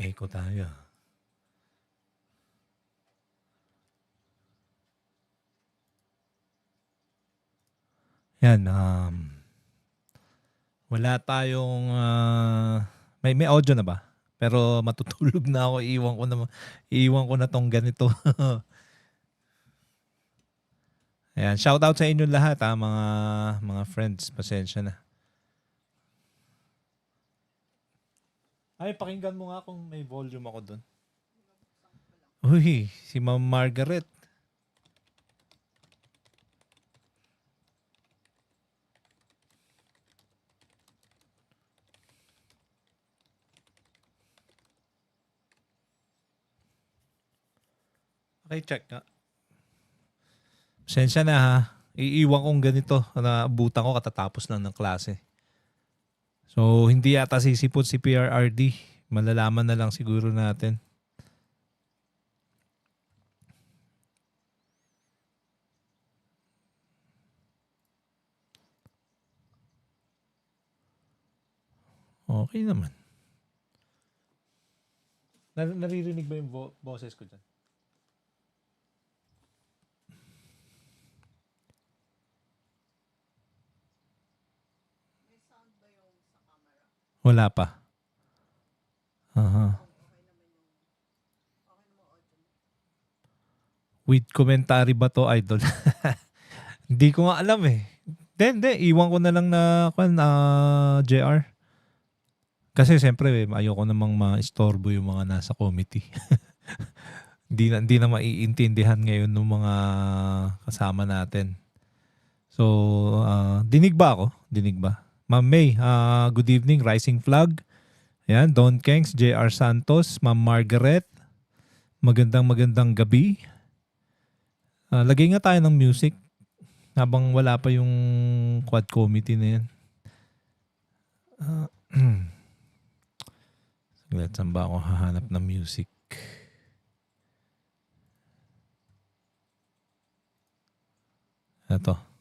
echo tayo. Yan, wala tayong, may audio na ba? Pero matutulog na ako, iiwan ko na tong ganito. Ayan, shout out sa inyo lahat mga friends, pasensya na. Ay, pakinggan mo nga kung may volume ako dun. Uy, si Ma'am Margaret. Okay, check nga. Pasensya na ha. Iiwan kong ganito. Naabutan ko katatapos lang ng klase. So, hindi yata sisipot si PRRD. Malalaman na lang siguro natin. Okay naman. Naririnig ba yung boses ko dyan? Wala pa. With commentary ba to, idol? Hindi ko nga alam eh. Hindi. Iwan ko na lang na JR. Kasi siyempre, ayoko namang ma-istorbo yung mga nasa committee. Hindi na maiintindihan ngayon ng mga kasama natin. So, dinig ba ako? Dinig ba? Ma'am May, good evening, Rising Flag. Ayan, Don Kengs, JR Santos, Ma'am Margaret. Magandang gabi. Lagay nga tayo ng music habang wala pa yung quad committee na yan. Saan ba ako hahanap ng music? Ito.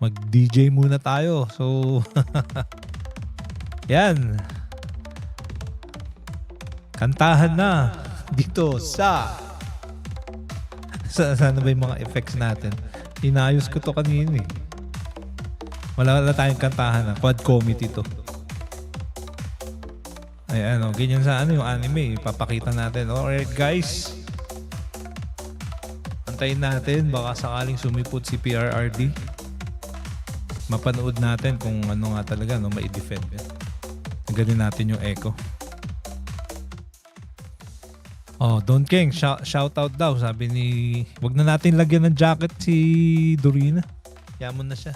Mag-DJ muna tayo. So, yan. Kantahan na dito sana ba yung mga effects natin? Inayos ko to kanina eh. Wala tayong kantahan na. Quad committee to. Ay, ganyan sa yung anime. Papakita natin. Alright guys. Antayin natin. Baka sakaling sumipot si PRRD. Mapanood natin kung ano nga talaga mai-defend. Ganin natin yung echo. Don King, shout out daw. Sabi ni, wag na natin lagyan ng jacket si Dorina. Yamon na siya.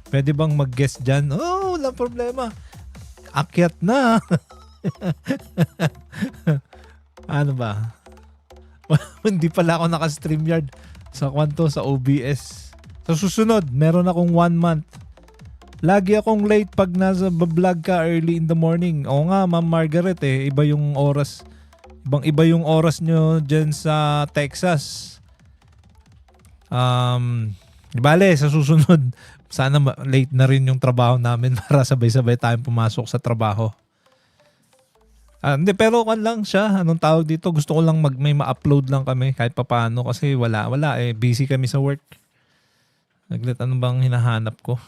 Pwede bang mag-guest dyan? Wala problema. Akyat na. Ano ba? Hindi pala ako naka-StreamYard. Sa kwanto, sa OBS. Sa susunod, meron akong 1 month. Lagi akong late pag nasa vlog ka early in the morning. Oo nga, Ma'am Margaret eh. Iba yung oras. Iba yung oras nyo dyan sa Texas. Bale, sa susunod, sana late na rin yung trabaho namin para sabay-sabay tayong pumasok sa trabaho. Hindi, pero kan lang siya. Anong tawag dito? Gusto ko lang may ma-upload lang kami kahit papaano kasi wala eh. Busy kami sa work. Naglit, ano bang hinahanap ko?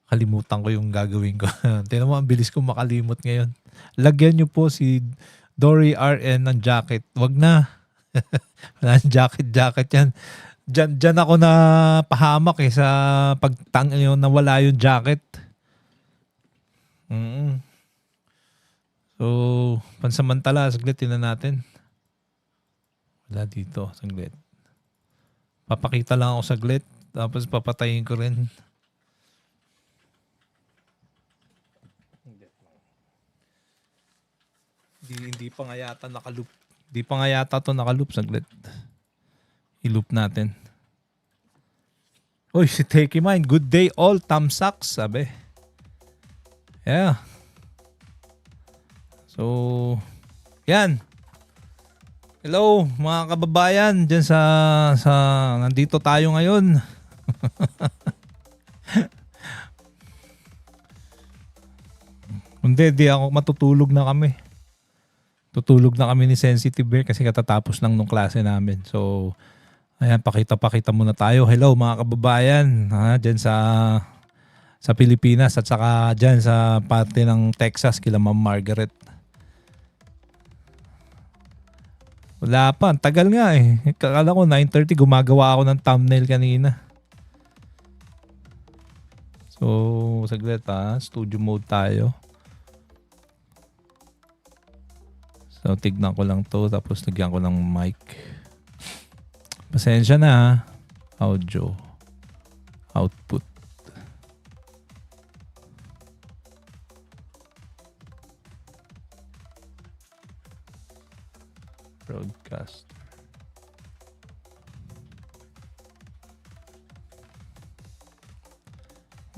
Kalimutan ko yung gagawin ko. Tingnan mo, ang bilis ko makalimot ngayon. Lagyan nyo po si Dory RN ng jacket. Wag na. Wala jacket yan. Diyan ako na pahamak eh sa nawala yung jacket. So, pansamantala, saglit, tingnan natin. Wala dito, saglit. Papakita lang ako saglit, tapos papatayin ko rin. Hindi pa nga yata nakaloop. Hindi pa nga yata to nakaloop. Saglit. I-loop natin. Uy, si Take Mine. Good day all. Tamsaks, sabi. Yeah. So, yan. Hello, mga kababayan. Diyan nandito tayo ngayon. Hindi ako matutulog na kami. Tutulog na kami ni Sensitive Bear kasi katatapos lang nung klase namin. So, ayan, pakita muna tayo. Hello mga kababayan, dyan sa Pilipinas at saka dyan sa parte ng Texas kila Ma'am Margaret. Wala pa, tagal nga eh. Akala ko 9:30, gumagawa ako ng thumbnail kanina. So, saglit studio mode tayo. So, tignan ko lang to tapos lagyan ko ng mic. Pasensya na audio output. Broadcast.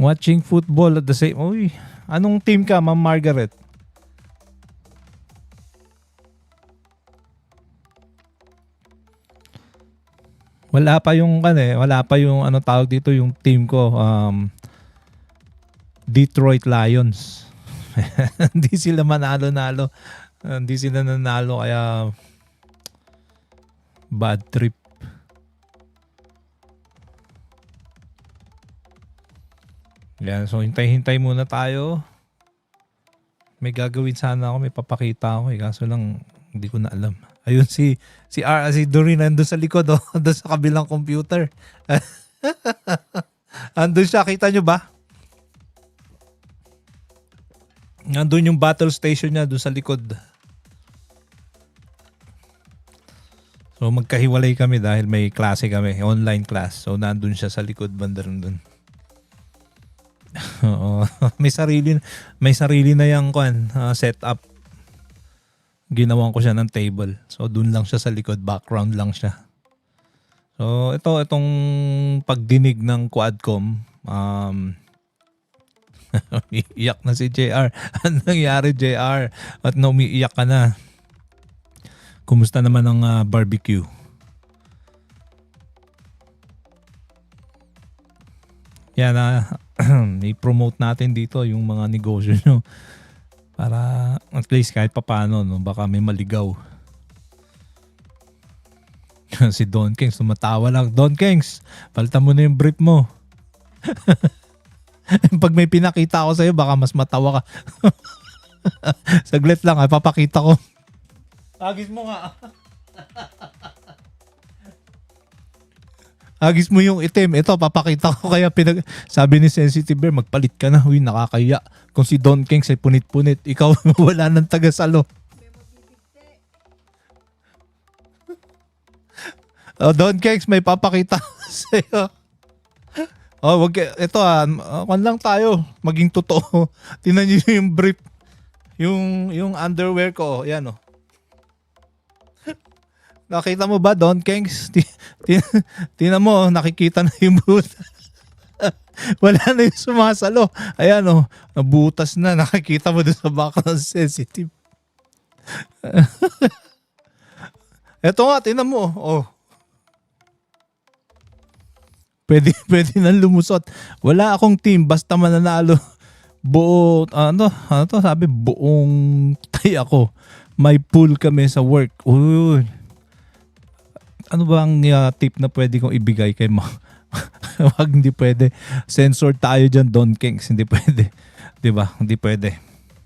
Watching football at the same... Uy, anong team ka, Ma'am Margaret? Wala pa yung ano tawag dito yung team ko, Detroit Lions. Hindi sila manalo-nalo. Hindi sila nanalo kaya bad trip. Yan, so hintay-hintay muna tayo. May gagawin sana ako, may papakita ako kaso lang hindi ko na alam. Ayun si Doreen nandun sa likod doon sa kabilang computer. Andun siya, kita nyo ba? Nandun yung battle station niya doon sa likod. So magkahiwalay kami dahil may klase kami, online class. So nandun siya sa likod banda doon. Oo, may sarili na yung setup. Ginawan ko siya ng table. So doon lang siya sa likod, background lang siya. So itong pagdinig ng Quadcom, iyak na si JR. Ano nangyari, JR? At na umiiyak ka na? Kumusta naman ang barbecue? Yan i-promote natin dito yung mga negosyo nyo. Para at least kahit papano, no, baka may maligaw. Si Don Kings, tumatawa lang. Don Kings, palitan mo na yung brief mo. Pag may pinakita ako sa'yo, baka mas matawa ka. Saglit lang, papakita ko. Agis mo nga. Agis mo yung itim. Ito, papakita ko. Kaya sabi ni Sensitive Bear, magpalit ka na. Uy, nakakaya. Kung si Don Kings ay punit-punit, ikaw wala nang taga-salo. Don Kings, may papakita sa'yo. Ito lang tayo. Maging totoo. Tingnan niyo yung brief. Yung underwear ko. Yan Nakita mo ba, Don Kings? Tingnan mo, nakikita na yung boot. Wala na yung sumasalo. Ayan nabutas na. Nakikita mo doon sa baka ng Sensitive. Eto nga, tingnan mo. Pwede nang lumusot. Wala akong team, basta mananalo. Sabi, buong tay ako. May pool kami sa work. Uy. Ano ba ang tip na pwede kong ibigay kay mo? Wag, hindi pwede. Censored tayo dyan, Don Kings. Hindi pwede. Diba? Hindi pwede.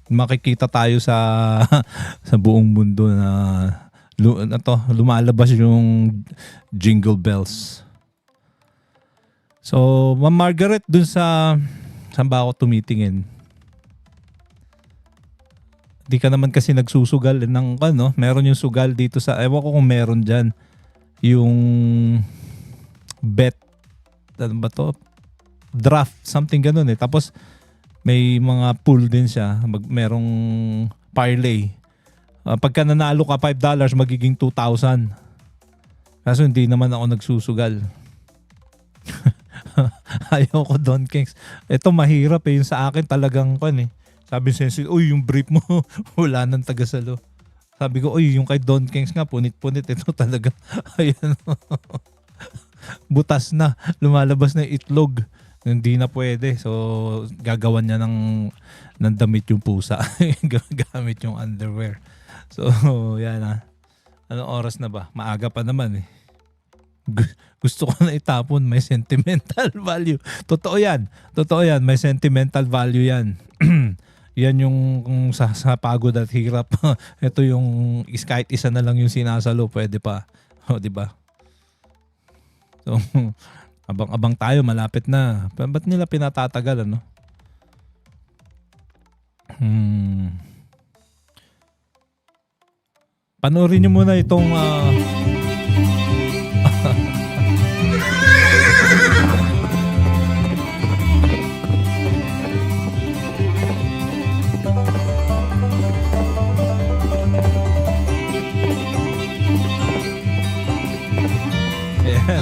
Makikita tayo sa buong mundo na lumalabas yung jingle bells. So, Ma'am Margaret, dun saan ba ako tumitingin? Di ka naman kasi nagsusugal ng meron yung sugal dito ewan ko kung meron dyan. Yung bet, ano ba to? Draft, something ganun Tapos may mga pool din siya, merong parlay. Pagka nanalo ka $5, magiging 2,000. Kaso hindi naman ako nagsusugal. Ayoko Don Kings. Ito mahirap eh. Yung sa akin talagang Sabi sensi, uy yung brief mo wala nang tagasalo. Sabi ko, uy yung kay Don Kings nga punit-punit. Ito talaga. Ayan. Butas na. Lumalabas na yung itlog. Hindi na pwede. So gagawan niya ng damit yung pusa. Gagamit yung underwear. So yan Anong oras na ba? Maaga pa naman eh. Gusto ko na itapon. May sentimental value. Totoo yan. May sentimental value yan. Yan yung sa pagod at hirap. Ito yung kahit isa na lang yung sinasalo. Pwede pa. O, diba? So, abang-abang tayo. Malapit na. Ba't nila pinatatagal, ano? Panoorin nyo muna itong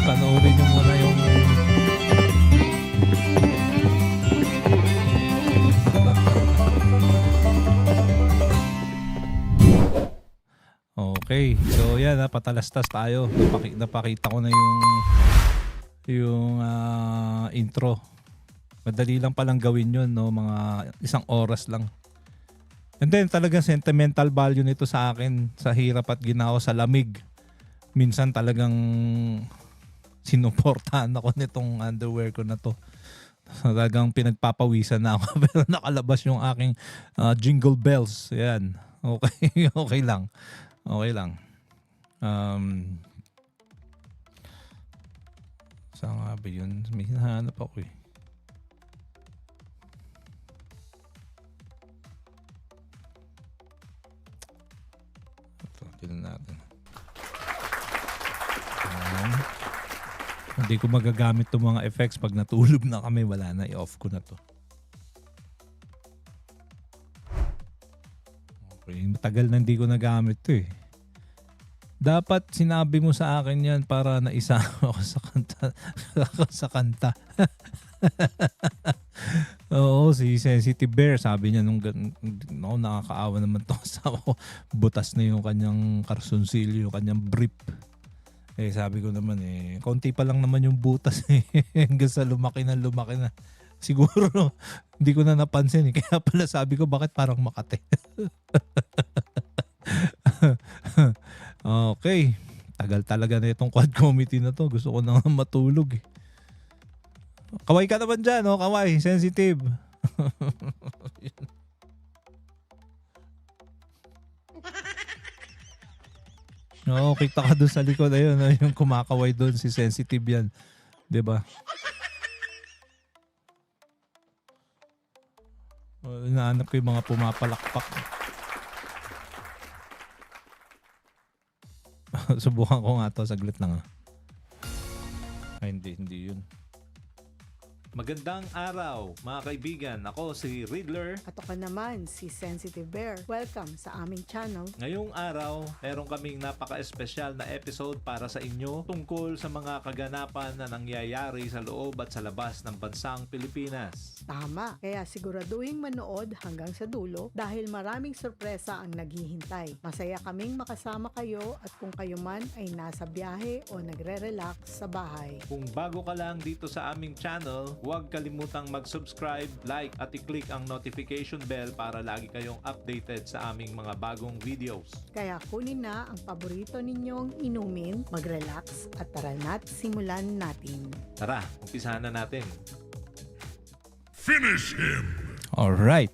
panoorin nyo muna yung Okay. So yan patalastas tayo. Napakita ko na yung intro. Madali lang palang gawin yun, no? Mga 1 oras lang. And then talagang sentimental value nito sa akin sa hirap at ginawa sa lamig. Minsan talagang sinuportahan ako nitong underwear ko na to. Talagang pinagpapawisan na ako pero nakalabas yung aking jingle bells. Yan. Okay, okay lang. Okay lang. Saan nga ba yun? May hinahanap ako eh. Ito, tignan natin. Hindi ko magagamit itong mga effects pag natulog na kami. Wala na, i-off ko na to. Okay, matagal na hindi ko nagamit to eh. Dapat sinabi mo sa akin yan para naisama ako sa kanta. Oo, si Sensitive Bear, sabi niya nakakaawa naman to sa ako. Butas na yung kanyang karsunsilyo, yung kanyang brief. Eh sabi ko naman konti pa lang naman yung butas eh. Hanggang sa lumaki na. Siguro hindi ko na napansin eh. Kaya pala sabi ko bakit parang Makate. Okay. Tagal talaga na itong quad committee na to. Gusto ko na matulog eh. Kaway ka naman dyan, no? Kaway, sensitive. Oo, kita ka doon sa likod. Ayun, yung kumakaway doon, si sensitive yan. 'Di ba? Inaanap ko yung mga pumapalakpak. Subukan ko nga to, saglit lang. Ay, hindi yun. Magandang araw mga kaibigan. Ako si Riddler. At ako naman si Sensitive Bear. Welcome sa aming channel. Ngayong araw, meron kaming napaka-espesyal na episode para sa inyo tungkol sa mga kaganapan na nangyayari sa loob at sa labas ng bansang Pilipinas. Tama, kaya siguraduhin manood hanggang sa dulo dahil maraming sorpresa ang naghihintay. Masaya kaming makasama kayo at kung kayo man ay nasa biyahe o nagre-relax sa bahay. Kung bago ka lang dito sa aming channel, huwag kalimutang mag-subscribe, like at i-click ang notification bell para lagi kayong updated sa aming mga bagong videos. Kaya kunin na ang paborito ninyong inumin, mag-relax at tara na't simulan natin. Tara, umpisahan na natin. Finish him! Alright.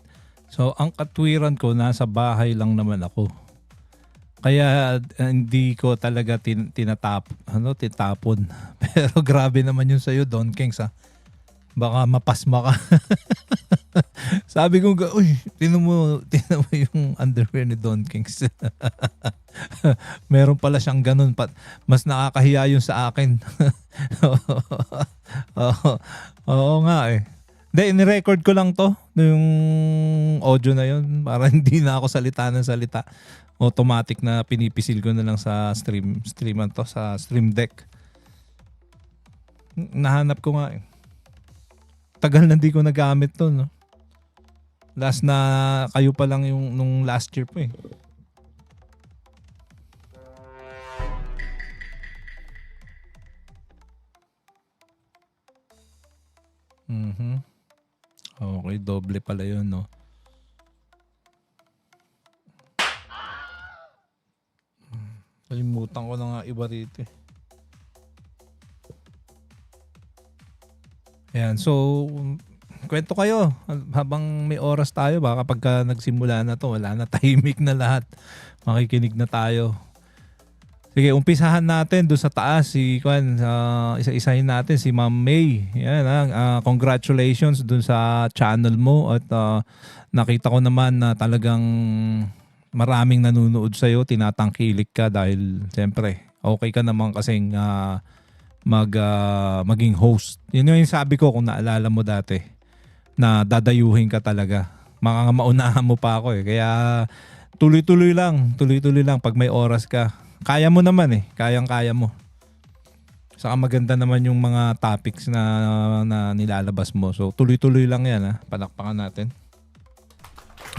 So, ang katwiran ko, nasa bahay lang naman ako. Kaya hindi ko talaga tinatapon. Pero grabe naman yun sa'yo, Don Kings ha. Baka mapasma ka. Sabi ko, uy, tinan mo yung underwear ni Don Kings. Meron pala siyang ganun. Mas nakakahiya yun sa akin. Oo nga eh. Hindi, in-record ko lang to. Yung audio na yun. Para hindi na ako salita ng salita. automatic na pinipisil ko na lang sa sa Stream Deck. Nahanap ko nga eh. Tagal na hindi ko nagamit to, no? Last na kayo pa lang yung nung last year po eh. Okay, doble pala yun, no? Kalimutan ko na nga iba rito eh. Ayan, so kwento kayo habang may oras tayo, baka pagka nagsimula na to wala na, tahimik na lahat, makikinig na tayo. Sige, umpisahan natin doon sa taas si isa-isahin natin si Ma'am May. Yan, congratulations doon sa channel mo at nakita ko naman na talagang maraming nanonood sa iyo, tinatangkilik ka dahil siyempre okay ka naman kasing maging host. Yun yung sabi ko kung naalala mo dati, na dadayuhin ka talaga. Maunahan mo pa ako eh. Kaya tuloy-tuloy lang pag may oras ka. Kaya mo naman eh. Kayang-kaya mo. Saka maganda naman yung mga topics na nilalabas mo. So tuloy-tuloy lang yan ha. Palakpakan natin.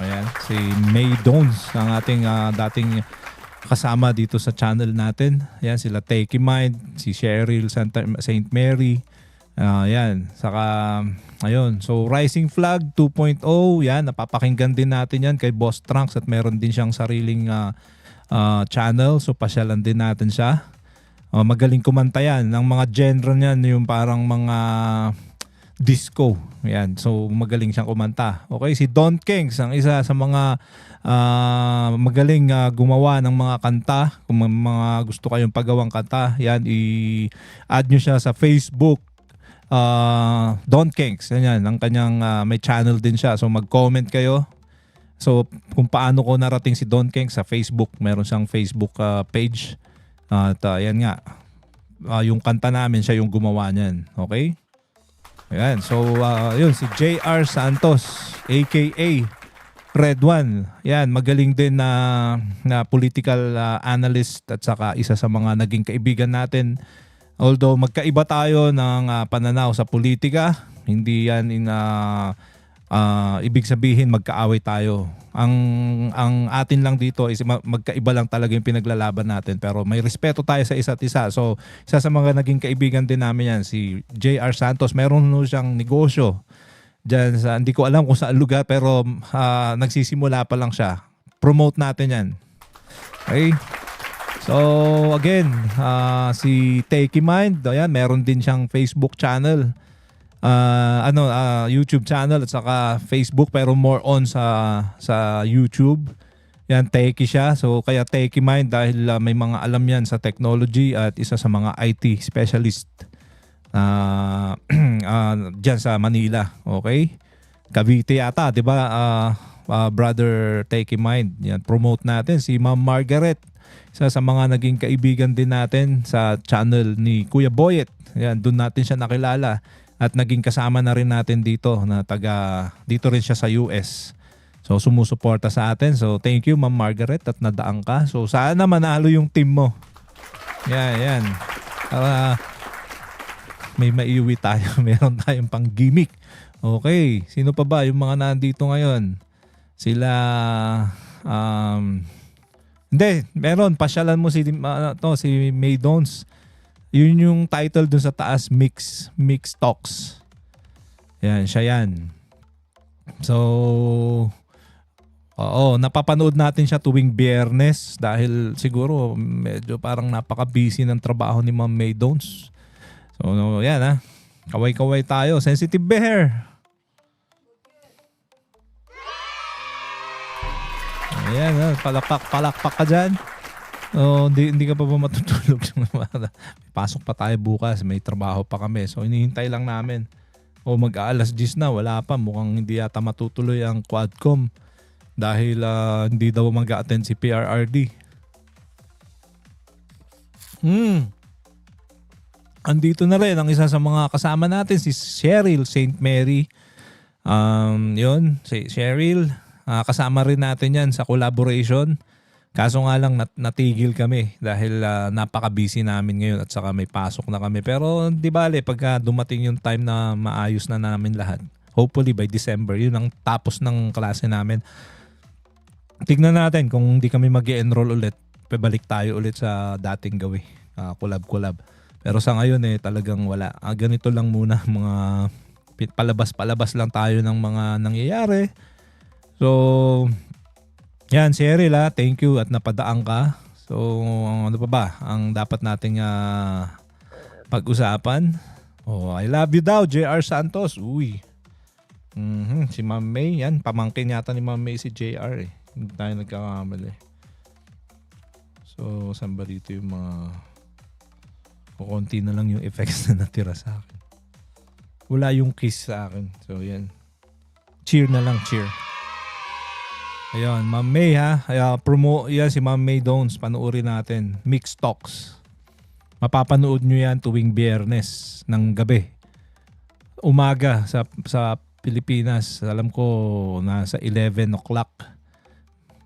Ayan. Si May Dons, ang ating dating kasama dito sa channel natin. Ayan, sila Takey Mind, si Cheryl Saint Mary. Ayan. Saka, ayun. So Rising Flag 2.0. Yan. Napapakinggan din natin yan kay Boss Trunks at meron din siyang sariling channel, so pasyalan din natin siya. Magaling kumanta yan. Ang mga genre niyan yung parang mga disco. Yan. So magaling siyang kumanta. Okay, si Don Kings, ang isa sa mga magaling gumawa ng mga kanta. Kung mga gusto kayong paggawang kanta, yan, i-add nyo siya sa Facebook. Don Kings, yan, ang kanyang may channel din siya. So mag-comment kayo. So kung paano ko narating si Don Keng sa Facebook, meron siyang Facebook page. At yan nga, yung kanta namin siya yung gumawa niyan. Okay? Ayan. So yun, si JR Santos aka Red One. Yan, magaling din na political analyst at saka isa sa mga naging kaibigan natin. Although magkaiba tayo ng pananaw sa politika, hindi yan ibig sabihin magkaaway tayo. Ang atin lang dito is magkaiba lang talaga yung pinaglalaban natin, pero may respeto tayo sa isa't isa. So isa sa mga naging kaibigan din namin yan, si JR Santos. Meron siyang negosyo dyan sa, hindi ko alam kung saan lugar, pero nagsisimula pa lang siya. Promote natin yan. Okay? So again, si Takey Mind, ayan, meron din siyang Facebook channel. YouTube channel at saka Facebook, pero more on sa YouTube. Yan, techie siya. So kaya Takey Mind dahil may mga alam yan sa technology at isa sa mga IT specialist diyan sa Manila. Okay? Cavite yata, 'di ba? Brother Takey Mind. Yan, promote natin si Ma'am Margaret. Isa sa mga naging kaibigan din natin sa channel ni Kuya Boyet. Yan, doon natin siya nakilala. At naging kasama na rin natin dito na dito rin siya sa US. So sumusuporta sa atin. So thank you Ma'am Margaret at nadaan ka. So sana manalo yung team mo. Yan. May maiuwi tayo. Meron tayong pang gimmick. Okay. Sino pa ba yung mga nandito ngayon? Sila hindi, meron. Pasyalan mo si May Dons. Yun yung title dun sa taas, Mix Talks. Yan, siya yan. So, napapanood natin siya tuwing Biyernes dahil siguro medyo parang napaka-busy ng trabaho ni Ma'am May Dons. So, yan kaway-kaway tayo. Sensitive Bear. Ayan, palakpak ka dyan. Hindi ka pa ba matutulog? Pasok pa tayo bukas, may trabaho pa kami. So hinihintay lang namin. Mag-aalas 10 na, wala pa. Mukhang hindi yata matutuloy ang Quadcom dahil hindi daw mag-attend si PRRD. Andito na rin ang isa sa mga kasama natin, si Cheryl Saint Mary. Yun, si Cheryl. Kasama rin natin yan sa collaboration. Kaso nga lang natigil kami dahil napaka-busy namin ngayon at saka may pasok na kami. Pero di bale, pagka dumating yung time na maayos na namin lahat, hopefully by December, yun ang tapos ng klase namin. Tignan natin kung hindi kami mag-enroll ulit, pabalik tayo ulit sa dating gawin. Collab-collab. Pero sa ngayon talagang wala. Ganito lang muna, mga palabas-palabas lang tayo ng mga nangyayari. So, yan, si Eril thank you at napadaan ka. So, ano pa ba ang dapat nating pag-usapan? Oh, I love you daw, JR Santos. Uy. Si Ma'am May, yan. Pamangkin yata ni Ma'am May si JR Hindi tayo nagkakamali. So, saan ba dito yung mga kukunti na lang yung effects na natira sa akin. Wala yung kiss sa akin. So, yan. Cheer na lang, cheer. Ayun, Ma'am May yan si Ma'am May Dons, panoorin natin. Mixed Talks. Mapapanood nyo yan tuwing Biyernes ng gabi. Umaga sa Pilipinas, alam ko nasa 11 o'clock.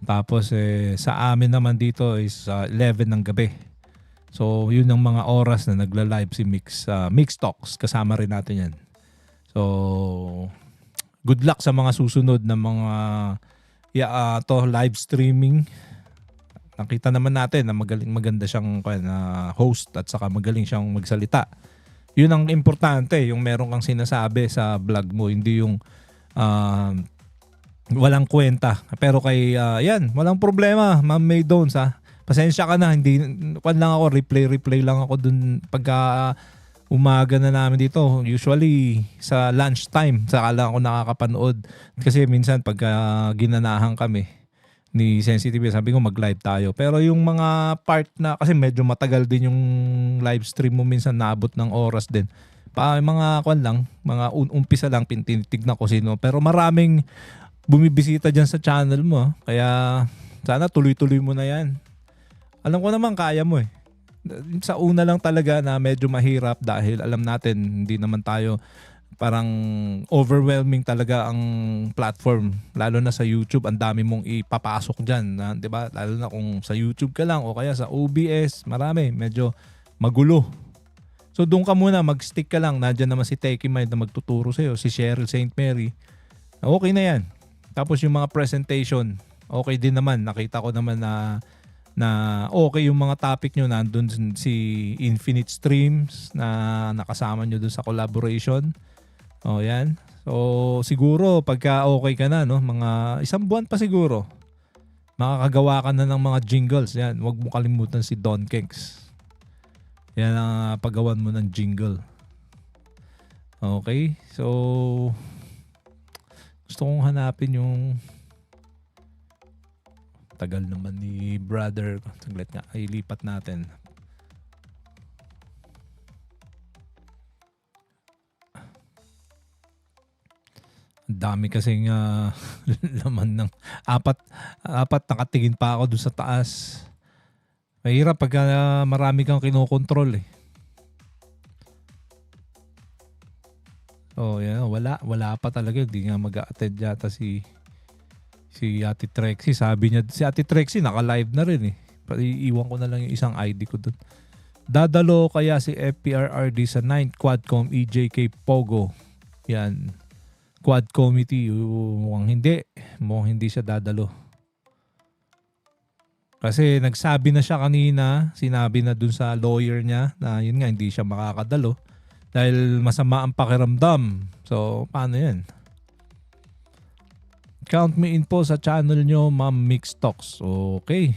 Tapos sa amin naman dito is 11 ng gabi. So yun ang mga oras na nagla-live si Mixed Talks. Kasama rin natin yan. So good luck sa mga susunod na mga live streaming. Nakita naman natin na maganda siyang host at saka magaling siyang magsalita. Yun ang importante, yung meron kang sinasabi sa vlog mo, hindi yung walang kwenta. Pero kay walang problema, Ma'am May Dons pasensya ka na, hindi lang ako replay lang ako dun pagka umaga na namin dito. Usually sa lunchtime saka lang ako nakakapanood kasi minsan pagka ginanahan kami ni Sensitive sabi ko mag-live tayo. Pero yung mga part na kasi medyo matagal din yung live stream mo minsan naabot ng oras din. Mga mga umpisa lang tinitignan ko sino. Pero maraming bumibisita dyan sa channel mo. Kaya sana tuloy-tuloy mo na yan. Alam ko naman kaya mo Sa una lang talaga na medyo mahirap dahil alam natin hindi naman tayo parang overwhelming talaga ang platform. Lalo na sa YouTube, ang dami mong ipapasok dyan. 'Di ba? Lalo na kung sa YouTube ka lang o kaya sa OBS, marami. Medyo magulo. So doon ka muna, mag-stick ka lang. Nandiyan naman si Techie Mind na magtuturo sa'yo. Si Cheryl St. Mary. Okay na yan. Tapos yung mga presentation, okay din naman. Nakita ko naman na okay yung mga topic nyo. Nandun si Infinite Streams na nakasama nyo dun sa collaboration. O yan. So siguro pagka okay ka na, no, mga isang buwan pa siguro, makakagawa ka na ng mga jingles. Yan. Huwag mo kalimutan si Don Kenks. Yan ang paggawan mo ng jingle. Okay. So gusto kong hanapin yung tagal naman ni brother. Saglit nga, ay lipat natin. Dami kasing laman ng apat nakatingin pa ako doon sa taas. Mahirap pag marami kang kinokontrol Oh, yan, wala pa talaga. Hindi nga mag-a-attend yata si Ate Trexie. Sabi niya, si Ate Trexie naka-live na rin Iiwan ko na lang yung isang ID ko doon. Dadalo kaya si FPRRD sa 9th Quadcom EJK Pogo. Yan. Quad Committee. Mukhang hindi siya dadalo. Kasi nagsabi na siya kanina, sinabi na dun sa lawyer niya na yun nga, hindi siya makakadalo. Dahil masama ang pakiramdam. So, paano yan? Count me in po sa channel nyo, Ma'am Mix Talks. Okay.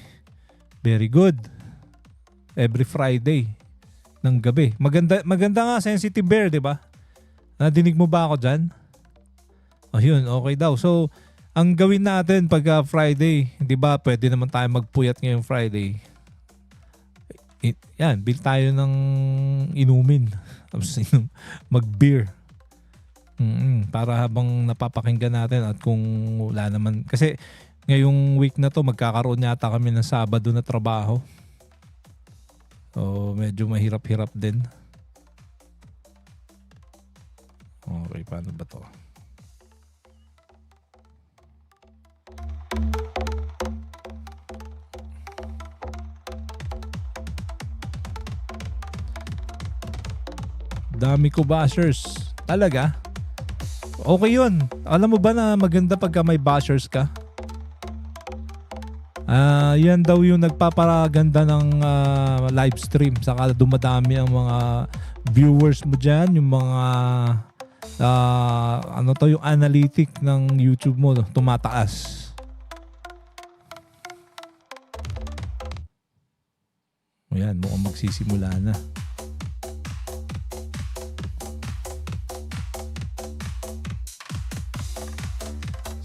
Very good. Every Friday ng gabi. Maganda nga, Sensitive Bear, di ba? Nadinig mo ba ako dyan? Yun, okay daw. So, ang gawin natin pag Friday, di ba, pwede naman tayo magpuyat ngayong Friday. Yan, bill tayo ng inumin. Mag-beer. Para habang napapakinggan natin at kung wala naman. Kasi ngayong week na to magkakaroon yata kami ng Sabado na trabaho. So medyo mahirap-hirap din. Okay, paano ba to? Dami ko bashers. Talaga? Okay yun. Alam mo ba na maganda pagka may bashers ka? Yan daw yung nagpaparaganda ng live stream. Saka dumadami ang mga viewers mo dyan. Yung mga yung analytic ng YouTube mo tumataas. Ayan, mukhang magsisimula na.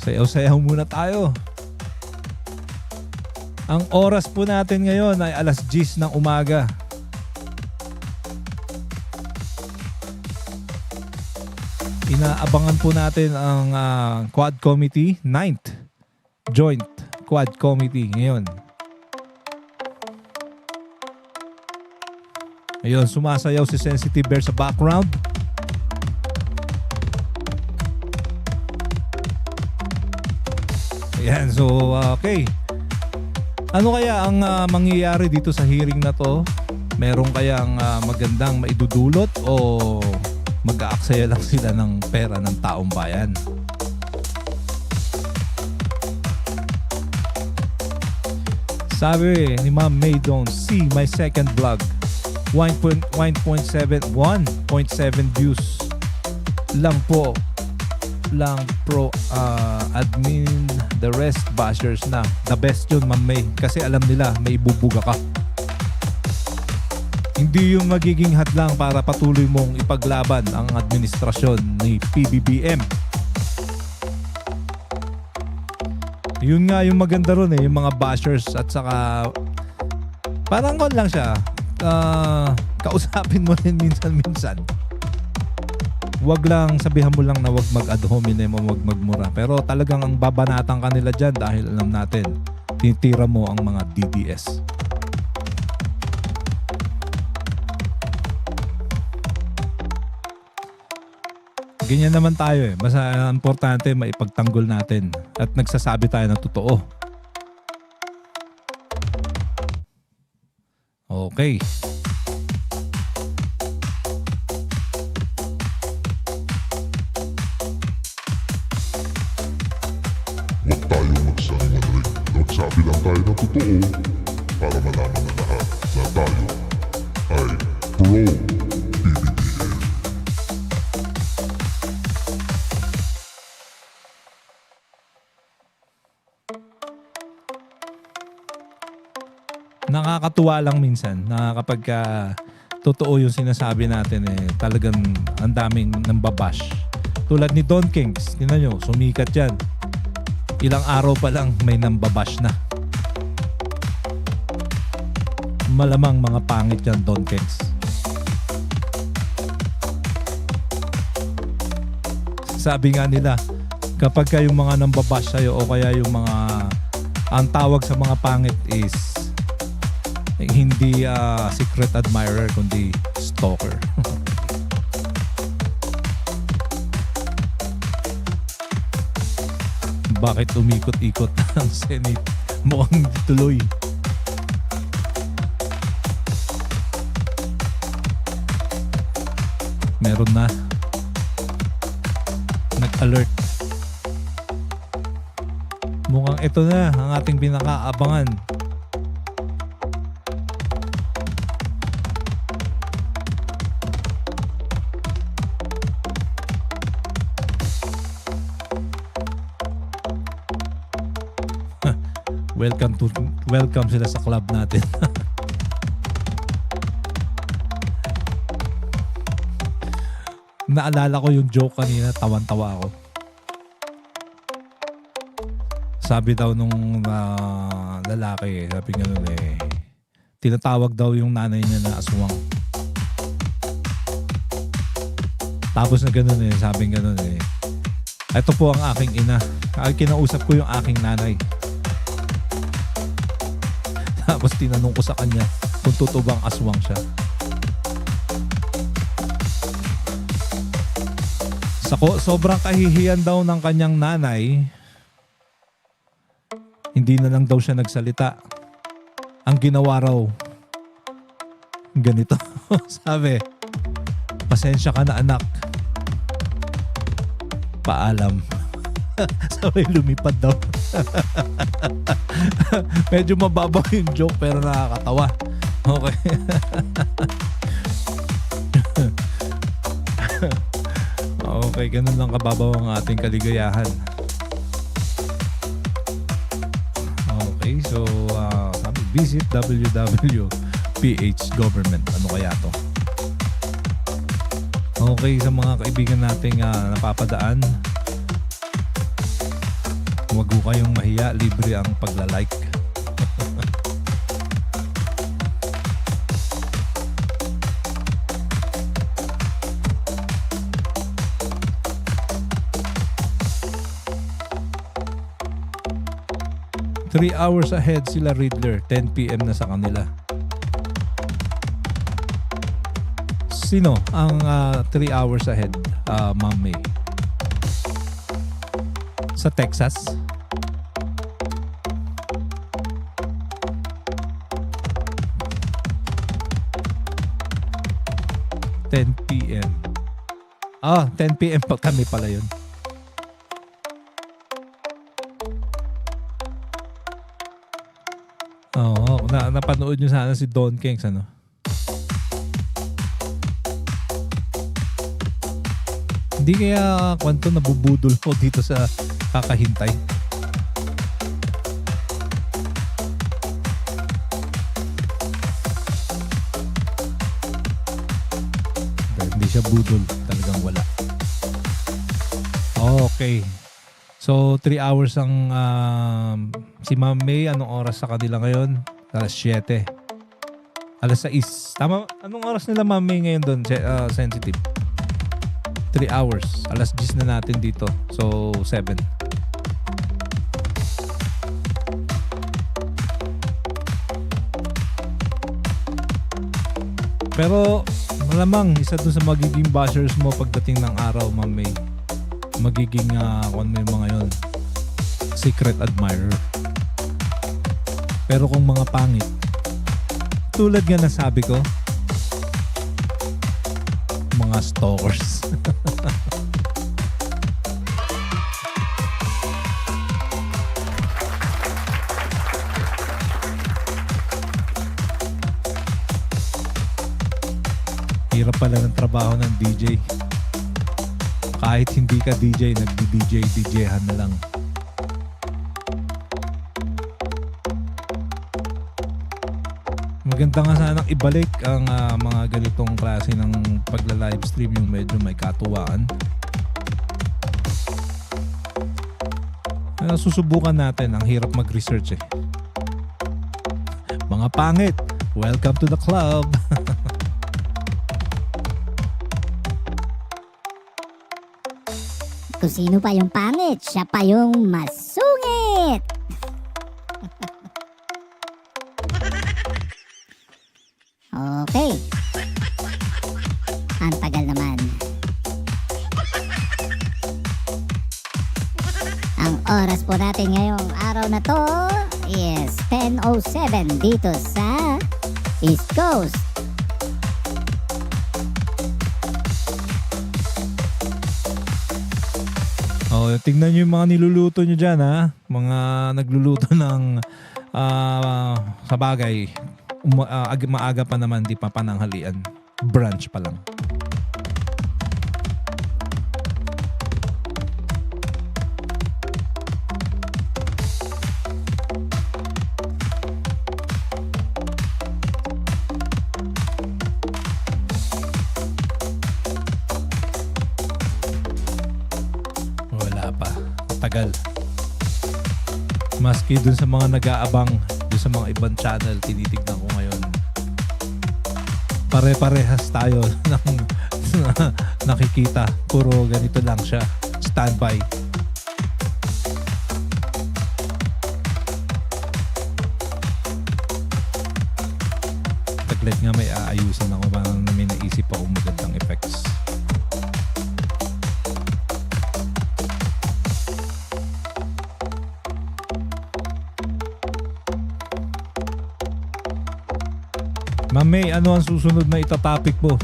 Sayaw-sayaw muna tayo. Ang oras po natin ngayon ay 10:00 ng umaga. Inaabangan po natin ang Quad Committee, 9th Joint Quad Committee ngayon. Ayun, sumasayaw si Sensitive Bear sa background. Ayan, so okay. Ano kaya ang mangyayari dito sa hearing na to? Meron kayang magandang maidudulot o mag-aaksaya lang sila ng pera ng taong bayan? Sabi ni Ma'am May, don't see my second vlog. 1.7 views lang po lang pro admin, the rest bashers na. The best yun, Ma'am May, kasi alam nila may ibubuga ka. Hindi yung magiging hadlang para patuloy mong ipaglaban ang administrasyon ni PBBM. Yun nga yung maganda ron yung mga bashers, at saka parang kon lang siya. Kausapin mo rin minsan-minsan. Wag lang, sabihan mo lang na wag mag-ad hominem o wag magmura. Pero talagang ang babanatan kanila dyan dahil alam natin, tinitira mo ang mga DDS. Ganyan naman tayo Basta importante maipagtanggol natin at nagsasabi tayo ng totoo. Okay. Huwag tayong magsanimalik. Nagsabi lang tayo ng totoo para malaman na lahat na tayo ay pro-PBBM. Nakakatuwa lang minsan na kapag totoo yung sinasabi natin talagang ang daming nambabash. Tulad ni Don Kings, tingnan nyo, sumikat yan. Ilang araw pa lang may nambabash na. Malamang mga pangit yan, Don Kings. Sabi nga nila, kapag yung mga nambabash sa'yo o kaya yung mga ang tawag sa mga pangit is hindi secret admirer kundi stalker. Bakit umikot-ikot ang Senate? Mukhang hindi tuloy. Meron na. Nag-alert. Mukhang ito na ang ating pinakaabangan. Welcome sila sa club natin. Naalala ko yung joke kanina, tawan-tawa ako. Sabi daw nung lalaki, sabi gano'n tinatawag daw yung nanay niya na aswang. Tapos na gano'n sabi gano'n ito po ang aking ina. Kinausap ko yung aking nanay. Tapos tinanong ko sa kanya kung totoo bang aswang siya. Sobrang kahihiyan daw ng kanyang nanay, hindi na lang daw siya nagsalita. Ang ginawa raw, ganito. Sabi, Pasensya ka na anak. Paalam. Sabay lumipad daw. Medyo mababaw yung joke pero nakakatawa. Okay. Okay, ganun lang kababaw ang ating kaligayahan. Okay, so sabi, visit www.ph government. Ano kaya to? Okay, sa mga kaibigan nating napapadaan, huwag ko kayong mahiya, libre ang pagla-like. Three hours ahead sila Riddler, 10 PM na sa kanila. Sino ang 3 hours ahead, Ma'am May? Sa Texas? PM. 10 PM pa kami pala yun. Oo, napanood nyo sana si Don Kings, ano? Hindi kaya kwanto nabubudol po dito sa kakahintay. Hindi siya budol, talagang wala. Okay. So 3 hours ang si Ma'am May. Anong oras sa kanila ngayon? Alas 7. Alas 6. Tama? Anong oras nila Ma'am May ngayon doon? Sensitive. 3 hours. Alas 10 na natin dito. So 7. Pero malamang isa doon sa magiging bashers mo pagdating ng araw, Ma'am May. Magiging kung may mga yon, secret admirer. Pero kung mga pangit, tulad nga na sabi ko, mga stalkers. Hirap pala ng trabaho ng DJ. Kahit hindi ka DJ, nagdi-DJ-DJhan na lang. Maganda nga sanang ibalik ang mga ganitong klase ng pagla-livestream, yung medyo may katuwaan. Susubukan natin, ang hirap mag-research eh. Mga pangit, welcome to the club. Kung sino pa yung pangit, siya pa yung masungit. Okay. Ang tagal naman. Ang oras po natin ngayong araw na to is 10:07 dito sa East Coast. Tingnan nyo yung mga niluluto nyo dyan, ha? Mga nagluluto ng sa bagay. Maaga pa naman, di pa pananghalian. Brunch pa lang. Tagal. Maski dun sa mga nag-aabang, dun sa mga ibang channel, tinitignan ko ngayon. Pare-parehas tayo ng nakikita. Puro ganito lang siya. Standby. Taglit nga may aayusan ako. Parang may naisip akong magandang effects. Ma'am May, ano ang susunod na itatopic mo?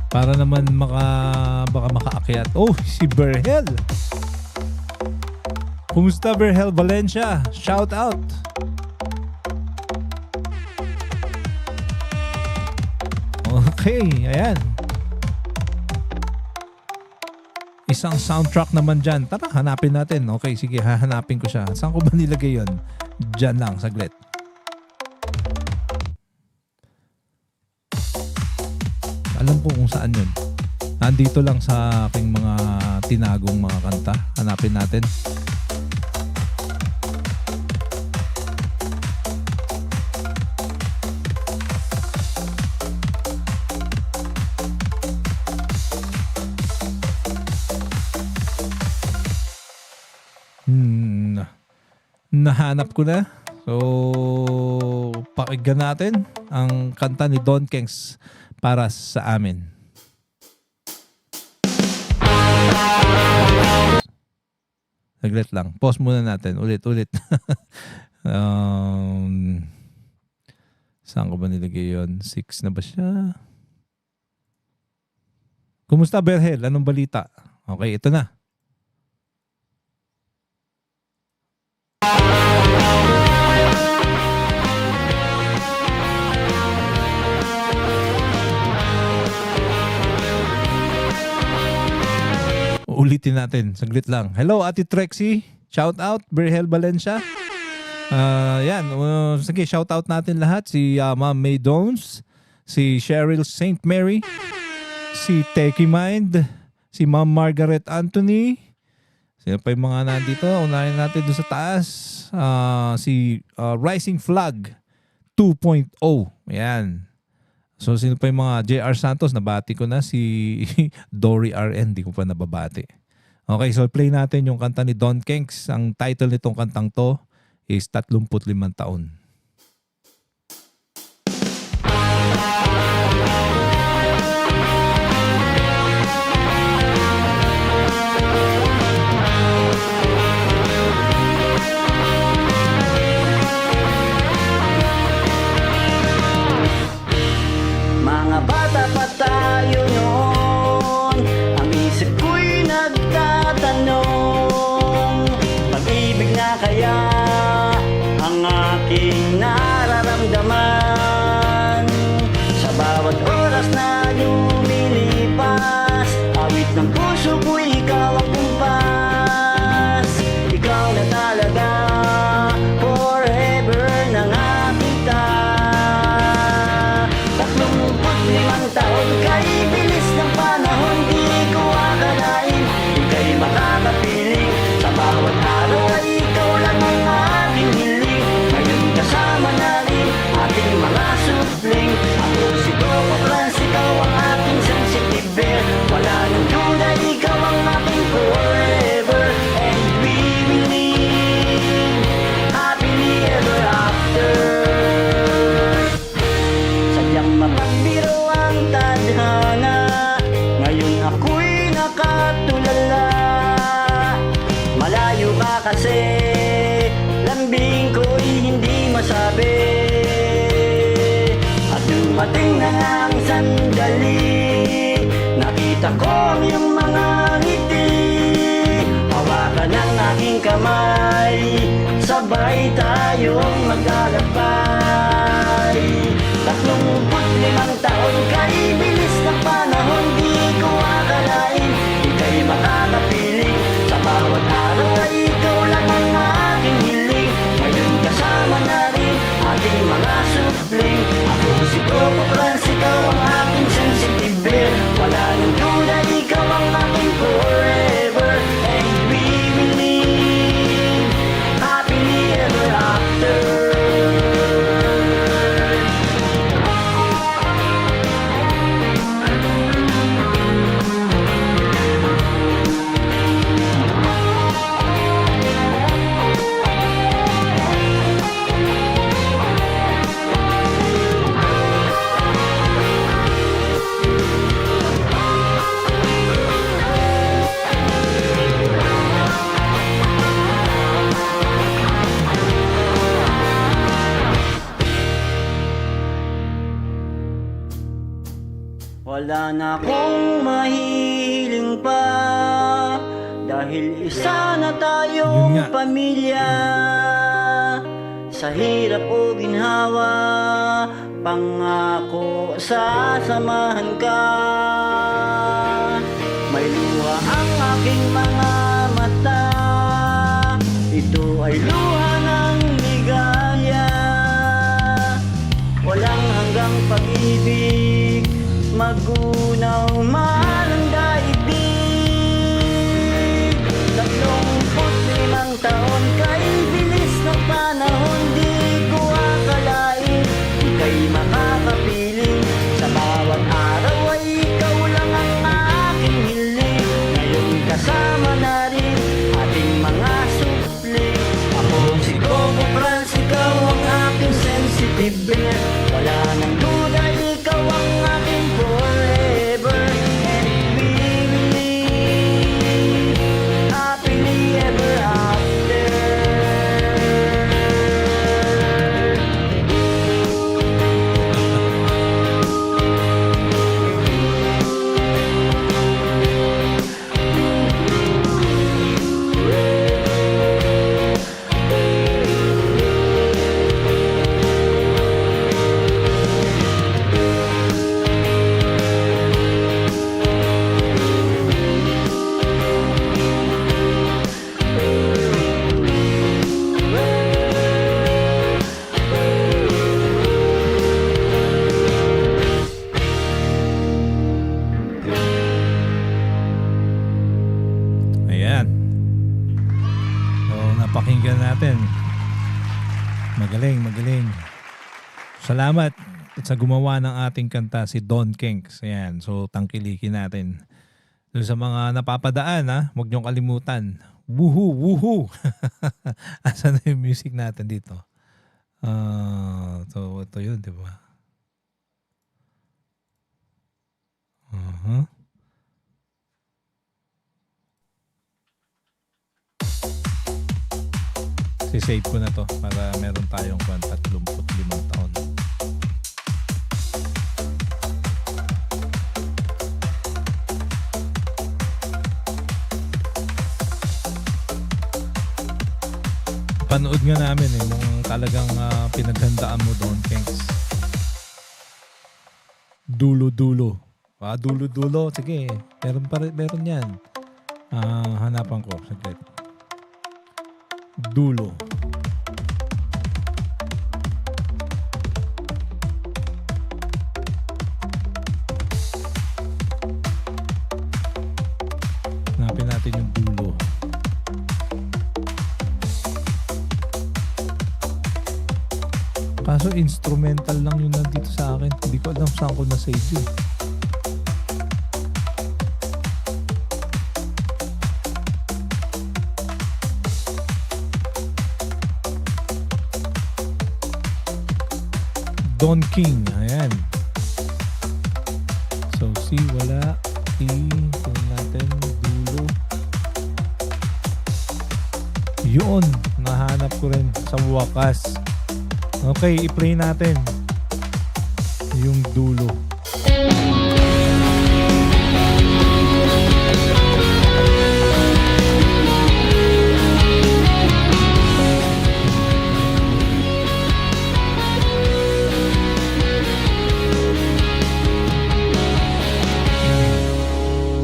Para naman baka makaakyat. Oh, si Berhel. Kumusta Berhel Valencia? Shout out. Okay, ayan. Isang soundtrack naman dyan. Tara, hanapin natin. Okay, sige, hahanapin ko siya. Saan ko ba nilagay yun? Dyan lang, saglit. Alam ko kung saan yun. Nandito lang sa aking mga tinagong mga kanta. Hanapin natin. Nahanap ko na. So, pakinggan natin ang kanta ni Don Kengs para sa amin. Saglit lang. Pause muna natin. Ulit. Saan ko ba nilagay yun? 6 na ba siya? Kumusta Berhel? Anong balita? Okay, ito na. Ulitin natin. Saglit lang. Hello, Ate Trexie. Shout out, Berhel Valencia. Yan. Sige, shout out natin lahat. Si Ma'am May Dones, si Cheryl St. Mary, si Techie Mind, si Ma'am Margaret Anthony. Sino pa yung mga nandito? Unahin natin doon sa taas. Si Rising Flag 2.0. Yan. So, sino pa yung mga JR Santos? Nabati ko na. Si Dory RN. Di ko pa nababati. Okay, so play natin yung kanta ni Don Kengs. Ang title nitong kantang to is 35 taon. Mga bata pa tayo noon, ang isip ko'y nagtatanong, pag-ibig na kaya ang aking nararamdaman. Sa bawat oras na lumilipas, awit ng puso ko ikaw ang kumpas. Ikaw na talaga, forever na nga kita. 35 taon kay bilis ng panahon, di ko akalain ika'y makakapiling. Sa bawat araw ay ikaw lang ang aking hiling. Ngayon kasama na rin ating mga supling. Ako si Coco Clans, ikaw ang aking sensitive bear. Wala nang duda, ikaw ang aking forever. And we will live happily ever after. Sadyang mapagbiro ang tadhana, ngayon ako'y nakatulala. Malayo ka kasi, lambing ko'y hindi masabi. At dumating na nga ang sandali, nakita ko ang iyong mga ngiti. Hawakan ang aking kamay, sabay tayong maglalakbay. 35 taon kay bilis ng panahon, di ko akalain ika'y makakapiling. Sa bawat araw ay ikaw lang ang aking hiling. Ngayon kasama na rin ating mga supling. Ako si Coco Clans, ikaw ang aking sensitive bear. Wala nang duda, ikaw ang aking forever. And we will live happily ever after. Wala na akong mahiling pa, dahil isa na Yun tayong nga. pamilya. Sa hirap o ginhawa, pangako sasamahan ka. May luha ang aking mga mata, ito ay luha ng ligaya. Walang hanggang pag-ibig, magunaw man ang daigdig. 35 taon kay bilis ng panahon, di ko akalain ika'y makakapiling. Sa bawat araw ay ikaw lang ang aking hiling. Ngayon kasama na rin ating mga supling. Ako si Coco Franz, ikaw ang aking sensitive bear. Wala nang duda, ikaw ang aking forever. And we will live happily ever after. Ayan. So, napakinggan natin. Magaling, magaling. Salamat sa gumawa ng ating kanta, si Don Kenks. Ayan. So, tangkilikin natin. So, sa mga napapadaan, huwag niyong kalimutan. Woohoo! Woohoo! Asan na yung music natin dito? So, ito yun, di ba? Si-save ko na to para meron tayong 35 taon. Panood nga namin nung talagang pinaghandaan mo doon, Kenks. Dulo-dulo. Dulo-dulo. Sige, meron yan. Hanapan ko. Saglit. Dulo. Hanapin natin yung dulo. Kaso instrumental lang yun nandito sa akin. Hindi ko alam saan ko na-save yun. Don King. Ayan. So, C, wala. E, tingnan natin. Dulo. Yun. Nahanap ko rin sa wakas. Okay, i-play natin. Yung dulo.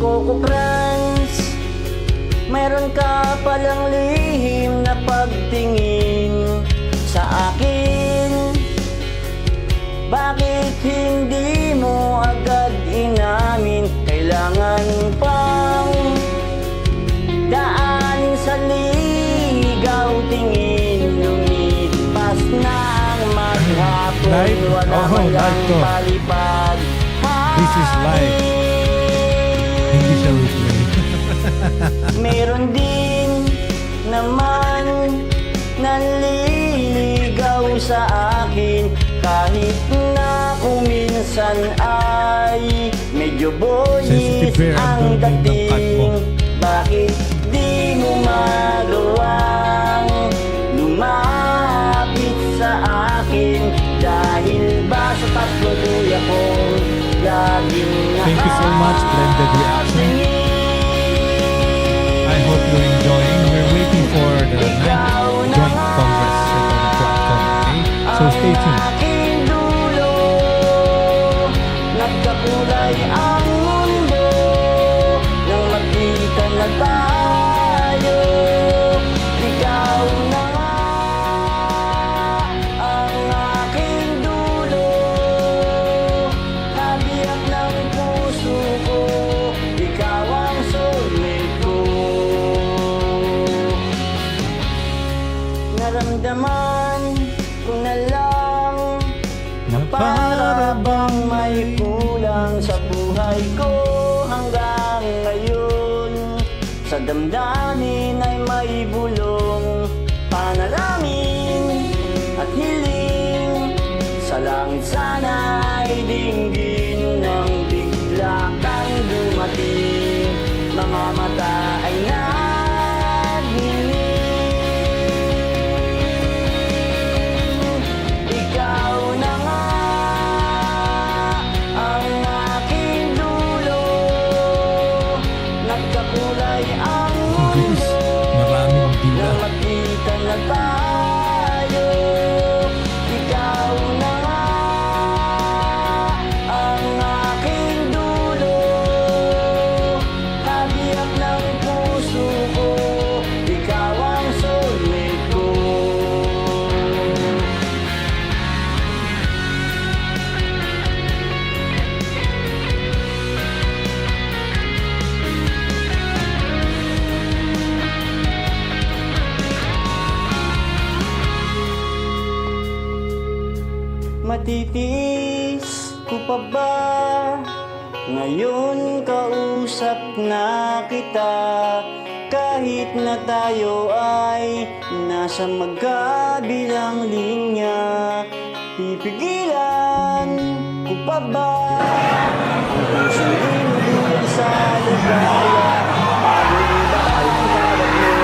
Coco Franz, mayroon ka palang lihim na pagtingin sa akin. Bakit hindi mo agad inamin? Kailangan pang daanin sa ligaw tingin. Lumipas na ang maghapon, Live? wala Oh, man live lang to. palipad. This is live. Hindi siya replay. Meron din naman nanliligaw sa akin, kahit na kung minsan ay medyo Sensitive boyish bear ang ang name ng cut mo. dating. Bakit di mo magawang lumapit sa akin? Dahil ba sa tatlo duya ko laging Thank much, Blended Reaction. I hope you're enjoying. We're waiting for the 9th Joint Congress itong Quadcom. Okay? So stay tuned. Aking dulo, nagkakulay ang mundo nang magkita na tayo. Ikaw na nga ang aking dulo, nabiyak ng puso ko, ikaw ang soulmate ko. Naramdaman ko na lang na para bang may kulang sa buhay ko hanggang ngayon. Sa damdamin ay may bulong, panalangin at hiling. Sa langit sana ay dinggin nang bigla kang dumating. Mga mata ay nagnining. Ikaw na nga ang aking dulo, nagkakulay ang Bilis. Maraming dila. nang magkita na tayo. Ikaw na nga ang aking dulo, nabiyak ng puso ko, ikaw ang soulmate ko. Matitiis ko pa ba ngayon kausap na kita, kahit na tayo ay nasa magkabilang linya? Pipigilan ko pa ba ang pusong hindi sa ligaya? Pagod ba ay pinagad mo?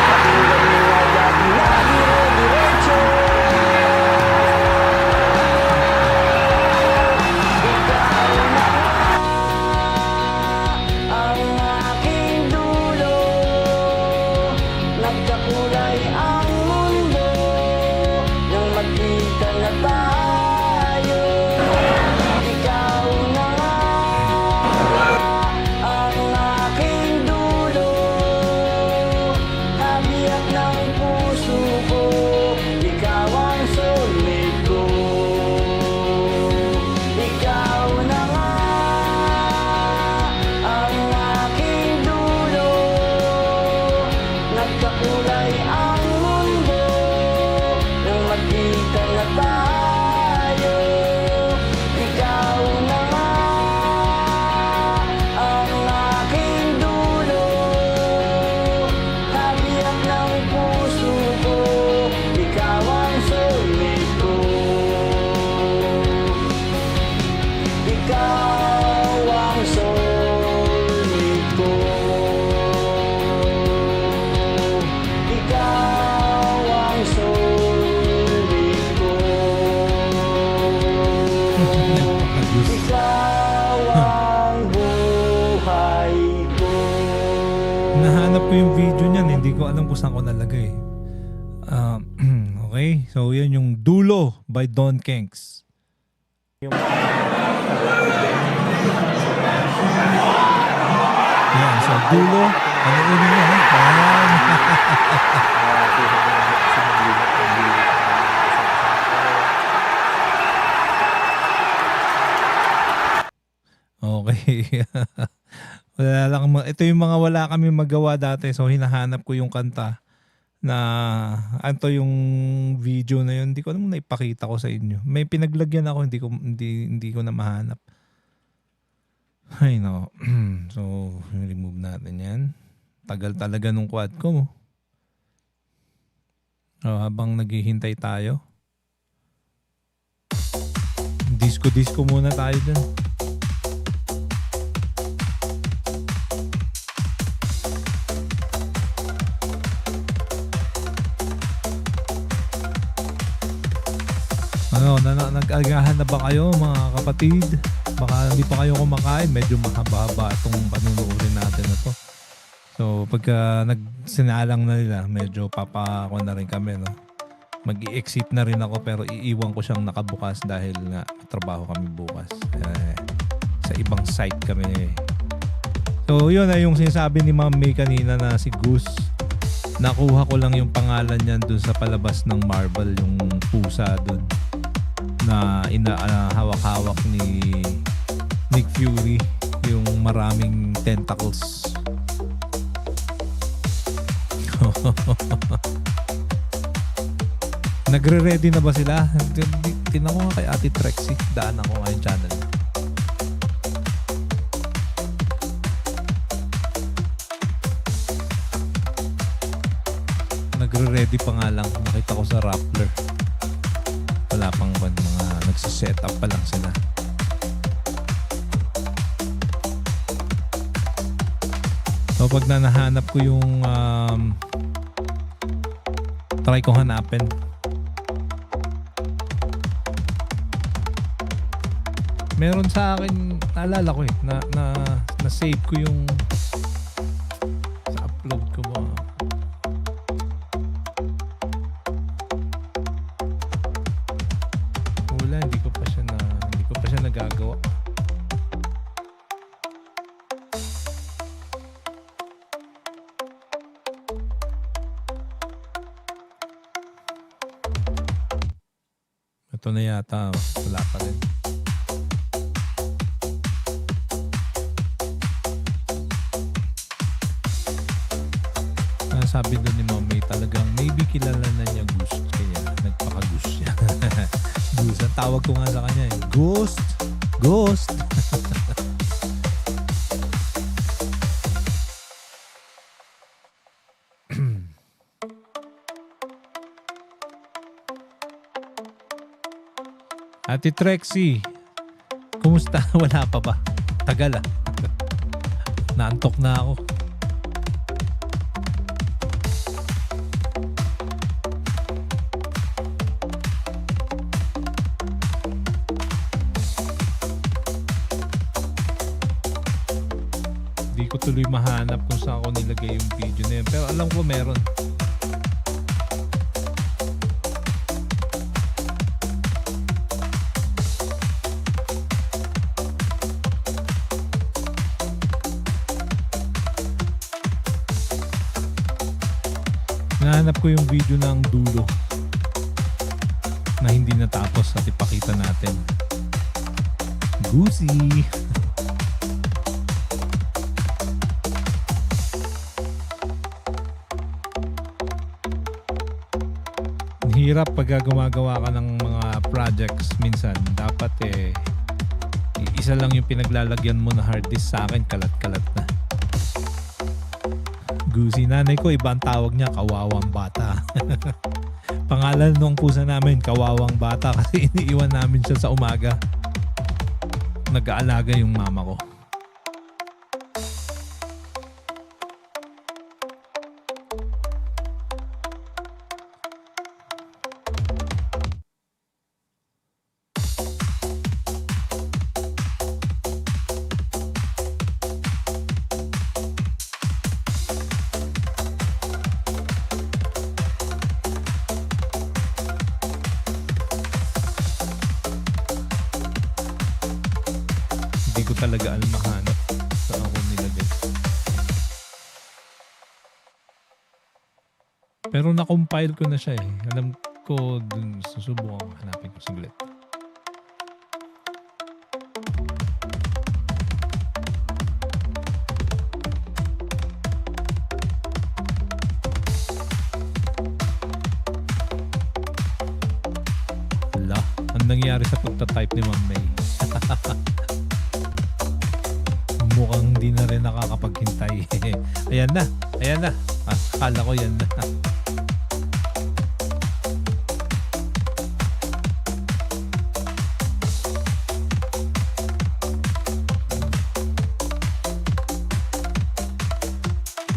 Pakinggan mo ay lagi na dire-diretso. Ang aking dulo, nagkakulay ang mundo nang magkita na tayo. Ikaw na nga ang aking dulo, nabiyak ng puso ko, ikaw ang soulmate ko. Ikaw na nga ang aking dulo, nagkakulay ang mundo nang magkita na tayo. Ikaw na nga ang aking dulo, nabiyak ng puso ko, ikaw ang soulmate ko. Ikaw ang soulmate ko. Ikaw ang soulmate ko. Ikaw ang buhay ko. Nahanap ko yung video niyan, hindi ko alam kung saan ko nalagay. Okay, so yan yung Dulo by Don Kenks. Yan, so Dulo, ano ulit mo? Yan. Okay. Wala lang, ito yung mga wala kami magawa dati, so hinahanap ko yung kanta na anto yung video na yun. Hindi ko alam kung naipakita ko sa inyo. May pinaglagyan ako, hindi ko na mahanap. Ay no. So, remove natin yan. Tagal talaga nung quad ko mo. So, habang naghihintay tayo. Disco muna tayo dyan. Ano, nag-agahan na ba kayo mga kapatid? baka hindi pa kayo kumakain, medyo mahaba-haba itong panunuorin natin na to. So pagka sinalang na nila, medyo papako na rin kami, no? Mag-i-exit na rin ako pero iiwan ko siyang nakabukas dahil nga trabaho kami bukas. Sa ibang site kami. So yun na yung sinasabi ni Ma'am May kanina na si Goose. Nakuha ko lang yung pangalan niyan dun sa palabas ng Marvel, yung pusa dun na hawak-hawak ni Nick Fury, yung maraming tentacles. Nagre-ready na ba sila? Tinan ko nga kay Ate Trexie. Daan ako nga yung channel. Nagre-ready pa nga lang. Nakita ko sa Rappler. Wala pang mga nagsiset up pa lang sila. So pag nahanap ko yung try kong hanapin. Meron sa akin, naalala ko na save ko yung sa upload ko ba. Wala, hindi ko pa siya nagagawa. Ito na yata, wala pa rin. Sabi doon ni Ma'am May, talagang maybe kilala na niya Ghost, kaya nagpaka-ghost siya. Ghost, ang tawag ko nga sa kanya eh. Ghost! Ghost! Ate Trexie, kumusta? Wala pa ba? Tagal ah. Naantok na ako. Hindi ko tuloy mahanap kung saan ko nilagay yung video na yun. Pero alam ko meron. Nahanap ko yung video ng dulo na hindi natapos at ipakita natin. Goosey! Hirap pag gumagawa ka ng mga projects minsan. Dapat isa lang yung pinaglalagyan mo na hard disk. Sa akin, kalat-kalat na. Goosey, nanay ko, iba ang tawag niya, Kawawang Bata. Pangalan nung pusa namin, Kawawang Bata, kasi iniiwan namin siya sa umaga. Nag-aalaga yung mama ko. Hindi ko talaga alam mahanap saan ako nilagay. Pero na-compile ko na siya eh. Alam ko dun, susubukan ko. Hanapin ko saglit. Hala, ang nangyari sa pagta-type ni Ma'am May? Mukhang di na rin nakakapaghintay. Ayan na. Ayan na. Akala ko yan na.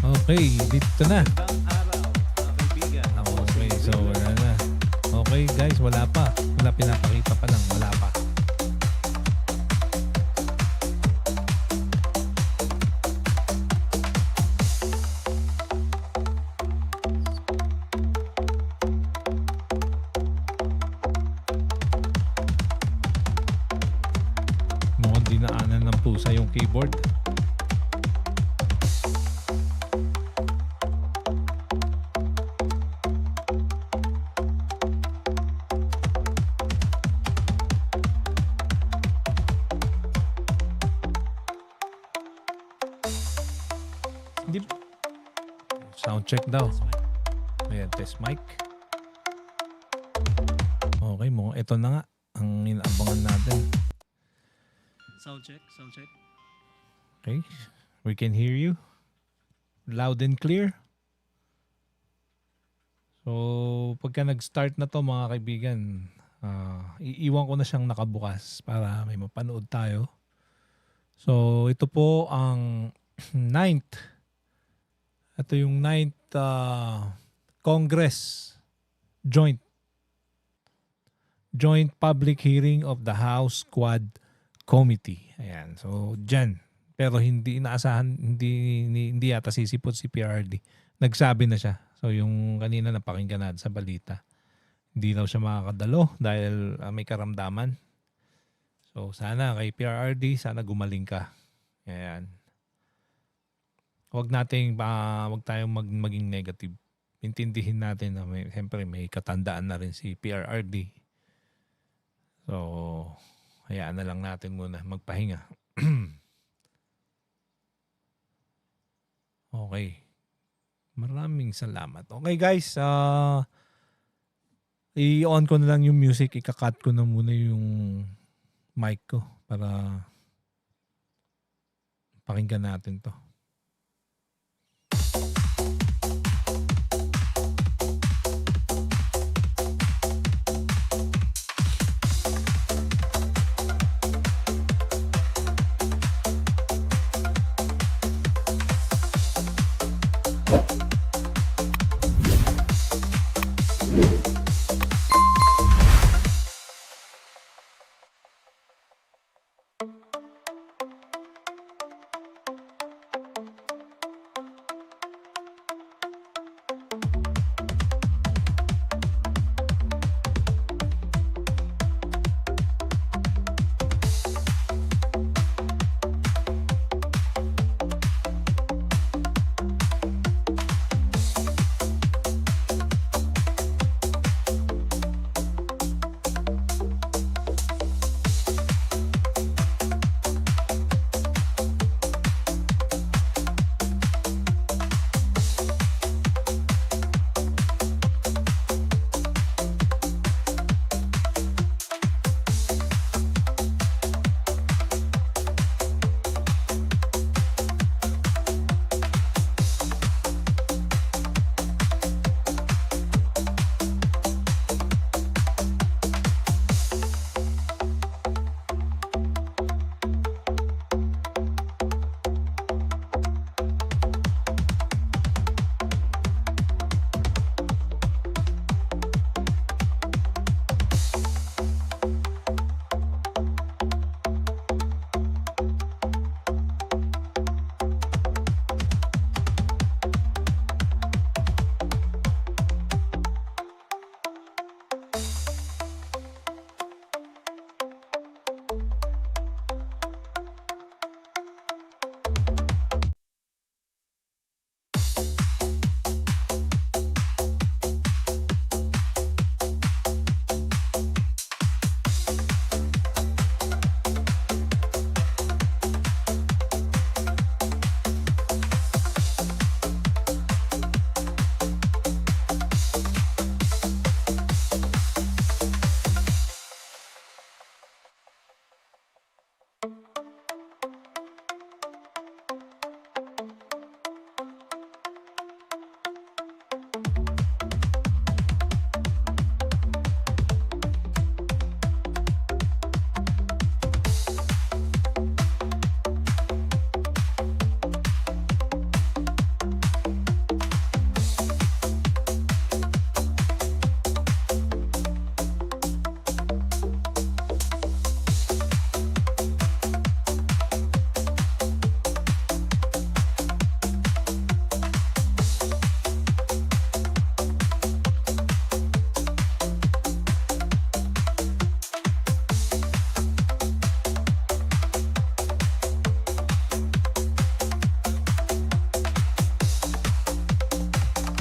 Okay, dito na. Okay, so wala na. Okay guys, wala pa. Wala, pinapakita pa lang. Wala pa. keyboard. Hindi. Sound check daw. Ayan, test mic. Okay mo, ito na nga ang inaabangan natin. Sound check, sound check. Okay, we can hear you loud and clear. So, pagka nag-start na to mga kaibigan, iiwan ko na siyang nakabukas para may mapanood tayo. So, ito po ang 9th. Ito yung 9th Congress Joint Public Hearing of the House Quad Committee. Ayan. So, dyan. Pero hindi inaasahan, hindi yata sisipot si PRRD. Nagsabi na siya. So, yung kanina napakinggan natin sa balita. Hindi daw siya makakadalo dahil may karamdaman. So, sana kay PRRD, sana gumaling ka. Ayan. Huwag tayong maging negative. Intindihin natin na siyempre may katandaan na rin si PRRD. So, hayaan na lang natin muna magpahinga. Okay. Maraming salamat. Okay guys, i-on ko na lang yung music. Ika-cut ko na muna yung mic ko para pakinggan natin to.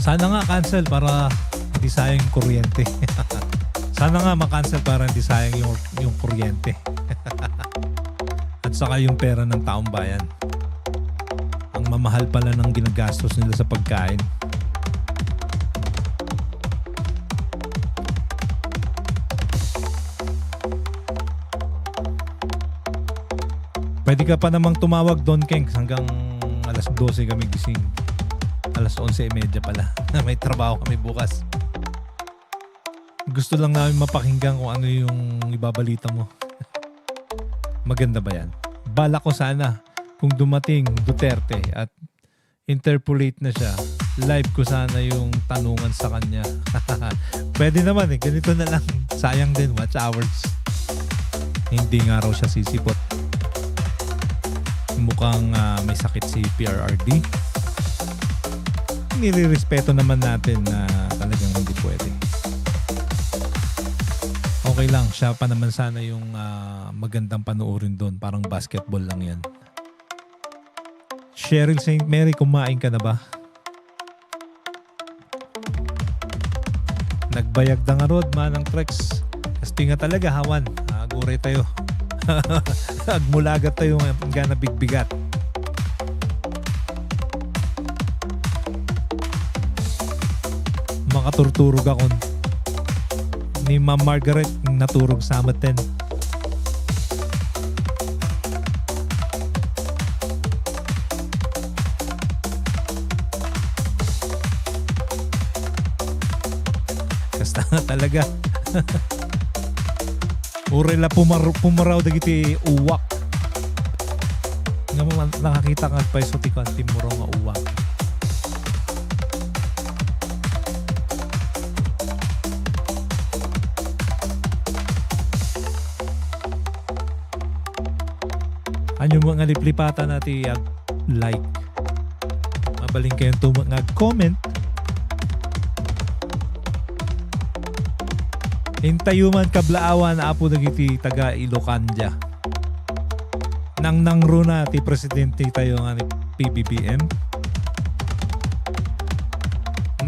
Sana nga cancel para hindi sayang yung kuryente. Sana nga ma-cancel para hindi sayang yung kuryente. At saka yung pera ng taong bayan. Ang mamahal pala ng ginagastos nila sa pagkain. Pwede ka pa namang tumawag Don Kengs hanggang alas 12 kami gising. Alas 11:30 pala. May trabaho kami bukas. Gusto lang namin mapakinggan kung ano yung ibabalita mo. Maganda ba yan? Bala ko sana kung dumating Duterte at interpolate na siya, live ko sana yung tanungan sa kanya. Pwede naman eh. Ganito na lang. Sayang din. Watch hours. Hindi nga raw siya sisipot. Mukhang may sakit si PRRD. Nilirespeto naman natin na talagang hindi pwede. Okay lang, siya pa naman sana yung magandang panoorin doon. Parang basketball lang yan. Cheryl St. Mary, kumain ka na ba? Nagbayag na nga rod, manang Trex. Kasti nga talaga, hawan. Gure tayo. Agmulagat tayo nga na bigbigat. Makaturturog ako ni Ma'am Margaret naturog sa amaten. Kasta nga talaga. Urela pumaraw dagiti uwak. Nga mo nakakita ka pa iso ti kanti mo nga uwak. Ano mga liplipatan natin like. Mabaling kayong mag-comment. Hintayuman kablaawan apo dagiti taga Ilocanja. Nang nangruna ti presidente tayo nga ni PBBM.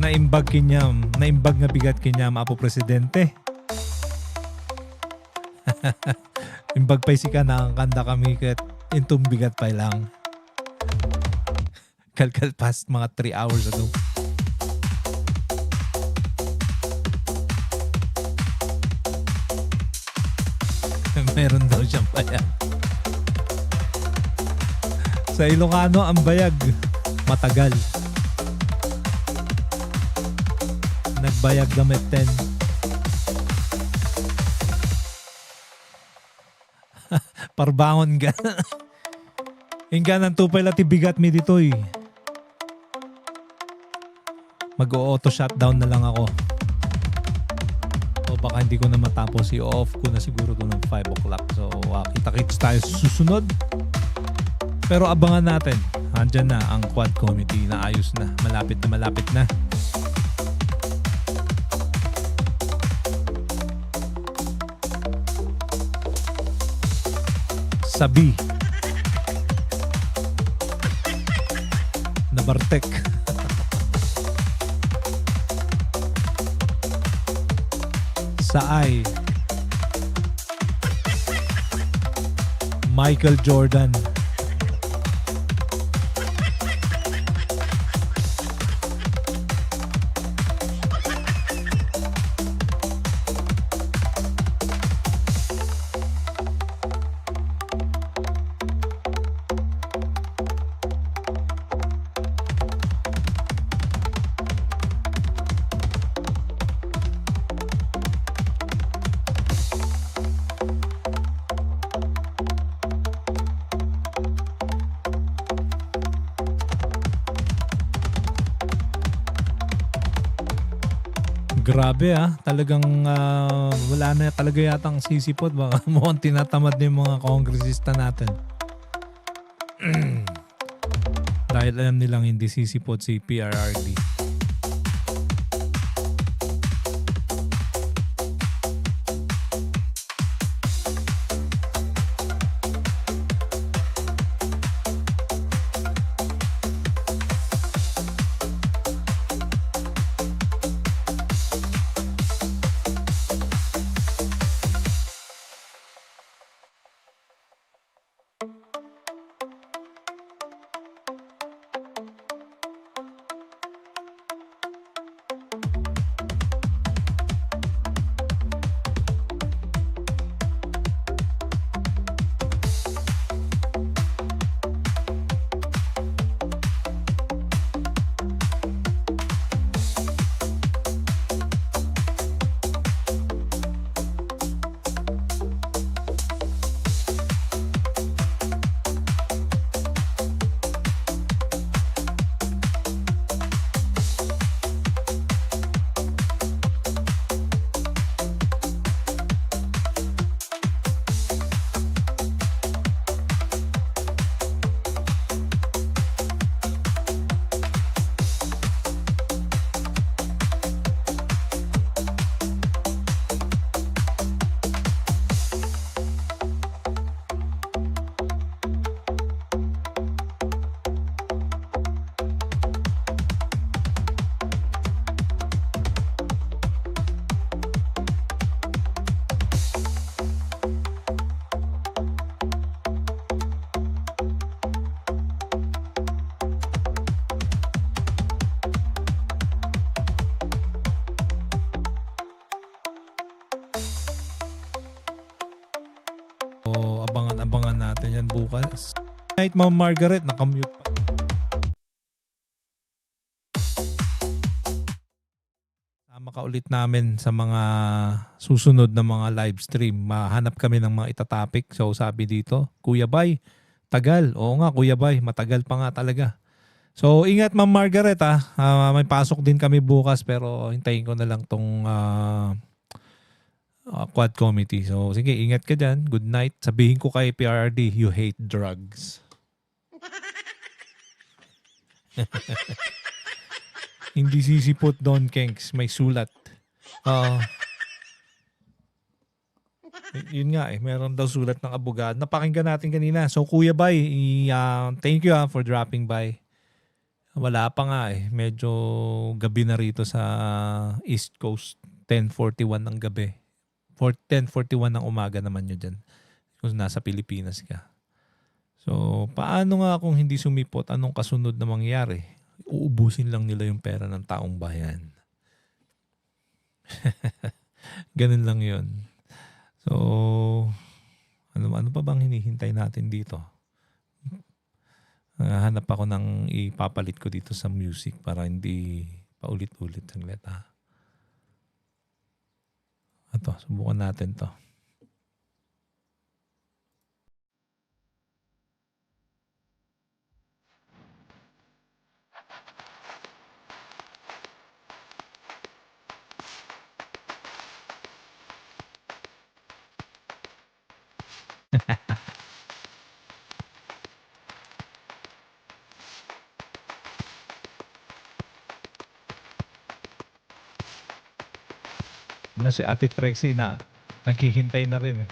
Naimbag nga bigat kinyam apo presidente. Imbag pa si ka nakakanda kami kat intong bigat pa lang. Kalkal past mga 3 hours ago. Meron daw siyang bayag. Sa Ilocano, ang bayag matagal. Nagbayag gamit 10. Parbangon ka. Hingga ng tupay lati bigat mi ditoy. Mag-auto shutdown na lang ako. O baka hindi ko na matapos. I-off ko na siguro to ng 5 o'clock. So kita-kits tayo sa susunod. Pero abangan natin. Andyan na ang quad committee na ayos na. Malapit na. Sabi na Bartek. Saay Michael Jordan. Grabe talagang wala na talaga yatang sisipot. Baka mukhang tinatamad na yung mga kongresista natin. Dahil alam nilang hindi sisipot si PRRD. bukas. Night, Ma'am Margaret, nakamute pa. Sama ka ulit namin sa mga susunod na mga live stream. Mahanap kami ng mga itatopic. So sabi dito, Kuya Bay, tagal. Oo nga, Kuya Bay, matagal pa nga talaga. So ingat, Ma'am Margaret ah. May pasok din kami bukas pero hintayin ko na lang tong quad committee. So sige, ingat ka dyan. Good night. Sabihin ko kay PRRD, you hate drugs. Hindi sisipot, Don Kenks. May sulat. Oo. Yun nga eh, meron daw sulat ng abogado. Napakinggan natin kanina. So Kuya Bay, thank you for dropping by. Wala pa nga eh. Medyo gabi na rito sa East Coast. 10:41 ng gabi. 10:41 ng umaga naman nyo dyan. Kung nasa Pilipinas ka. So, paano nga kung hindi sumipot? Anong kasunod na mangyari? Uubusin lang nila yung pera ng taong bayan. Ganun lang yun. So, ano pa bang hinihintay natin dito? Hanap ako ng ipapalit ko dito sa music para hindi paulit-ulit. Saglit ha. Ito, subukan natin to. Na si Ate Trexie na naghihintay na rin eh.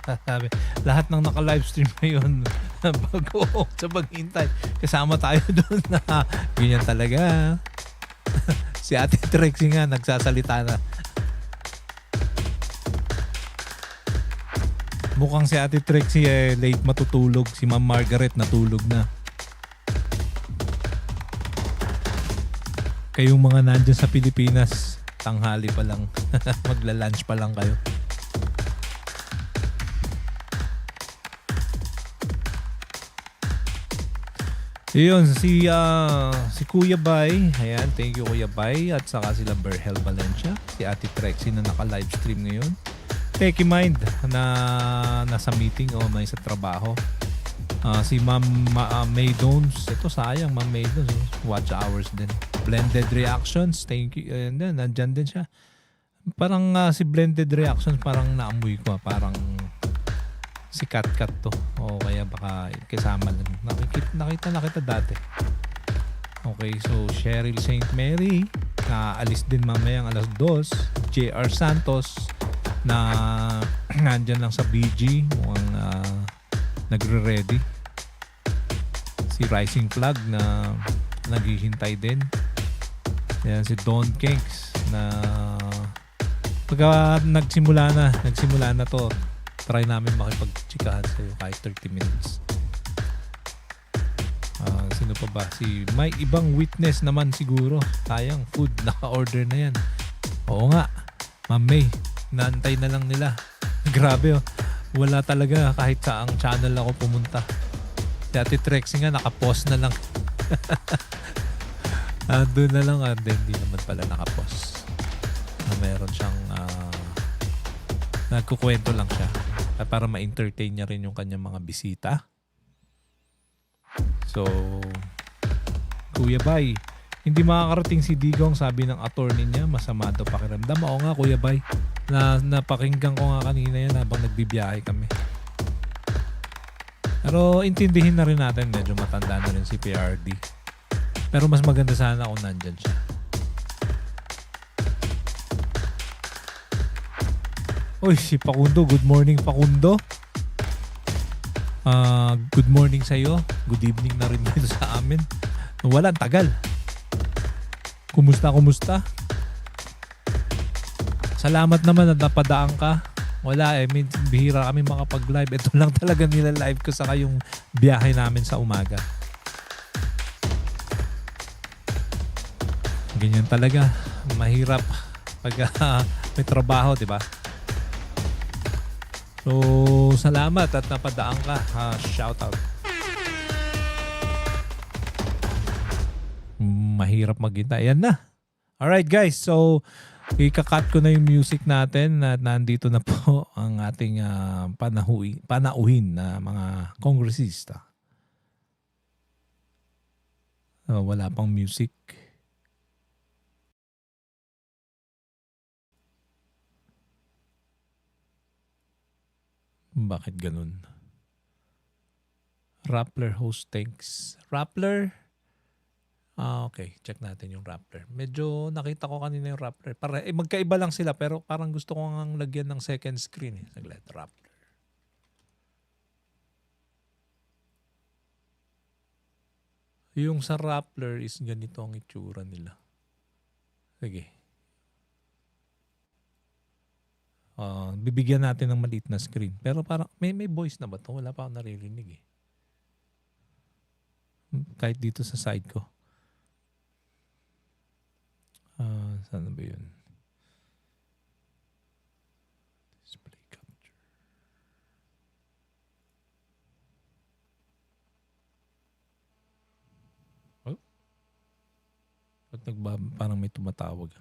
Sabi, lahat ng naka-livestream ngayon bago sa paghintay. Kasama tayo doon na ganyan talaga. Si Ate Trixie nga nagsasalita na. Mukhang si Ate Trixie late matutulog. Si Ma'am Margaret natulog na. Kayong mga nandyan sa Pilipinas, tanghali pa lang. Magla-lunch pa lang kayo. Yun, si Kuya Bay. Ayan, thank you Kuya Bay. At saka sila Berhel Valencia. Si Ate Trexie na naka-livestream ngayon. Techie Mind na nasa meeting o may sa trabaho. Si Ma'am May Dones. Ito sayang, Ma'am May Dones. Watch hours din. Blended Reactions. Thank you. Ayan din, nandyan din siya. Parang si Blended Reactions parang naamoy ko. Parang si Kat to. O kaya baka kasama lang. Nakita na kita dati. Okay, so Cheryl St. Mary. Naalis din mamayang alas 2. JR Santos na nandyan lang sa BG. Mukhang nagre-ready. Si Rising Flag na naghihintay din. Yan si Don Kinks na pagka nagsimula na to, try namin makipag-chikahan sa'yo kahit 30 minutes. Sino pa ba? May ibang witness naman siguro. Sayang, food. Naka-order na yan. Oo nga. Ma'am May, naantay na lang nila. Grabe oh. Wala talaga kahit saang channel ako pumunta. Si Ate Trexie nga, naka-pause na lang. Doon na lang. Hindi naman pala naka-pause. Meron siyang nagkukwento lang siya. Para ma-entertain niya rin yung kanyang mga bisita. So, Kuya Bay, hindi makakarating si Digong, sabi ng attorney niya, masama daw pakiramdam. Oo nga, Kuya Bay. Napakinggan ko nga kanina yan habang nagbibiyahe kami. Pero intindihin na rin natin, medyo matanda na rin si PRD. Pero mas maganda sana kung nandyan siya. Uy, si Pakundo. Good morning, Pakundo. Good morning sa iyo. Good evening na rin dito sa amin. Wala, tagal. Kumusta? Salamat naman at napadaan ka. Wala bihira kami makapag-live. Ito lang talaga nila-live ko sa yung biyahe namin sa umaga. Ganyan talaga. Mahirap pag may trabaho, di ba? So, salamat at napadaan ka. Shout out. Mahirap maghintay. Ayan na. Alright guys, so ika-cut ko na yung music natin at nandito na po ang ating panauhin na mga kongresista. Wala pang music. Bakit ganun? Rappler host thanks. Rappler? Okay. Check natin yung Rappler. Medyo nakita ko kanina yung Rappler. Magkaiba lang sila pero parang gusto ko ngang lagyan ng second screen. Saglit, Rappler. Yung sa Rappler is ganito ang itsura nila. Sige. Bibigyan natin ng maliit na screen. Pero parang may voice na ba ito? Wala pa akong naririnig eh. Kahit dito sa side ko. Saan ba yun? Display capture. Oh? Ba't parang may tumatawag?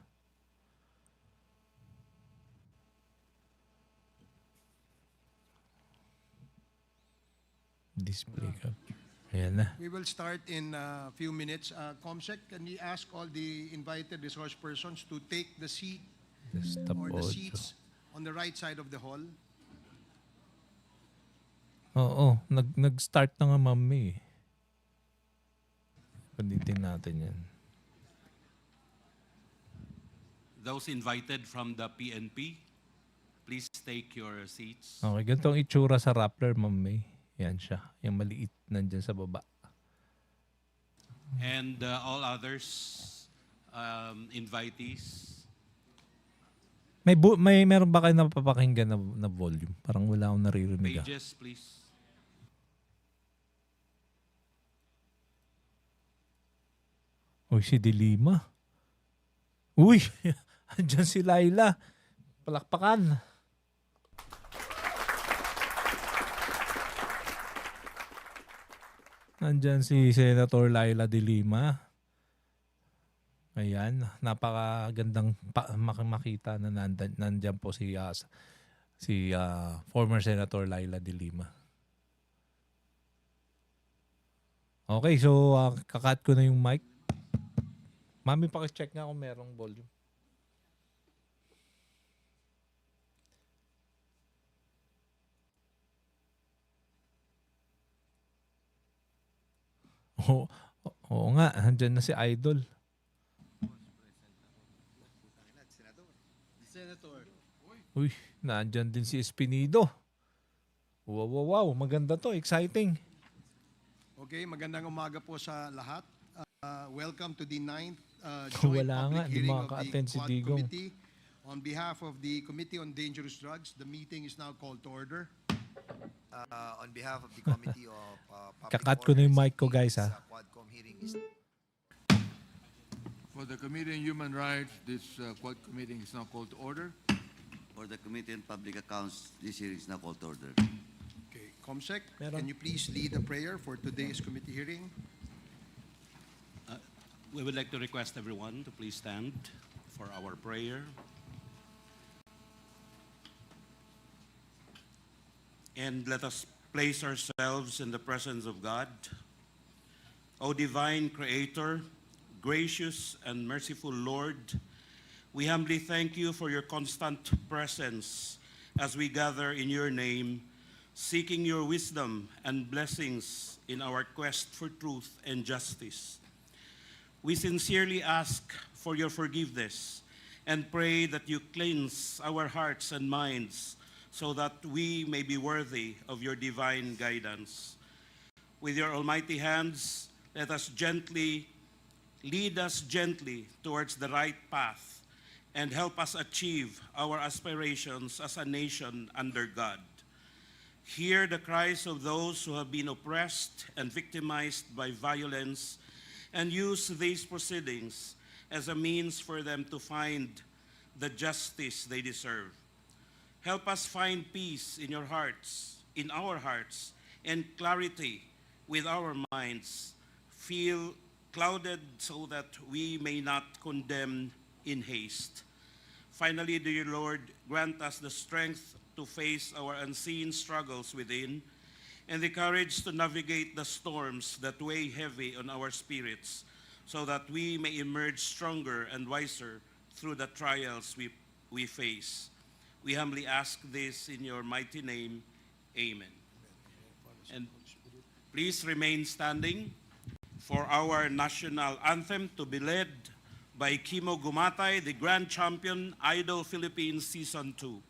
Display capture. Ayan na. We will start in a few minutes. Comsec, can we ask all the invited resource persons to take the seat Desktop or the audio. seats on the right side of the hall? Oo. Nag-start na nga mami. Palitin natin yan. Those invited from the PNP, Please take your seats. Okay, ganitong itsura sa Rappler, Ma'am May. Yan siya. Yung maliit nandyan sa baba. And all others, invitees. Meron ba kayo napapakinggan na volume? Parang wala akong naririnig. Pages, please. Uy, si Dilima. Uy, andyan si Laila. Palakpakan. Andyan si Senator Laila Dilima. Ayan, napakagandang makita na nandyan po si former Senator Laila Dilima. Okay, so kakat ko na yung mic. Mami, pakicheck nga kung merong volume. Oo nga, andyan na si Idol. Senator. Uy, nandyan din si Espinido. Wow, maganda to, exciting. Okay, magandang umaga po sa lahat. Welcome to the 9th joint Wala nga, public di hearing of the maka-attend si Quad Digong. Committee. On behalf of the Committee on Dangerous Drugs, the meeting is now called to order. On behalf of the Committee of Public Kakat ko na yung Order mic ko, and guys, Peace, ha? Quadcom hearing is For the Committee on Human Rights, this Quad Committee is now called to order. For the Committee on Public Accounts, this hearing is now called to order. Okay, Comsec, Meron. can you please lead a prayer for today's committee hearing? We would like to request everyone to please stand for our prayer. And let us place ourselves in the presence of God. O divine Creator, gracious and merciful Lord, we humbly thank you for your constant presence as we gather in your name, seeking your wisdom and blessings in our quest for truth and justice. We sincerely ask for your forgiveness and pray that you cleanse our hearts and minds so that we may be worthy of your divine guidance. With your almighty hands, let us lead us gently towards the right path and help us achieve our aspirations as a nation under God. Hear the cries of those who have been oppressed and victimized by violence, and use these proceedings as a means for them to find the justice they deserve. Help us find peace in our hearts, and clarity with our minds, feel clouded so that we may not condemn in haste. Finally, dear Lord, grant us the strength to face our unseen struggles within, and the courage to navigate the storms that weigh heavy on our spirits, so that we may emerge stronger and wiser through the trials we face. We humbly ask this in your mighty name. Amen. And please remain standing for our national anthem to be led by Kimo Gumatay, the Grand Champion, Idol Philippines Season 2.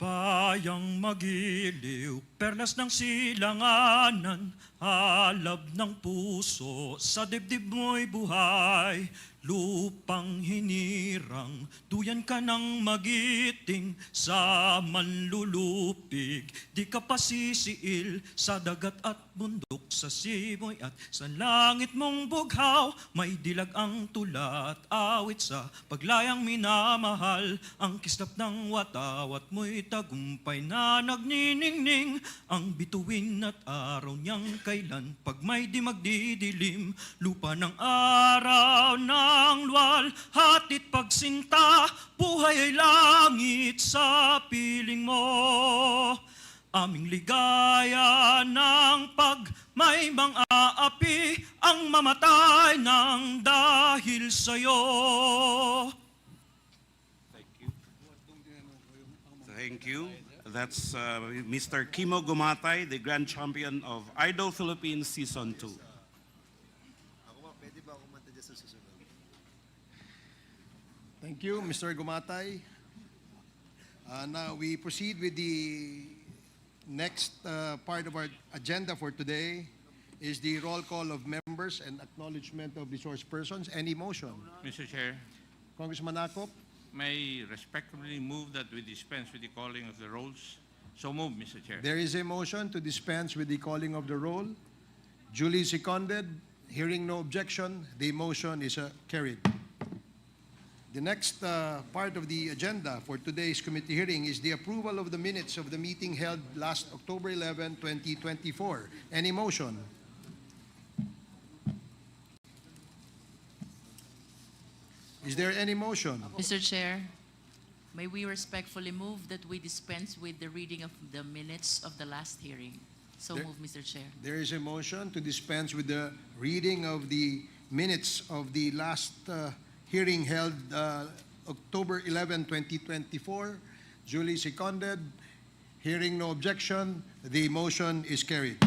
Bayang magiliw, perlas ng silanganan, halab ng puso, sa dibdib mo'y buhay. Lupang hinirang, duyan ka ng magiting, sa manlulupig, di ka pasisiil, sa dagat at bundok, sa simoy at sa langit mong bughaw, may dilag ang tula at awit sa paglayang minamahal, ang kislap ng watawat mo'y tagumpay na nagniningning, ang bituin at araw niyang kailan, pag may di magdidilim, lupa ng araw ng luwal, hatid pagsinta, buhay ay langit sa piling mo. Aming ligaya ng pag may mang-aapi, ang mamatay ng dahil sa'yo. Thank you. That's Mr. Kimo Gumatay, the Grand Champion of Idol Philippines Season 2. Ako ba, pwede ba kumanta dyan sa susunod? Thank you, Mr. Gumatay. Now we proceed with the next part of our agenda for today is the roll call of members and acknowledgement of resource persons. Any motion? Mr. Chair, Congressman Akop, may respectfully move that we dispense with the calling of the rolls. So move, Mr. Chair. there is a motion to dispense with the calling of the roll. Duly seconded. Hearing no objection, the motion is carried. The next part of the agenda for today's committee hearing is the approval of the minutes of the meeting held last October 11, 2024. Any motion? Is there any motion? Mr. Chair, may we respectfully move that we dispense with the reading of the minutes of the last hearing. So There- move, Mr. Chair. There is a motion to dispense with the reading of the minutes of the last hearing held October 11, 2024. Duly seconded. Hearing no objection, the motion is carried.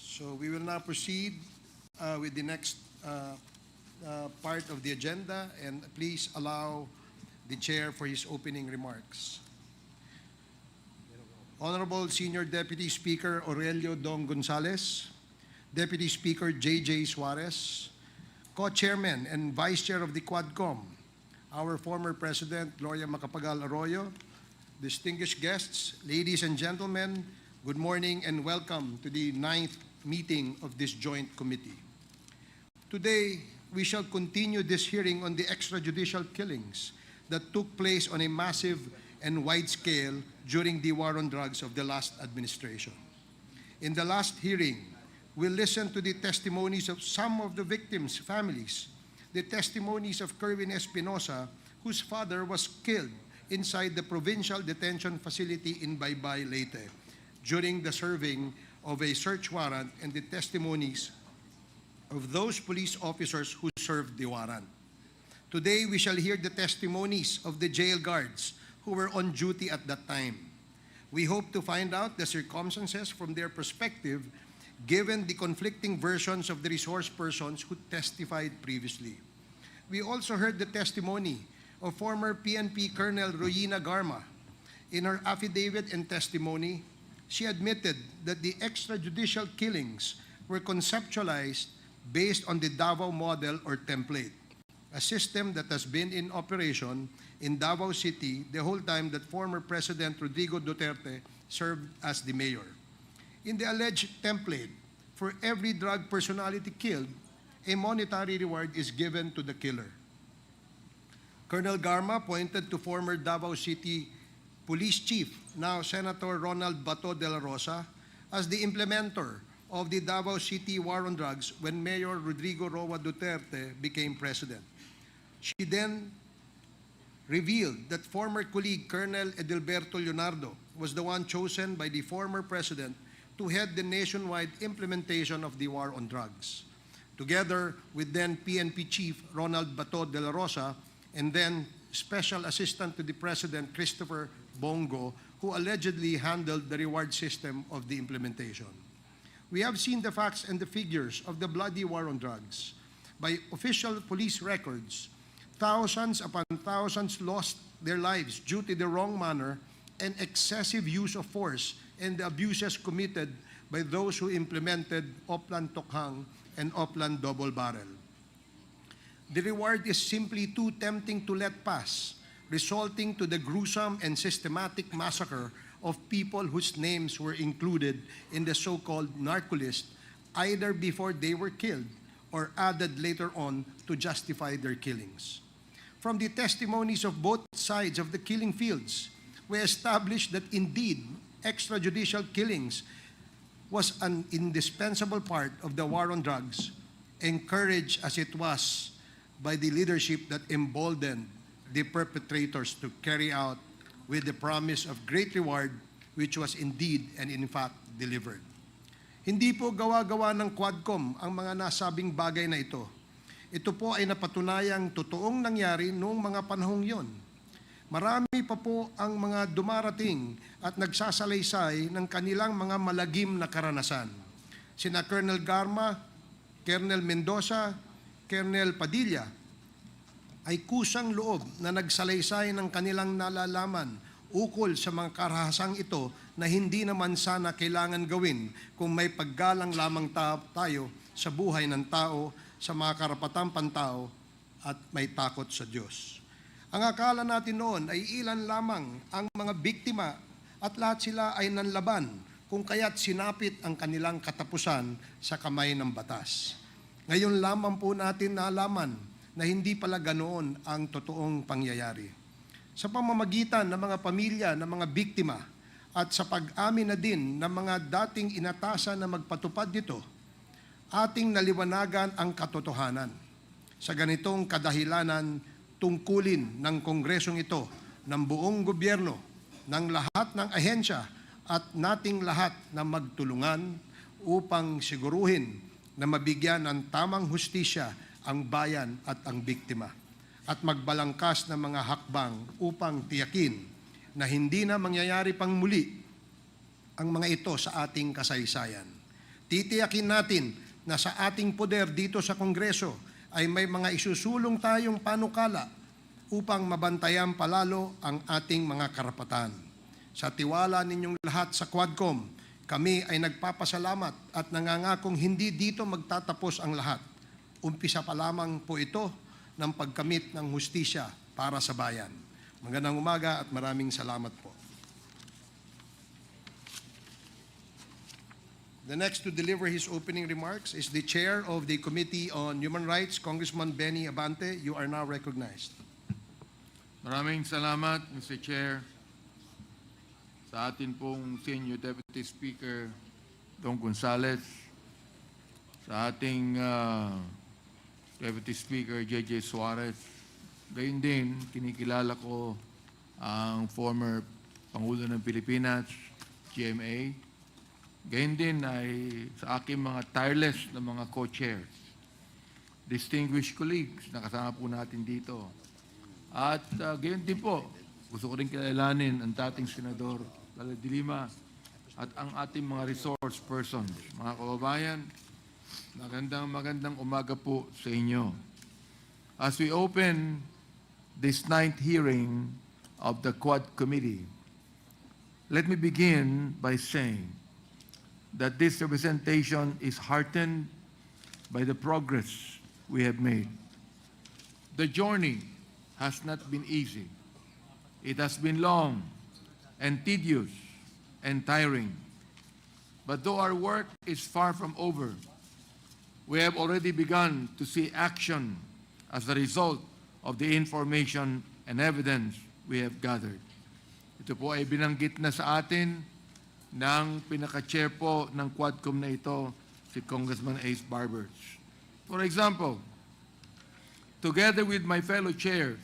So we will now proceed with the next part of the agenda, and please allow the chair for his opening remarks. Honorable Senior Deputy Speaker Aurelio Dong Gonzales, Deputy Speaker J.J. Suarez, Co-Chairman and Vice Chair of the Quadcom, our former President Gloria Macapagal Arroyo, distinguished guests, ladies and gentlemen, good morning and welcome to the 9th meeting of this joint committee. Today, we shall continue this hearing on the extrajudicial killings that took place on a massive and wide scale during the war on drugs of the last administration. In the last hearing, we listened to the testimonies of some of the victims' families, the testimonies of Kerwin Espinosa, whose father was killed inside the provincial detention facility in Baybay, Leyte, during the serving of a search warrant, and the testimonies of those police officers who served the warrant. Today, we shall hear the testimonies of the jail guards who were on duty at that time. We hope to find out the circumstances from their perspective, given the conflicting versions of the resource persons who testified previously. We also heard the testimony of former PNP Colonel Royina Garma. In her affidavit and testimony, she admitted that the extrajudicial killings were conceptualized based on the Davao model or template, a system that has been in operation in Davao City the whole time that former President Rodrigo Duterte served as the mayor. In the alleged template, for every drug personality killed, a monetary reward is given to the killer. Colonel Garma pointed to former Davao City Police Chief, now Senator Ronald Bato de la Rosa, as the implementer of the Davao City war on drugs when Mayor Rodrigo Roa Duterte became president. She then revealed that former colleague Colonel Edilberto Leonardo was the one chosen by the former president to head the nationwide implementation of the war on drugs, together with then PNP Chief Ronald Bato de la Rosa and then Special Assistant to the President Christopher Bongo, who allegedly handled the reward system of the implementation. We have seen the facts and the figures of the bloody war on drugs. By official police records, thousands upon thousands lost their lives due to the wrong manner and excessive use of force and the abuses committed by those who implemented Oplan Tokhang and Oplan Double Barrel. The reward is simply too tempting to let pass, resulting to the gruesome and systematic massacre of people whose names were included in the so-called narco list, either before they were killed or added later on to justify their killings. From the testimonies of both sides of the killing fields, we established that indeed extrajudicial killings was an indispensable part of the war on drugs, encouraged as it was by the leadership that emboldened the perpetrators to carry out with the promise of great reward, which was indeed and in fact delivered. Hindi po gawa-gawa ng Quadcom ang mga nasabing bagay na ito. Ito po ay napatunayang totoong nangyari noong mga panahong yon. Marami pa po ang mga dumarating at nagsasalaysay ng kanilang mga malagim na karanasan. Sina Colonel Garma, Colonel Mendoza, Colonel Padilla, ay kusang loob na nagsalaysay ng kanilang nalalaman ukol sa mga karahasang ito na hindi naman sana kailangan gawin kung may paggalang lamang tayo sa buhay ng tao, sa mga karapatang pantao at may takot sa Diyos. Ang akala natin noon ay ilan lamang ang mga biktima at lahat sila ay nanlaban kung kaya't sinapit ang kanilang katapusan sa kamay ng batas. Ngayon lamang po natin nalaman na hindi pala ganoon ang totoong pangyayari. Sa pamamagitan ng mga pamilya ng mga biktima at sa pag-amin na din ng mga dating inatasan na magpatupad nito, ating naliwanagan ang katotohanan. Sa ganitong kadahilanan, tungkulin ng Kongresong ito, ng buong gobyerno, ng lahat ng ahensya at nating lahat na magtulungan upang siguruhin na mabigyan ng tamang hustisya ang bayan at ang biktima at magbalangkas ng mga hakbang upang tiyakin na hindi na mangyayari pang muli ang mga ito sa ating kasaysayan. Titiyakin natin na sa ating poder dito sa Kongreso ay may mga isusulong tayong panukala upang mabantayan palalo ang ating mga karapatan. Sa tiwala ninyong lahat sa Quadcom, kami ay nagpapasalamat at nangangakong hindi dito magtatapos ang lahat. Umpisa pa lamang po ito ng pagkamit ng hustisya para sa bayan. Magandang umaga at maraming salamat po. The next to deliver his opening remarks is the Chair of the Committee on Human Rights, Congressman Benny Abante. You are now recognized. Maraming salamat, Mr. Chair, sa atin pong Senior Deputy Speaker, Don Gonzales, sa ating Deputy Speaker, JJ Suarez. Gayun din, kinikilala ko ang former Pangulo ng Pilipinas, GMA. Gayun din ay sa aking mga tireless na mga co-chairs, distinguished colleagues na kasama po natin dito. At gayon din po, gusto ko rin kilalanin ang dating Senador Lala de Lima at ang ating mga resource persons. Mga kababayan, magandang umaga po sa inyo. As we open this 9th hearing of the Quad Committee, let me begin by saying that this representation is heartened by the progress we have made. The journey has not been easy. It has been long and tedious and tiring. But though our work is far from over, we have already begun to see action as a result of the information and evidence we have gathered. Ito po ay binanggit na sa atin ng pinaka-chair po ng Quadcom na ito, si Congressman Ace Barbers. For example, together with my fellow chairs,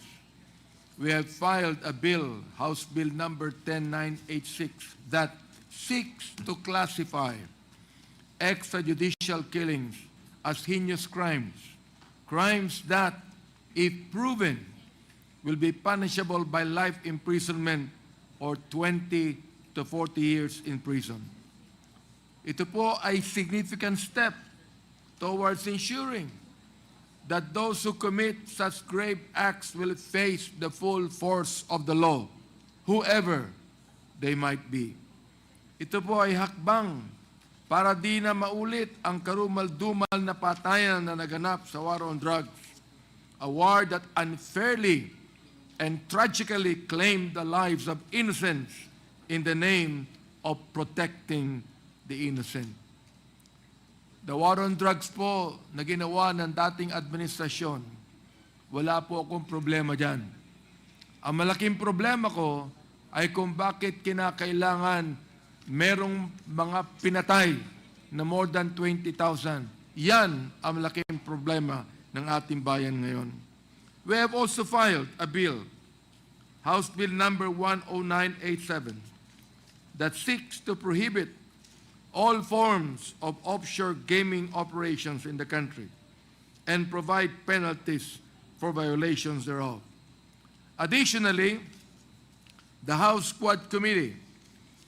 we have filed a bill, House Bill number 10986, that seeks to classify extrajudicial killings as heinous crimes, crimes that, if proven, will be punishable by life imprisonment or 20 to 40 years in prison. Ito po ay significant step towards ensuring that those who commit such grave acts will face the full force of the law, whoever they might be. Ito po ay hakbang para di na maulit ang karumal-dumal na patayan na naganap sa war on drugs, a war that unfairly and tragically claimed the lives of innocents in the name of protecting the innocent. The war on drugs po na ginawa ng dating administrasyon, wala po akong problema dyan. Ang malaking problema ko ay kung bakit kinakailangan merong mga pinatay na more than 20,000. Yan ang malaking problema ng ating bayan ngayon. We have also filed a bill, House Bill number 10987, that seeks to prohibit all forms of offshore gaming operations in the country and provide penalties for violations thereof. Additionally, the House Quad Committee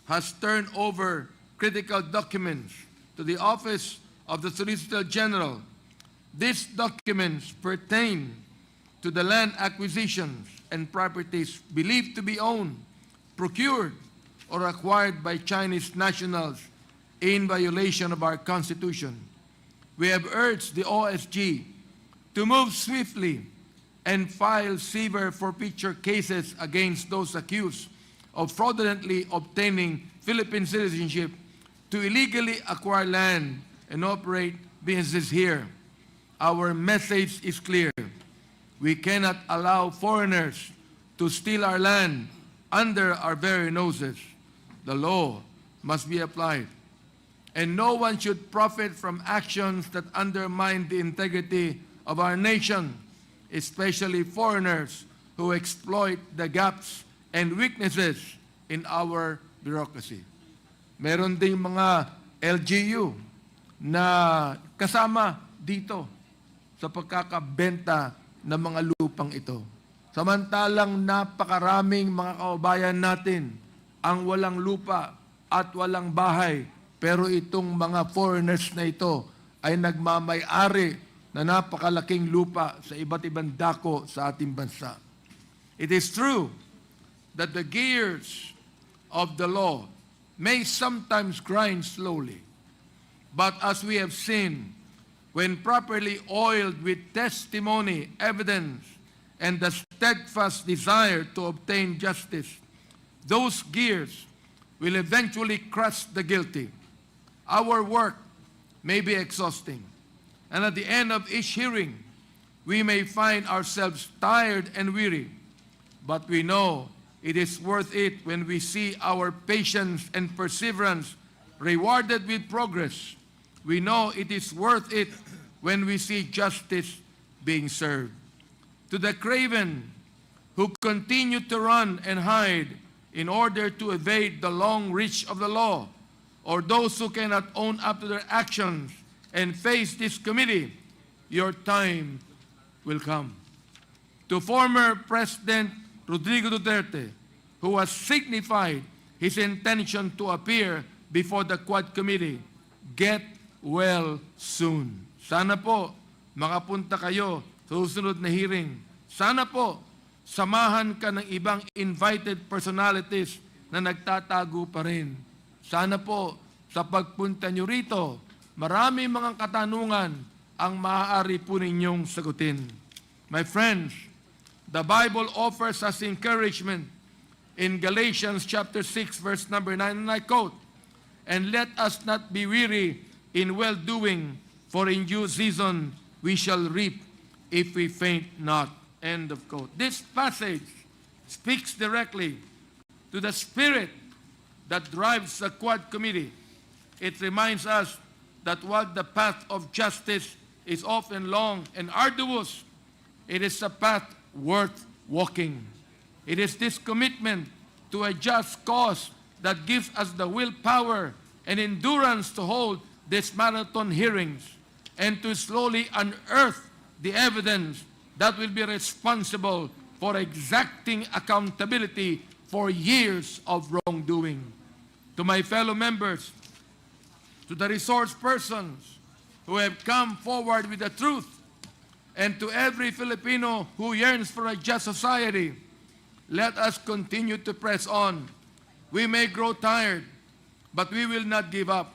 has turned over critical documents to the Office of the Solicitor General. These documents pertain to the land acquisitions and properties believed to be owned, procured, or acquired by Chinese nationals in violation of our Constitution. We have urged the OSG to move swiftly and file severe forfeiture cases against those accused of fraudulently obtaining Philippine citizenship to illegally acquire land and operate businesses here. Our message is clear. We cannot allow foreigners to steal our land under our very noses. The law must be applied. And no one should profit from actions that undermine the integrity of our nation, especially foreigners who exploit the gaps and weaknesses in our bureaucracy. Meron ding mga LGU na kasama dito sa pagkakabenta ng mga lupang ito. Samantalang napakaraming mga kababayan natin ang walang lupa at walang bahay, pero itong mga foreigners na ito ay nagmamay-ari na napakalaking lupa sa iba't ibang dako sa ating bansa. It is true that the gears of the law may sometimes grind slowly, but as we have seen, when properly oiled with testimony, evidence, and the steadfast desire to obtain justice, those gears will eventually crush the guilty. Our work may be exhausting, and at the end of each hearing, we may find ourselves tired and weary, but we know it is worth it when we see our patience and perseverance rewarded with progress. We know it is worth it when we see justice being served. To the craven who continue to run and hide in order to evade the long reach of the law, or those who cannot own up to their actions and face this committee, your time will come. To former President Rodrigo Duterte, who has signified his intention to appear before the Quad Committee, get well soon. Sana po makapunta kayo sa susunod na hearing. Sana po samahan ka ng ibang invited personalities na nagtatago pa rin. Sana po sa pagpunta nyo rito, marami mga katanungan ang maaari po ninyong sagutin. My friends, the Bible offers us encouragement in Galatians chapter 6 verse number 9, and I quote, "And let us not be weary in well-doing, for in due season we shall reap if we faint not." End of quote. This passage speaks directly to the spirit that drives the Quad Committee. It reminds us that while the path of justice is often long and arduous, it is a path worth walking. It is this commitment to a just cause that gives us the willpower and endurance to hold these marathon hearings and to slowly unearth the evidence that will be responsible for exacting accountability for years of wrongdoing. To my fellow members, to the resource persons who have come forward with the truth, and to every Filipino who yearns for a just society, let us continue to press on. We may grow tired, but we will not give up.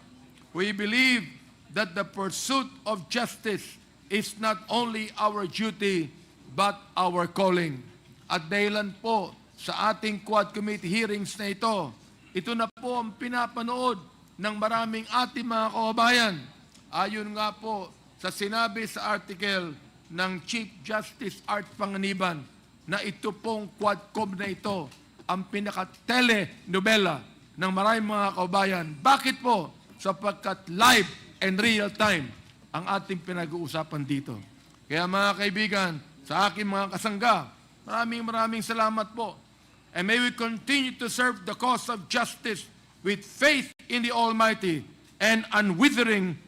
We believe that the pursuit of justice is not only our duty, but our calling. At dahilan po sa ating Quad Committee hearings na ito na po ang pinapanood ng maraming ating mga kababayan. Ayon nga po sa sinabi sa article ng Chief Justice Art Panganiban na ito pong Quadcom na ito ang pinaka-telenovela ng maraming mga kababayan. Bakit po? Sapagkat live and real time ang ating pinag-uusapan dito. Kaya mga kaibigan, sa aking mga kasangga, maraming salamat po. And may we continue to serve the cause of justice with faith in the Almighty and unwavering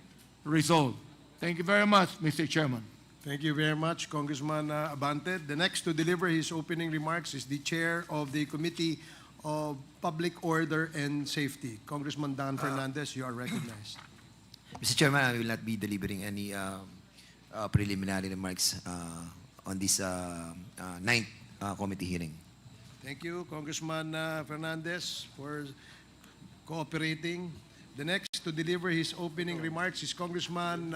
resolve. Thank you very much, Mr. Chairman. Thank you very much, Congressman Abante. The next to deliver his opening remarks is the Chair of the Committee of Public Order and Safety, Congressman Dan Fernandez. You are recognized. Mr. Chairman, I will not be delivering any preliminary remarks on this ninth committee hearing. Thank you, Congressman Fernandez, for cooperating. The next to deliver his opening remarks is Congressman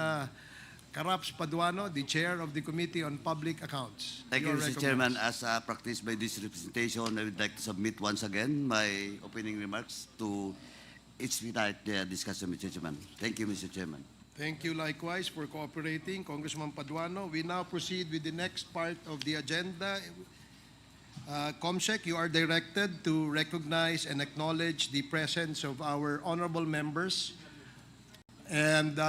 Caraps Paduano, the Chair of the Committee on Public Accounts. Thank You you, are Mr. recognized. Chairman. As practiced by this representation, I would like to submit once again my opening remarks to expedite the discussion, Mr. Chairman. Thank you, Mr. Chairman. Thank you likewise for cooperating, Congressman Paduano. We now proceed with the next part of the agenda. Comsec, you are directed to recognize and acknowledge the presence of our honorable members and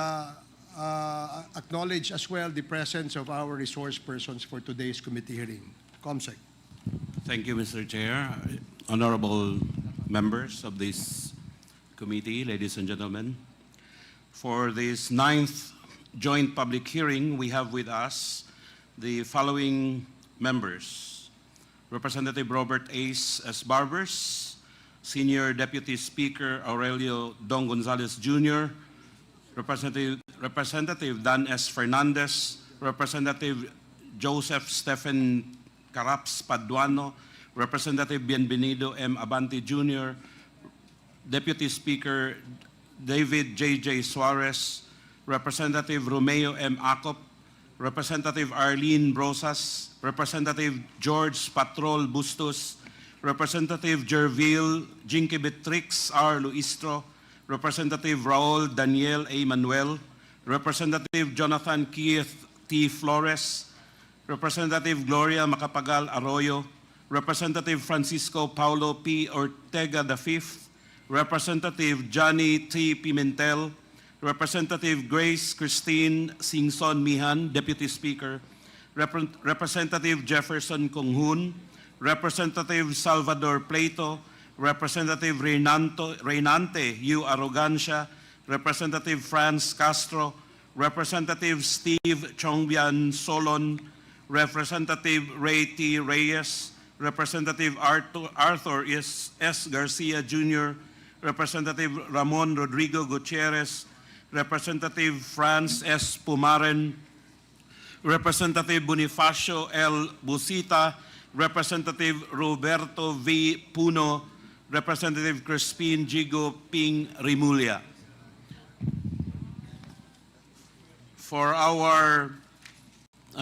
acknowledge as well the presence of our resource persons for today's committee hearing. Comsec. Thank you, Mr. Chair. Honorable members of this committee, ladies and gentlemen. For this 9th joint public hearing, we have with us the following members. Representative Robert Ace S. Barbers, Senior Deputy Speaker Aurelio Don Gonzales Jr., Representative Dan S. Fernandez, Representative Joseph Stephen Caraps Paduano, Representative Bienvenido M. Abante Jr., Deputy Speaker David J.J. Suarez, Representative Romeo M. Acop, Representative Arlene Brosas, Representative George Patrol Bustos, Representative Jerville Jinky Betrix R. Luistro, Representative Raul Daniel A. Manuel, Representative Jonathan Keith T. Flores, Representative Gloria Macapagal Arroyo, Representative Francisco Paulo P. Ortega V, Representative Johnny T. Pimentel, Representative Grace Christine Singson Mihan, Deputy Speaker, Representative Jefferson Conghun, Representative Salvador Plato, Representative Reynante U. Arrogancia, Representative Franz Castro, Representative Steve Chongbian Solon, Representative Ray T. Reyes, Representative Arthur S. Garcia Jr., Representative Ramon Rodrigo Gutierrez, Representative Franz S. Pumaren, Representative Bonifacio L. Busita, Representative Roberto V. Puno, Representative Crispin Jigo Ping Rimulya. For our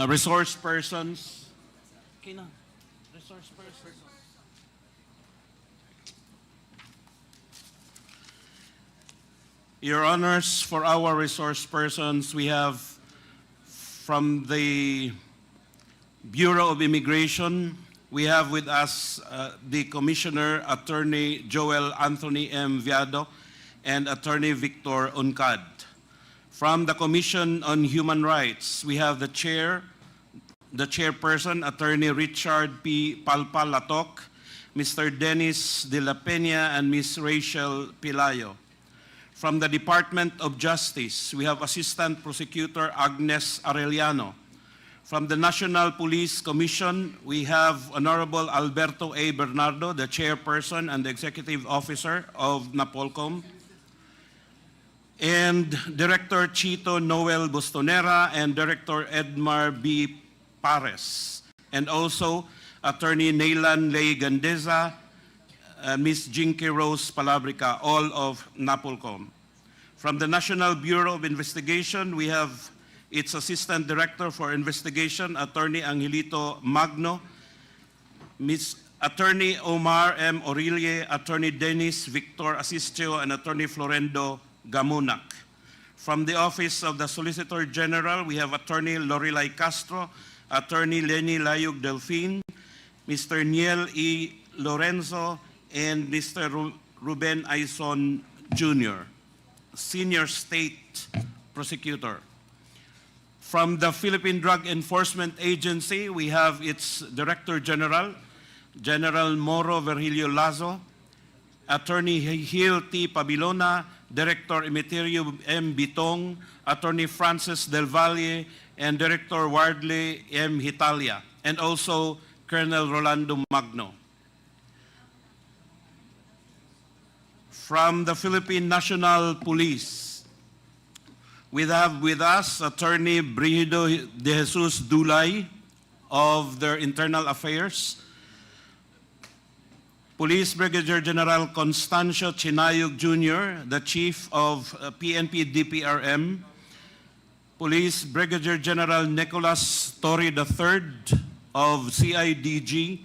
resource persons, Your Honors, for our resource persons, we have from the Bureau of Immigration, we have with us the Commissioner, Attorney Joel Anthony M. Viado, and Attorney Victor Uncad. From the Commission on Human Rights, we have the chairperson, Attorney Richard P. Palpalatok, Mr. Dennis De La Peña, and Ms. Rachel Pilayo. From the Department of Justice, we have Assistant Prosecutor Agnes Arellano. From the National Police Commission, we have Honorable Alberto A. Bernardo, the chairperson and the executive officer of NAPOLCOM, and Director Chito Noel Bustonera and Director Edmar B. Pares, and also Attorney Neylan Ley Gandeza, Ms. Jinky Rose Palabrica, all of NAPOLCOM. From the National Bureau of Investigation, we have its Assistant Director for Investigation, Attorney Angelito Magno, Ms. Attorney Omar M. Orilie, Attorney Dennis Victor Asistio, and Attorney Florendo Gamunak. From the Office of the Solicitor General, we have Attorney Lorelai Castro, Attorney Lenny Layug Delfin, Mr. Niel E. Lorenzo, and Mr. Ruben Aison Jr., Senior State Prosecutor. From the Philippine Drug Enforcement Agency, we have its Director General, General Moro Virgilio Lazo, Attorney Gil T. Pabilona, Director Emeterio M. Bitong, Attorney Francis Del Valle, and Director Wardley M. Hitalia, and also Colonel Rolando Magno. From the Philippine National Police, we have with us Attorney Brigido De Jesus Dulay, of their internal affairs. Police Brigadier General Constancio Chinayog Jr., the Chief of PNP DPRM. Police Brigadier General Nicholas Torre III of CIDG.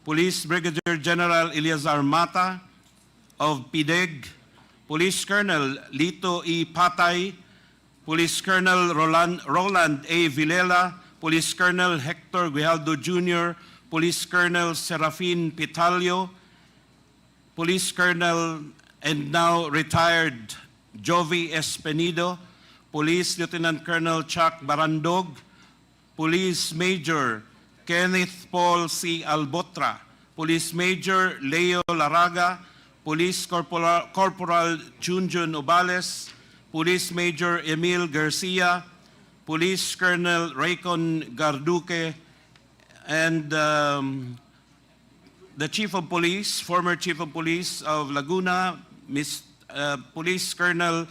Police Brigadier General Eliazar Mata of PIDEG. Police Colonel Lito E. Patay. Police Colonel Roland A. Villela. Police Colonel Hector Guijaldo Jr., Police Colonel Serafin Pitalio, Police Colonel and now retired Jovi Espenido, Police Lieutenant Colonel Chuck Barandog, Police Major Kenneth Paul C. Albotra, Police Major Leo Laraga, Police Corporal Junjun Obales, Police Major Emil Garcia, Police Colonel Raycon Garduque, and the Chief of Police, former Chief of Police of Laguna, Police Colonel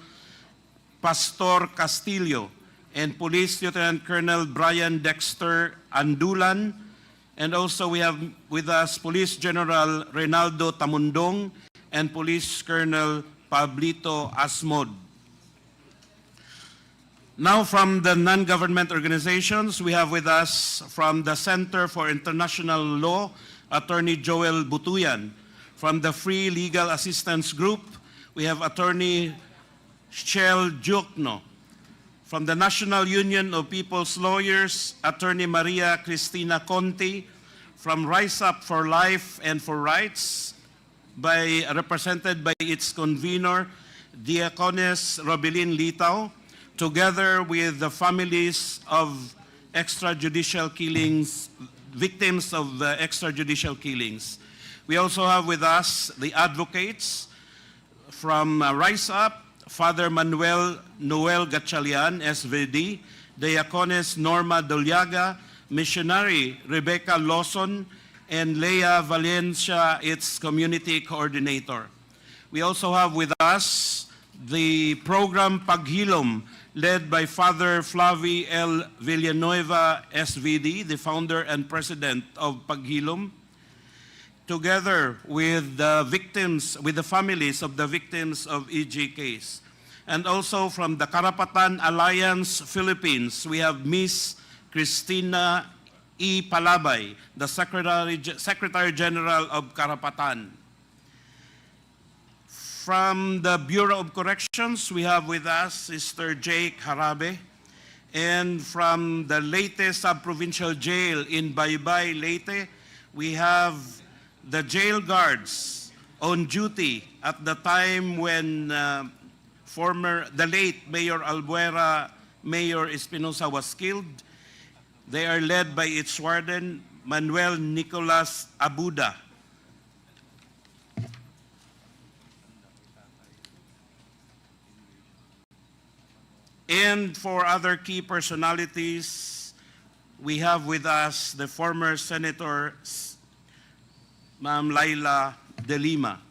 Pastor Castillo, and Police Lieutenant Colonel Brian Dexter Andulan, and also we have with us Police General Reynaldo Tamundong and Police Colonel Pablito Asmod. Now from the non-government organizations, we have with us from the Center for International Law, Attorney Joel Butuyan. From the Free Legal Assistance Group, we have Attorney Shell Jukno. From the National Union of People's Lawyers, Attorney Maria Cristina Conti. From Rise Up for Life and for Rights, represented by its convener, Diaconess Robilin Litao, together with the families of extrajudicial killings, victims of extrajudicial killings. We also have with us the advocates from Rise Up, Father Manuel Noel Gatchalian, SVD, Diaconess Norma Doliaga, Missionary Rebecca Lawson, and Leia Valencia, its community coordinator. We also have with us the program Paghilom, led by Father Flavi L. Villanueva, SVD, the founder and president of Paghilom, together with the victims, with the families of the victims of EG case. And also from the Karapatan Alliance Philippines, we have Miss Cristina E. Palabay, the Secretary General of Karapatan. From the Bureau of Corrections, we have with us Sister Jake Harabe. And from the Leyte Sub-Provincial Jail in Baybay, Leyte, we have the jail guards on duty at the time when the late Mayor Albuera, Mayor Espinosa was killed. They are led by its warden, Manuel Nicolas Abuda. And for other key personalities, we have with us the former Senator, Ma'am Laila De Lima,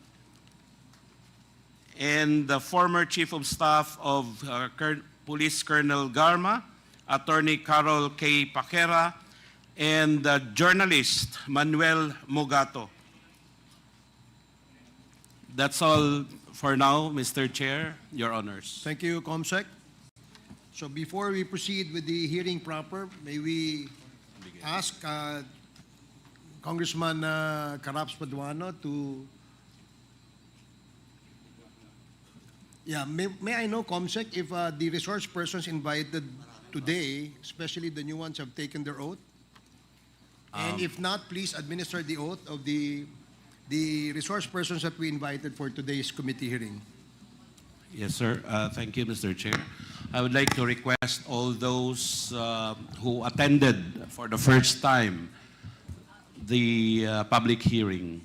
and the former Chief of Staff of Police Colonel Garma, Attorney Carol K. Paquera, and the journalist Manuel Mogato. That's all for now, Mr. Chair, Your Honors. Thank you, Comsec. So before we proceed with the hearing proper, may we ask Congressman Caraps Paduano to... Yeah, may I know, Comsec, if the resource persons invited today, especially the new ones, have taken their oath? And if not, please administer the oath of the resource persons that we invited for today's committee hearing. Yes, sir. Thank you, Mr. Chair. I would like to request all those who attended for the first time the public hearing,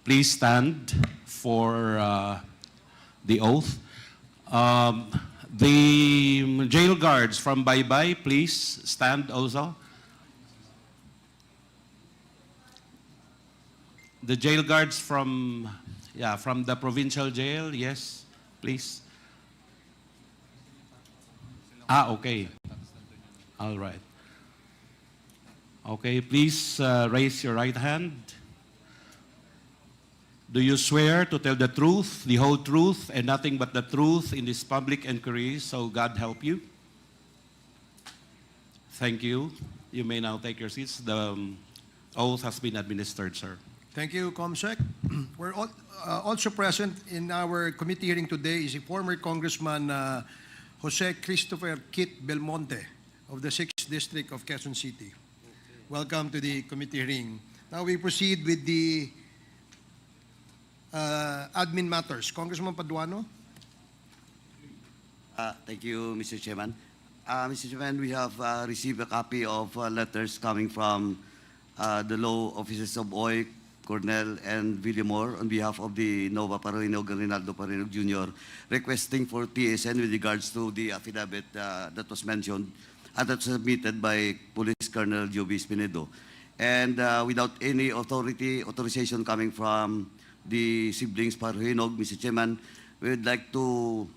please stand for the oath. The jail guards from Baybay, please stand also. The jail guards from the provincial jail, yes, please. Okay. All right. Okay, please raise your right hand. Do you swear to tell the truth, the whole truth, and nothing but the truth in this public inquiry, so God help you? Thank you. You may now take your seats. The oath has been administered, sir. Thank you, Comsec. We're also present in our committee hearing today is a former Congressman Jose Christopher Kit Belmonte of the 6th District of Quezon City. Welcome to the committee hearing. Now we proceed with the admin matters. Congressman Paduano. Thank you, Mr. Chairman. Mr. Chairman, we have received a copy of letters coming from the law offices of OI, Cornell, and Villamor on behalf of the Nova Parinog and Rinaldo Parinog Jr. requesting for TSN with regards to the affidavit that was mentioned and that was submitted by Police Colonel Joby Spinedo. And without any authorization coming from the siblings Parinog, Mr. Chairman, we would like to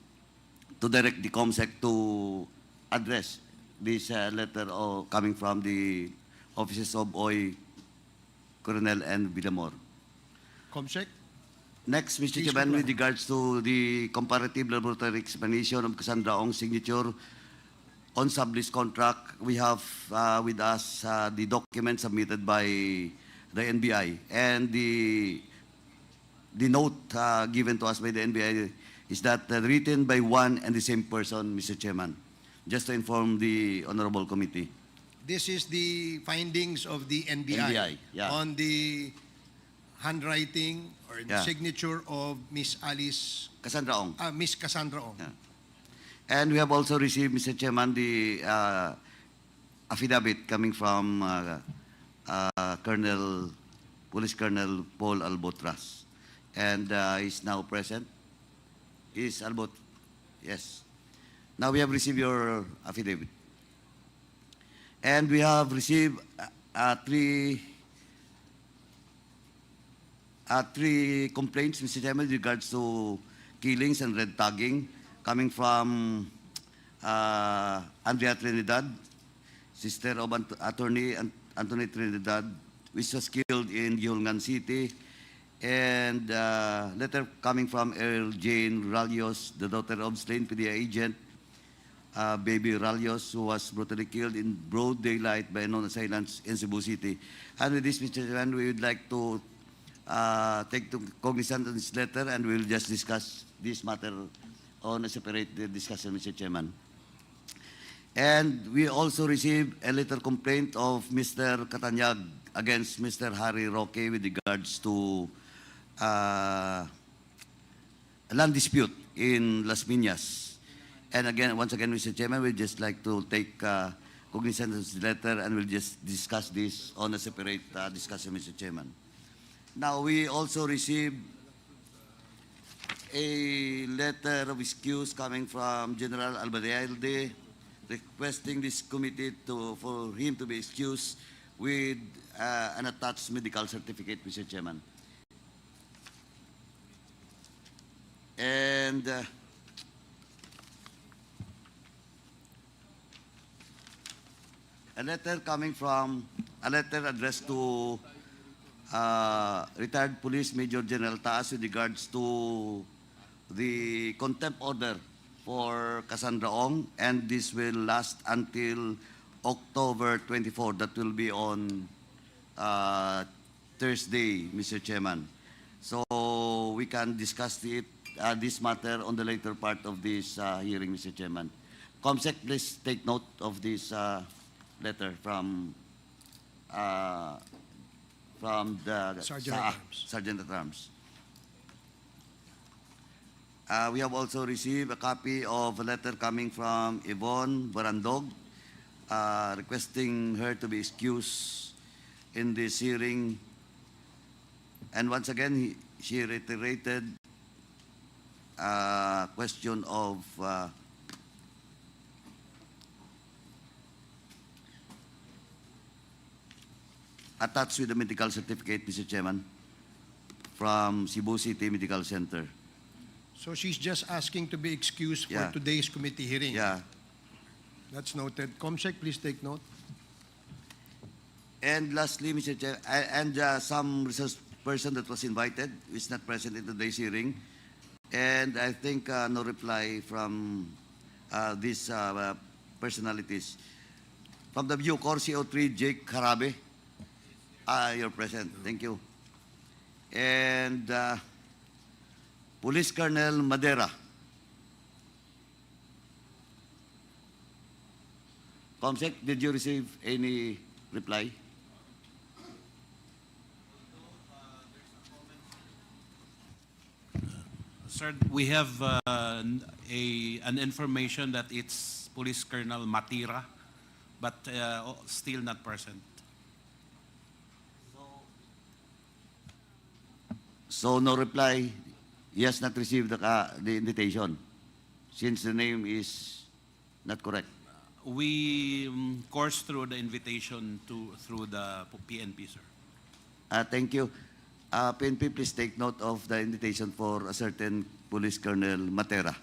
direct the COMSEC to address this letter coming from the offices of OI, Coronel, and Villamor. Comsec. Next, Mr. Please Chairman, comply. with regards to the comparative laboratory examination of Cassandra Ong's signature on sublease contract, we have with us the document submitted by the NBI, and the note given to us by the NBI is that written by one and the same person, Mr. Chairman, just to inform the Honorable Committee. This is the findings of the NBI, yeah. on the handwriting or the Yeah. signature of Miss Alice, Cassandra Ong. Miss Cassandra Ong. Yeah. And we have also received, Mr. Chairman, the affidavit coming from Police Colonel Paul Albotras. And he's now present. Is Albot? Yes. Now we have received your affidavit. And we have received three complaints, Mr. Chairman, with regards to killings and red tagging coming from Andrea Trinidad, sister of Attorney Anthony Trinidad, which was killed in Yulngan City, and letter coming from Earl Jane Ralios, the daughter of slain PDA agent, Baby Ralios, who was brutally killed in broad daylight by known assailants in Cebu City. And with this, Mr. Chairman, we would like to take cognizance of this letter, and we will just discuss this matter on a separate discussion, Mr. Chairman. And we also received a letter complaint of Mr. Catanyag against Mr. Harry Roque with regards to a land dispute in Las Piñas. And again, once again, Mr. Chairman, we'd just like to take cognizance of this letter, and we'll just discuss this on a separate discussion, Mr. Chairman. Now, we also received a letter of excuse coming from General Albadealde requesting this committee for him to be excused with an attached medical certificate, Mr. Chairman. And a letter addressed to retired Police Major General Taas with regards to the contempt order for Cassandra Ong, and this will last until October 24. That will be on Thursday, Mr. Chairman. So we can discuss this matter on the later part of this hearing, Mr. Chairman. COMSEC, please take note of this letter from the Sergeant at Arms. Sergeant at Arms. We have also received a copy of a letter coming from Yvonne Barandog requesting her to be excused in this hearing. And once again, she reiterated question of attached with the medical certificate, Mr. Chairman, from Cebu City Medical Center. So she's just asking to be excused for Yeah. today's committee hearing. Yeah. That's noted. Comsec, please take note. And lastly, Mr. Chair, and some resource person that was invited is not present in today's hearing. And I think no reply from these personalities. From the Bucor CO3, Jake Harabe, you're present. Thank you. And Police Colonel Madera. Comsec, did you receive any reply? Sir, we have an information that it's Police Colonel Matira, but still not present. So no reply. He has not received the invitation since the name is not correct. We coursed through the invitation through the PNP, sir. Thank you. PNP, please take note of the invitation for a certain Police Colonel Matera.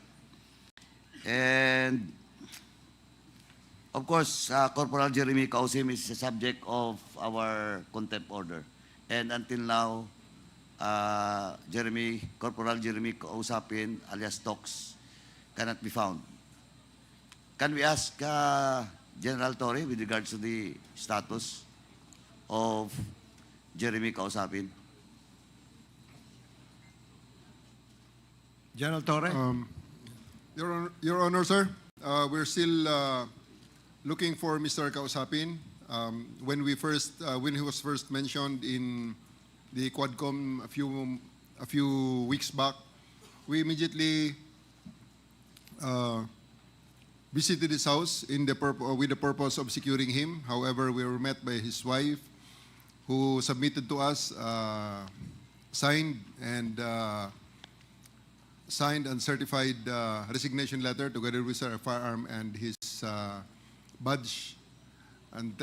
And of course, Corporal Jeremy Kausim is the subject of our contempt order. And until now, Corporal Jeremy Kausapin, alias Tox, cannot be found. Can we ask General Torre with regards to the status of Jeremy Kausapin? General Torre? Your Honor, sir, we're still looking for Mr. Kausapin. When he was first mentioned in the Quadcom a few weeks back, we immediately visited his house with the purpose of securing him. However, we were met by his wife, who submitted to us signed and certified resignation letter together with a firearm and his badge, and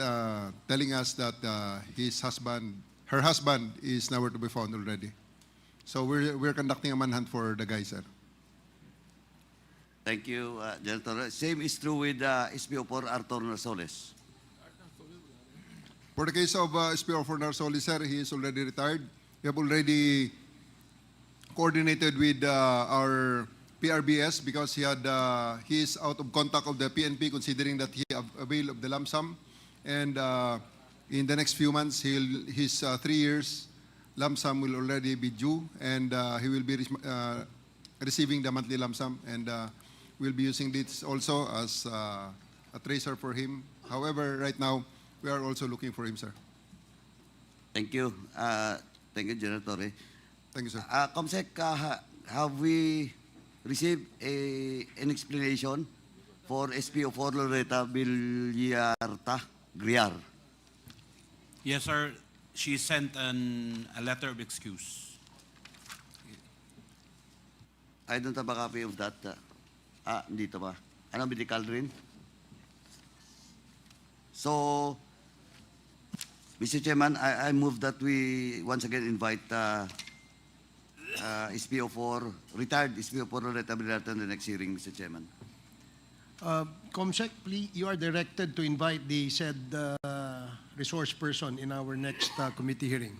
telling us that her husband is nowhere to be found already. So we're conducting a manhunt for the guy, sir. Thank you, General Torre. Same is true with SPO4 Arthur Narsoles. For the case of SPO4 Narsoles, sir, he is already retired. We have already coordinated with our PRBS because he is out of contact of the PNP, considering that he availed of the lump sum, and in the next few months his 3 years lump sum will already be due, and he will be receiving the monthly lump sum, and we'll be using this also as a tracer for him. However, right now we are also looking for him, sir. Thank you. Thank you, General Torre. Thank you, sir. Comsec, have we received an explanation for SPO4 Loretta Villarta Griar? Yes, sir. She sent a letter of excuse. I don't have a copy of that. Dito ba? Ano, medical rin? So, Mr. Chairman, I move that we once again invite retired SPO4 Loretta Villarta in the next hearing, Mr. Chairman. Comsec, please, you are directed to invite the said resource person in our next committee hearing.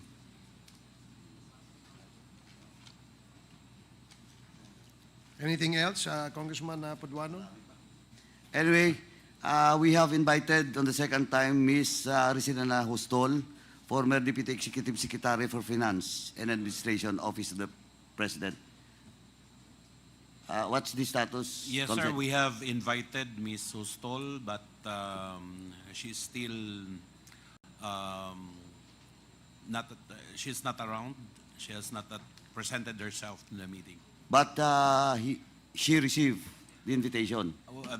Anything else, Congressman Paduano? Anyway, we have invited on the second time Ms. Risinana Hustol, former Deputy Executive Secretary for Finance and Administration, Office of the President. What's the status? Yes, sir. We have invited Ms. Hustol, but she's still she's not around. She has not presented herself in the meeting. But she received the invitation.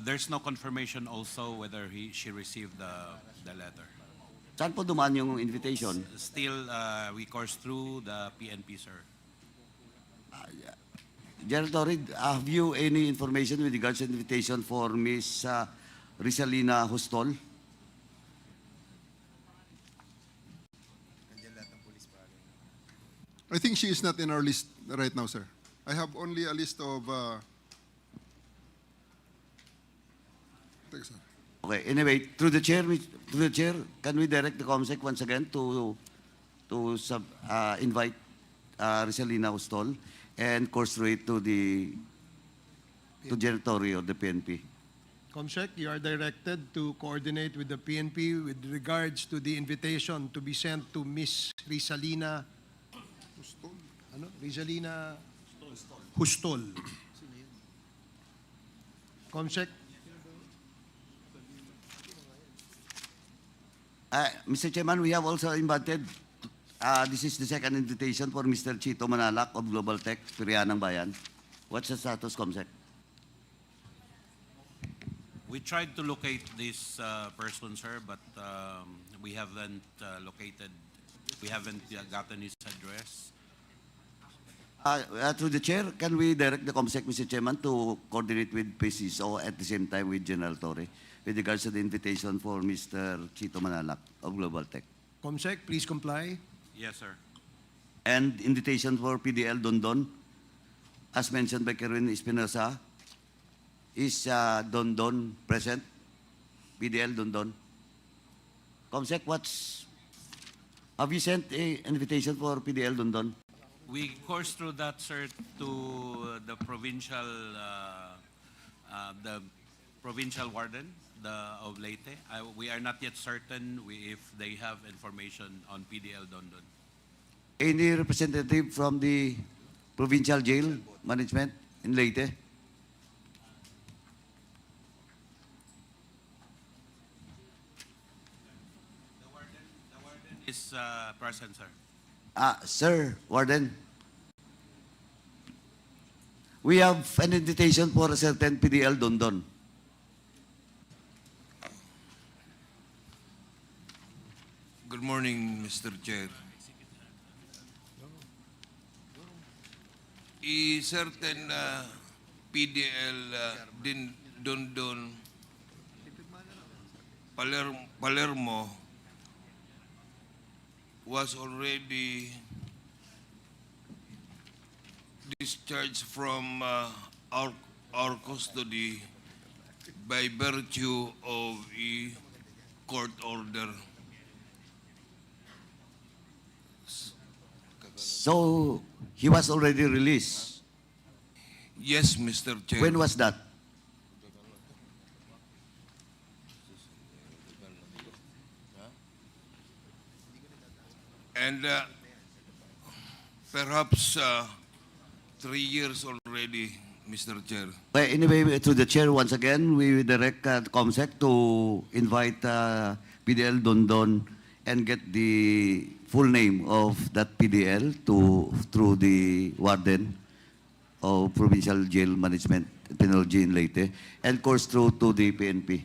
There's no confirmation also whether she received the letter. Saan po dumaan yung invitation? Still, we course through the PNP, sir. General Torre, have you any information with regards to invitation for Ms. Risalina Hustol? I think she is not in our list right now, sir. I have only a list of... Thanks, sir. Okay, anyway, through the chair, can we direct the COMSEC once again to invite Rizalina Ustol and course through it to the generatory of the PNP? Comsec, you are directed to coordinate with the PNP with regards to the invitation to be sent to Miss Rizalina Rizalina Hustol. Comsec, Mr. Chairman, we have also invited, this is the second invitation for Mr. Chito Manalak of Global Tech, Pirianang Bayan. What's the status, COMSEC? We tried to locate this person, sir, but we haven't gotten his address. Through the chair, can we direct the COMSEC, Mr. Chairman, to coordinate with PCSO at the same time with General Torre with regards to the invitation for Mr. Chito Manalak of Global Tech? Comsec, please comply. Yes, sir. And invitation for PDL Dondon, as mentioned by Kerwin Espinosa. Is Dondon present? PDL Dondon. COMSEC, have you sent an invitation for PDL Dondon? We coursed through that, sir, to the provincial warden of Leyte. We are not yet certain if they have information on PDL Dondon. Any representative from the provincial jail management in Leyte? Is present, sir. Sir, Warden, we have an invitation for a certain PDL Dondon. Good morning, Mr. Chair. Certain PDL din Dondon Palermo was already discharged from our custody by virtue of a court order. So, he was already released. Yes, Mr. Chair. When was that? And perhaps 3 years already, Mr. Chair. Well, anyway, to the chair once again, we direct COMSEC to invite PDL Dondon and get the full name of that PDL through the warden of Provincial Jail Management, Penalty in Leyte, and course through to the PNP.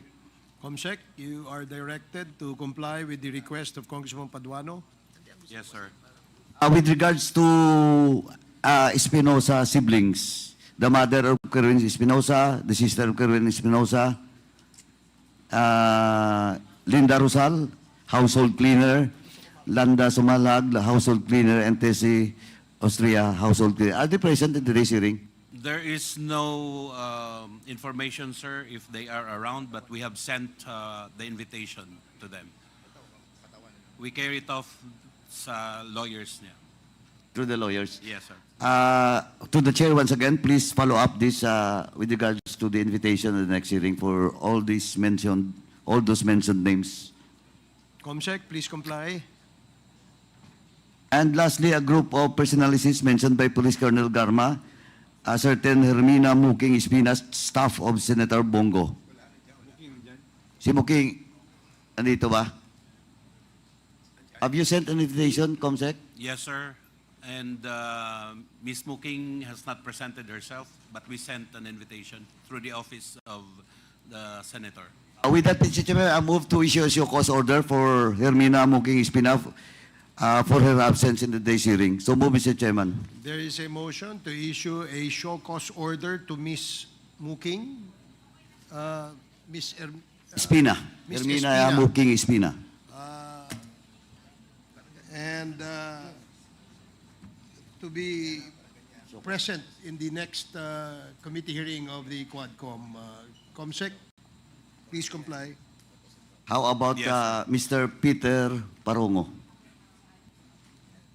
Comsec, you are directed to comply with the request of Congressman Paduano. Yes, sir. With regards to Espinosa siblings, the mother of Kerwin Espinosa, the sister of Kerwin Espinosa, Linda Rosal, household cleaner, Landa Sumalag, the household cleaner, and Tessie Austria, household cleaner. Are they present in today's hearing? There is no information, sir, if they are around, but we have sent the invitation to them. We carry it off sa lawyers niya. Through the lawyers? Yes, sir. To the chair once again, please follow up this with regards to the invitation of the next hearing for all those mentioned names. Comsec, please comply. And lastly, a group of personalities mentioned by Police Colonel Garma, a certain Hermina Muking Espinas, staff of Senator Bongo. Si Muking, andito ba? Have you sent an invitation, COMSEC? Yes, sir. And Ms. Muking has not presented herself, but we sent an invitation through the office of the senator. With that, Mr. Chairman, I move to issue a show cause order for Hermina Muking Espina for her absence in the day's hearing. So move, Mr. Chairman. There is a motion to issue a show cause order to Miss Muking. Espina. Ms. Hermina Espina. Muking Espina. And to be present in the next committee hearing of the Quadcom. COMSEC, please comply. How about Yes. Mr. Peter Parongo?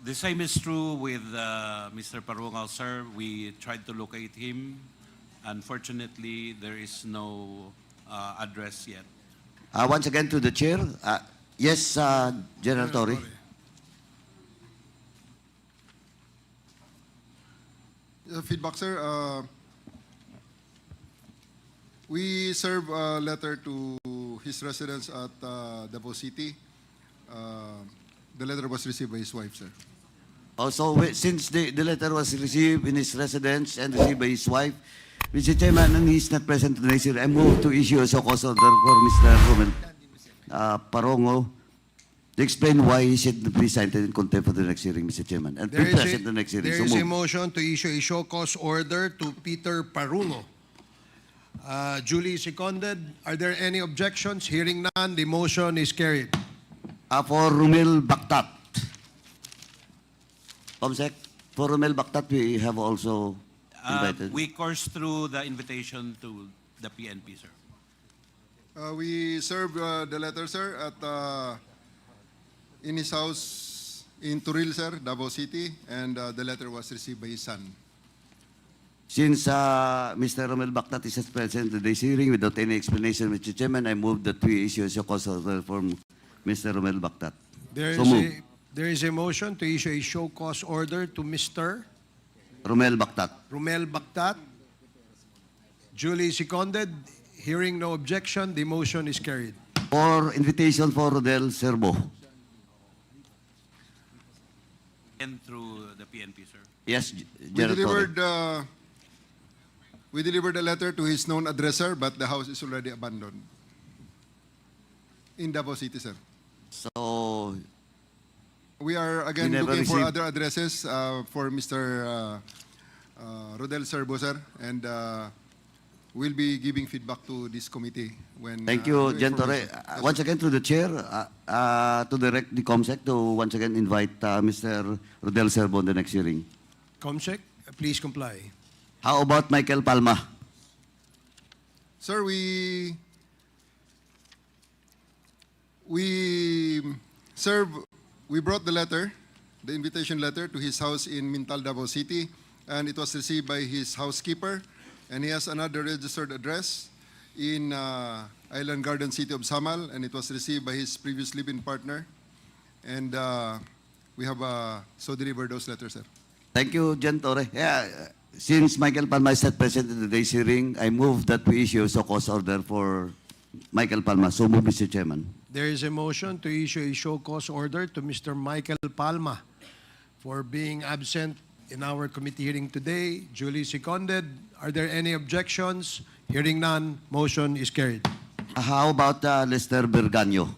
The same is true with Mr. Parungal, sir. We tried to locate him. Unfortunately, there is no address yet. Once again to the chair. Yes, General Torre. Feedback, sir. We serve a letter to his residence at Davao City. The letter was received by his wife, sir. Also, since the letter was received in his residence and received by his wife, Mr. Chairman, and he's not present today, sir, I move to issue a so-called order for Mr. Romel Parongo to explain why he should be cited in contempt for the next hearing, Mr. Chairman, and be present in the next hearing. There So is a move. motion to issue a show cause order to Peter Parungo. Duly seconded. Are there any objections? Hearing none, the motion is carried. For Romel Baktat. Comsec, for Romel Baktat, we have also invited. We coursed through the invitation to the PNP, sir. We served the letter, sir, at in his house in Turil, sir, Davao City, and the letter was received by his son. Since Mr. Romel Baktat is present in today's hearing without any explanation, Mr. Chairman, I move that we issue a show-cause order for Mr. Romel Baktat. There is a motion to issue a show cause order to Mr. Romel Baktat. Romel Baktat. Duly seconded. Hearing no objection, the motion is carried. For invitation for Rodel Serbo. And through the PNP, sir. Yes, We General Torre. delivered a letter to his known addresser, but the house is already abandoned in Davao City, sir. So, We are again We never looking for received- other addresses for Mr. Rodel Serbo, sir, and we'll be giving feedback to this committee when. thank you, new General Torre. information- Once again, through the chair, to direct the COMSEC to once again invite Mr. Rodel Serbo in the next hearing. Comsec, please comply. How about Michael Palma? Sir, we brought the letter, the invitation letter, to his house in Mintal, Davao City, and it was received by his housekeeper, and he has another registered address in Island Garden City of Samal, and it was received by his previous live-in partner, and we have so delivered those letters, sir. Thank you, Gen Torre. Since Michael Palma is not present in today's hearing, I move that we issue a so-cause order for Michael Palma. So move, Mr. Chairman. There is a motion to issue a show cause order to Mr. Michael Palma for being absent in our committee hearing today. Duly seconded. Are there any objections? Hearing none, motion is carried. How about Lester Berganyo?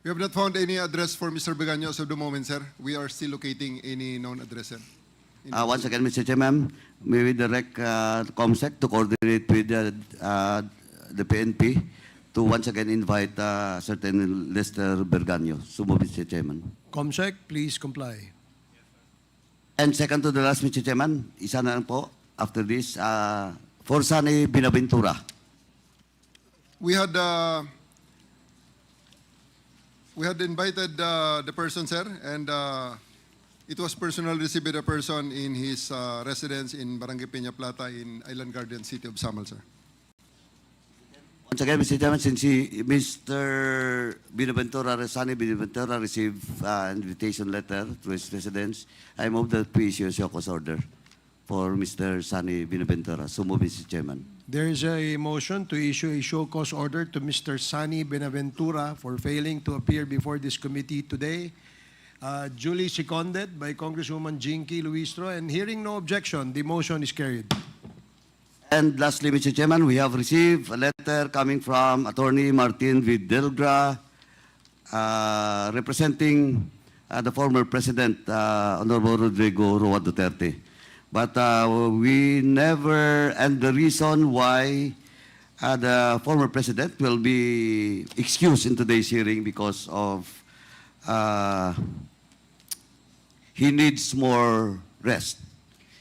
We have not found any address for Mr. Begaño as of the moment, sir. We are still locating any known address, sir. Once again, Mr. Chairman, may we direct COMSEC to coordinate with the PNP to once again invite certain Lester Berganyo. So move, Mr. Chairman. Comsec, please comply. And second to the last, Mr. Chairman, isa na lang po, after this, for Sunny Binaventura. We had invited the person, sir, and it was personally received by the person in his residence in Barangay Peña Plata in Island Garden City of Samal, sir. Once again, Mr. Chairman, since Mr. Binaventura, Sunny Binaventura received an invitation letter to his residence, I move that we issue a show-cause order for Mr. Sunny Binaventura. So move, Mr. Chairman. There is a motion to issue a show cause order to Mr. Sunny Benaventura for failing to appear before this committee today. Duly seconded by Congresswoman Jinky Luistro, and hearing no objection, the motion is carried. And lastly, Mr. Chairman, we have received a letter coming from Attorney Martin Videlgra, representing the former President, Honorable Rodrigo Roa Duterte. But we never, and the reason why the former President will be excused in today's hearing because of he needs more rest.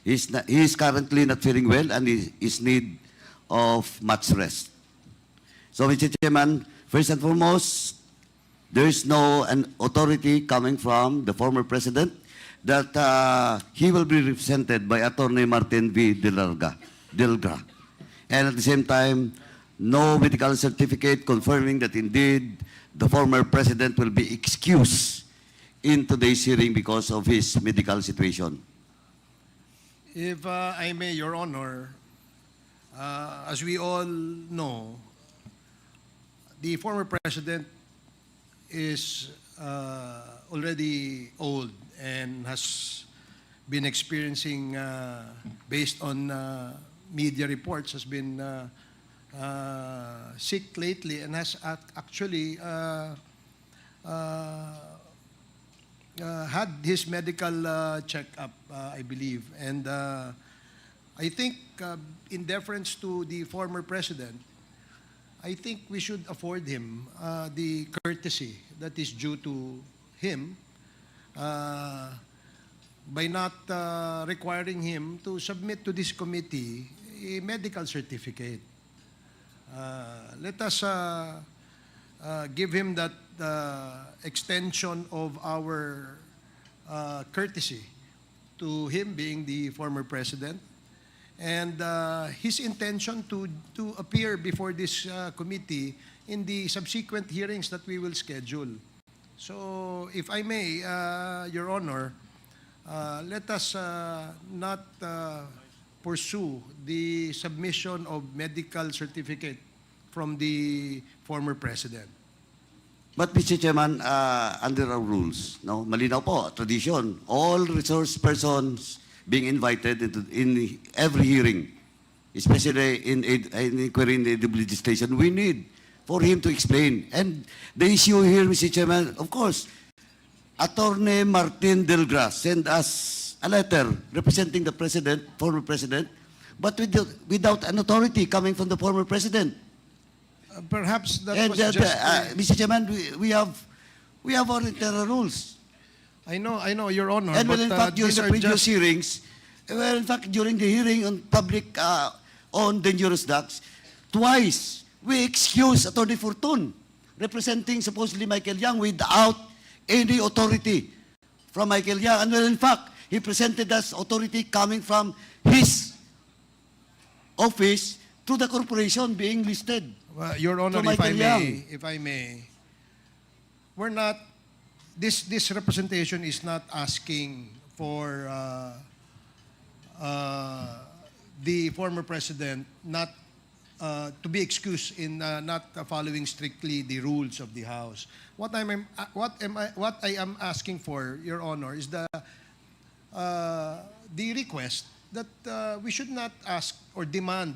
He is currently not feeling well and he is need of much rest. So, Mr. Chairman, first and foremost, there is no an authority coming from the former president that he will be represented by Attorney Martin V. Delgra. And at the same time, no medical certificate confirming that indeed the former president will be excused in today's hearing because of his medical situation. If I may, Your Honor, as we all know, the former president is already old and has been experiencing, based on media reports, has been sick lately and has actually had his medical checkup, I believe. And I think, in deference to the former president, I think we should afford him the courtesy that is due to him by not requiring him to submit to this committee a medical certificate. Let us give him that extension of our courtesy to him being the former president, and his intention to appear before this committee in the subsequent hearings that we will schedule. So, if I may, Your Honor, let us not pursue the submission of medical certificate from the former president. But Mr. Chairman, under our rules, no, malinaw po, tradition, all resource persons being invited in every hearing, especially in inquiry in the legislation, we need for him to explain. And the issue here, Mr. Chairman, of course, Attorney Martin Delgra sent us a letter representing the president, former president, but without an authority coming from the former president. Perhaps that And was just... Mr. Chairman, we have our internal rules. I know, Your Honor. And but, in fact, during these the are previous just- hearings, well, in fact, during the hearing on public, on dangerous drugs, twice we excused Attorney Fortun, representing supposedly Michael Young, without any authority from Michael Young. And well, in fact, he presented us authority coming from his office to the corporation being listed. Well, Your Honor, to Michael Young. if I may, we're not, this representation is not asking for the former president not to be excused in not following strictly the rules of the House. What I am asking for, Your Honor, is the request that we should not ask or demand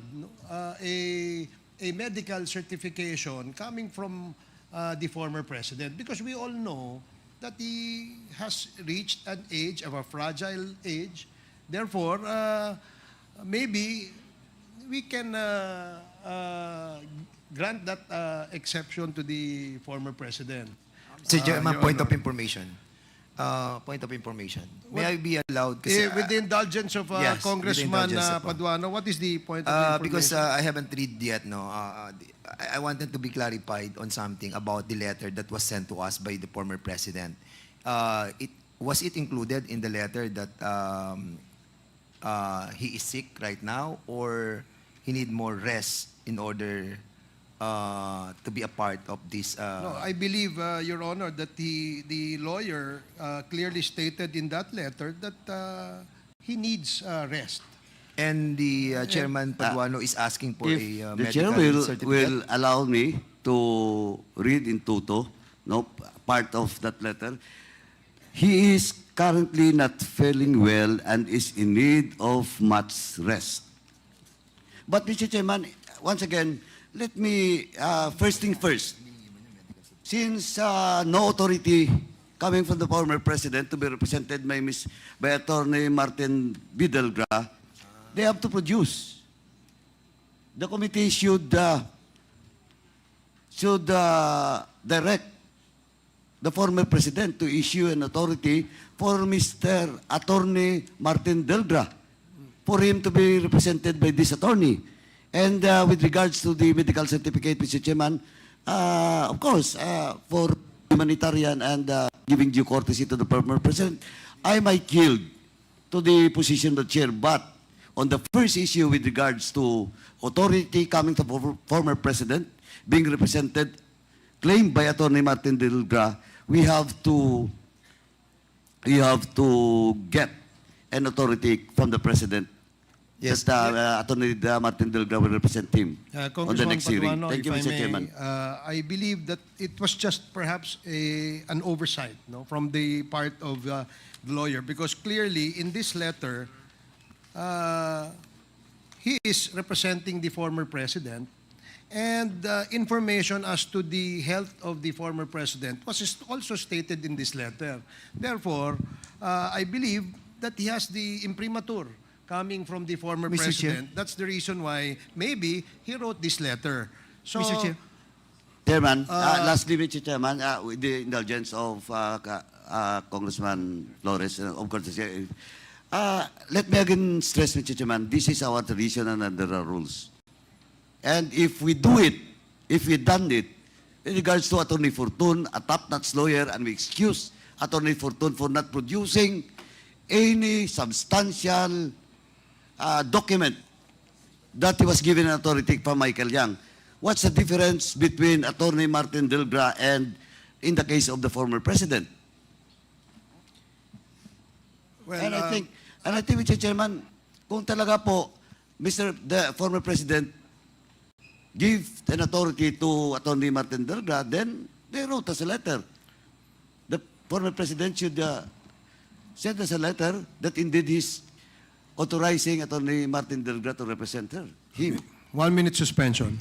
a medical certification coming from the former president, because we all know that he has reached an age of a fragile age. Therefore, maybe we can grant that exception to the former president. Mr. Chairman, Your point Honor. of information. Point of information. May I be allowed? Kasi, With the indulgence of yes, with the Congressman indulgence of- Paduano, what is the point of information? because I haven't read yet, no. I wanted to be clarified on something about the letter that was sent to us by the former president. Was it included in the letter that he is sick right now, or he need more rest in order to be a part of this? No, I believe, Your Honor, that the lawyer clearly stated in that letter that he needs rest. And the Chairman Paduano is asking for If a the medical chair certificate. will allow me to read in toto, no, part of that letter, he is currently not feeling well and is in need of much rest. But Mr. Chairman, once again, let me, first thing first, since no authority coming from the former president to be represented by Attorney Martin Bidelgra, they have to produce. The committee should direct the former president to issue an authority for Mr. Attorney Martin Delgra, for him to be represented by this attorney. And with regards to the medical certificate, Mr. Chairman, of course, for humanitarian and giving due courtesy to the former president, I might yield to the position of the chair. But on the first issue with regards to authority coming to former president being represented, claimed by Attorney Martin Delgra, we have to get an authority from the president. Yes. That Attorney Martin Delgra will represent him on the Congressman next hearing. Paduano, Thank you, if I Mr. may, Chairman. I believe that it was just perhaps an oversight, no, from the part of the lawyer, because clearly in this letter, he is representing the former president, and information as to the health of the former president was also stated in this letter. Therefore, I believe that he has the imprimatur coming from the former Mr. Chair. president. That's the reason why maybe he wrote this letter. So, Mr. Chair. Chairman, lastly, Mr. Chairman, with the indulgence of Congressman Flores, of course, let me again stress, Mr. Chairman, this is our tradition and under our rules. And if we do it, if we done it, in regards to Attorney Fortun, a top-notch lawyer, and we excuse Attorney Fortun for not producing any substantial document that he was given an authority from Michael Yang. What's the difference between Attorney Martin Delgra and in the case of the former president? well, And I think, Mr. Chairman, kung talaga po, the former president give an authority to Attorney Martin Delgra, then they wrote us a letter. The former president should send us a letter that indeed he's authorizing Attorney Martin Delgra to represent him. 1 minute suspension.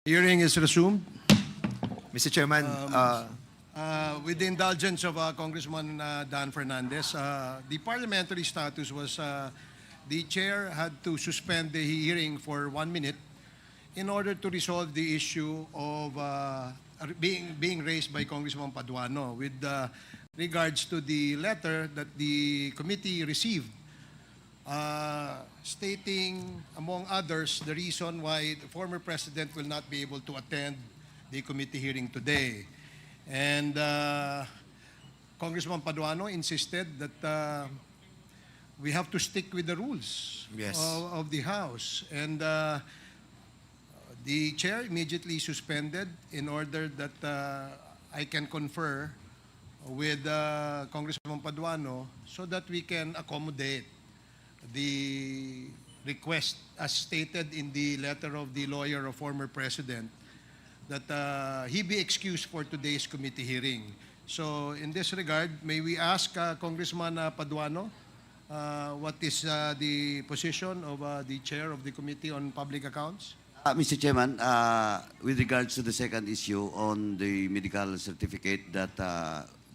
Hearing is resumed. Mr. Chairman, With the indulgence of Congressman Dan Fernandez, the parliamentary status was the chair had to suspend the hearing for 1 minute in order to resolve the issue of being raised by Congressman Paduano with regards to the letter that the committee received stating, among others, the reason why the former president will not be able to attend the committee hearing today. And Congressman Paduano insisted that we have to stick with the rules Yes. of the House. And the chair immediately suspended in order that I can confer with Congressman Paduano so that we can accommodate the request as stated in the letter of the lawyer of former president that he be excused for today's committee hearing. So in this regard, may we ask Congressman Paduano what is the position of the chair of the Committee on Public Accounts? Mr. Chairman, with regards to the second issue on the medical certificate that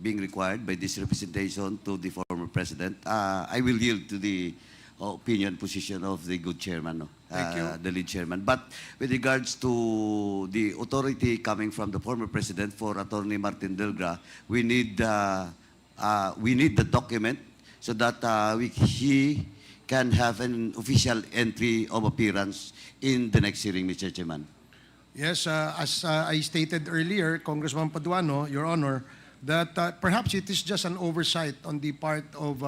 being required by this representation to the former president, I will yield to the opinion position of the good chairman, no? Thank you. The lead chairman. But with regards to the authority coming from the former president for Attorney Martin Delgra, we need the document so that he can have an official entry of appearance in the next hearing, Mr. Chairman. Yes, as I stated earlier, Congressman Paduano, Your Honor, that perhaps it is just an oversight on the part of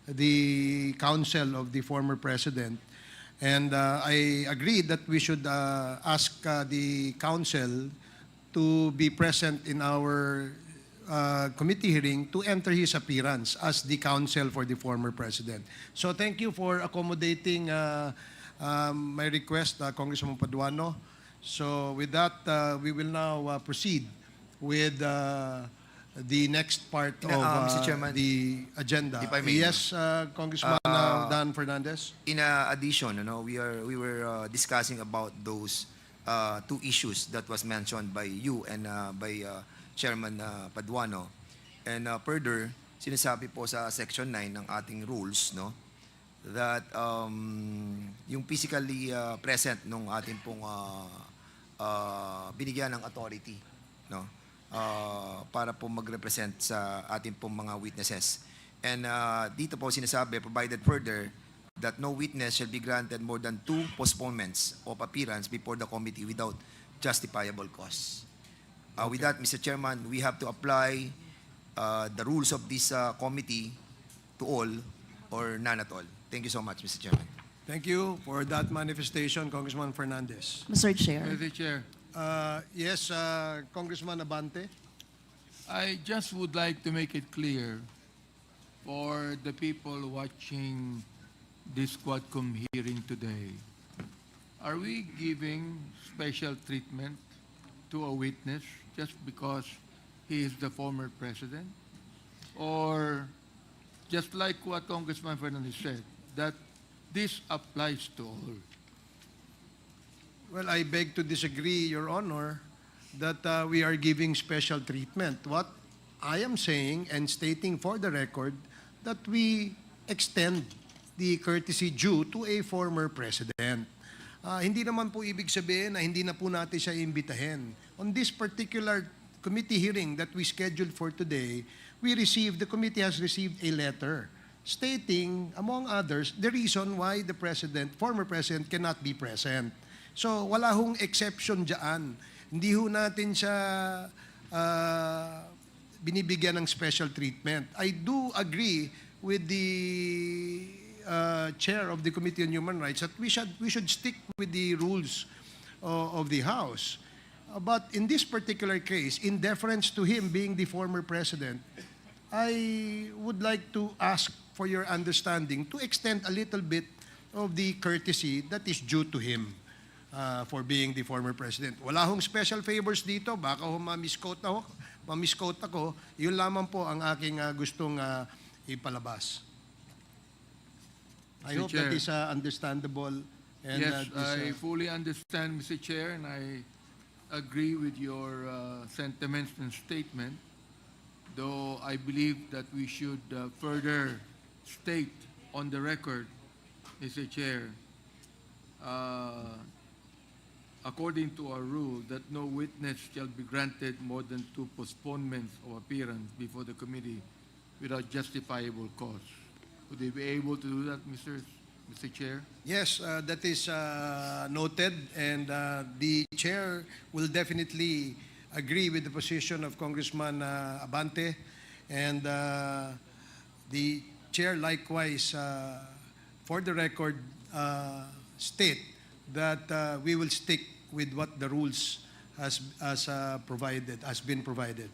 the counsel of the former president. And I agree that we should ask the counsel to be present in our committee hearing to enter his appearance as the counsel for the former president. So thank you for accommodating my request, Congressman Paduano. So with that, we will now proceed with the next part of Mr. Chairman, the agenda. if I may. Yes, Congressman Dan Fernandez. In addition, we were discussing about those two issues that was mentioned by you and by Chairman Paduano. And further, sinasabi po sa Section 9 ng ating rules, no, that yung physically present nung ating pong binigyan ng authority, no, para po mag-represent sa ating pong mga witnesses. And dito po sinasabi, provided further, that no witness shall be granted more than 2 postponements of appearance before the committee without justifiable cause. With that, Mr. Chairman, we have to apply the rules of this committee to all or none at all. Thank you so much, Mr. Chairman. Thank you for that manifestation, Congressman Fernandez. Mr. Chair. Mr. Chair, Yes, Congressman Abante. I just would like to make it clear for the people watching this Quadcom hearing today. Are we giving special treatment to a witness just because he is the former president? Or just like what Congressman Fernandez said, that this applies to all? Well, I beg to disagree, Your Honor, that we are giving special treatment. What I am saying and stating for the record that we extend the courtesy due to a former president. Hindi naman po ibig sabihin na hindi na po natin siya imbitahin. On this particular committee hearing that we scheduled for today, the committee has received a letter stating, among others, the reason why the former president cannot be present. So wala hong exception dyan. Hindi ho natin siya binibigyan ng special treatment. I do agree with the chair of the Committee on Human Rights that we should stick with the rules of the House. But in this particular case, in deference to him being the former president, I would like to ask for your understanding to extend a little bit of the courtesy that is due to him for being the former president. Wala hong special favors dito, baka ho ma-misquote ako, yun lamang po ang aking gustong ipalabas. I hope that is understandable. And, yes, I fully understand, Mr. Chair, and I agree with your sentiments and statement, though I believe that we should further state on the record, Mr. Chair, according to our rule, that no witness shall be granted more than 2 postponements of appearance before the committee without justifiable cause. Would they be able to do that, Mr. Chair? Yes, that is noted, and the chair will definitely agree with the position of Congressman Abante, and the chair likewise, for the record, state that we will stick with what the rules has been provided.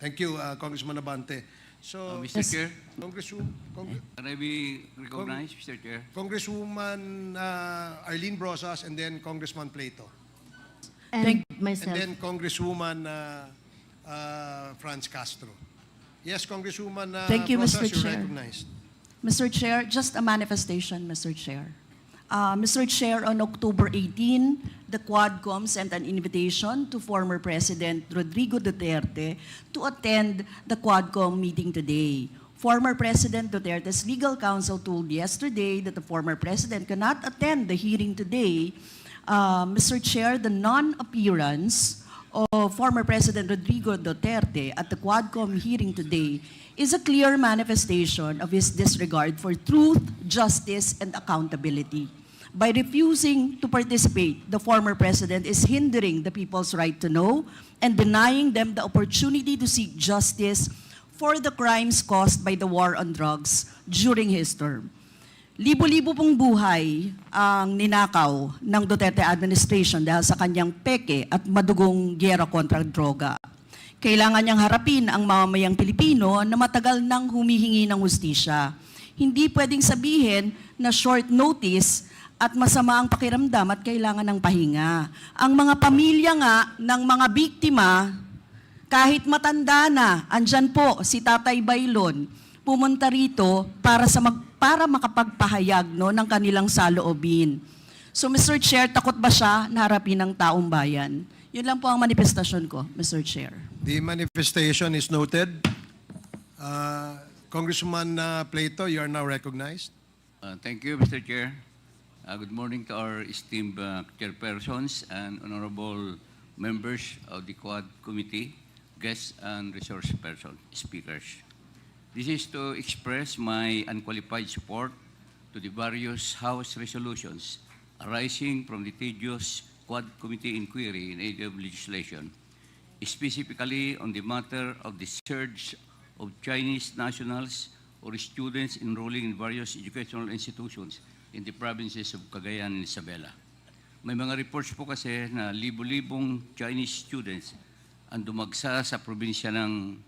Thank you, Congressman Abante. So, Mr. Chair, Congresswoman can I be recognized, Mr. Chair? Arlene Brosas, and then Congressman Plato. And And myself. then Congresswoman Franz Castro. Yes, Congresswoman Thank you, Brosas, Mr. you're Chair. recognized. Mr. Chair, just a manifestation, Mr. Chair. Mr. Chair, on October 18, the Quadcom sent an invitation to former President Rodrigo Duterte to attend the Quadcom meeting today. Former President Duterte's legal counsel told yesterday that the former president cannot attend the hearing today. Mr. Chair, the non-appearance of former President Rodrigo Duterte at the Quadcom hearing today is a clear manifestation of his disregard for truth, justice, and accountability. By refusing to participate, the former president is hindering the people's right to know and denying them the opportunity to seek justice for the crimes caused by the war on drugs during his term. Libo-libo pong buhay ang ninakaw ng Duterte administration dahil sa kanyang peke at madugong gyera kontra droga. Kailangan niyang harapin ang mamamayang Pilipino na matagal nang humihingi ng hustisya. Hindi pwedeng sabihin na short notice at masama ang pakiramdam at kailangan ng pahinga. Ang mga pamilya nga ng mga biktima, kahit matanda na, andyan po si Tatay Baylon, pumunta rito para makapagpahayag ng kanilang saloobin. So Mr. Chair, takot ba siya na harapin ng taong bayan? Yun lang po ang manifestasyon ko, Mr. Chair. The manifestation is noted. Congressman Plato, you are now recognized. Thank you, Mr. Chair. Good morning to our esteemed chairpersons and honorable members of the Quad Committee, guests and resource person speakers. This is to express my unqualified support to the various House resolutions arising from the tedious Quad Committee inquiry in aid of legislation, specifically on the matter of the surge of Chinese nationals or students enrolling in various educational institutions in the provinces of Cagayan and Isabela. May mga reports po kasi na libo-libong Chinese students ang dumagsa sa probinsya ng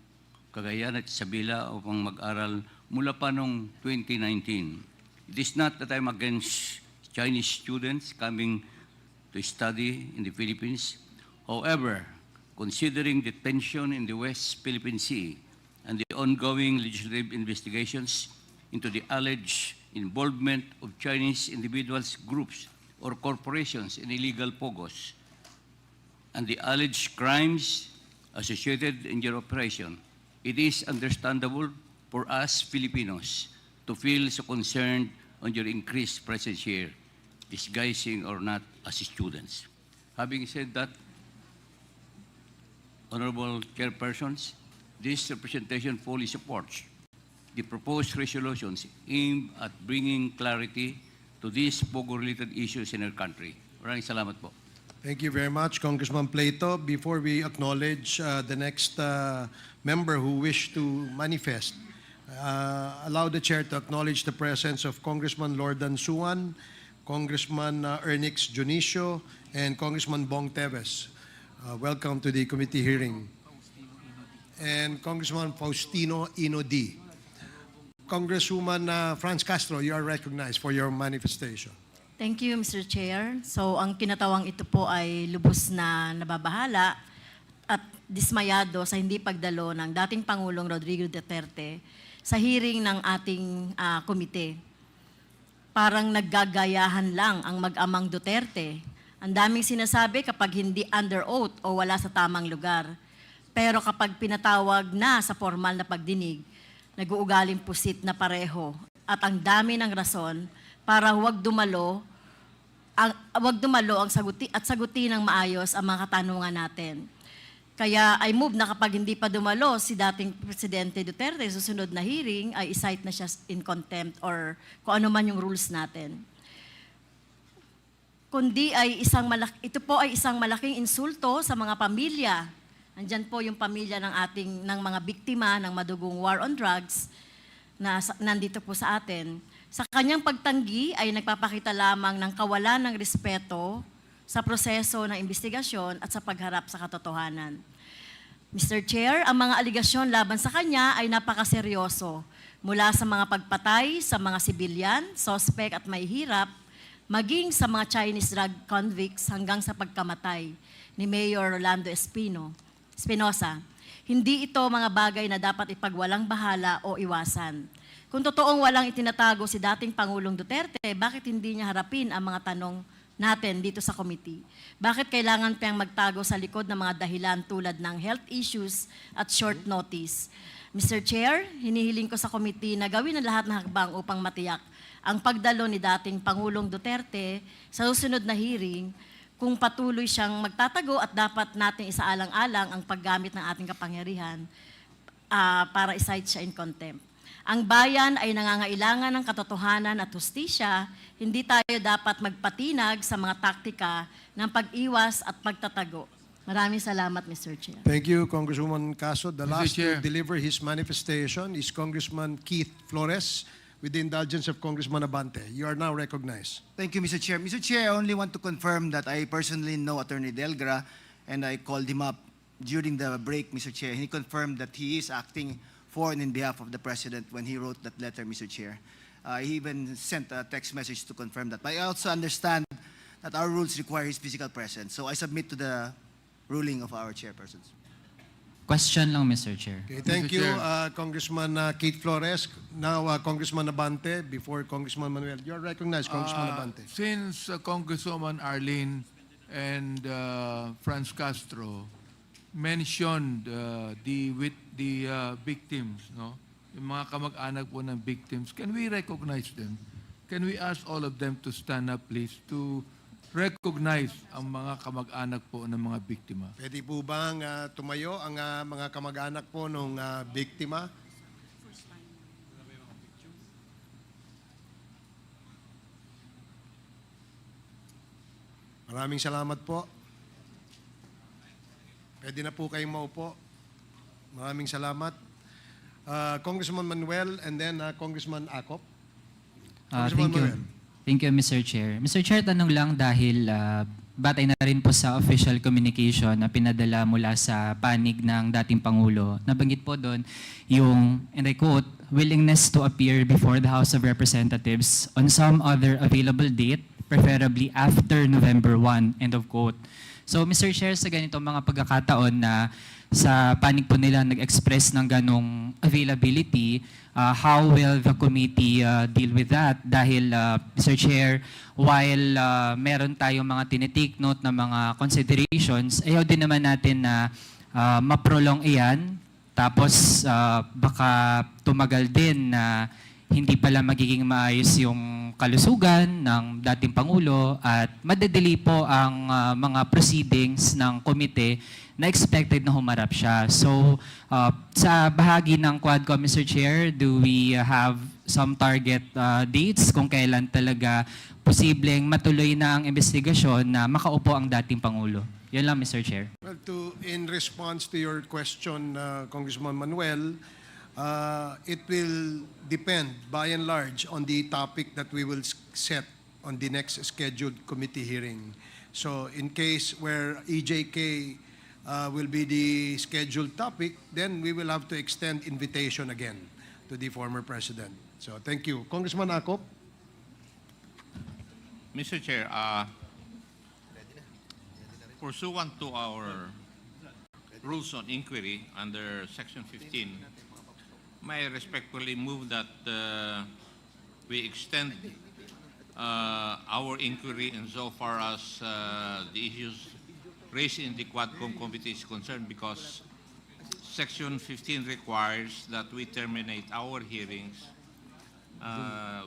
Cagayan at Isabela upang mag-aral mula pa noong 2019. It is not that I'm against Chinese students coming to study in the Philippines. However, considering the tension in the West Philippine Sea and the ongoing legislative investigations into the alleged involvement of Chinese individuals, groups, or corporations in illegal pogos, and the alleged crimes associated in your operation, it is understandable for us Filipinos to feel so concerned on your increased presence here, disguising or not as students. Having said that, honorable chairpersons, this representation fully supports the proposed resolutions aimed at bringing clarity to these pogo-related issues in our country. Maraming salamat po. Thank you very much, Congressman Plato. Before we acknowledge the next member who wished to manifest, allow the chair to acknowledge the presence of Congressman Lordan Suan, Congressman Ernix Junicio, and Congressman Bong Teves. Welcome to the committee hearing. And Congressman Faustino Inodi. Congresswoman Franz Castro, you are recognized for your manifestation. Thank you, Mr. Chair. So, ang kinatawang ito po ay lubos na nababahala at dismayado sa hindi pagdalo ng dating Pangulong Rodrigo Duterte sa hearing ng ating komite. Parang naggagayahan lang ang mag-amang Duterte. Ang daming sinasabi kapag hindi under oath o wala sa tamang lugar. Pero kapag pinatawag na sa formal na pagdinig, nag-uugaling pusit na pareho at ang dami ng rason para huwag dumalo wag dumalo ang sagutin ng maayos ang mga katanungan natin. Kaya I move na kapag hindi pa dumalo si dating Presidente Duterte, susunod na hearing ay i-cite na siya in contempt or kung ano man yung rules natin. Kundi ay ito po ay isang malaking insulto sa mga pamilya. Andyan po yung pamilya ng mga biktima ng madugong war on drugs na nandito po sa atin. Sa kanyang pagtanggi ay nagpapakita lamang ng kawalan ng respeto sa proseso ng investigasyon at sa pagharap sa katotohanan. Mr. Chair, ang mga aligasyon laban sa kanya ay napakaseryoso. Mula sa mga pagpatay sa mga sibilyan, sospek at may hirap, maging sa mga Chinese drug convicts hanggang sa pagkamatay ni Mayor Rolando Espinosa. Hindi ito mga bagay na dapat ipagwalang bahala o iwasan. Kung totoong walang itinatago si dating Pangulong Duterte, bakit hindi niya harapin ang mga tanong natin dito sa committee? Bakit kailangan pang magtago sa likod ng mga dahilan tulad ng health issues at short notice? Mr. Chair, hinihiling ko sa committee na gawin ang lahat ng hakbang upang matiyak ang pagdalo ni dating Pangulong Duterte sa susunod na hearing kung patuloy siyang magtatago at dapat natin isaalang-alang ang paggamit ng ating kapangyarihan para i-cite siya in contempt. Ang bayan ay nangangailangan ng katotohanan at hustisya. Hindi tayo dapat magpatinag sa mga taktika ng pag-iwas at pagtatago. Maraming salamat, Mr. Chair. Thank you, Congresswoman Caso. The Mr. last Chair. to deliver his manifestation is Congressman Keith Flores with the indulgence of Congressman Abante. You are now recognized. Thank you, Mr. Chair. Mr. Chair, I only want to confirm that I personally know Attorney Delgra and I called him up during the break, Mr. Chair. He confirmed that he is acting for and in behalf of the President when he wrote that letter, Mr. Chair. He even sent a text message to confirm that. But I also understand that our rules require his physical presence. So I submit to the ruling of our chairpersons. Question lang, Mr. Chair. Okay, thank Mr. you, Chair. Congressman Keith Flores. Now, Congressman Abante, before Congressman Manuel. You are recognized, Congressman Abante. Since Congresswoman Arlene and Franz Castro mentioned the victims, no? Yung mga kamag-anak po ng victims, can we recognize them? Can we ask all of them to stand up, please, to recognize ang mga kamag-anak po ng mga biktima? Pwede po bang tumayo ang mga kamag-anak po ng biktima? Maraming salamat po. Pwede na po kayong maupo. Maraming salamat. Congressman Manuel and then Congressman Acop. Congressman Thank you. Manuel. Thank you, Mr. Chair. Mr. Chair, tanong lang dahil batay na rin po sa official communication na pinadala mula sa panig ng dating Pangulo. Nabanggit po doon yung, and I quote, willingness to appear before the House of Representatives on some other available date, preferably after November 1, end of quote. So, Mr. Chair, sa ganitong mga pagkakataon na sa panig po nila nag-express ng ganong availability, how will the committee deal with that? Dahil, Mr. Chair, while meron tayong mga tinitake note na mga considerations, ayaw din naman natin na maprolong iyan, tapos baka tumagal din na hindi pala magiging maayos yung kalusugan ng dating Pangulo at madadali po ang mga proceedings ng komite na expected na humarap siya. So, sa bahagi ng Quadcom, Mr. Chair, do we have some target dates kung kailan talaga posibleng matuloy na ang investigasyon na makaupo ang dating Pangulo? Yan lang, Mr. Chair. Well, in response to your question, Congressman Manuel, it will depend by and large on the topic that we will set on the next scheduled committee hearing. So in case where EJK will be the scheduled topic, then we will have to extend invitation again to the former president. So thank you. Congressman Acop. Mr. Chair, pursuant to our rules on inquiry under Section 15, may I respectfully move that we extend our inquiry insofar as the issues raised in the Quadcom Committee is concerned, because Section 15 requires that we terminate our hearings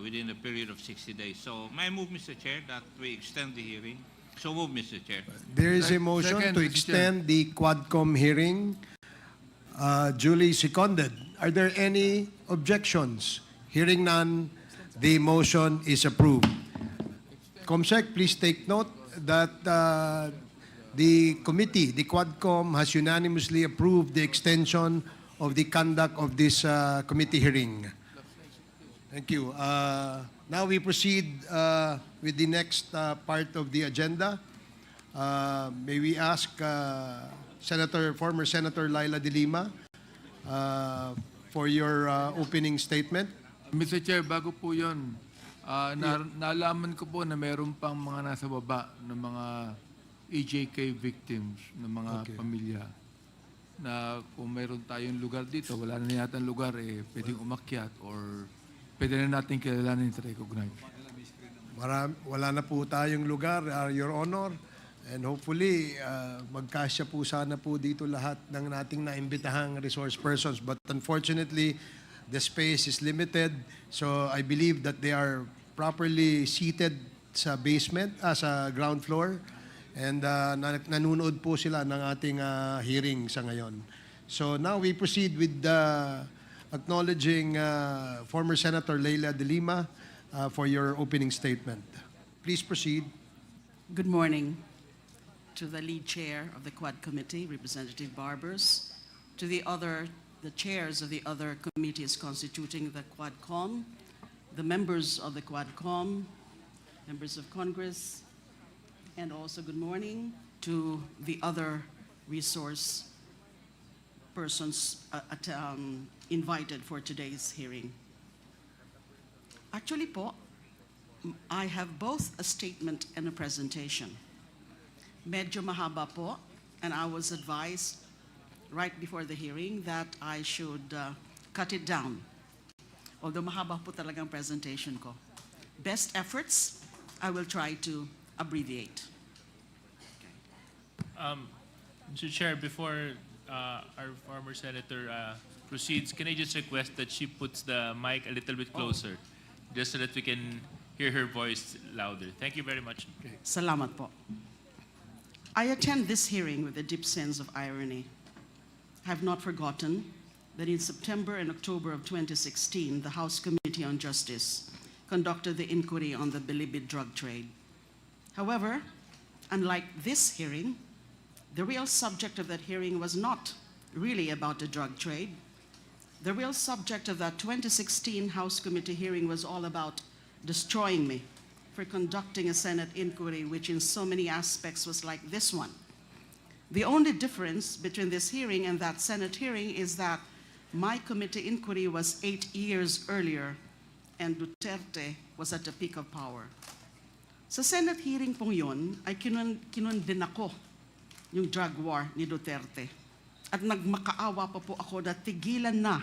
within a period of 60 days. So may I move, Mr. Chair, that we extend the hearing? So move, Mr. Chair. There is a motion Second, to Mr. extend the Quadcom hearing, duly seconded. Are there any objections? Hearing none, the motion is approved. Comsec, please take note that the committee, the Quadcom, has unanimously approved the extension of the conduct of this committee hearing. Thank you. Now we proceed with the next part of the agenda. May we ask former Senator Laila De Lima for your opening statement. Mr. Chair, bago po yun, naalaman ko po na meron pang mga nasa baba ng mga EJK victims, ng mga pamilya, na kung meron tayong lugar dito, wala na yata lugar, pwedeng umakyat or pwede na natin kilalanin at recognize. Wala na po tayong lugar, Your Honor. And hopefully, magkasya po sana po dito lahat ng nating naimbitahang resource persons. But unfortunately, the space is limited. So I believe that they are properly seated sa basement, sa ground floor. And nanonood po sila ng ating hearing sa ngayon. So now we proceed with acknowledging former Senator Laila De Lima for your opening statement. Please proceed. Good morning to the lead chair of the Quad Committee, Representative Barbers, to the chairs of the other committees constituting the Quadcom, the members of the Quadcom, members of Congress, and also good morning to the other resource persons invited for today's hearing. Actually po, I have both a statement and a presentation. Medyo mahaba po, and I was advised right before the hearing that I should cut it down. Although mahaba po talagang presentation ko. Best efforts, I will try to abbreviate. Mr. Chair, before our former senator proceeds, can I just request that she puts the mic a little bit closer, just so that we can hear her voice louder. Thank you very much. Salamat po. I attend this hearing with a deep sense of irony. I have not forgotten that in September and October of 2016, the House Committee on Justice conducted the inquiry on the Bilibid drug trade. However, unlike this hearing, the real subject of that hearing was not really about the drug trade. The real subject of that 2016 House Committee hearing was all about destroying me for conducting a Senate inquiry which in so many aspects was like this one. The only difference between this hearing and that Senate hearing is that my committee inquiry was 8 years earlier and Duterte was at the peak of power. Sa Senate hearing pong yun, ay kinundin ako yung drug war ni Duterte. At nagmakaawa pa po ako na tigilan na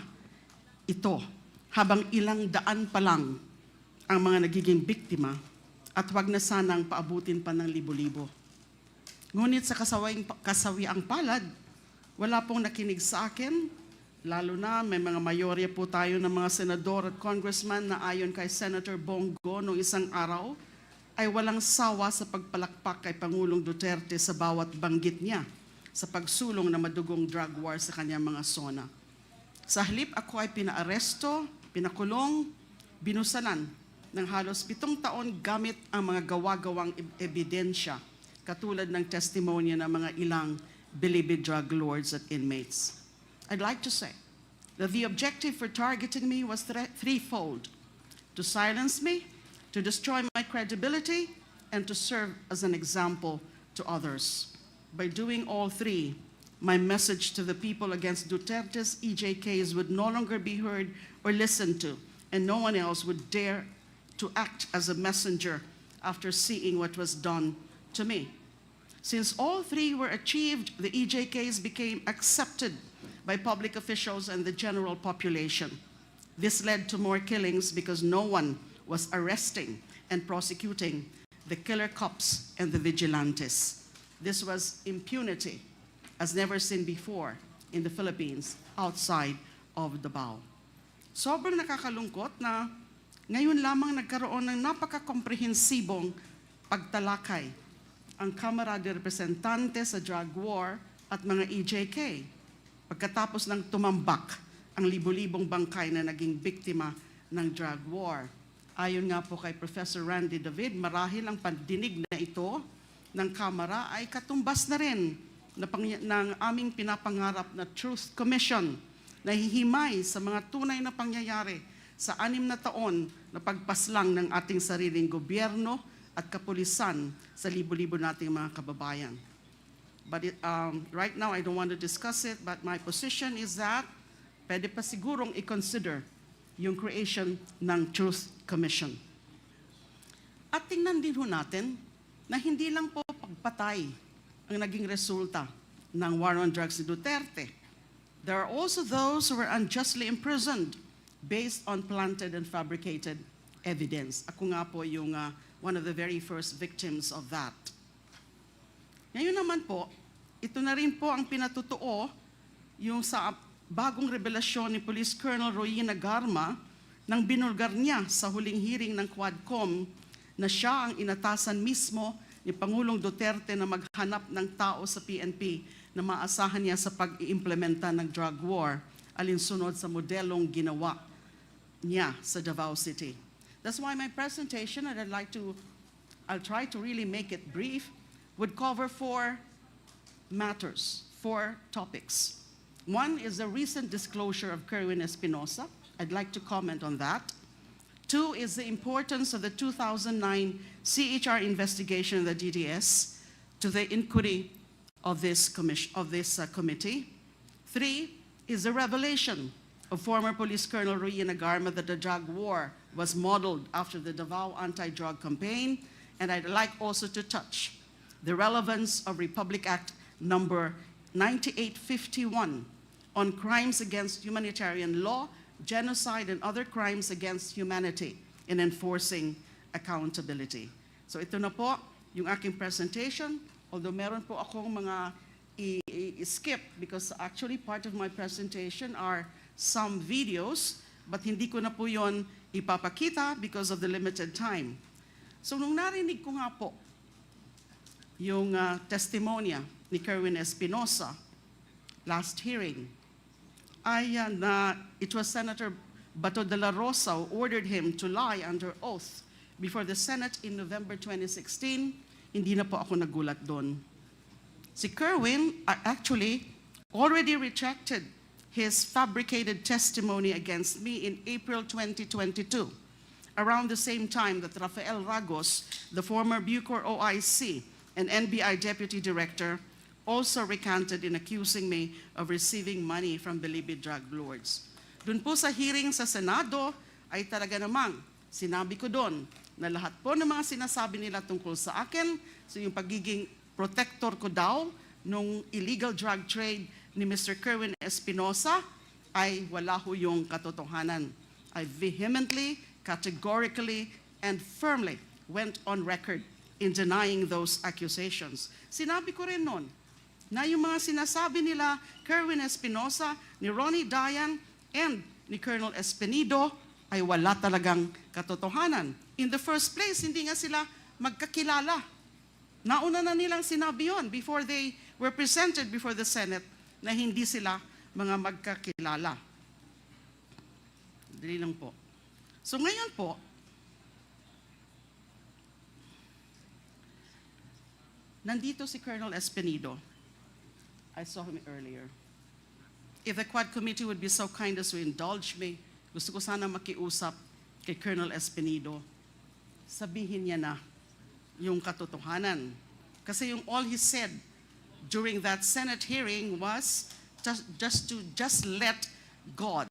ito habang ilang daan pa lang ang mga nagiging biktima at wag na sanang paabutin pa ng libo-libo. Ngunit sa kasawiang palad, wala pong nakinig sa akin, lalo na may mga mayorya po tayo ng mga senador at congressman na ayon kay Senator Bongo noong isang araw, ay walang sawa sa pagpalakpak kay Pangulong Duterte sa bawat banggit niya sa pagsulong na madugong drug war sa kanyang mga zona. Sa halip ako ay pinaaresto, pinakulong, binusalan ng halos 7 taon gamit ang mga gawa-gawang ebidensya katulad ng testimonya ng mga ilang Bilibid drug lords at inmates. I'd like to say that the objective for targeting me was threefold: to silence me, to destroy my credibility, and to serve as an example to others. By doing all three, my message to the people against Duterte's EJKs would no longer be heard or listened to, and no one else would dare to act as a messenger after seeing what was done to me. Since all three were achieved, the EJKs became accepted by public officials and the general population. This led to more killings because no one was arresting and prosecuting the killer cops and the vigilantes. This was impunity as never seen before in the Philippines outside of Davao. Sobrang nakakalungkot na Ngayon lamang nagkaroon ng napaka-komprehensibong pagtalakay ang Kamara de Representante sa drug war at mga EJK pagkatapos ng tumambak ang libo-libong bangkay na naging biktima ng drug war. Ayon nga po kay Professor Randy David, marahil ang pandinig na ito ng Kamara ay katumbas na rin ng aming pinapangarap na Truth Commission na hihimay sa mga tunay na pangyayari sa 6 na taon na pagpaslang ng ating sariling gobyerno at kapulisan sa libo-libo nating mga kababayan. But right now, I don't want to discuss it, but my position is that pwede pa sigurong i-consider yung creation ng Truth Commission. At tingnan din ho natin na hindi lang po pagpatay ang naging resulta ng war on drugs ni Duterte. There are also those who were unjustly imprisoned based on planted and fabricated evidence. Ako nga po yung one of the very first victims of that. Ngayon naman po, ito na rin po ang pinatutuo yung sa bagong revelasyon ni Police Colonel Royina Garma nang binulgar niya sa huling hearing ng Quadcom na siya ang inatasan mismo ni Pangulong Duterte na maghanap ng tao sa PNP na maasahan niya sa pag-iimplementa ng drug war alinsunod sa modelong ginawa niya sa Davao City. That's why my presentation, and I'll try to really make it brief, would cover 4 matters, 4 topics. One is the recent disclosure of Kerwin Espinosa. I'd like to comment on that. 2 is the importance of the 2009 CHR investigation of the DDS to the inquiry of this committee. 3 is the revelation of former Police Colonel Royina Garma that the drug war was modeled after the Davao anti-drug campaign. And I'd like also to touch the relevance of Republic Act number 9851 on crimes against humanitarian law, genocide, and other crimes against humanity in enforcing accountability. So ito na po yung aking presentation. Although meron po akong mga i-skip because actually part of my presentation are some videos, but hindi ko na po yon ipapakita because of the limited time. So nung narinig ko nga po yung testimonya ni Kerwin Espinosa last hearing, it was Senator Bato de la Rosa who ordered him to lie under oath before the Senate in November 2016. Hindi na po ako nagulat doon. Si Kerwin actually already retracted his fabricated testimony against me in April 2022, around the same time that Rafael Ragos, the former Bucor OIC and NBI Deputy Director, also recanted in accusing me of receiving money from believed drug lords. Doon po sa hearing sa Senado ay talaga namang sinabi ko doon na lahat po ng mga sinasabi nila tungkol sa akin, so yung pagiging protector ko daw nung illegal drug trade ni Mr. Kerwin Espinosa ay wala ho yung katotohanan. I vehemently, categorically, and firmly went on record in denying those accusations. Sinabi ko rin noon na yung mga sinasabi nila Kerwin Espinosa, ni Ronnie Dayan, and ni Colonel Espinido ay wala talagang katotohanan. In the first place, hindi nga sila magkakilala. Nauna na nilang sinabi yon before they were presented before the Senate na hindi sila mga magkakilala. Dali lang po. So ngayon po, nandito si Colonel Espinido. I saw him earlier. If the Quad Committee would be so kind as to indulge me, gusto ko sana makiusap kay Colonel Espinido. Sabihin niya na yung katotohanan. Kasi yung all he said during that Senate hearing was just let God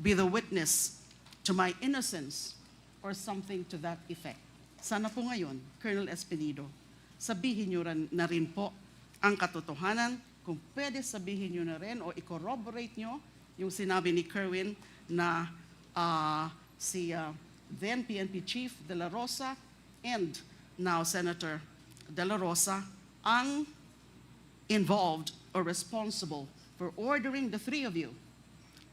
be the witness to my innocence or something to that effect. Sana po ngayon, Colonel Espinido, sabihin niyo na rin po ang katotohanan. Kung pwede sabihin nyo na rin o i-corroborate nyo yung sinabi ni Kerwin na si then PNP Chief De La Rosa and now Senator De La Rosa ang involved or responsible for ordering the 3 of you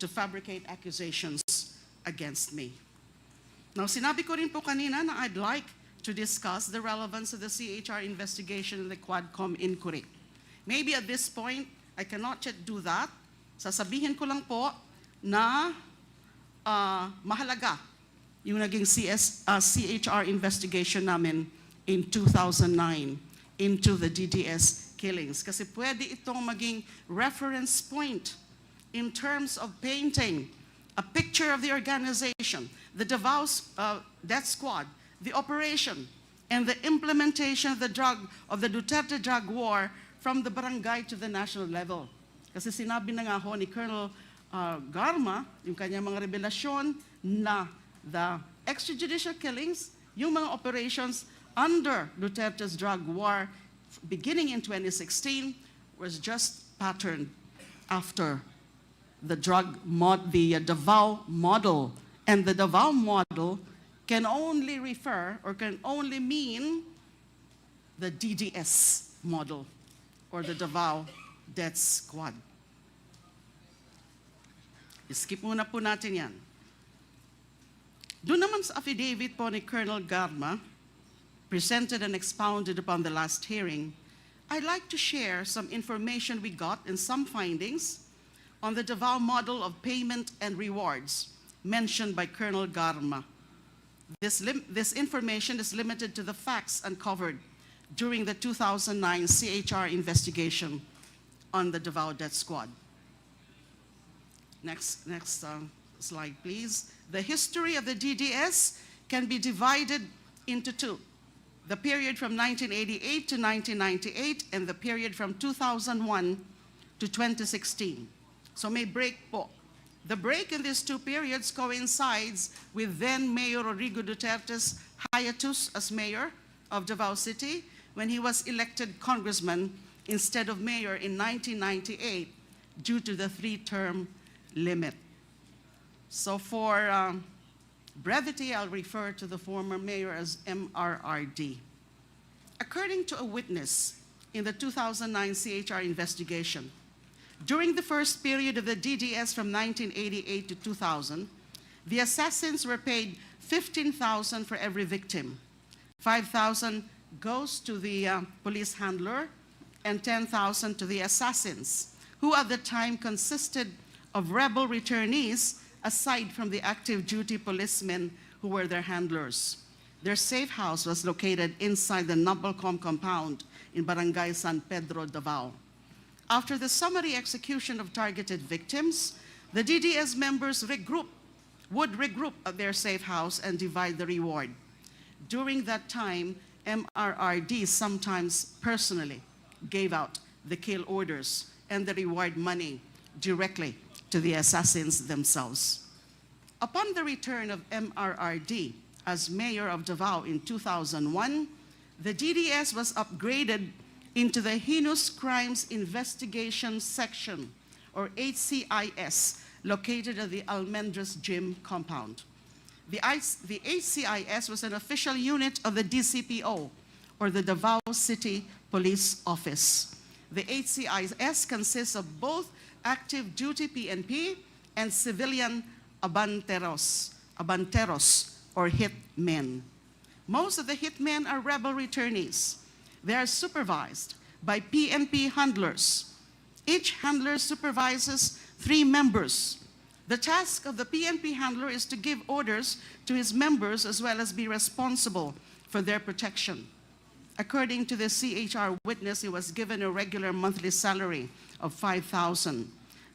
to fabricate accusations against me. Now, sinabi ko rin po kanina na I'd like to discuss the relevance of the CHR investigation and the Quadcom inquiry. Maybe at this point, I cannot yet do that. Sasabihin ko lang po na mahalaga yung naging CHR investigation namin in 2009 into the DDS killings. Kasi pwede itong maging reference point in terms of painting a picture of the organization, the Davao Death Squad, the operation, and the implementation of the Duterte drug war from the barangay to the national level. Kasi sinabi na nga ho ni Colonel Garma, yung kanyang mga revelasyon na the extrajudicial killings, yung mga operations under Duterte's drug war beginning in 2016 was just patterned after the Davao model. And the Davao model can only refer or can only mean the DDS model or the Davao Death Squad. Skip muna po natin yan. Doon naman sa affidavit po ni Colonel Garma, presented and expounded upon the last hearing, I'd like to share some information we got and some findings on the Davao model of payment and rewards mentioned by Colonel Garma. This information is limited to the facts uncovered during the 2009 CHR investigation on the Davao Death Squad. Next slide, please. The history of the DDS can be divided into two. The period from 1988 to 1998 and the period from 2001 to 2016. So may break po. The break in these two periods coincides with then Mayor Rodrigo Duterte's hiatus as mayor of Davao City when he was elected congressman instead of mayor in 1998 due to the 3-term limit. So for brevity, I'll refer to the former mayor as MRRD. According to a witness in the 2009 CHR investigation, during the first period of the DDS from 1988 to 2000, the assassins were paid $15,000 for every victim. $5,000 goes to the police handler and $10,000 to the assassins, who at the time consisted of rebel returnees aside from the active duty policemen who were their handlers. Their safe house was located inside the Nabelcom compound in Barangay San Pedro, Davao. After the summary execution of targeted victims, the DDS members would regroup at their safe house and divide the reward. During that time, MRRD sometimes personally gave out the kill orders and the reward money directly to the assassins themselves. Upon the return of MRRD as mayor of Davao in 2001, the DDS was upgraded into the Heinous Crimes Investigation Section, or HCIS, located at the Almendras Gym compound. The HCIS was an official unit of the DCPO, or the Davao City Police Office. The HCIS consists of both active duty PNP and civilian abanteros or hitmen. Most of the hitmen are rebel returnees. They are supervised by PNP handlers. Each handler supervises 3 members. The task of the PNP handler is to give orders to his members as well as be responsible for their protection. According to the CHR witness, he was given a regular monthly salary of $5,000.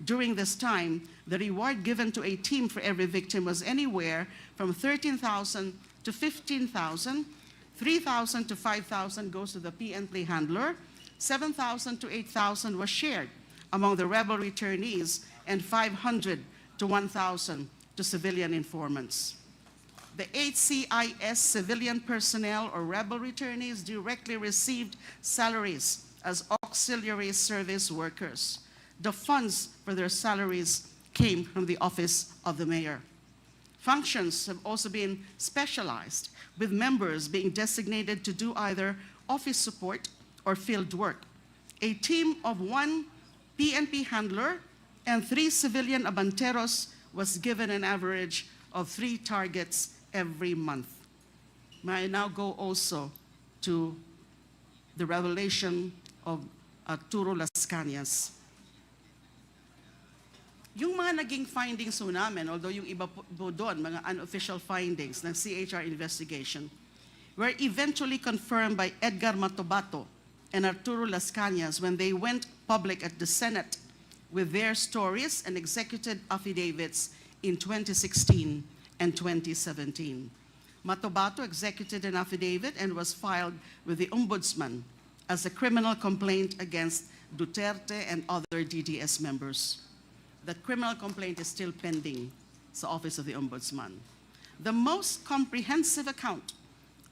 During this time, the reward given to a team for every victim was anywhere from $13,000 to $15,000. $3,000 to $5,000 goes to the PNP handler. $7,000 to $8,000 was shared among the rebel returnees, and $500 to $1,000 to civilian informants. The HCIS civilian personnel or rebel returnees directly received salaries as auxiliary service workers. The funds for their salaries came from the office of the mayor. Functions have also been specialized, with members being designated to do either office support or field work. A team of 1 PNP handler and 3 civilian abanteros was given an average of 3 targets every month. May I now go also to the revelation of Arturo Las Cañas. Yung mga naging findings po namin, although yung iba po doon, mga unofficial findings ng CHR investigation, were eventually confirmed by Edgar Matobato and Arturo Las Cañas when they went public at the Senate with their stories and executed affidavits in 2016 and 2017. Matobato executed an affidavit and was filed with the Ombudsman as a criminal complaint against Duterte and other DDS members. That criminal complaint is still pending sa Office of the Ombudsman. The most comprehensive account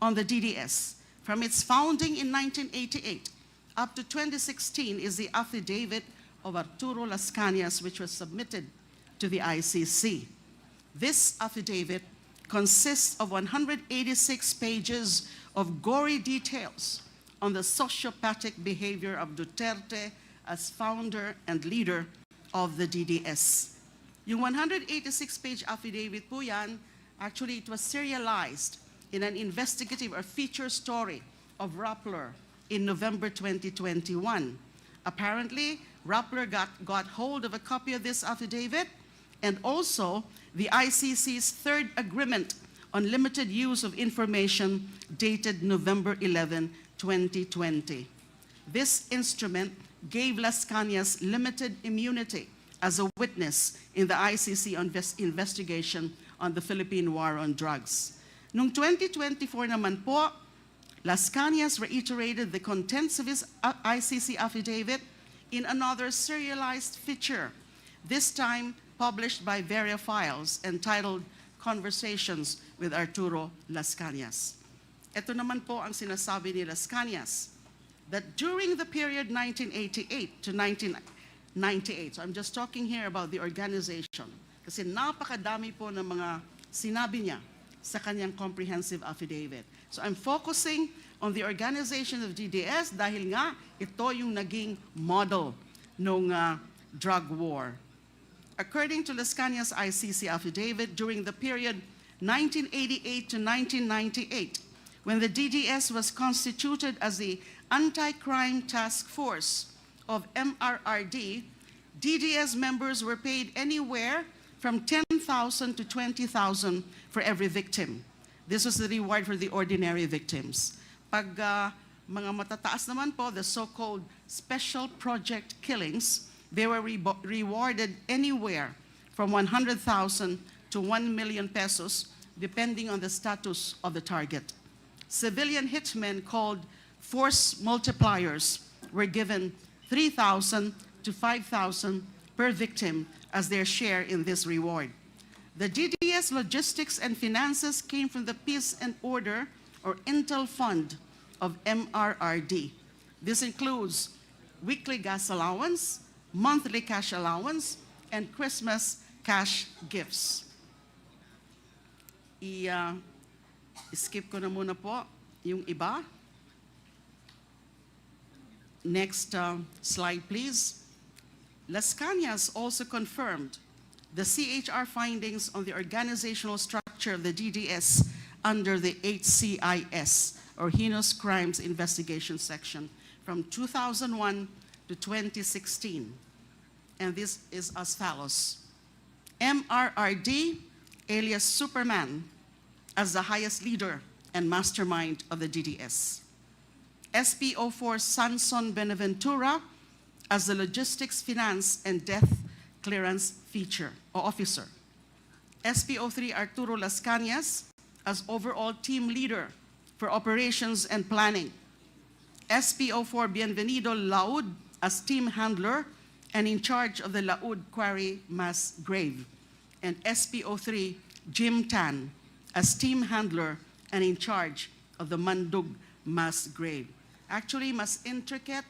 on the DDS from its founding in 1988 up to 2016 is the affidavit of Arturo Las Cañas, which was submitted to the ICC. This affidavit consists of 186 pages of gory details on the sociopathic behavior of Duterte as founder and leader of the DDS. Yung 186-page affidavit po yan, actually it was serialized in an investigative or feature story of Rappler in November 2021. Apparently, Rappler got hold of a copy of this affidavit and also the ICC's third agreement on limited use of information dated November 11, 2020. This instrument gave Las Cañas limited immunity as a witness in the ICC investigation on the Philippine War on Drugs. Noong 2024 naman po, Las Cañas reiterated the contents of his ICC affidavit in another serialized feature, this time published by Veria Files, entitled Conversations with Arturo Las Cañas. Ito naman po ang sinasabi ni Las Cañas, that during the period 1988 to 1998, so I'm just talking here about the organization, kasi napakadami po ng mga sinabi niya sa kanyang comprehensive affidavit. So I'm focusing on the organization of DDS dahil nga ito yung naging model ng drug war. According to Las Cañas' ICC affidavit, during the period 1988 to 1998, when the DDS was constituted as the Anti-Crime Task Force of MRRD, DDS members were paid anywhere from 10,000 to 20,000 for every victim. This was the reward for the ordinary victims. Pag mga matataas naman po, the so-called special project killings, they were rewarded anywhere from 100,000 to 1 million pesos, depending on the status of the target. Civilian hitmen called force multipliers were given 3,000 to 5,000 per victim as their share in this reward. The DDS logistics and finances came from the Peace and Order, or Intel Fund, of MRRD. This includes weekly gas allowance, monthly cash allowance, and Christmas cash gifts. Skip ko na muna po yung iba. Next slide, please. Las Cañas also confirmed the CHR findings on the organizational structure of the DDS under the HCIS, or Heinous Crimes Investigation Section, from 2001 to 2016. And this is as follows. MRRD, alias Superman, as the highest leader and mastermind of the DDS. SPO4 Sanson Benaventura as the logistics, finance, and death clearance feature or officer. SPO3 Arturo Las Cañas as overall team leader for operations and planning. SPO4 Bienvenido Laud as team handler and in charge of the Laud Quarry mass grave. And SPO3 Jim Tan as team handler and in charge of the Mandug mass grave. Actually, mas intricate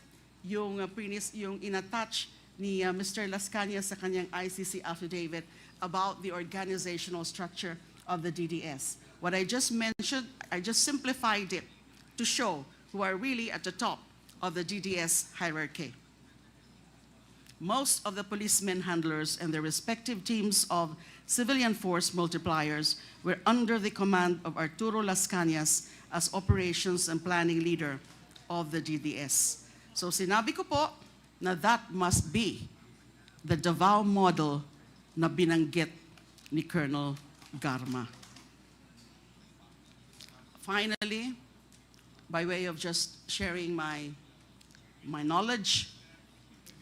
yung inattach ni Mr. Las Cañas sa kanyang ICC affidavit about the organizational structure of the DDS. What I just mentioned, I just simplified it to show who are really at the top of the DDS hierarchy. Most of the policemen handlers and their respective teams of civilian force multipliers were under the command of Arturo Las Cañas as operations and planning leader of the DDS. So sinabi ko po na that must be the Davao model na binanggit ni Colonel Garma. Finally, by way of just sharing my knowledge,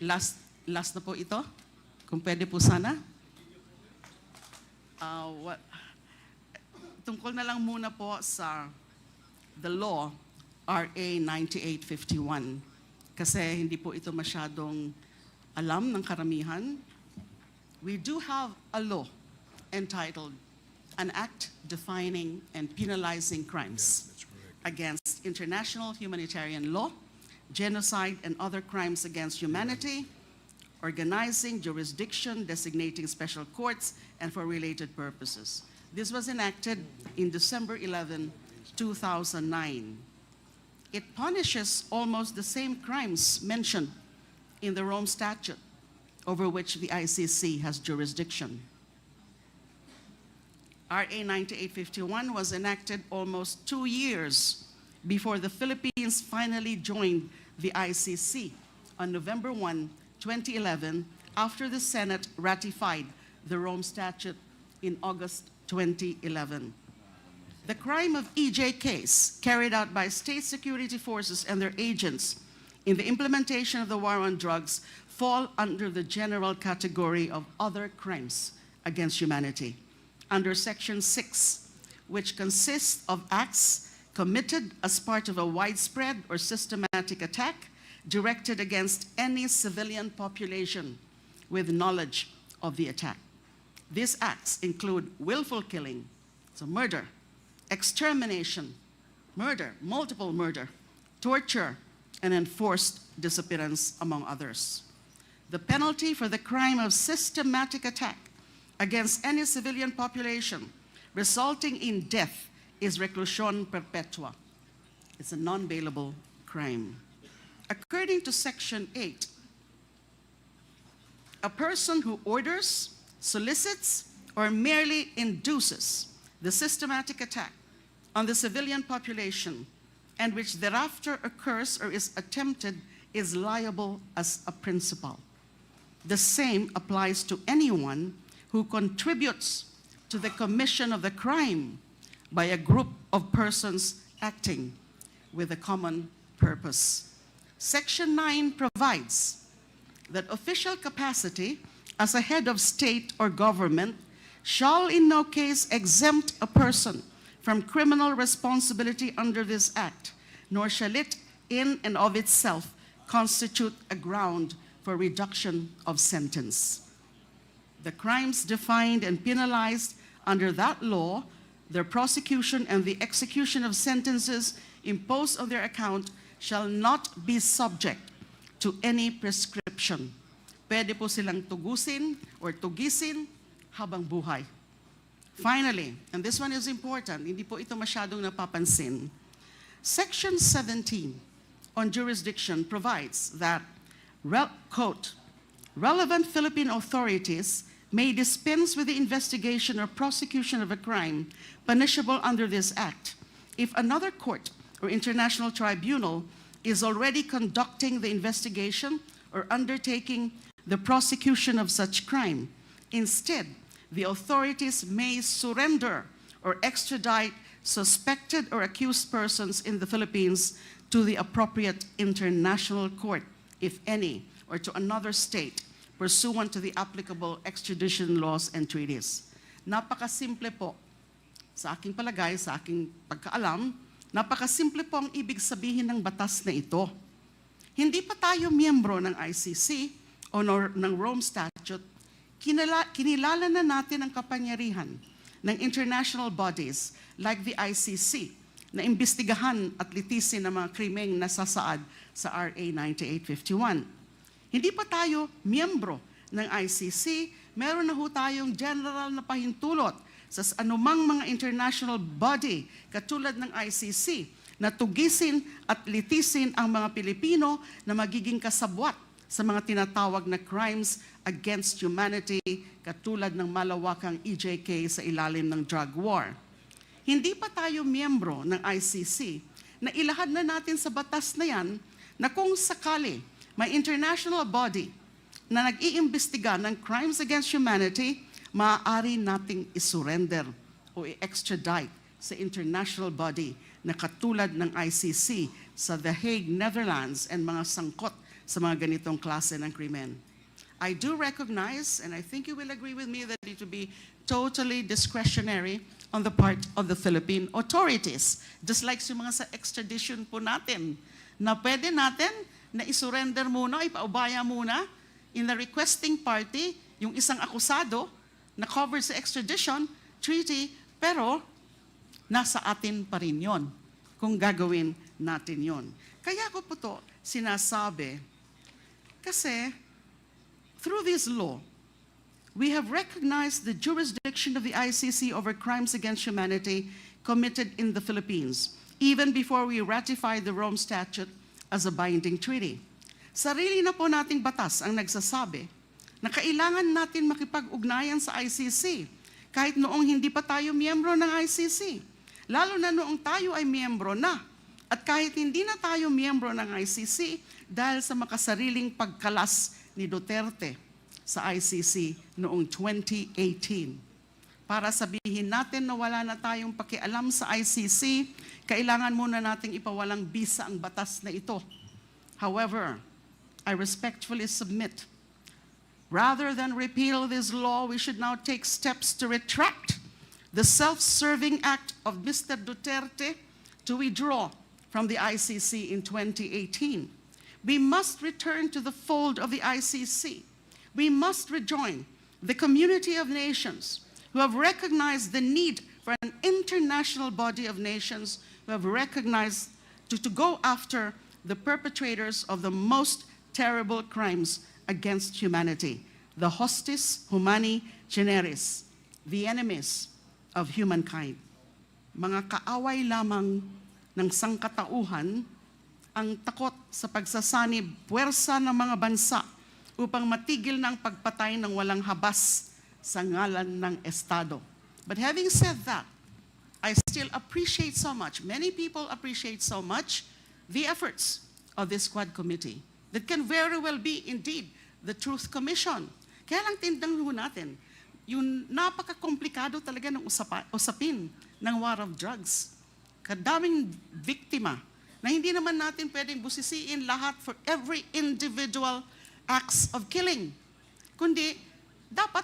last na po ito, kung pwede po sana. Tungkol na lang muna po sa the law, RA 9851, kasi hindi po ito masyadong alam ng karamihan. We do have a law entitled An Act Defining and Penalizing Crimes against International Humanitarian Law, Genocide and Other Crimes Against Humanity, Organizing Jurisdiction, Designating Special Courts, and for related purposes. This was enacted in December 11, 2009. It punishes almost the same crimes mentioned in the Rome Statute, over which the ICC has jurisdiction. RA 9851 was enacted almost 2 years before the Philippines finally joined the ICC on November 1, 2011, after the Senate ratified the Rome Statute in August 2011. The crime of EJKs carried out by state security forces and their agents in the implementation of the war on drugs fall under the general category of other crimes against humanity, under Section 6, which consists of acts committed as part of a widespread or systematic attack directed against any civilian population with knowledge of the attack. These acts include willful killing, so murder, extermination, murder, multiple murder, torture, and enforced disappearance, among others. The penalty for the crime of systematic attack against any civilian population resulting in death is reclusion perpetua. It's a non-bailable crime. According to Section 8, a person who orders, solicits, or merely induces the systematic attack on the civilian population and which thereafter occurs or is attempted is liable as a principal. The same applies to anyone who contributes to the commission of the crime by a group of persons acting with a common purpose. Section 9 provides that official capacity as a head of state or government shall in no case exempt a person from criminal responsibility under this act, nor shall it in and of itself constitute a ground for reduction of sentence. The crimes defined and penalized under that law, their prosecution and the execution of sentences imposed on their account shall not be subject to any prescription. Pwede po silang tugusin or tugisin habang buhay. Finally, and this one is important, hindi po ito masyadong napapansin, Section 17 on jurisdiction provides that, quote, relevant Philippine authorities may dispense with the investigation or prosecution of a crime punishable under this act if another court or international tribunal is already conducting the investigation or undertaking the prosecution of such crime. Instead, the authorities may surrender or extradite suspected or accused persons in the Philippines to the appropriate international court, if any, or to another state, pursuant to the applicable extradition laws and treaties. Napakasimple po, sa aking palagay, sa aking pagkaalam, napakasimple po ang ibig sabihin ng batas na ito. Hindi pa tayo miyembro ng ICC o ng Rome Statute, kinilala na natin ang kapangyarihan ng international bodies like the ICC na imbestigahan at litisin ang mga krimeng nasasaad sa RA 9851. Hindi pa tayo miyembro ng ICC, meron na ho tayong general na pahintulot sa anumang mga international body katulad ng ICC na tugisin at litisin ang mga Pilipino na magiging kasabwat sa mga tinatawag na crimes against humanity katulad ng malawakang EJK sa ilalim ng drug war. Hindi pa tayo miyembro ng ICC na ilahad na natin sa batas na yan na kung sakali may international body na nag-iimbestiga ng crimes against humanity, maaari nating isurrender o i-extradite sa international body na katulad ng ICC sa The Hague, Netherlands, and mga sangkot sa mga ganitong klase ng krimen. I do recognize, and I think you will agree with me, that it will be totally discretionary on the part of the Philippine authorities. Just like sa mga sa extradition po natin, na pwede natin na isurrender muna, ipaubaya muna in the requesting party, yung isang akusado na covered sa extradition treaty, pero nasa atin pa rin yon kung gagawin natin yon. Kaya ko po to sinasabi, kasi through this law, we have recognized the jurisdiction of the ICC over crimes against humanity committed in the Philippines, even before we ratified the Rome Statute as a binding treaty. Sarili na po nating batas ang nagsasabi na kailangan natin makipag-ugnayan sa ICC kahit noong hindi pa tayo miyembro ng ICC. Lalo na noong tayo ay miyembro na. At kahit hindi na tayo miyembro ng ICC dahil sa makasariling pagkalas ni Duterte sa ICC noong 2018. Para sabihin natin na wala na tayong pakialam sa ICC, kailangan muna nating ipawalang bisa ang batas na ito. However, I respectfully submit, rather than repeal this law, we should now take steps to retract the self-serving act of Mr. Duterte to withdraw from the ICC in 2018. We must return to the fold of the ICC. We must rejoin the community of nations who have recognized the need for an international body of nations who have recognized to go after the perpetrators of the most terrible crimes against humanity, the hostis humani generis, the enemies of humankind. Mga kaaway lamang ng sangkatauhan ang takot sa pagsasanib puwersa ng mga bansa upang matigil ng pagpatay ng walang habas sa ngalan ng Estado. But having said that, I still appreciate so much, many people appreciate so much the efforts of this Quad Committee that can very well be indeed the Truth Commission. Kaya lang tindang natin, yung napaka-komplikado talaga ng usapin ng war of drugs. Kadaming biktima na hindi naman natin pwedeng busisiin lahat for every individual acts of killing. Kundi, dapat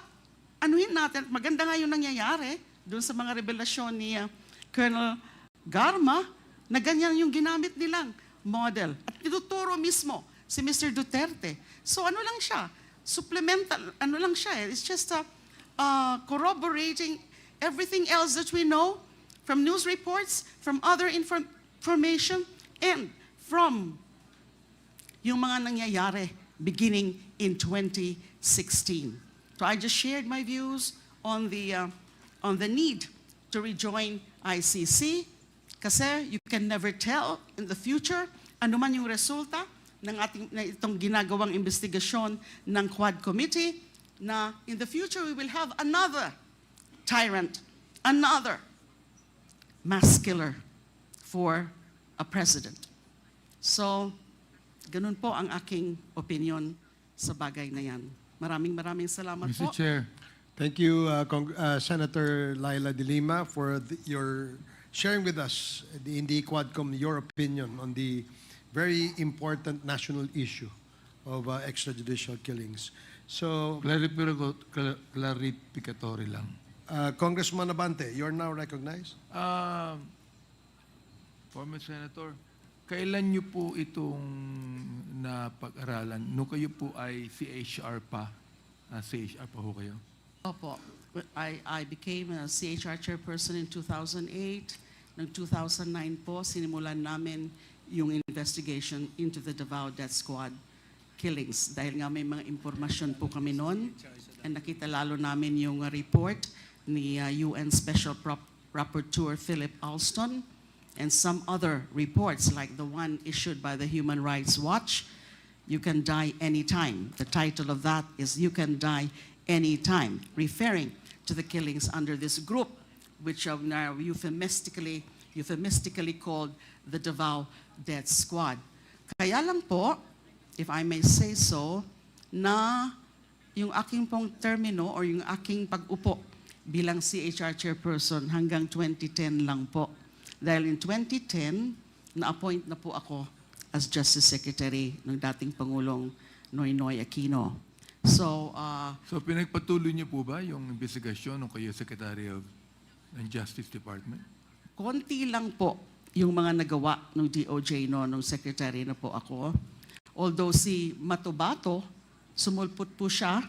anuhin natin, maganda nga yung nangyayari doon sa mga revelasyon ni Colonel Garma, na ganyan yung ginamit nilang model. At tinuturo mismo si Mr. Duterte. So ano lang siya? Supplemental, ano lang siya? It's just corroborating everything else that we know from news reports, from other information, and from yung mga nangyayari beginning in 2016. So I just shared my views on the need to rejoin ICC kasi you can never tell in the future ano man yung resulta ng itong ginagawang investigasyon ng Quad Committee, na in the future we will have another tyrant, another mass killer for a president. So, ganun po ang aking opinion sa bagay na yan. Maraming salamat po. Mr. Chair. Thank you, Senator Laila De Lima, for your sharing with us in the Quadcom your opinion on the very important national issue of extrajudicial killings. So, clarificatory lang. Congressman Abante, you're now recognized. Former Senator, kailan niyo po itong napag-aralan? Nung kayo po ay CHR pa. CHR pa ho kayo? Opo. I became a CHR chairperson in 2008. Noong 2009 po, sinimulan namin yung investigation into the Davao Death Squad killings. Dahil nga may mga impormasyon po kami noon. And nakita lalo namin yung report ni UN Special Rapporteur Philip Alston and some other reports like the one issued by the Human Rights Watch. You Can Die Anytime. The title of that is You Can Die Anytime, referring to the killings under this group, which are now euphemistically called the Davao Death Squad. Kaya lang po, if I may say so, na yung aking pong termino or yung aking pag-upo bilang CHR chairperson hanggang 2010 lang po. Dahil in 2010, na-appoint na po ako as Justice Secretary ng dating Pangulong Noynoy Aquino. So pinagpatuloy niyo po ba yung investigasyon ng kayo Secretary of ng Justice Department? Konti lang po yung mga nagawa ng DOJ nung secretary na po ako. Although si Matubato, sumipot po siya,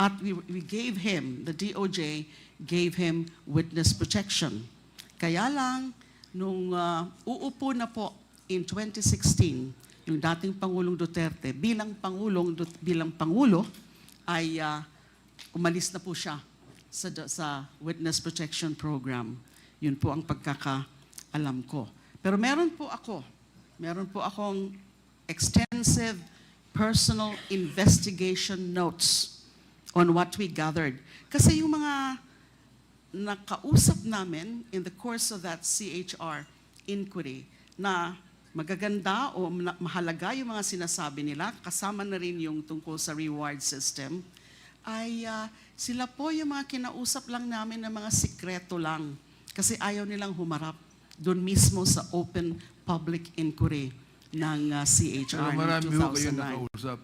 at we gave him, the DOJ gave him witness protection. Kaya lang, nung uupo na po in 2016, yung dating Pangulong Duterte, bilang Pangulo, ay umalis na po siya sa witness protection program. Yun po ang pagkakaalam ko. Pero meron po akong extensive personal investigation notes on what we gathered. Kasi yung mga nakausap namin in the course of that CHR inquiry na magaganda o mahalaga yung mga sinasabi nila, kasama na rin yung tungkol sa reward system, ay sila po yung mga kinausap lang namin na mga sikreto lang. Kasi ayaw nilang humarap doon mismo sa open public inquiry ng CHR Marami noong ho kayo 2009. nakausap.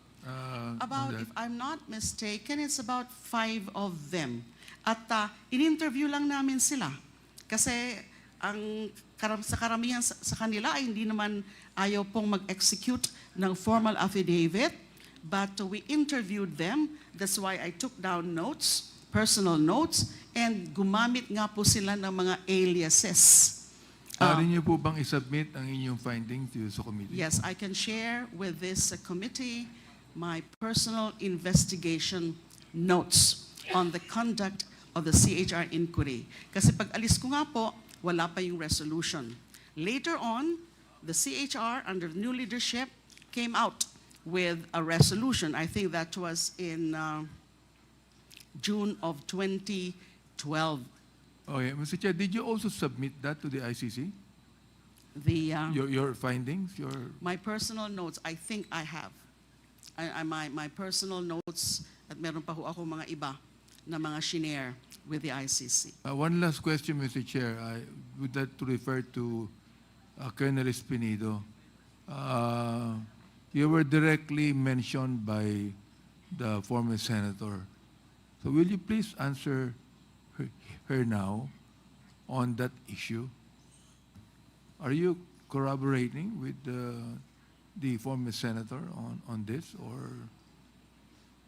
About, if I'm not mistaken, it's about 5 of them. At in-interview lang namin sila. Kasi sa karamihan sa kanila ay hindi naman ayaw pong mag-execute ng formal affidavit, but we interviewed them. That's why I took down notes, personal notes, and gumamit nga po sila ng mga aliases. Maaari niyo po bang isubmit ang inyong findings sa committee? Yes, I can share with this committee my personal investigation notes on the conduct of the CHR inquiry. Kasi pag alis ko nga po, wala pa yung resolution. Later on, the CHR under new leadership came out with a resolution. I think that was in June of 2012. Okay, Mr. Chair, did you also submit that to the ICC? Your findings, my personal notes, I think I have. My personal notes, at meron pa ho ako mga iba na mga shinare with the ICC. One last question, Mr. Chair. I would like to refer to Colonel Espinido. You were directly mentioned by the former senator. So will you please answer her now on that issue? Are you corroborating with the former senator on this, or?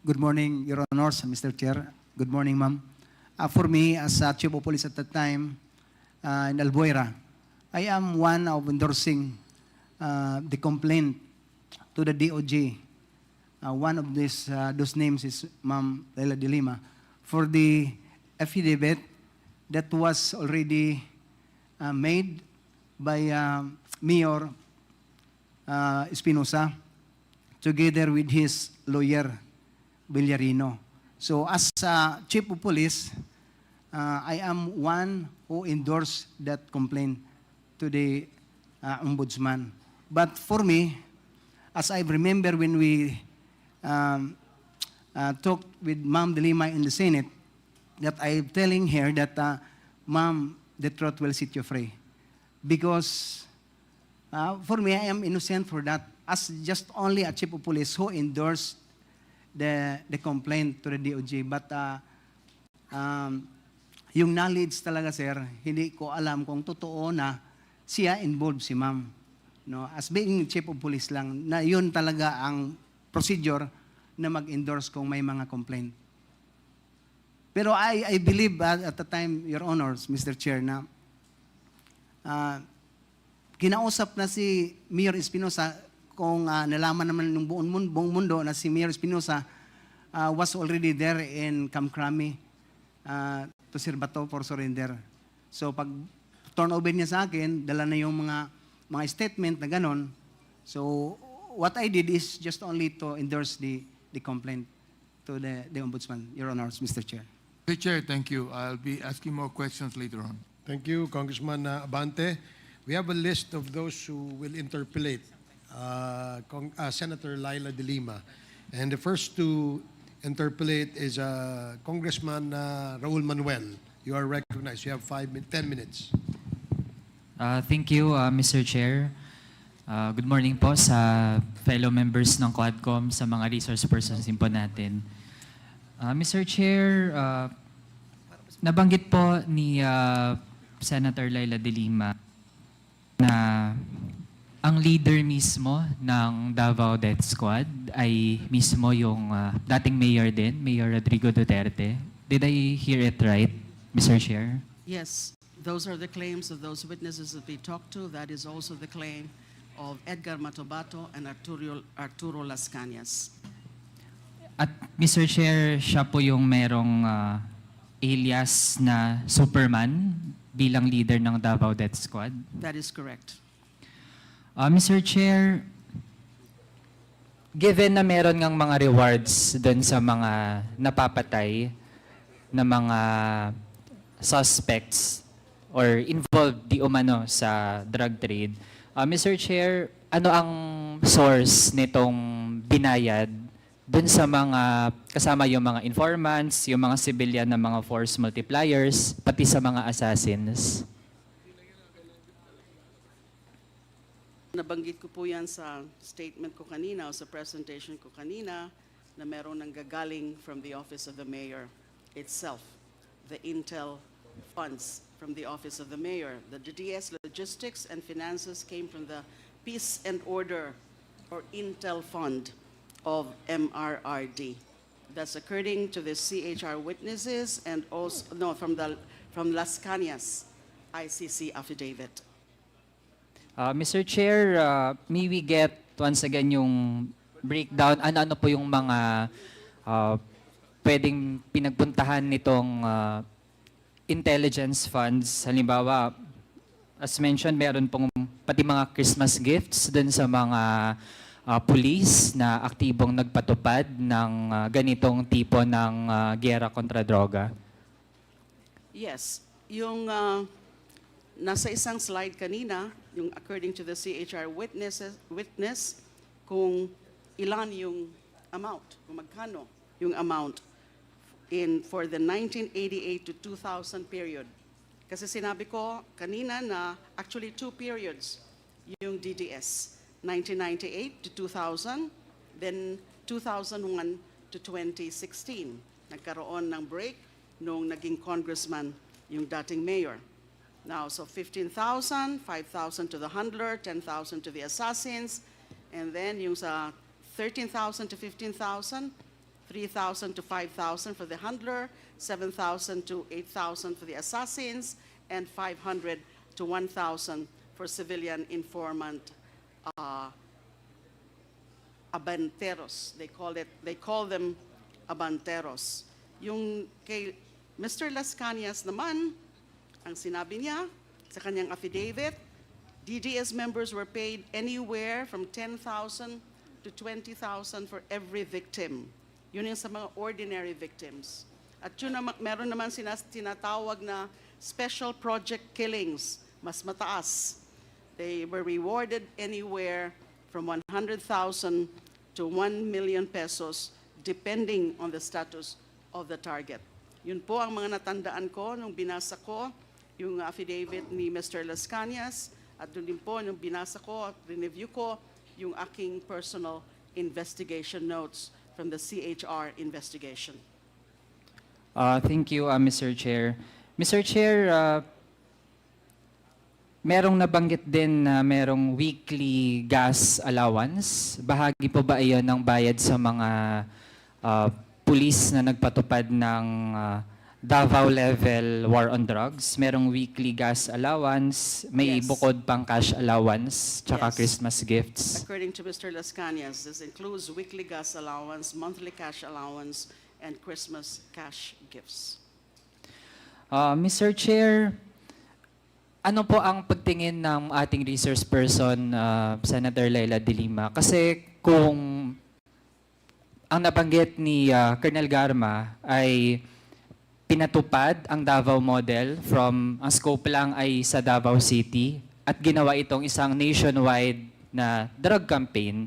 Good morning, Your Honors, Mr. Chair. Good morning, ma'am. For me, as Chief of Police at that time in Albuera, I am one of endorsing the complaint to the DOJ. One of those names is Ma'am Leila de Lima for the affidavit that was already made by Mayor Espinosa together with his lawyer, Villarino. So as Chief of Police, I am one who endorsed that complaint to the Ombudsman. But for me, as I remember when we talked with Ma'am de Lima in the Senate, that I'm telling her that, Ma'am, the truth will set you free. Because for me, I am innocent for that, as just only a Chief of Police who endorsed the complaint to the DOJ. But yung knowledge talaga, sir, hindi ko alam kung totoo na siya involved si ma'am. No? As being Chief of Police lang, na yun talaga ang procedure na mag-endorse kung may mga complaint. Pero I believe at the time, Your Honors, Mr. Chair, na kinausap na si Mayor Espinosa kung nalaman naman ng buong mundo na si Mayor Espinosa was already there in Camp Crame to Sirbato for surrender. So pag turn over niya sa akin, dala na yung mga statement na ganon. So what I did is just only to endorse the complaint to the Ombudsman, Your Honors, Mr. Chair. Mr. Chair, thank you. I'll be asking more questions later on. Thank you, Congressman Abante. We have a list of those who will interpellate Senator Laila de Lima. And the first to interpellate is Congressman Raul Manuel. You are recognized. You have 10 minutes. Thank you, Mr. Chair. Good morning po sa fellow members ng Quadcom, sa mga resource persons din po natin. Mr. Chair, nabanggit po ni Senator Laila de Lima na ang leader mismo ng Davao Death Squad ay mismo yung dating mayor din, Mayor Rodrigo Duterte. Did I hear it right, Mr. Chair? Yes, those are the claims of those witnesses that we talked to. That is also the claim of Edgar Matobato and Arturo Las Cañas. At Mr. Chair, siya po yung merong alias na Superman bilang leader ng Davao Death Squad. That is correct. Mr. Chair, given na meron ngang mga rewards dun sa mga napapatay na mga suspects or involved di umano sa drug trade, Mr. Chair, ano ang source nitong binayad dun sa mga kasama yung mga informants, yung mga civilian na mga force multipliers, pati sa mga assassins? Nabanggit ko po yan sa statement ko kanina o sa presentation ko kanina na meron nang gagaling from the Office of the Mayor itself, the intel funds from the Office of the Mayor. The DDS logistics and finances came from the Peace and Order or Intel Fund of MRRD. That's according to the CHR witnesses and also, no, from Las Cañas ICC affidavit. Mr. Chair, may we get once again yung breakdown, ano-ano po yung mga pwedeng pinagpuntahan nitong intelligence funds? Halimbawa, as mentioned, meron pong pati mga Christmas gifts dun sa mga police na aktibong nagpatupad ng ganitong tipo ng giyera kontra droga. Yes, yung nasa isang slide kanina, yung according to the CHR witness, kung ilan yung amount, kung magkano yung amount for the 1988 to 2000 period. Kasi sinabi ko kanina na actually 2 periods yung DDS. 1998 to 2000, then 2001 to 2016. Nagkaroon ng break nung naging congressman yung dating mayor. Now, so 15,000, 5,000 to the handler, 10,000 to the assassins, and then yung sa 13,000 to 15,000, 3,000 to 5,000 for the handler, 7,000 to 8,000 for the assassins, and 500 to 1,000 for civilian informant abanteros. They call them abanteros. Yung kay Mr. Las Cañas naman, ang sinabi niya sa kanyang affidavit, DDS members were paid anywhere from 10,000 to 20,000 for every victim. Yun yung sa mga ordinary victims. At yun naman, meron naman tinatawag na special project killings, mas mataas. They were rewarded anywhere from 100,000 to 1 million pesos depending on the status of the target. Yun po ang mga natandaan ko nung binasa ko yung affidavit ni Mr. Las Cañas at doon din po nung binasa ko at review ko yung aking personal investigation notes from the CHR investigation. Thank you, Mr. Chair. Mr. Chair, merong nabanggit din na merong weekly gas allowance. Bahagi po ba iyon ng bayad sa mga police na nagpatupad ng Davao level war on drugs? Merong weekly gas allowance, may bukod pang cash allowance, tsaka Christmas gifts. According to Mr. Las Cañas, this includes weekly gas allowance, monthly cash allowance, and Christmas cash gifts. Mr. Chair, ano po ang pagtingin ng ating resource person, Senator Leila de Lima? Kasi kung ang nabanggit ni Colonel Garma ay pinatupad ang Davao model from ang scope lang ay sa Davao City at ginawa itong isang nationwide na drug campaign.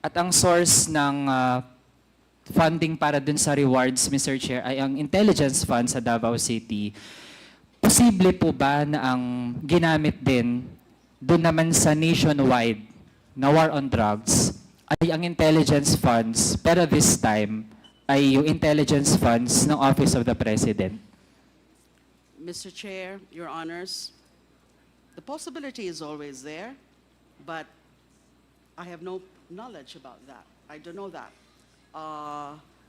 At ang source ng funding para dun sa rewards, Mr. Chair, ay ang intelligence fund sa Davao City. Posible po ba na ang ginamit din dun naman sa nationwide na war on drugs ay ang intelligence funds, pero this time ay yung intelligence funds ng Office of the President? Mr. Chair, Your Honors, the possibility is always there, but I have no knowledge about that. I don't know that.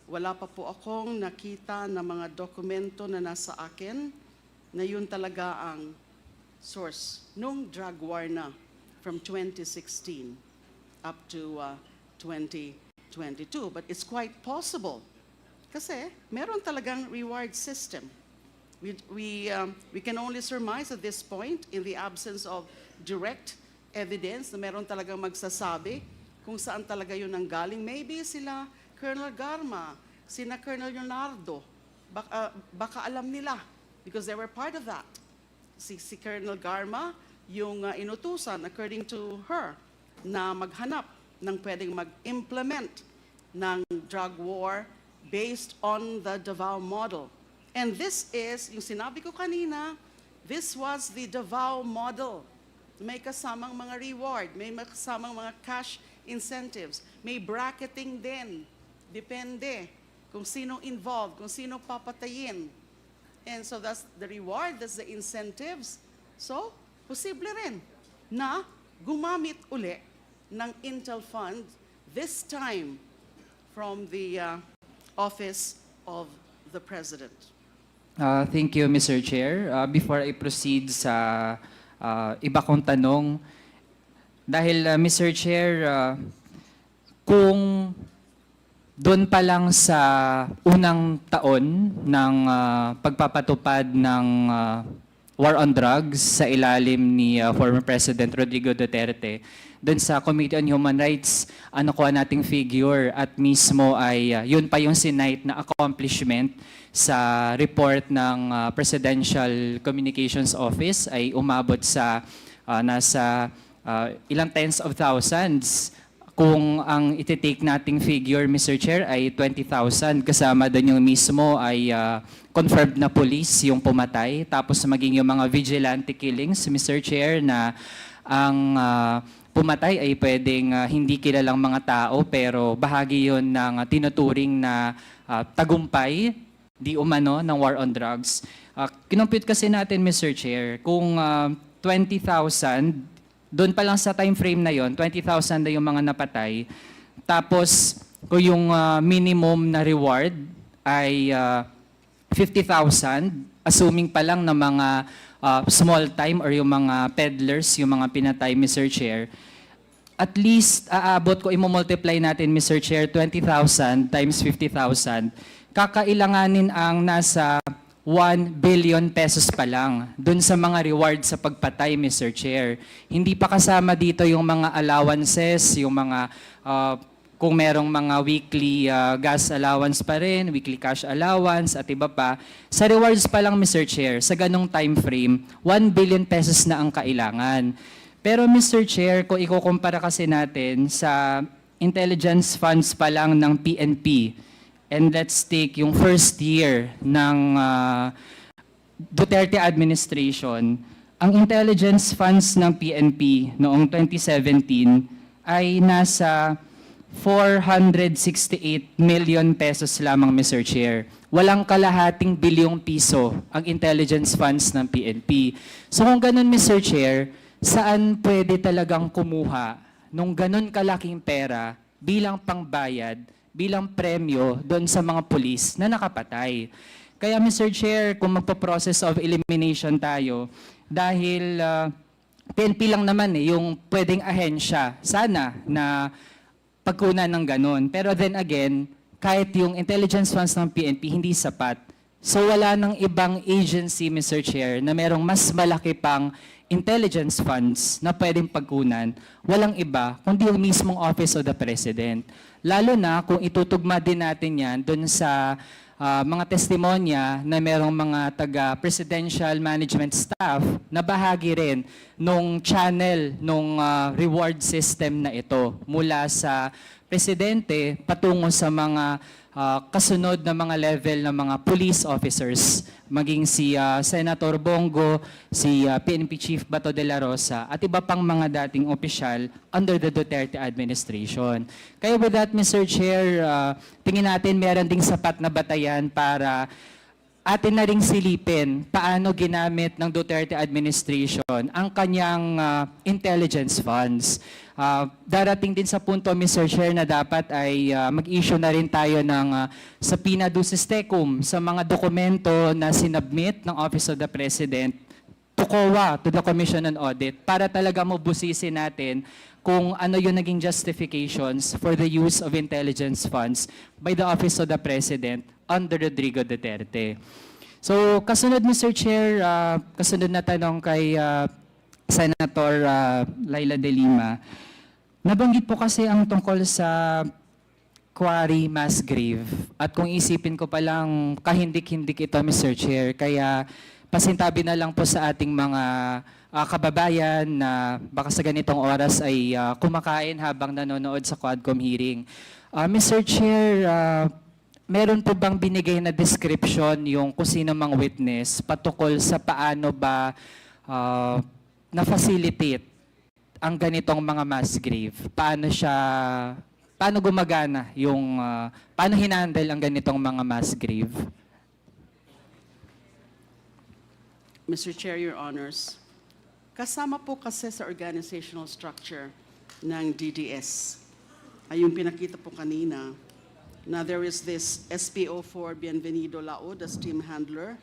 Wala pa po akong nakita na mga dokumento na nasa akin na yun talaga ang source nung drug war na from 2016 up to 2022. But it's quite possible kasi meron talagang reward system. We can only surmise at this point in the absence of direct evidence na meron talagang magsasabi kung saan talaga yun ang galing. Maybe sila Colonel Garma, sina Colonel Leonardo, baka alam nila because they were part of that. Si Colonel Garma, yung inutusan according to her na maghanap ng pwedeng mag-implement ng drug war based on the Davao model. And this is, yung sinabi ko kanina, this was the Davao model. May kasamang mga reward, may kasamang mga cash incentives, may bracketing din. Depende kung sino involved, kung sino papatayin. And so that's the reward, that's the incentives. So, posible rin na gumamit uli ng Intel Fund, this time from the Office of the President. Thank you, Mr. Chair. Before I proceed sa iba kong tanong, dahil Mr. Chair, kung doon pa lang sa unang taon ng pagpapatupad ng war on drugs sa ilalim ni former President Rodrigo Duterte, doon sa Committee on Human Rights, nakuha nating figure at mismo ay yun pa yung sinight na accomplishment sa report ng Presidential Communications Office ay umabot sa nasa ilang tens of thousands. Kung ang iti-take nating figure, Mr. Chair, ay 20,000, kasama doon yung mismo ay confirmed na police yung pumatay, tapos maging yung mga vigilante killings, Mr. Chair, na ang pumatay ay pwedeng hindi kilalang mga tao, pero bahagi yun ng tinuturing na tagumpay, di umano, ng war on drugs. Kinompute kasi natin, Mr. Chair, kung 20,000, doon pa lang sa time frame na yon, 20,000 na yung mga napatay. Tapos, kung yung minimum na reward ay 50,000, assuming pa lang na mga small time or yung mga peddlers, yung mga pinatay, Mr. Chair, at least aabot ko, imomultiply natin, Mr. Chair, 20,000 times 50,000, kakailanganin ang nasa 1 billion pesos pa lang dun sa mga rewards sa pagpatay, Mr. Chair. Hindi pa kasama dito yung mga allowances, yung mga kung merong mga weekly gas allowance pa rin, weekly cash allowance at iba pa. Sa rewards pa lang, Mr. Chair, sa ganong time frame, 1 billion pesos na ang kailangan. Pero Mr. Chair, kung ikukumpara kasi natin sa intelligence funds pa lang ng PNP, and let's take yung first year ng Duterte administration, ang intelligence funds ng PNP noong 2017 ay nasa 468 million pesos lamang, Mr. Chair. Walang kalahating bilyong piso ang intelligence funds ng PNP. So kung ganun, Mr. Chair, saan pwede talagang kumuha nung ganun kalaking pera bilang pangbayad, bilang premyo doon sa mga pulis na nakapatay? Kaya Mr. Chair, kung magpo-process of elimination tayo, dahil PNP lang naman yung pwedeng ahensya, sana na pagkunan ng ganun. Pero then again, kahit yung intelligence funds ng PNP hindi sapat So wala nang ibang agency, Mr. Chair, na merong mas malaki pang intelligence funds na pwedeng pagkunan, walang iba, kundi yung mismong Office of the President. Lalo na kung itutugma din natin yan dun sa mga testimonya na merong mga taga-presidential management staff na bahagi rin nung channel, nung reward system na ito mula sa presidente patungo sa mga kasunod na mga level ng mga police officers, maging si Senator Bongo, si PNP Chief Bato de la Rosa, at iba pang mga dating opisyal under the Duterte administration. Kaya with that, Mr. Chair, tingin natin meron ding sapat na batayan para atin na ring silipin paano ginamit ng Duterte administration ang kanyang intelligence funds. Darating din sa punto, Mr. Chair, na dapat ay mag-issue na rin tayo ng subpoena ducis tecum sa mga dokumento na sinubmit ng Office of the President to COA, to the Commission on Audit, para talaga mabusisin natin kung ano yung naging justifications for the use of intelligence funds by the Office of the President under Rodrigo Duterte. So, kasunod, Mr. Chair, kasunod na tanong kay Senator Laila de Lima. Nabanggit po kasi ang tungkol sa quarry mass grave. At kung isipin ko palang kahindik-hindik ito, Mr. Chair, kaya pasintabi na lang po sa ating mga kababayan na baka sa ganitong oras ay kumakain habang nanonood sa Quadcom hearing. Mr. Chair, meron po bang binigay na description yung kung sino mang witness patukol sa paano ba na-facilitate ang ganitong mga mass grave? Paano gumagana yung, paano hinandle ang ganitong mga mass grave? Mr. Chair, Your Honors, kasama po kasi sa organizational structure ng DDS ay yung pinakita po kanina na there is this SPO4 Bienvenido Laod as team handler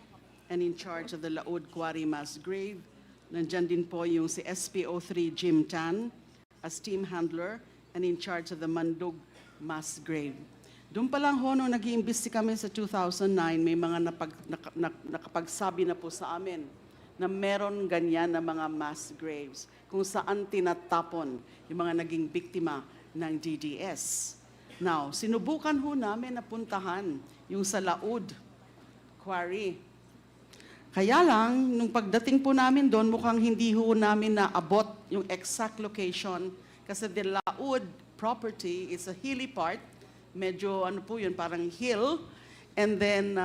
and in charge of the Laod Quarry Mass Grave. Nandyan din po yung si SPO3 Jim Tan as team handler and in charge of the Mandug Mass Grave. Doon pa lang ho, nung nag-iimbesti kami sa 2009, may mga nakapagsabi na po sa amin na meron ganyan na mga mass graves kung saan tinatapon yung mga naging biktima ng DDS. Now, sinubukan ho namin na puntahan yung sa Laod Quarry. Kaya lang, nung pagdating po namin doon, mukhang hindi ho namin naabot yung exact location kasi the Laod property is a hilly part, medyo ano po yun, parang hill, and then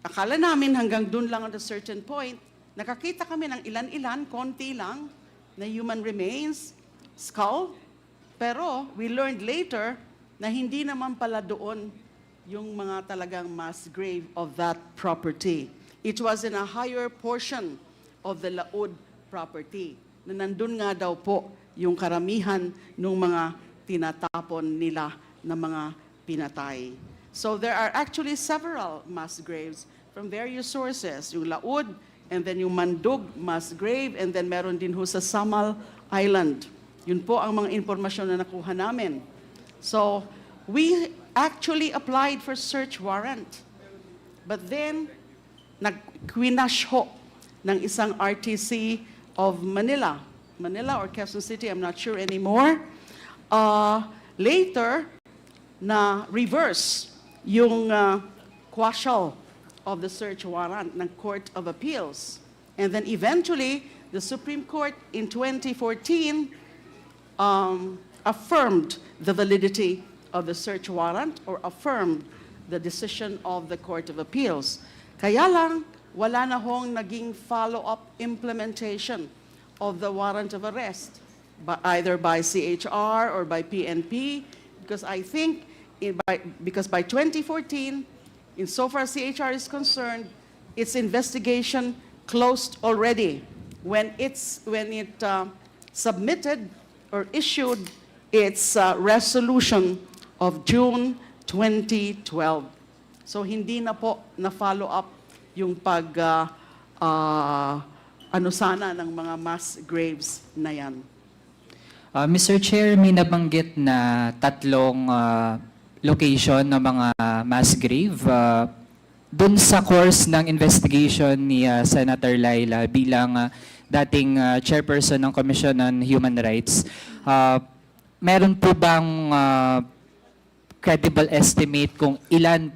akala namin hanggang doon lang at a certain point, nakakita kami ng ilan-ilan, konti lang, na human remains, skull, pero we learned later na hindi naman pala doon yung mga talagang mass grave of that property. It was in a higher portion of the Laod property, na nandun nga daw po yung karamihan ng mga tinatapon nila na mga pinatay. So there are actually several mass graves from various sources, yung Laod, and then yung Mandug mass grave, and then meron din ho sa Samal Island. Yun po ang mga impormasyon na nakuha namin. So we actually applied for search warrant. But then, nag-quinash ho ng isang RTC of Manila or Quezon City, I'm not sure anymore. Later, na reverse yung quashal of the search warrant ng Court of Appeals. And then eventually, the Supreme Court in 2014 affirmed the validity of the search warrant or affirmed the decision of the Court of Appeals. Kaya lang, wala na hong naging follow-up implementation of the warrant of arrest, either by CHR or by PNP, because I think because by 2014, insofar as CHR is concerned, its investigation closed already when it submitted or issued its resolution of June 2012. So hindi na po na-follow up yung ano sana ng mga mass graves na yan. Mr. Chair, may nabanggit na tatlong location ng mga mass grave. dun sa course ng investigation ni Senator Laila bilang dating chairperson ng Commission on Human Rights, meron po bang credible estimate kung ilan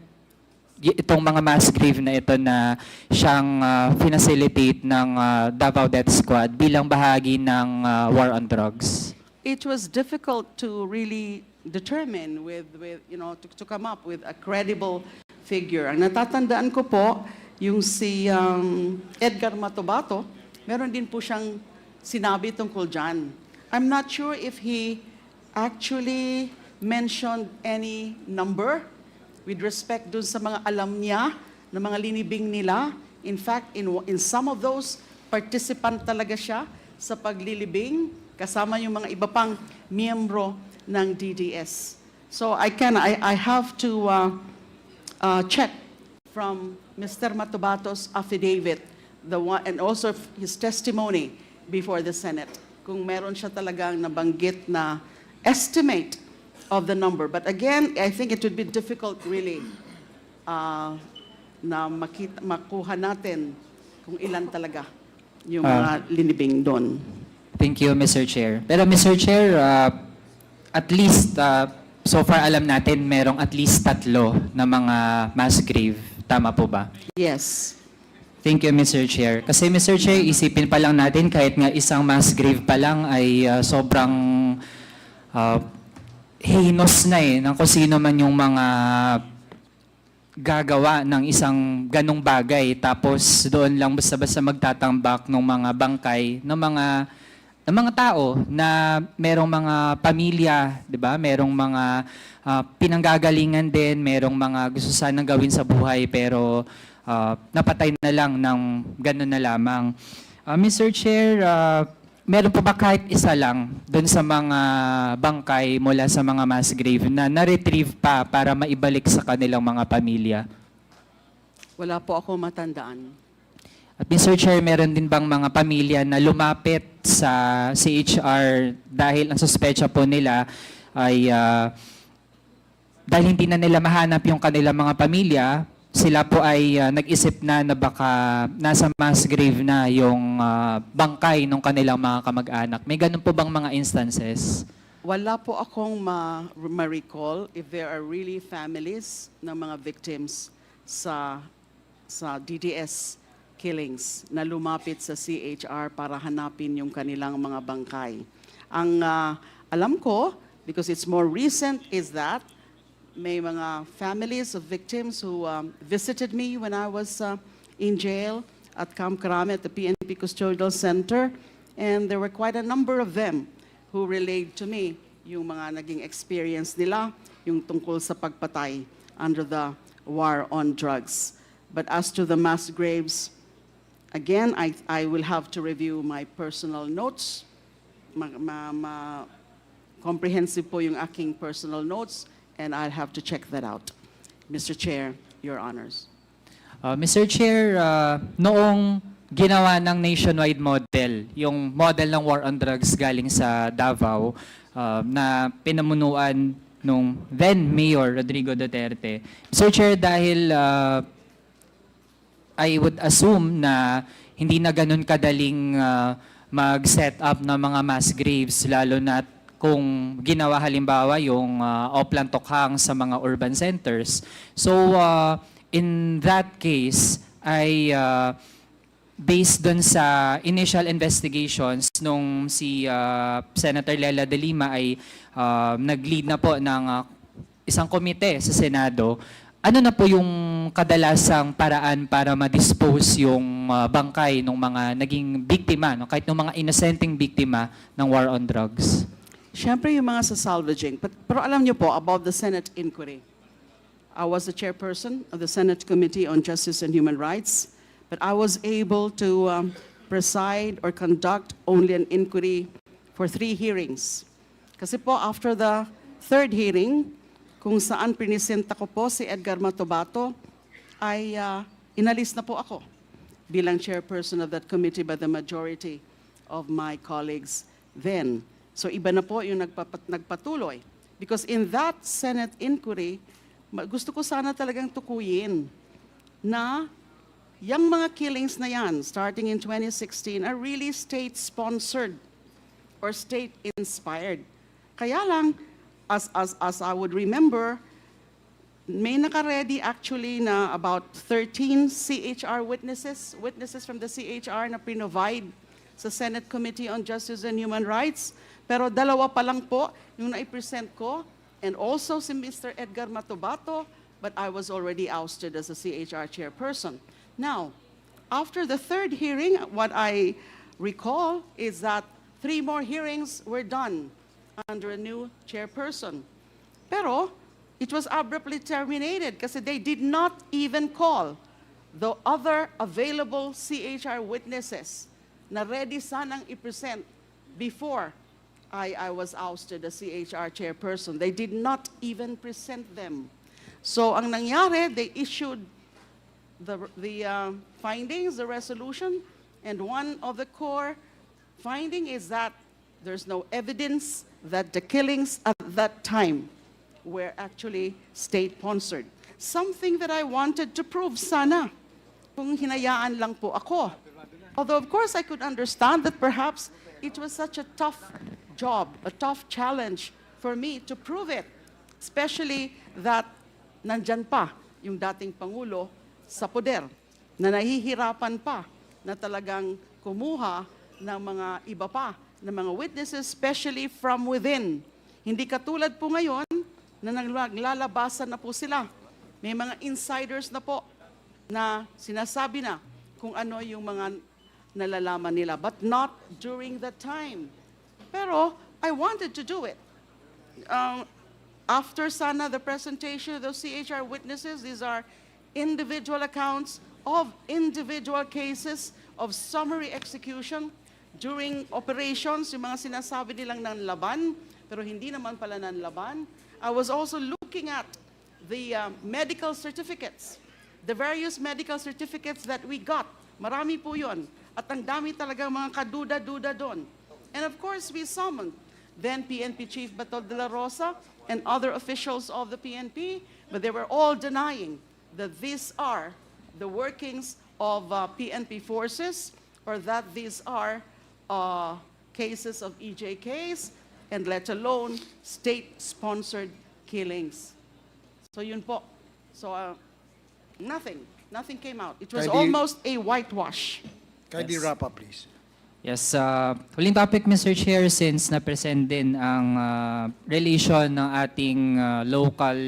itong mga mass grave na ito na siyang facilitate ng Davao Death Squad bilang bahagi ng war on drugs? It was difficult to really determine with to come up with a credible figure. Ang natatandaan ko po, yung si Edgar Matobato, meron din po siyang sinabi tungkol dyan. I'm not sure if he actually mentioned any number with respect dun sa mga alam niya na mga linibing nila. In fact, in some of those, participant talaga siya sa paglilibing kasama yung mga iba pang miyembro ng DDS. So I have to check from Mr. Matobato's affidavit, and also his testimony before the Senate, kung meron siya talagang nabanggit na estimate of the number. But again, I think it would be difficult really na makuha natin kung ilan talaga yung mga linibing doon. Thank you, Mr. Chair. Pero Mr. Chair, at least, so far alam natin, merong at least 3 na mga mass grave. Tama po ba? Yes. Thank you, Mr. Chair. Kasi Mr. Chair, isipin pa lang natin kahit nga isang mass grave pa lang ay sobrang heinous na ng kung sino man yung mga gagawa ng isang ganong bagay. Tapos doon lang basta-basta magtatambak ng mga bangkay ng mga tao na merong mga pamilya, 'di ba? Merong mga pinanggagalingan din, merong mga gusto sanang gawin sa buhay pero napatay na lang ng gano'n na lamang. Mr. Chair, meron po ba kahit isa lang doon sa mga bangkay mula sa mga mass grave na na-retrieve pa para maibalik sa kanilang mga pamilya? Wala po ako matandaan. At Mr. Chair, meron din bang mga pamilya na lumapit sa CHR dahil ang suspecha po nila ay dahil hindi na nila mahanap yung kanilang mga pamilya, sila po ay nag-isip na baka nasa mass grave na yung bangkay ng kanilang mga kamag-anak. May ganun po bang mga instances? Wala po akong ma-recall if there are really families ng mga victims sa DDS killings na lumapit sa CHR para hanapin yung kanilang mga bangkay. Ang alam ko, because it's more recent, is that may mga families of victims who visited me when I was in jail at Camp Crame at the PNP Custodial Center, and there were quite a number of them who relayed to me yung mga naging experience nila, yung tungkol sa pagpatay under the war on drugs. But as to the mass graves, again, I will have to review my personal notes. Comprehensive po yung aking personal notes, and I'll have to check that out. Mr. Chair, Your Honors. Mr. Chair, noong ginawa ng nationwide model, yung model ng war on drugs galing sa Davao, na pinamunuan nung then Mayor Rodrigo Duterte. Mr. Chair, dahil I would assume na hindi na ganun kadaling mag-set up ng mga mass graves, lalo na kung ginawa halimbawa yung Oplan Tokhang sa mga urban centers. So, in that case, ay based dun sa initial investigations nung si Senator Lela de Lima ay nag-lead na po ng isang komite sa Senado, ano na po yung kadalasang paraan para ma-dispose yung bangkay ng mga naging biktima, no? Kahit ng mga innocenteng biktima ng war on drugs? Siyempre yung mga sa salvaging. Pero alam niyo po about the Senate inquiry. I was the chairperson of the Senate Committee on Justice and Human Rights, but I was able to preside or conduct only an inquiry for 3 hearings. Kasi po after the 3rd hearing, kung saan prinisenta ko po si Edgar Matobato, ay inalis na po ako bilang chairperson of that committee by the majority of my colleagues then. So iba na po yung nagpatuloy. Because in that Senate inquiry, gusto ko sana talagang tukuyin na yung mga killings na yan, starting in 2016, are really state-sponsored or state-inspired. Kaya lang, as I would remember, may naka-ready actually na about 13 CHR witnesses from the CHR na provide sa Senate Committee on Justice and Human Rights. Pero dalawa pa lang po yung na-present ko, and also si Mr. Edgar Matubato, but I was already ousted as a CHR chairperson. Now, after the third hearing, what I recall is that 3 more hearings were done under a new chairperson. Pero it was abruptly terminated kasi they did not even call the other available CHR witnesses na ready sanang i-present before I was ousted as CHR chairperson. They did not even present them. So ang nangyari, they issued the findings, the resolution, and one of the core finding is that there's no evidence that the killings at that time were actually state-sponsored. Something that I wanted to prove sana kung hinayaan lang po ako. Although of course I could understand that perhaps it was such a tough job, a tough challenge for me to prove it. Especially that nandyan pa yung dating Pangulo sa poder, na nahihirapan pa na talagang kumuha ng mga iba pa, ng mga witnesses, especially from within. Hindi katulad po ngayon na naglalabasan na po sila. May mga insiders na po na sinasabi na kung ano yung mga nalalaman nila, but not during that time. Pero I wanted to do it. After sana the presentation of those CHR witnesses, these are individual accounts of individual cases of summary execution during operations, yung mga sinasabi nilang nanlaban, pero hindi naman pala nanlaban. I was also looking at the medical certificates, the various medical certificates that we got. Marami po yun. At ang dami talagang mga kaduda-duda doon. And of course, we summoned then PNP Chief Bato de la Rosa and other officials of the PNP, but they were all denying that these are the workings of PNP forces or that these are cases of EJKs and let alone state-sponsored killings. So yun po. So nothing came out. It was almost a whitewash. Kindly wrap up, please. Yes, huling topic, Mr. Chair, since na-present din ang relation ng ating local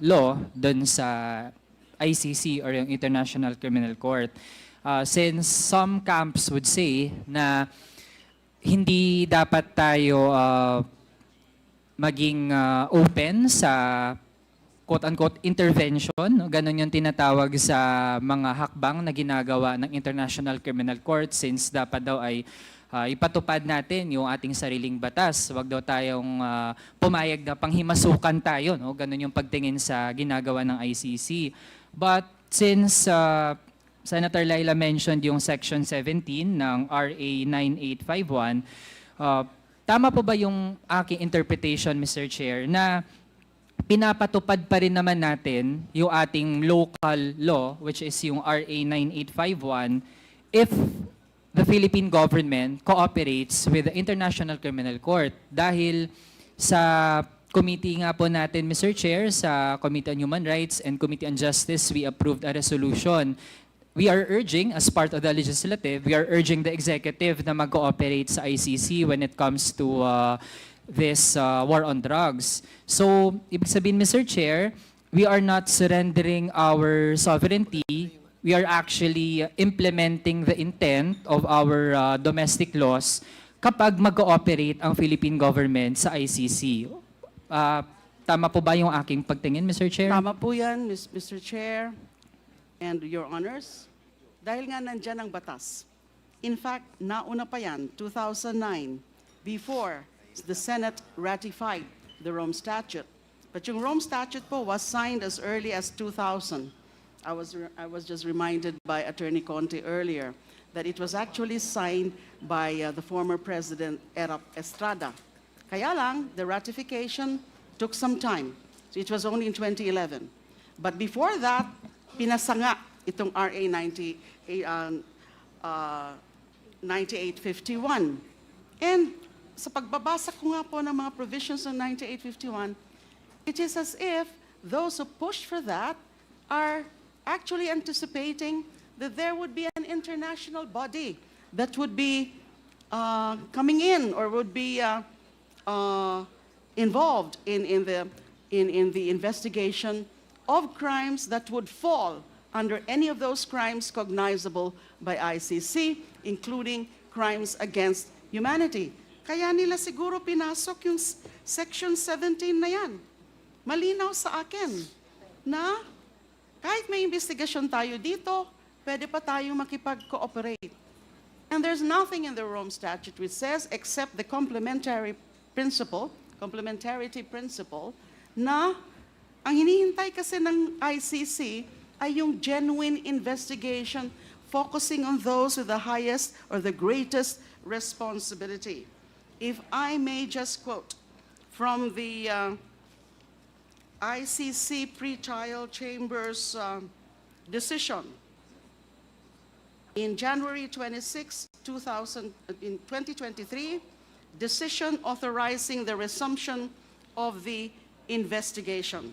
law dun sa ICC or yung International Criminal Court. Since some camps would say na hindi dapat tayo maging open sa quote-unquote intervention, no? Ganon yung tinatawag sa mga hakbang na ginagawa ng International Criminal Court since dapat daw ay ipatupad natin yung ating sariling batas. Huwag daw tayong pumayag na panghimasukan tayo. No? Ganon yung pagtingin sa ginagawa ng ICC. But since Senator Laila mentioned yung Section 17 ng RA 9851, tama po ba yung aking interpretation, Mr. Chair, na pinapatupad pa rin naman natin yung ating local law, which is yung RA 9851, if the Philippine government cooperates with the International Criminal Court? Dahil sa committee nga po natin, Mr. Chair, sa Committee on Human Rights and Committee on Justice, we approved a resolution. We are urging, as part of the legislative, we are urging the executive na mag-cooperate sa ICC when it comes to this war on drugs. So, ibig sabihin, Mr. Chair, we are not surrendering our sovereignty. We are actually implementing the intent of our domestic laws kapag mag-cooperate ang Philippine government sa ICC. Tama po ba yung aking pagtingin, Mr. Chair? Tama po yan, Mr. Chair and Your Honors. Dahil nga nandyan ang batas. In fact, nauna pa yan, 2009, before the Senate ratified the Rome Statute. But yung Rome Statute po was signed as early as 2000. I was just reminded by Attorney Conte earlier that it was actually signed by the former President Erap Estrada. Kaya lang, the ratification took some time. So it was only in 2011. But before that, pinasanga itong RA 9851. And sa pagbabasa ko nga po ng mga provisions ng 9851, it is as if those who pushed for that are actually anticipating that there would be an international body that would be coming in or would be involved in the investigation of crimes that would fall under any of those crimes cognizable by ICC, including crimes against humanity. Kaya nila siguro pinasok yung Section 17 na yan. Malinaw sa akin na kahit may investigasyon tayo dito, pwede pa tayo makipag-cooperate. And there's nothing in the Rome Statute which says, except the complementarity principle, na ang hinihintay kasi ng ICC ay yung genuine investigation focusing on those with the highest or the greatest responsibility. If I may just quote from the ICC pretrial chamber's decision in January 26, 2023, decision authorizing the resumption of the investigation.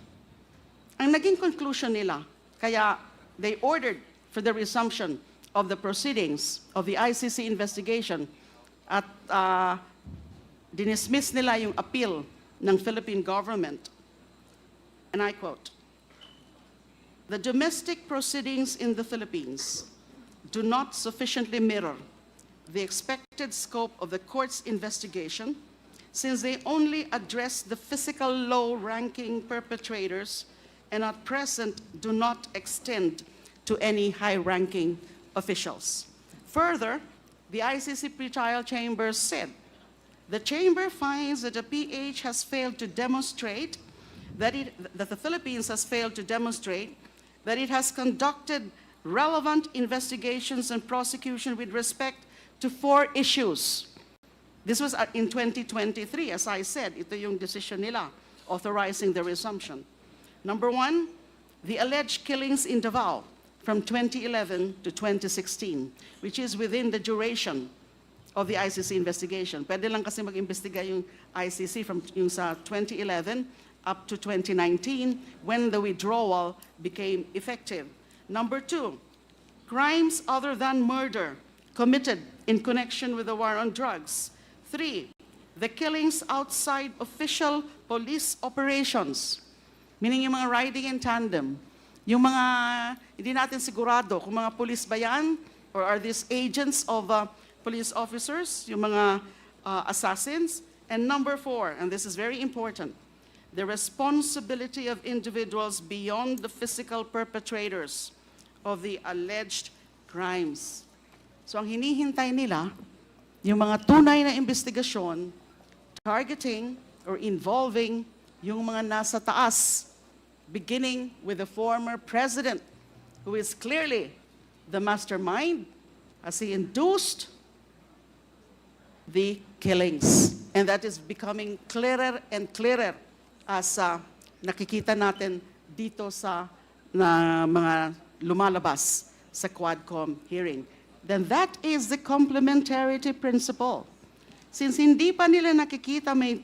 Ang naging conclusion nila, kaya they ordered for the resumption of the proceedings of the ICC investigation at dinismiss nila yung appeal ng Philippine government. And I quote, "The domestic proceedings in the Philippines do not sufficiently mirror the expected scope of the court's investigation, since they only address the physical low-ranking perpetrators and at present do not extend to any high-ranking officials." Further, the ICC pretrial chamber said, "The chamber finds that the PH has failed to demonstrate that the Philippines has failed to demonstrate that it has conducted relevant investigations and prosecution with respect to 4 issues." This was in 2023, as I said, ito yung decision nila, authorizing the resumption. Number 1, the alleged killings in Davao from 2011 to 2016, which is within the duration of the ICC investigation. Pwede lang kasi mag-imbestiga yung ICC from yung sa 2011 up to 2019 when the withdrawal became effective. Number 2, crimes other than murder committed in connection with the war on drugs. 3, the killings outside official police operations, meaning yung mga riding in tandem, yung mga hindi natin sigurado kung mga police ba yan or are these agents of police officers, yung mga assassins. And number 4, and this is very important, the responsibility of individuals beyond the physical perpetrators of the alleged crimes. So ang hinihintay nila, yung mga tunay na investigasyon targeting or involving yung mga nasa taas, beginning with the former president, who is clearly the mastermind as he induced the killings. And that is becoming clearer and clearer as nakikita natin dito sa mga lumalabas sa Quadcom hearing. Then that is the complementarity principle. Since hindi pa nila nakikita may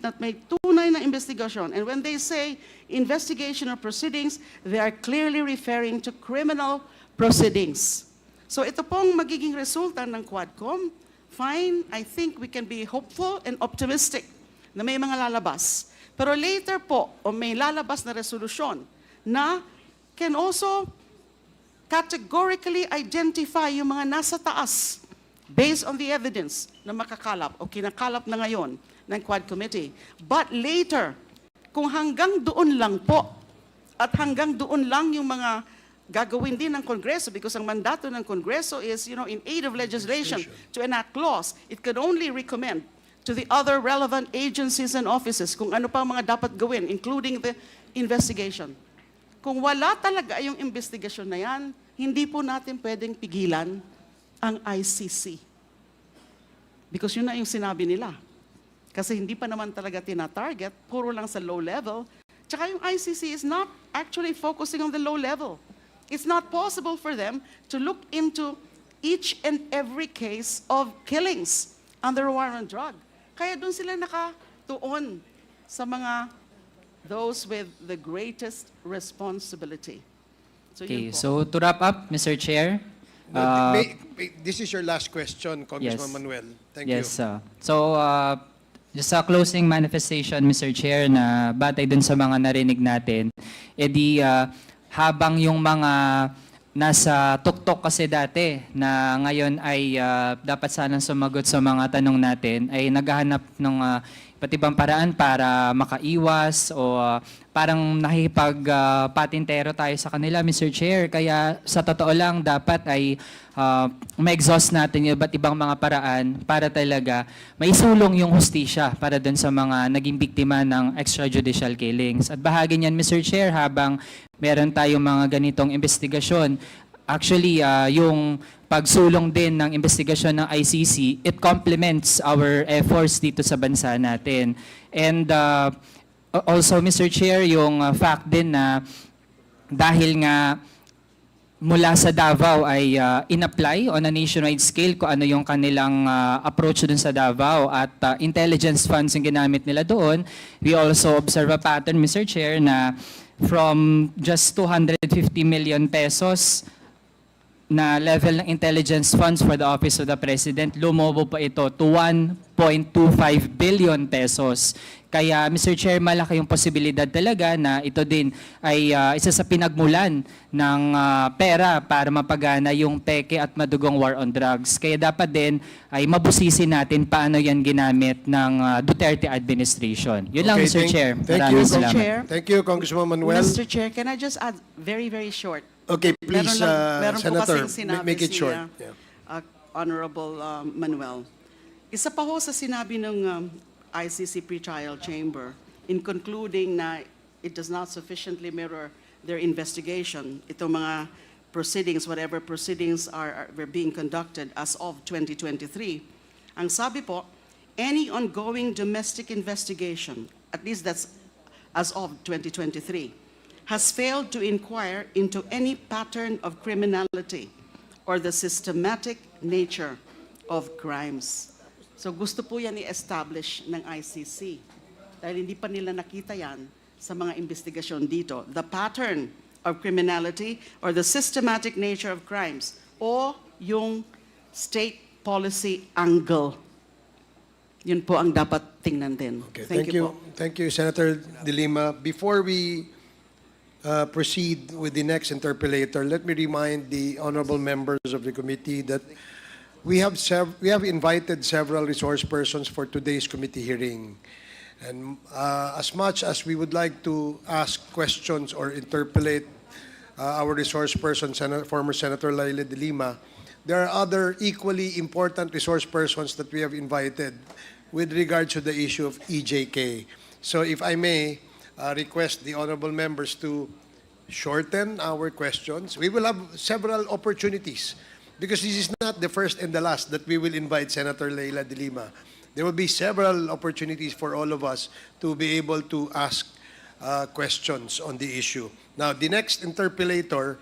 tunay na investigasyon, and when they say investigation or proceedings, they are clearly referring to criminal proceedings. So ito pong magiging resulta ng Quadcom. Fine, I think we can be hopeful and optimistic na may mga lalabas. Pero later po, o may lalabas na resolusyon na can also categorically identify yung mga nasa taas based on the evidence na makakalap o kinakalap na ngayon ng Quad Committee. But later, kung hanggang doon lang po at hanggang doon lang yung mga gagawin din ng Kongreso, because ang mandato ng Kongreso is, in aid of legislation to enact laws, it could only recommend to the other relevant agencies and offices kung ano pa mga dapat gawin, including the investigation. Kung wala talaga yung investigasyon na yan, hindi po natin pwedeng pigilan ang ICC. Because yun na yung sinabi nila. Kasi hindi pa naman talaga tina-target, puro lang sa low level. Tsaka yung ICC is not actually focusing on the low level. It's not possible for them to look into each and every case of killings under war on drug. Kaya doon sila nakatuon sa mga those with the greatest responsibility. So, Okay, yun po. so to wrap up, Mr. Chair. This is your last question, Congressman Yes. Manuel. Thank Yes, you. so just a closing manifestation, Mr. Chair, na batay dun sa mga narinig natin, edi habang yung mga nasa tuktok kasi dati na ngayon ay dapat sanang sumagot sa mga tanong natin ay naghahanap ng iba't ibang paraan para makaiwas o parang nakikipag-patintero tayo sa kanila, Mr. Chair. Kaya sa totoo lang, dapat ay ma-exhaust natin yung iba't ibang mga paraan para talaga maisulong yung hustisya para dun sa mga naging biktima ng extrajudicial killings. At bahagi niyan, Mr. Chair, habang meron tayong mga ganitong investigasyon, actually, yung pagsulong din ng investigasyon ng ICC, it complements our efforts dito sa bansa natin. And also, Mr. Chair, yung fact din na dahil nga mula sa Davao ay in-apply on a nationwide scale kung ano yung kanilang approach dun sa Davao at intelligence funds yung ginamit nila doon. We also observe a pattern, Mr. Chair, na from just 250 million pesos na level ng intelligence funds for the Office of the President, lumobo pa ito to 1.25 billion pesos. Kaya, Mr. Chair, malaki yung posibilidad talaga na ito din ay isa sa pinagmulan ng pera para mapagana yung peke at madugong war on drugs. Kaya dapat din ay mabusisi natin paano yan ginamit ng Duterte administration. Yun lang, Mr. Chair. Thank you, Maraming salamat. Chair. Thank you, Congressman Manuel. Mr. Chair, can I just add very, very short? Okay, please, Meron po Senator, kasing sinabi make it si, short. Honorable Manuel. Isa pa ho sa sinabi ng ICC pre-trial chamber in concluding na it does not sufficiently mirror their investigation, itong mga proceedings, whatever proceedings were being conducted as of 2023. Ang sabi po, any ongoing domestic investigation, at least that's as of 2023, has failed to inquire into any pattern of criminality or the systematic nature of crimes. So gusto po yan i-establish ng ICC dahil hindi pa nila nakita yan sa mga investigasyon dito. The pattern of criminality or the systematic nature of crimes o yung state policy angle. Yun po ang dapat tingnan din. Okay, Thank you po. Thank you, Senator De Lima. Before we proceed with the next interpellator, let me remind the honorable members of the committee that we have invited several resource persons for today's committee hearing. And as much as we would like to ask questions or interpellate our resource person, former Senator Laila De Lima, there are other equally important resource persons that we have invited with regard to the issue of EJK. So if I may request the honorable members to shorten our questions. We will have several opportunities because this is not the first and the last that we will invite Senator Laila De Lima. There will be several opportunities for all of us to be able to ask questions on the issue. Now, the next interpellator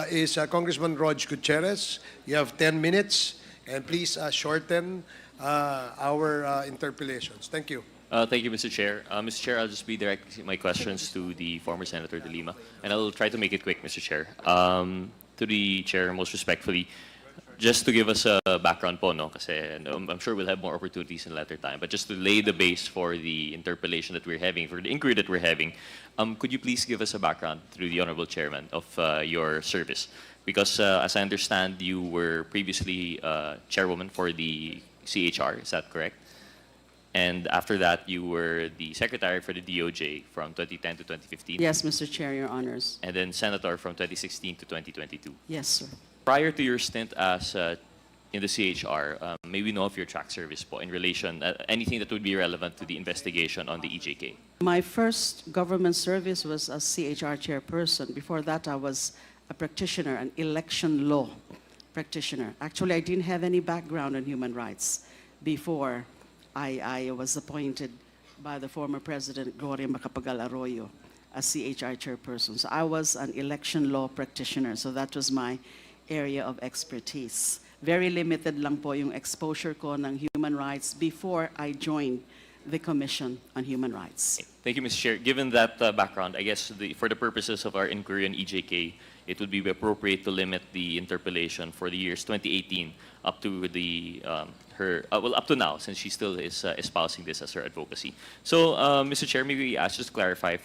is Congressman Rog Gutierrez. You have 10 minutes, and please shorten our interpellations. Thank you. Thank you, Mr. Chair. Mr. Chair, I'll just be directing my questions to the former Senator De Lima, and I'll try to make it quick, Mr. Chair. To the Chair, most respectfully, just to give us a background po, no? Kasi I'm sure we'll have more opportunities in later time, but just to lay the base for the interpellation that we're having, for the inquiry that we're having, could you please give us a background through the Honorable Chairman of your service? Because as I understand, you were previously chairwoman for the CHR, is that correct? And after that, you were the secretary for the DOJ from 2010 to 2015. Yes, Mr. Chair, Your Honors. And then senator from 2016 to 2022. Yes, sir. Prior to your stint as in the CHR, may we know of your track service po in relation, anything that would be relevant to the investigation on the EJK? My first government service was as CHR chairperson. Before that, I was a practitioner, an election law practitioner. Actually, I didn't have any background in human rights before I was appointed by the former President Gloria Macapagal Arroyo as CHR chairperson. So I was an election law practitioner, so that was my area of expertise. Very limited lang po yung exposure ko ng human rights before I joined the Commission on Human Rights. Thank you, Mr. Chair. Given that background, I guess for the purposes of our inquiry on EJK, it would be appropriate to limit the interpellation for the years 2018 up to up to now, since she still is espousing this as her advocacy. So, Mr. Chair, maybe we ask just to clarify,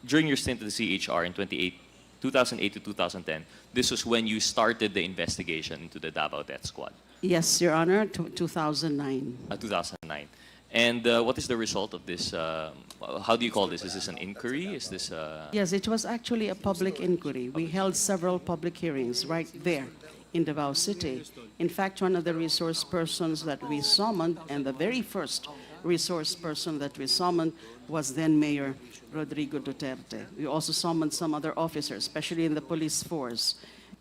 during your stint at the CHR in 2008 to 2010, this was when you started the investigation into the Davao Death Squad. Yes, Your Honor, 2009. 2009. And what is the result of this? How do you call this? Is this an inquiry? Is this? Yes, it was actually a public inquiry. We held several public hearings right there in Davao City. In fact, one of the resource persons that we summoned, and the very first resource person that we summoned, was then Mayor Rodrigo Duterte. We also summoned some other officers, especially in the police force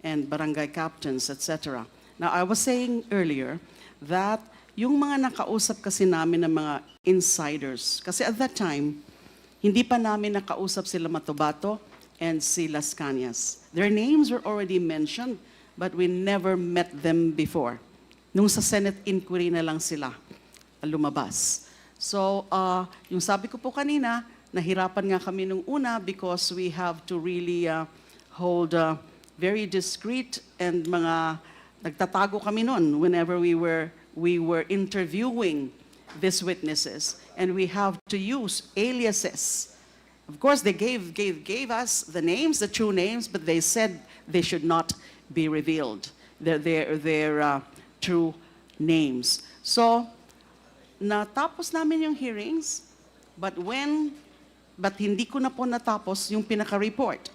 and barangay captains, etc. Now, I was saying earlier that yung mga nakausap kasi namin ng mga insiders, kasi at that time, hindi pa namin nakausap sila Matobato and si Las Cañas. Their names were already mentioned, but we never met them before. Nung sa Senate inquiry na lang sila lumabas. So, yung sabi ko po kanina, nahirapan nga kami nung una because we have to really hold very discreet and mga nagtatago kami noon whenever we were interviewing these witnesses, and we have to use aliases. Of course, they gave us the names, the true names, but they said they should not be revealed, their true names. So, natapos namin yung hearings, but hindi ko na po natapos yung pinaka-report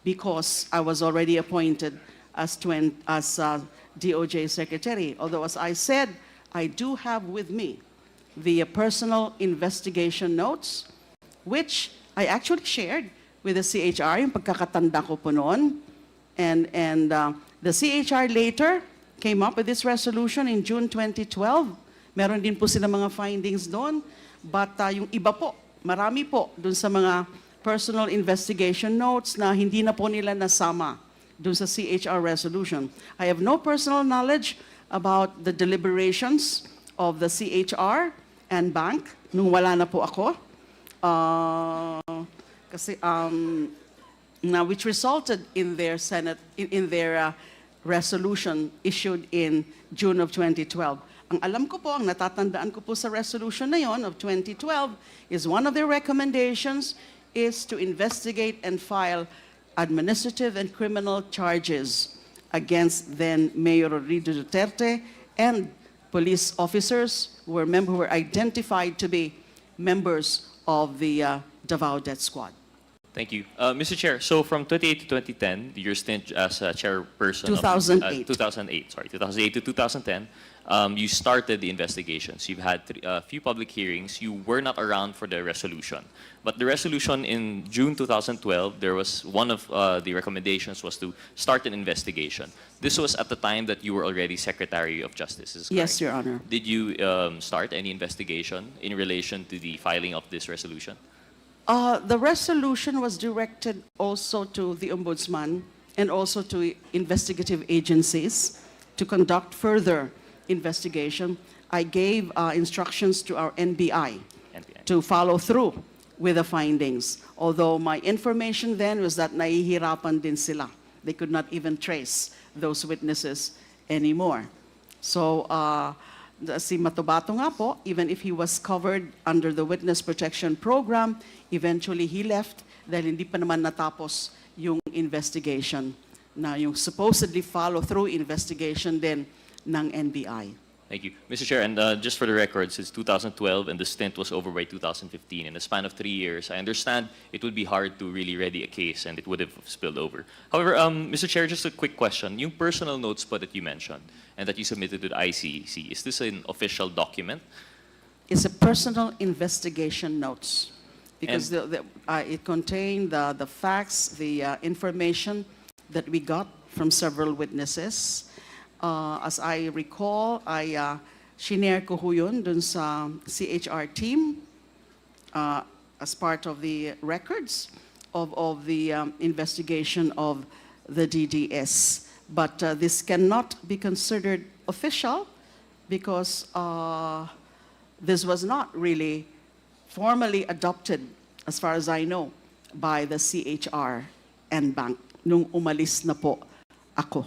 because I was already appointed as DOJ Secretary. Although, as I said, I do have with me the personal investigation notes, which I actually shared with the CHR, yung pagkakatanda ko po noon. And the CHR later came up with this resolution in June 2012. Meron din po sila mga findings doon. But yung iba po, marami po doon sa mga personal investigation notes na hindi na po nila nasama doon sa CHR resolution. I have no personal knowledge about the deliberations of the CHR and bank nung wala na po ako. Which resulted in their Senate, in their resolution issued in June of 2012. Ang alam ko po, ang natatandaan ko po sa resolution na yon of 2012 is one of their recommendations is to investigate and file administrative and criminal charges against then Mayor Rodrigo Duterte and police officers who were identified to be members of the Davao Death Squad. Thank you. Mr. Chair, so from 2008 to 2010, your stint as a chairperson 2008. 2008 to 2010, you started the investigations. You've had a few public hearings. You were not around for the resolution. But the resolution in June 2012, there was one of the recommendations was to start an investigation. This was at the time that you were already Secretary of Justice, is this correct? Yes, Your Honor. Did you start any investigation in relation to the filing of this resolution? The resolution was directed also to the Ombudsman and also to investigative agencies to conduct further investigation. I gave instructions to our NBI to follow through with the findings. Although my information then was that nahihirapan din sila. They could not even trace those witnesses anymore. So, si Matobato nga po, even if he was covered under the Witness Protection Program, eventually he left dahil hindi pa naman natapos yung investigation na yung supposedly follow-through investigation din ng NBI. Thank you. Mr. Chair, and just for the record, since 2012 and the stint was over by 2015, in a span of 3 years, I understand it would be hard to really ready a case and it would have spilled over. However, Mr. Chair, just a quick question. Yung personal notes po that you mentioned and that you submitted to the ICC, is this an official document? It's a personal investigation notes because it contained the facts, the information that we got from several witnesses. As I recall, shinare ko ho yun dun sa CHR team as part of the records. of the investigation of the DDS. But this cannot be considered official because this was not really formally adopted, as far as I know, by the CHR and bank nung umalis na po ako.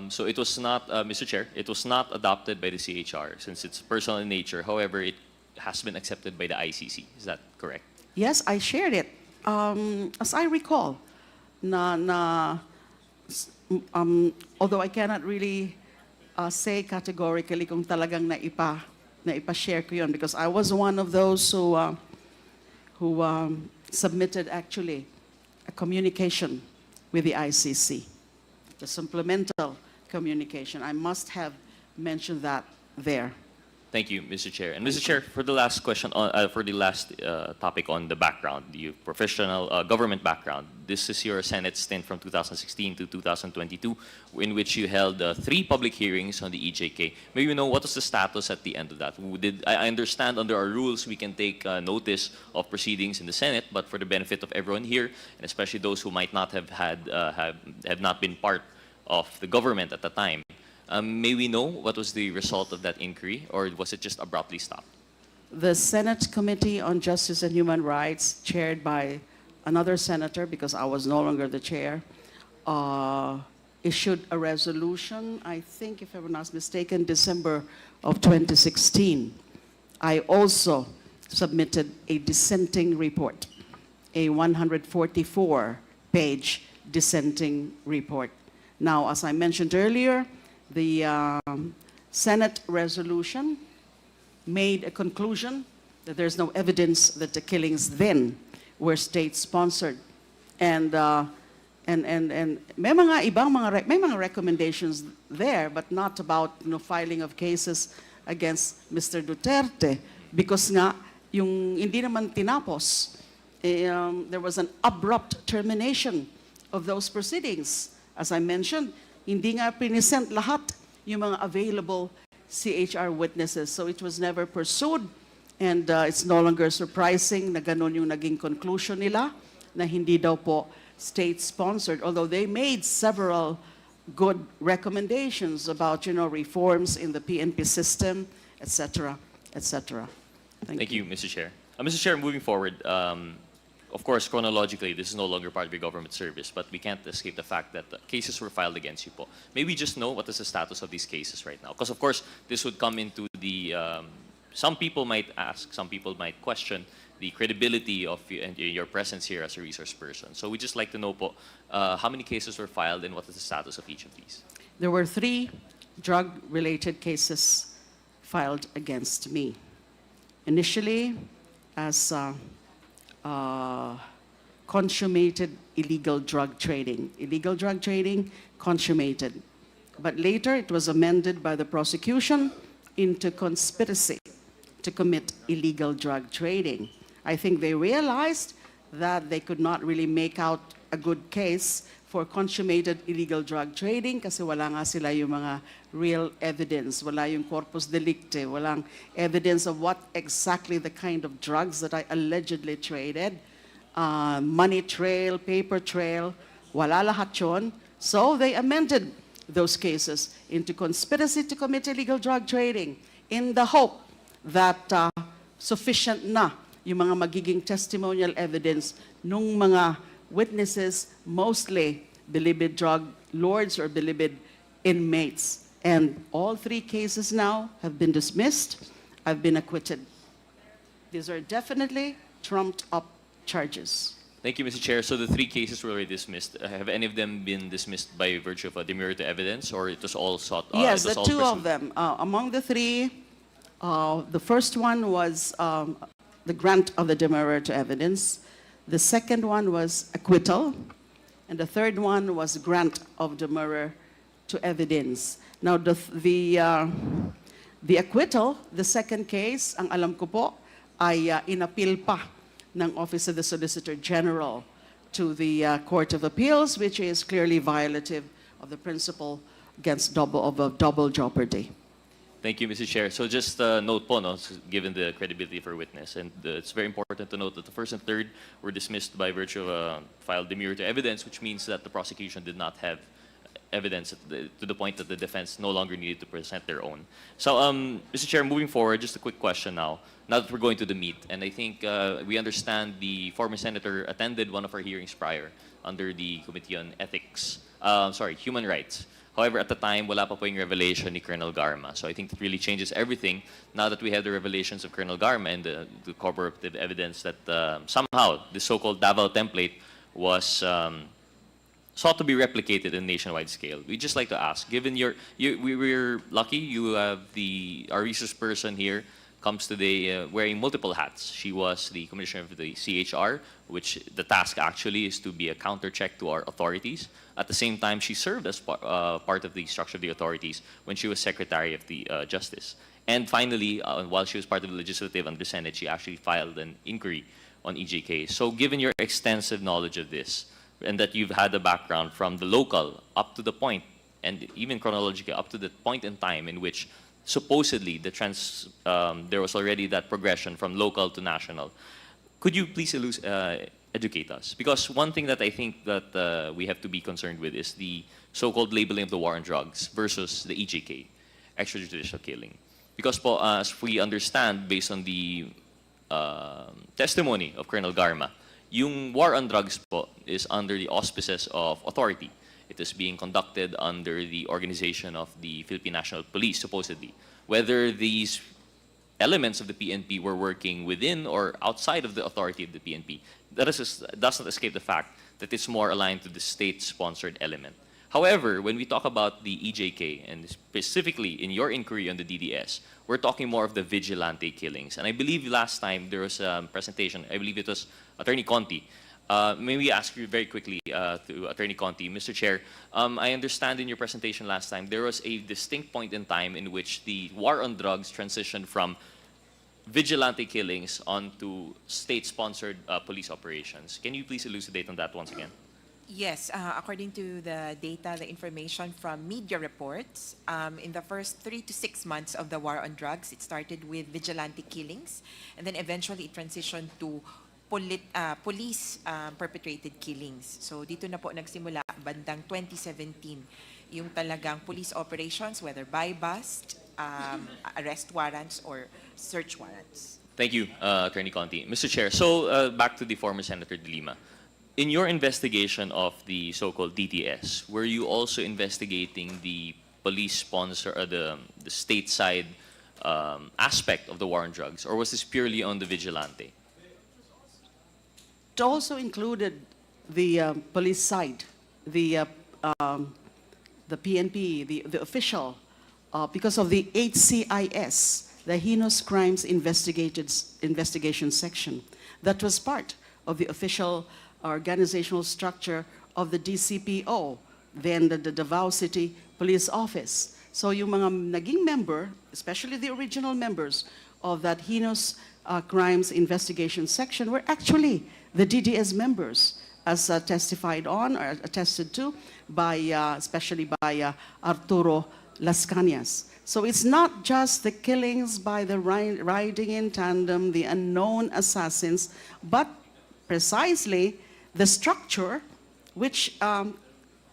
So it was not, Mr. Chair, it was not adopted by the CHR since it's personal in nature. However, it has been accepted by the ICC. Is that correct? Yes, I shared it. As I recall, although I cannot really say categorically kung talagang naipa-share ko yun because I was one of those who submitted actually a communication with the ICC, the supplemental communication. I must have mentioned that there. Thank you, Mr. Chair. And Mr. Chair, for the last question, for the last topic on the background, the professional government background, this is your Senate stint from 2016 to 2022, in which you held 3 public hearings on the EJK. May you know what was the status at the end of that? I understand under our rules we can take notice of proceedings in the Senate, but for the benefit of everyone here, and especially those who might not have have not been part of the government at the time, may we know what was the result of that inquiry, or was it just abruptly stopped? The Senate Committee on Justice and Human Rights, chaired by another senator, because I was no longer the chair, issued a resolution, I think, if I'm not mistaken, December of 2016. I also submitted a dissenting report, a 144-page dissenting report. Now, as I mentioned earlier, the Senate resolution made a conclusion that there's no evidence that the killings then were state-sponsored. And may mga recommendations there, but not about filing of cases against Mr. Duterte, because nga yung hindi naman tinapos, there was an abrupt termination of those proceedings. As I mentioned, hindi nga present lahat yung mga available CHR witnesses. So it was never pursued, and it's no longer surprising na ganun yung naging conclusion nila, na hindi daw po state-sponsored, although they made several good recommendations about, reforms in the PNP system, etc., etc. Thank you, Mr. Chair. Mr. Chair, moving forward, of course, chronologically, this is no longer part of your government service, but we can't escape the fact that cases were filed against you po. May we just know what is the status of these cases right now? Because, of course, this would come into the... some people might ask, some people might question the credibility of your presence here as a resource person. So we'd just like to know po, how many cases were filed and what is the status of each of these? There were 3 drug-related cases filed against me. Initially, as consummated illegal drug trading. Illegal drug trading, consummated. But later, it was amended by the prosecution into conspiracy to commit illegal drug trading. I think they realized that they could not really make out a good case for consummated illegal drug trading kasi wala nga sila yung mga real evidence, wala yung corpus delicti, walang evidence of what exactly the kind of drugs that I allegedly traded, money trail, paper trail, wala lahat yun. So they amended those cases into conspiracy to commit illegal drug trading in the hope that sufficient na yung mga magiging testimonial evidence nung mga witnesses, mostly believed drug lords or believed inmates. And all 3 cases now have been dismissed. I've been acquitted. These are definitely trumped-up charges. Thank you, Mr. Chair. So the 3 cases were already dismissed. Have any of them been dismissed by virtue of a demurrer to evidence, or it was all sought? Yes, the 2 of them. Among the 3, the first one was the grant of the demurrer to evidence. The second one was acquittal. And the third one was grant of demurrer to evidence. Now, the acquittal, the second case, ang alam ko po, ay inappeal pa ng Office of the Solicitor General to the Court of Appeals, which is clearly violative of the principle against double jeopardy. Thank you, Mr. Chair. So just note po, no, given the credibility for witness, and it's very important to note that the first and third were dismissed by virtue of a filed demurrer to evidence, which means that the prosecution did not have evidence to the point that the defense no longer needed to present their own. So, Mr. Chair, moving forward, just a quick question now. Now that we're going to the meat, and I think we understand the former senator attended one of our hearings prior under the Committee on Ethics, Human Rights. However, at the time, wala pa po yung revelation ni Colonel Garma. So I think it really changes everything now that we have the revelations of Colonel Garma and the corroborative evidence that somehow the so-called Davao template was sought to be replicated in nationwide scale. We'd just like to ask, given we were lucky, you have our resource person here comes today wearing multiple hats. She was the commissioner of the CHR, which the task actually is to be a counter-check to our authorities. At the same time, she served as part of the structure of the authorities when she was Secretary of the Justice. And finally, while she was part of the legislative under Senate, she actually filed an inquiry on EJK. So given your extensive knowledge of this, and that you've had a background from the local up to the point, and even chronologically up to the point in time in which supposedly there was already that progression from local to national, could you please educate us? Because one thing that I think that we have to be concerned with is the so-called labeling of the war on drugs versus the EJK, extrajudicial killing. Because po, as we understand, based on the testimony of Colonel Garma, yung war on drugs po is under the auspices of authority. It is being conducted under the organization of the Philippine National Police, supposedly. Whether these elements of the PNP were working within or outside of the authority of the PNP, that doesn't escape the fact that it's more aligned to the state-sponsored element. However, when we talk about the EJK, and specifically in your inquiry on the DDS, we're talking more of the vigilante killings. And I believe last time there was a presentation, I believe it was Attorney Conti. May we ask you very quickly to Attorney Conti, Mr. Chair, I understand in your presentation last time, there was a distinct point in time in which the war on drugs transitioned from vigilante killings onto state-sponsored police operations. Can you please elucidate on that once again? Yes, according to the data, the information from media reports, in the first 3 to 6 months of the war on drugs, it started with vigilante killings, and then eventually it transitioned to police perpetrated killings. So dito na po nagsimula bandang 2017 yung talagang police operations, whether by bust, arrest warrants, or search warrants. Thank you, Attorney Conti. Mr. Chair, so back to the former Senator De Lima. In your investigation of the so-called DTS, were you also investigating the police sponsor, or the state side aspect of the war on drugs, or was this purely on the vigilante? It also included the police side, the PNP, the official, because of the HCIS, the Heinous Crimes Investigation Section. That was part of the official organizational structure of the DCPO, then the Davao City Police Office. So yung mga naging member, especially the original members of that Heinous Crimes Investigation Section, were actually the DDS members, as testified on or attested to by, especially by Arturo Las Cañas. So it's not just the killings by the riding in tandem, the unknown assassins, but precisely the structure which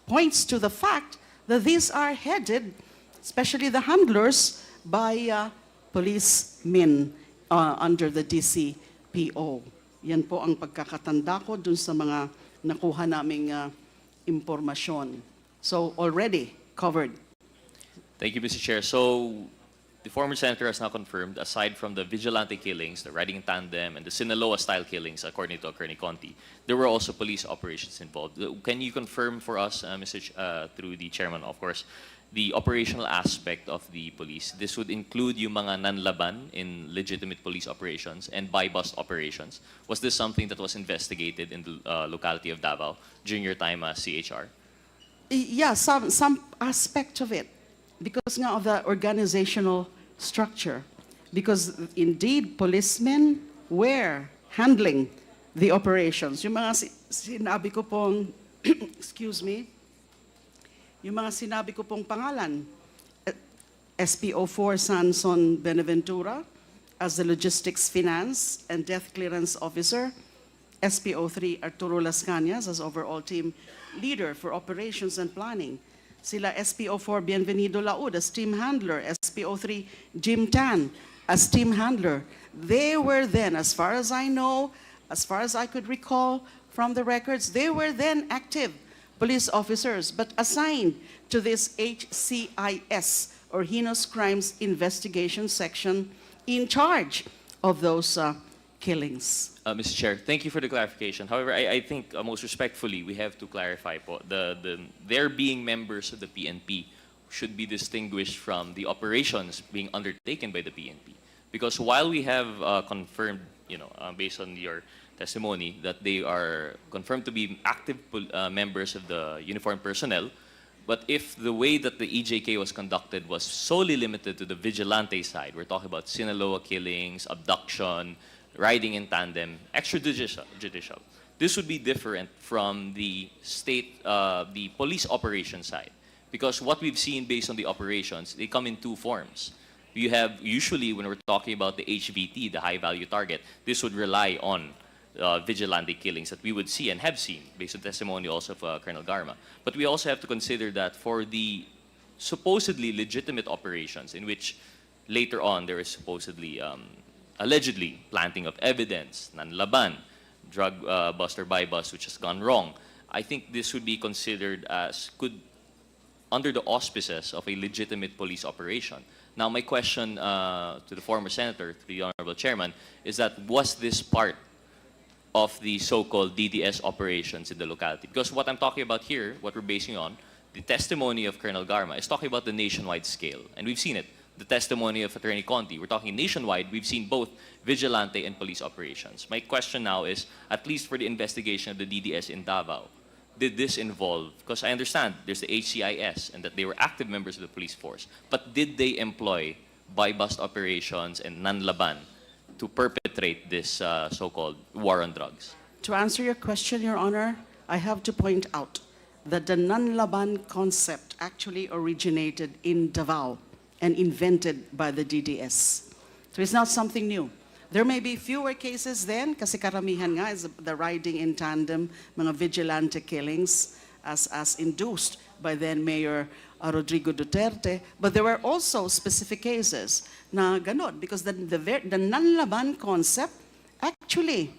points to the fact that these are headed, especially the handlers, by policemen under the DCPO. Yan po ang pagkakatanda ko dun sa mga nakuha naming impormasyon. So already covered. Thank you, Mr. Chair. So the former senator has now confirmed, aside from the vigilante killings, the riding in tandem, and the Sinaloa-style killings, according to Attorney Conti, there were also police operations involved. Can you confirm for us, through the chairman, of course, the operational aspect of the police? This would include yung mga nanlaban in legitimate police operations and buy-bust operations. Was this something that was investigated in the locality of Davao during your time as CHR? Yeah, some aspect of it, because nga of the organizational structure. Because indeed, policemen were handling the operations. Yung mga sinabi ko pong, excuse me, yung mga sinabi ko pong pangalan, SPO4 Sanson Benaventura as the Logistics Finance and Death Clearance Officer, SPO3 Arturo Las Cañas as overall team leader for operations and planning, sila SPO4 Bienvenido Laud as team handler, SPO3 Jim Tan as team handler. They were then, as far as I know, as far as I could recall from the records, they were then active police officers, but assigned to this HCIS, or Heinous Crimes Investigation Section, in charge of those killings. Mr. Chair, thank you for the clarification. However, I think most respectfully, we have to clarify po, their being members of the PNP should be distinguished from the operations being undertaken by the PNP. Because while we have confirmed, based on your testimony, that they are confirmed to be active members of the uniformed personnel, but if the way that the EJK was conducted was solely limited to the vigilante side, we're talking about Sinaloa killings, abduction, riding in tandem, extrajudicial, this would be different from the state, the police operation side. Because what we've seen based on the operations, they come in two forms. You have, usually when we're talking about the HVT, the high value target, this would rely on vigilante killings that we would see and have seen based on testimony also of Colonel Garma. But we also have to consider that for the supposedly legitimate operations in which later on there is supposedly, allegedly planting of evidence, nanlaban, drug buster by bus which has gone wrong, I think this would be considered as under the auspices of a legitimate police operation. Now my question to the former senator, to the honorable chairman, is that was this part of the so-called DDS operations in the locality? Because what I'm talking about here, what we're basing on, the testimony of Colonel Garma is talking about the nationwide scale. And we've seen it. The testimony of Attorney Conti, we're talking nationwide, we've seen both vigilante and police operations. My question now is, at least for the investigation of the DDS in Davao, did this involve, because I understand there's the HCIS and that they were active members of the police force, but did they employ buy-bust operations and nanlaban to perpetrate this so-called war on drugs? To answer your question, Your Honor, I have to point out that the nanlaban concept actually originated in Davao and invented by the DDS. So it's not something new. There may be fewer cases then, kasi karamihan nga is the riding in tandem, mga vigilante killings as induced by then Mayor Rodrigo Duterte. But there were also specific cases na ganon, because the nanlaban concept actually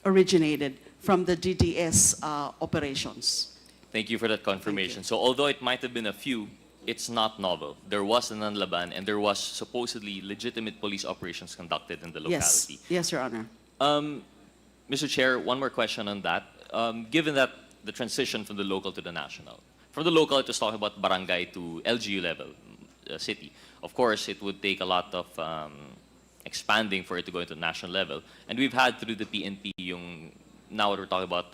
originated from the DDS operations. Thank you for that confirmation. So although it might have been a few, it's not novel. There was a nanlaban and there was supposedly legitimate police operations conducted in the locality. Yes, Your Honor. Mr. Chair, one more question on that. Given that the transition from the local to the national, from the local it was talking about barangay to LGU level, city. Of course, it would take a lot of expanding for it to go into the national level. And we've had through the PNP now we're talking about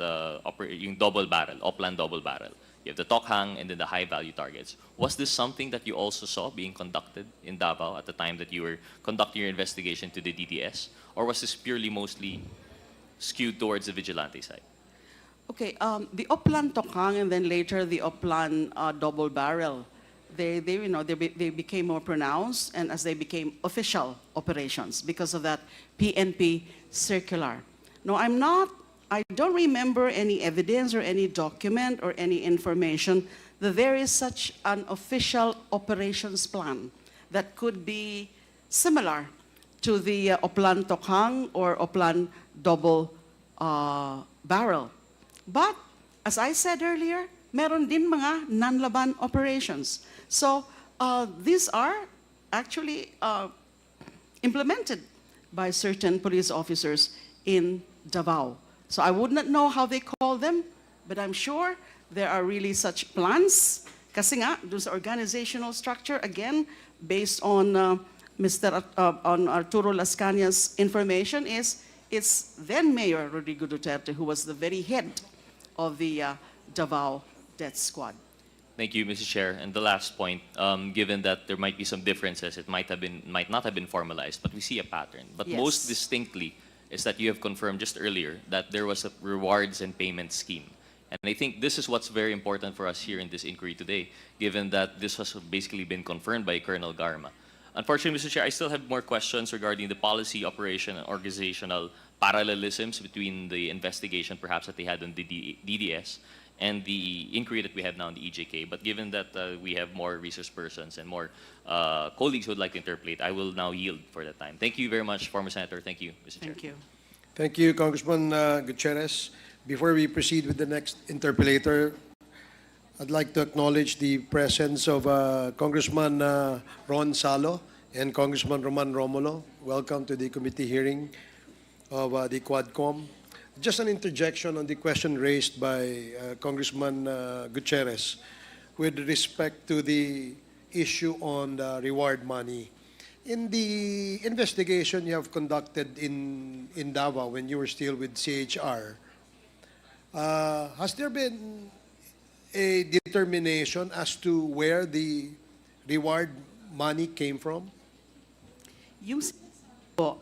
yung double barrel, Oplan double barrel. You have the Tokhang and then the high value targets. Was this something that you also saw being conducted in Davao at the time that you were conducting your investigation to the DDS? Or was this purely mostly skewed towards the vigilante side? Okay, the Oplan Tokhang and then later the Oplan double barrel, they became more pronounced, and as they became official operations because of that PNP circular. No, I don't remember any evidence or any document or any information that there is such an official operations plan that could be similar to the Oplan Tokhang or Oplan double barrel. But, as I said earlier, meron din mga nanlaban operations. So, these are actually implemented by certain police officers in Davao. So I would not know how they call them, but I'm sure there are really such plans. Kasi nga, doon sa organizational structure, again, based on on Arturo Las Cañas' information, it's then Mayor Rodrigo Duterte who was the very head of the Davao Death Squad. Thank you, Mr. Chair. And the last point, given that there might be some differences, it might not have been formalized, but we see a pattern. But Yes. most distinctly is that you have confirmed just earlier that there was a rewards and payment scheme And I think this is what's very important for us here in this inquiry today, given that this has basically been confirmed by Colonel Garma. Unfortunately, Mr. Chair, I still have more questions regarding the policy, operation, and organizational parallelisms between the investigation perhaps that they had on the DDS and the inquiry that we have now on the EJK. But given that we have more resource persons and more colleagues who would like to interpolate, I will now yield for that time. Thank you very much, former Senator. Thank you, Mr. Chair. Thank you. Thank you, Congressman Gutierrez. Before we proceed with the next interpolator, I'd like to acknowledge the presence of Congressman Ron Salo and Congressman Roman Romulo. Welcome to the committee hearing of the Quadcom. Just an interjection on the question raised by Congressman Gutierrez with respect to the issue on the reward money. In the investigation you have conducted in Davao when you were still with CHR, has there been a determination as to where the reward money came from? Yung po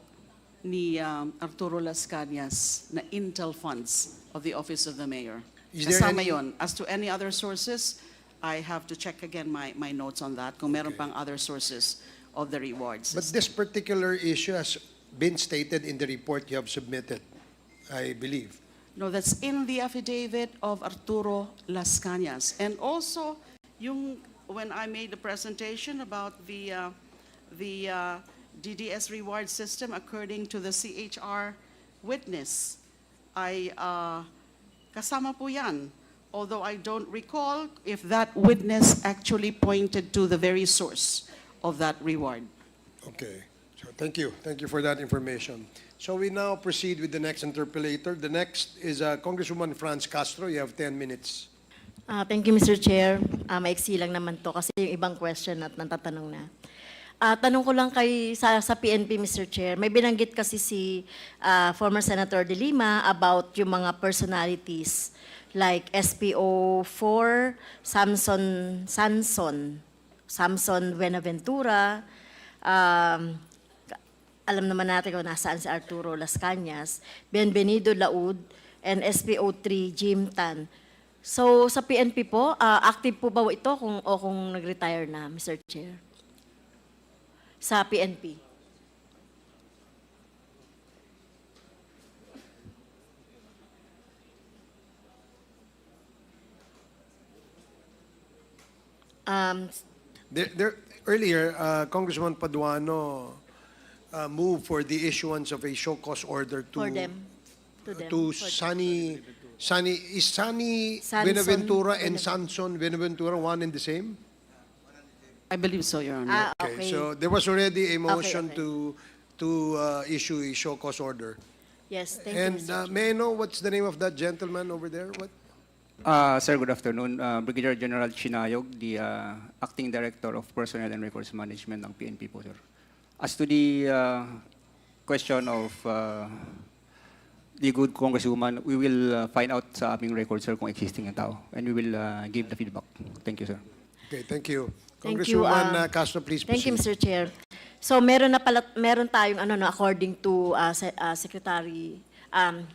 ni Arturo Las Cañas na Intel funds of the Office of the Mayor. Is there Kasama any- yon. As to any other sources, I have to check again my notes on that kung meron pang other sources of the rewards. But this particular issue has been stated in the report you have submitted, I believe. No, that's in the affidavit of Arturo Las Cañas. And also, when I made the presentation about the DDS reward system according to the CHR witness, kasama po yan. Although I don't recall if that witness actually pointed to the very source of that reward. Okay. So thank you. Thank you for that information. So we now proceed with the next interpolator. The next is Congresswoman Franz Castro. You have 10 minutes. Thank you, Mr. Chair. Maiksi lang naman to kasi yung ibang question at natatanong na. Tanong ko lang sa PNP, Mr. Chair. May binanggit kasi si former Senator De Lima about yung mga personalities like SPO4, Samson Buenaventura, alam naman natin kung nasaan si Arturo Las Cañas, Bienvenido Laud, and SPO3 Jim Tan. So sa PNP po, active po ba ito kung nag-retire na, Mr. Chair? Sa PNP. Earlier, Congressman Paduano moved for the issuance of a show cause order to For them. Sunny Sanson Buenaventura and Samson Buenaventura one and the same? I believe so, Your Honor. Okay, so there was already a motion okay. to issue a show cause order. Yes, thank you, And Mr. Chair. may I know what's the name of that gentleman over there? What? Sir, good afternoon. Brigadier General Chinayog, the Acting Director of Personnel and Records Management ng PNP po, sir. As to the question of the good Congresswoman, we will find out sa aming record, sir, kung existing yung tao. And we will give the feedback. Thank you, sir. Okay, thank you. Thank you, Congresswoman Castro, please Thank you, proceed. Mr. Chair. So meron tayong according to Secretary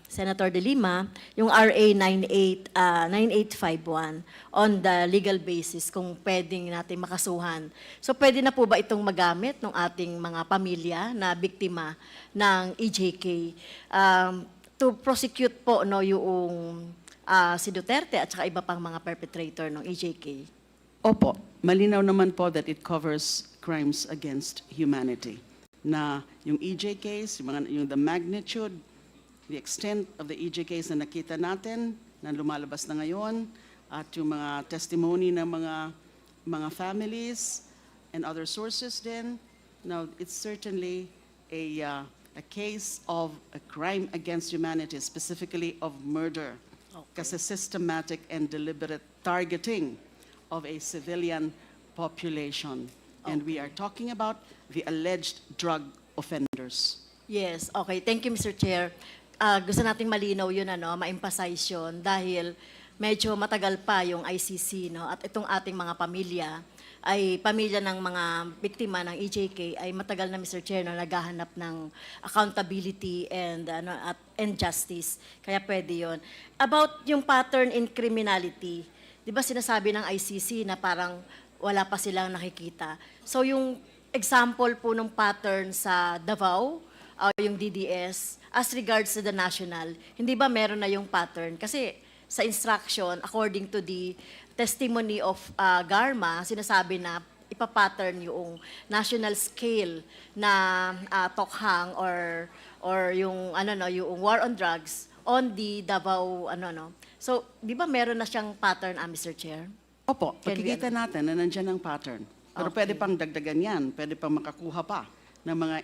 Senator De Lima, yung RA 9851 on the legal basis kung pwedeng natin makasuhan. So pwede na po ba itong magamit ng ating mga pamilya na biktima ng EJK to prosecute po yung si Duterte at saka iba pang mga perpetrator ng EJK? Opo, malinaw naman po that it covers crimes against humanity. Na yung EJKs, yung the magnitude, the extent of the EJKs na nakita natin, na lumalabas na ngayon, at yung mga testimony ng mga families and other sources din. Now, it's certainly a case of a crime against humanity, specifically of murder. Kasi systematic and deliberate targeting of a civilian population. And we are talking about the alleged drug offenders. Yes, okay. Thank you, Mr. Chair. Gusto nating malinaw yun, ma-emphasize yun dahil medyo matagal pa yung ICC, no? At itong ating mga pamilya ay pamilya ng mga biktima ng EJK ay matagal na, Mr. Chair, na naghahanap ng accountability and justice. Kaya pwede yon. About yung pattern in criminality, di ba sinasabi ng ICC na parang wala pa silang nakikita. So yung example po ng pattern sa Davao, yung DDS, as regards to the national, hindi ba meron na yung pattern? Kasi sa instruction, according to the testimony of Garma, sinasabi na ipapattern yung national scale na tokhang or yung yung war on drugs on the Davao So, di ba meron na siyang pattern, Mr. Chair? Opo, makikita natin na nandiyan ang pattern. Pero pwede pang dagdagan yan, pwede pang makakuha pa ng mga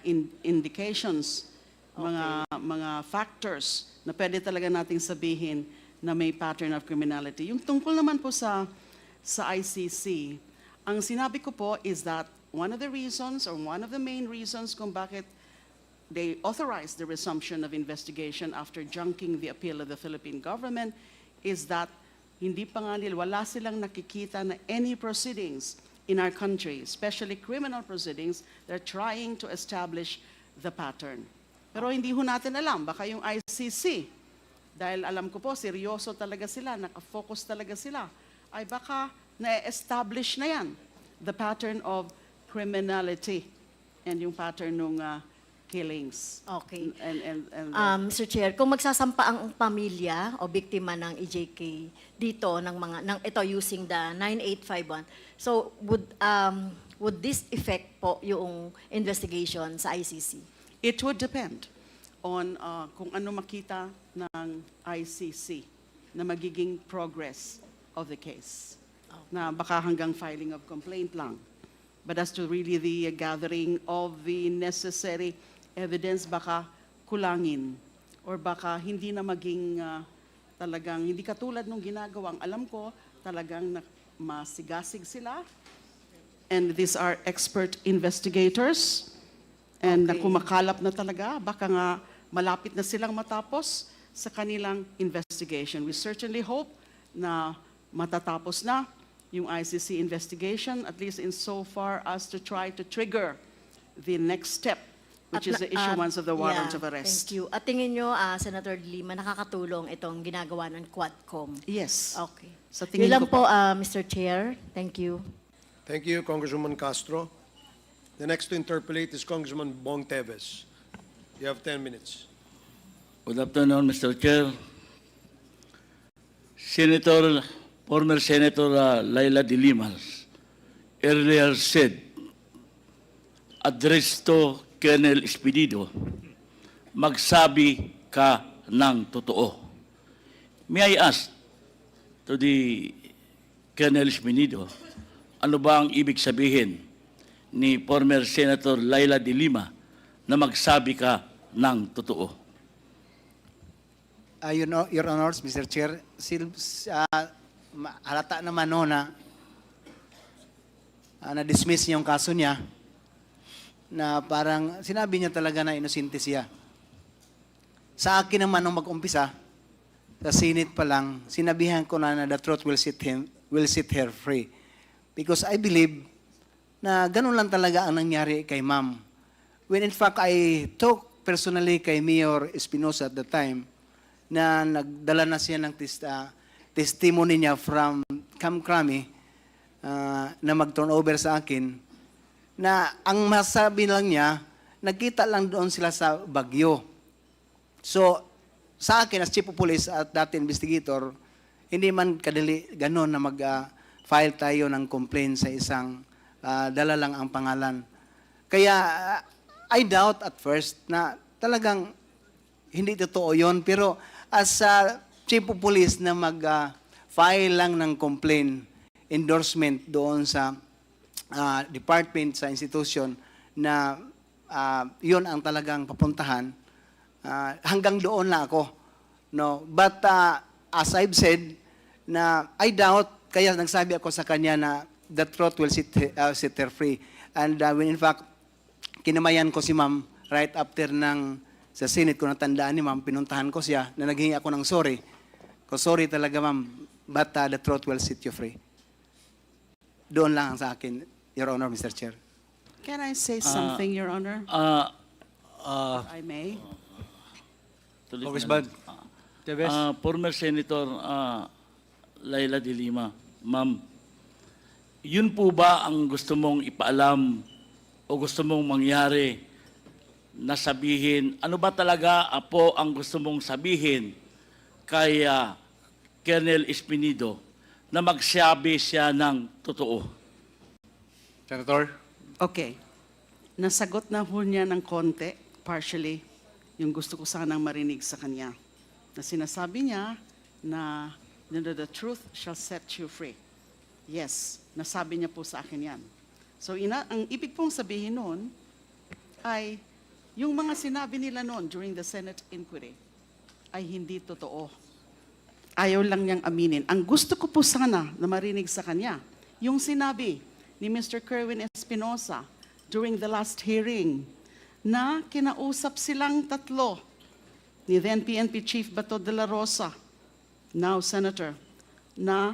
indications, mga factors na pwede talaga nating sabihin na may pattern of criminality. Yung tungkol naman po sa ICC, ang sinabi ko po is that one of the reasons or one of the main reasons kung bakit they authorized the resumption of investigation after junking the appeal of the Philippine government is that hindi pa nga nila, wala silang nakikita na any proceedings in our country, especially criminal proceedings, they're trying to establish the pattern. Pero hindi ho natin alam, baka yung ICC, dahil alam ko po, seryoso talaga sila, nakafocus talaga sila, ay baka na-establish na yan, the pattern of criminality and yung pattern ng killings. Okay. And Mr. Chair, kung magsasampa ang pamilya o biktima ng EJK dito ito using the 9851, so would this affect po yung investigation sa ICC? It would depend on kung ano makita ng ICC na magiging progress of the case. Na baka hanggang filing of complaint lang. But as to really the gathering of the necessary evidence, baka kulangin or baka hindi na maging talagang, hindi katulad nung ginagawang, alam ko, talagang masigasig sila. And these are expert investigators. And na kumakalap na talaga, baka nga malapit na silang matapos sa kanilang investigation. We certainly hope na matatapos na yung ICC investigation, at least in so far as to try to trigger the next step, which is the issuance of the warrant of arrest. Thank you. At tingin nyo, Senator Lima, nakakatulong itong ginagawa ng Quadcom? Yes. Okay. Sa Yun tingin lang ko po, Mr. Chair. Thank you. Thank you, Congresswoman Castro. The next to interpolate is Congressman Bong Teves. You have 10 minutes. Good afternoon, Mr. Chair. Former Senator Laila de Lima earlier said, address to Colonel Espinido, magsabi ka ng totoo. May I ask to the Colonel Espinido, ano ba ang ibig sabihin ni former Senator Laila de Lima na magsabi ka ng totoo? Your Honors, Mr. Chair, halata naman na na-dismiss yung kaso niya na parang sinabi niya talaga na inosente siya. Sa akin naman nung mag-umpisa, sa Senate pa lang, sinabihan ko na the truth will set her free. Because I believe na ganun lang talaga ang nangyari kay ma'am. When in fact, I talked personally kay Mayor Espinosa at the time na nagdala na siya ng testimony niya from Camp Crame na mag-turnover sa akin na ang masabi lang niya, nagkita lang doon sila sa Bagyo. So, sa akin as Chief of Police at dati investigator, hindi man kadali ganun na mag-file tayo ng complaint sa isang dala lang ang pangalan. Kaya, I doubt at first na talagang hindi totoo yun. Pero as Chief of Police na mag-file lang ng complaint, endorsement doon sa department, sa institution na yun ang talagang papuntahan, hanggang doon na ako. No? But as I've said, na I doubt, kaya nagsabi ako sa kanya na the truth will set her free. And when in fact, kinamayan ko si ma'am right after sa Senate ko natandaan ni ma'am, pinuntahan ko siya na naghingi ako ng sorry. Sorry talaga ma'am, but the truth will set you free. doon lang ang sa akin, Your Honor, Mr. Chair. Can I say something, Your Honor? If I may. Congressman Tevez. Former Senator Laila de Lima, ma'am, yun po ba ang gusto mong ipaalam o gusto mong mangyari na sabihin? Ano ba talaga po ang gusto mong sabihin kay Colonel Espinido na magsabi siya ng totoo? Senator? Okay. Nasagot na ho niya ng konti, partially, yung gusto ko sanang marinig sa kanya. Na sinasabi niya na the truth shall set you free. Yes, nasabi niya po sa akin yan. So ang ibig pong sabihin noon ay yung mga sinabi nila noon during the Senate inquiry ay hindi totoo. Ayaw lang niyang aminin. Ang gusto ko po sana na marinig sa kanya, yung sinabi ni Mr. Kerwin Espinosa during the last hearing na kinausap silang tatlo ni then PNP Chief Bato de la Rosa, now Senator, na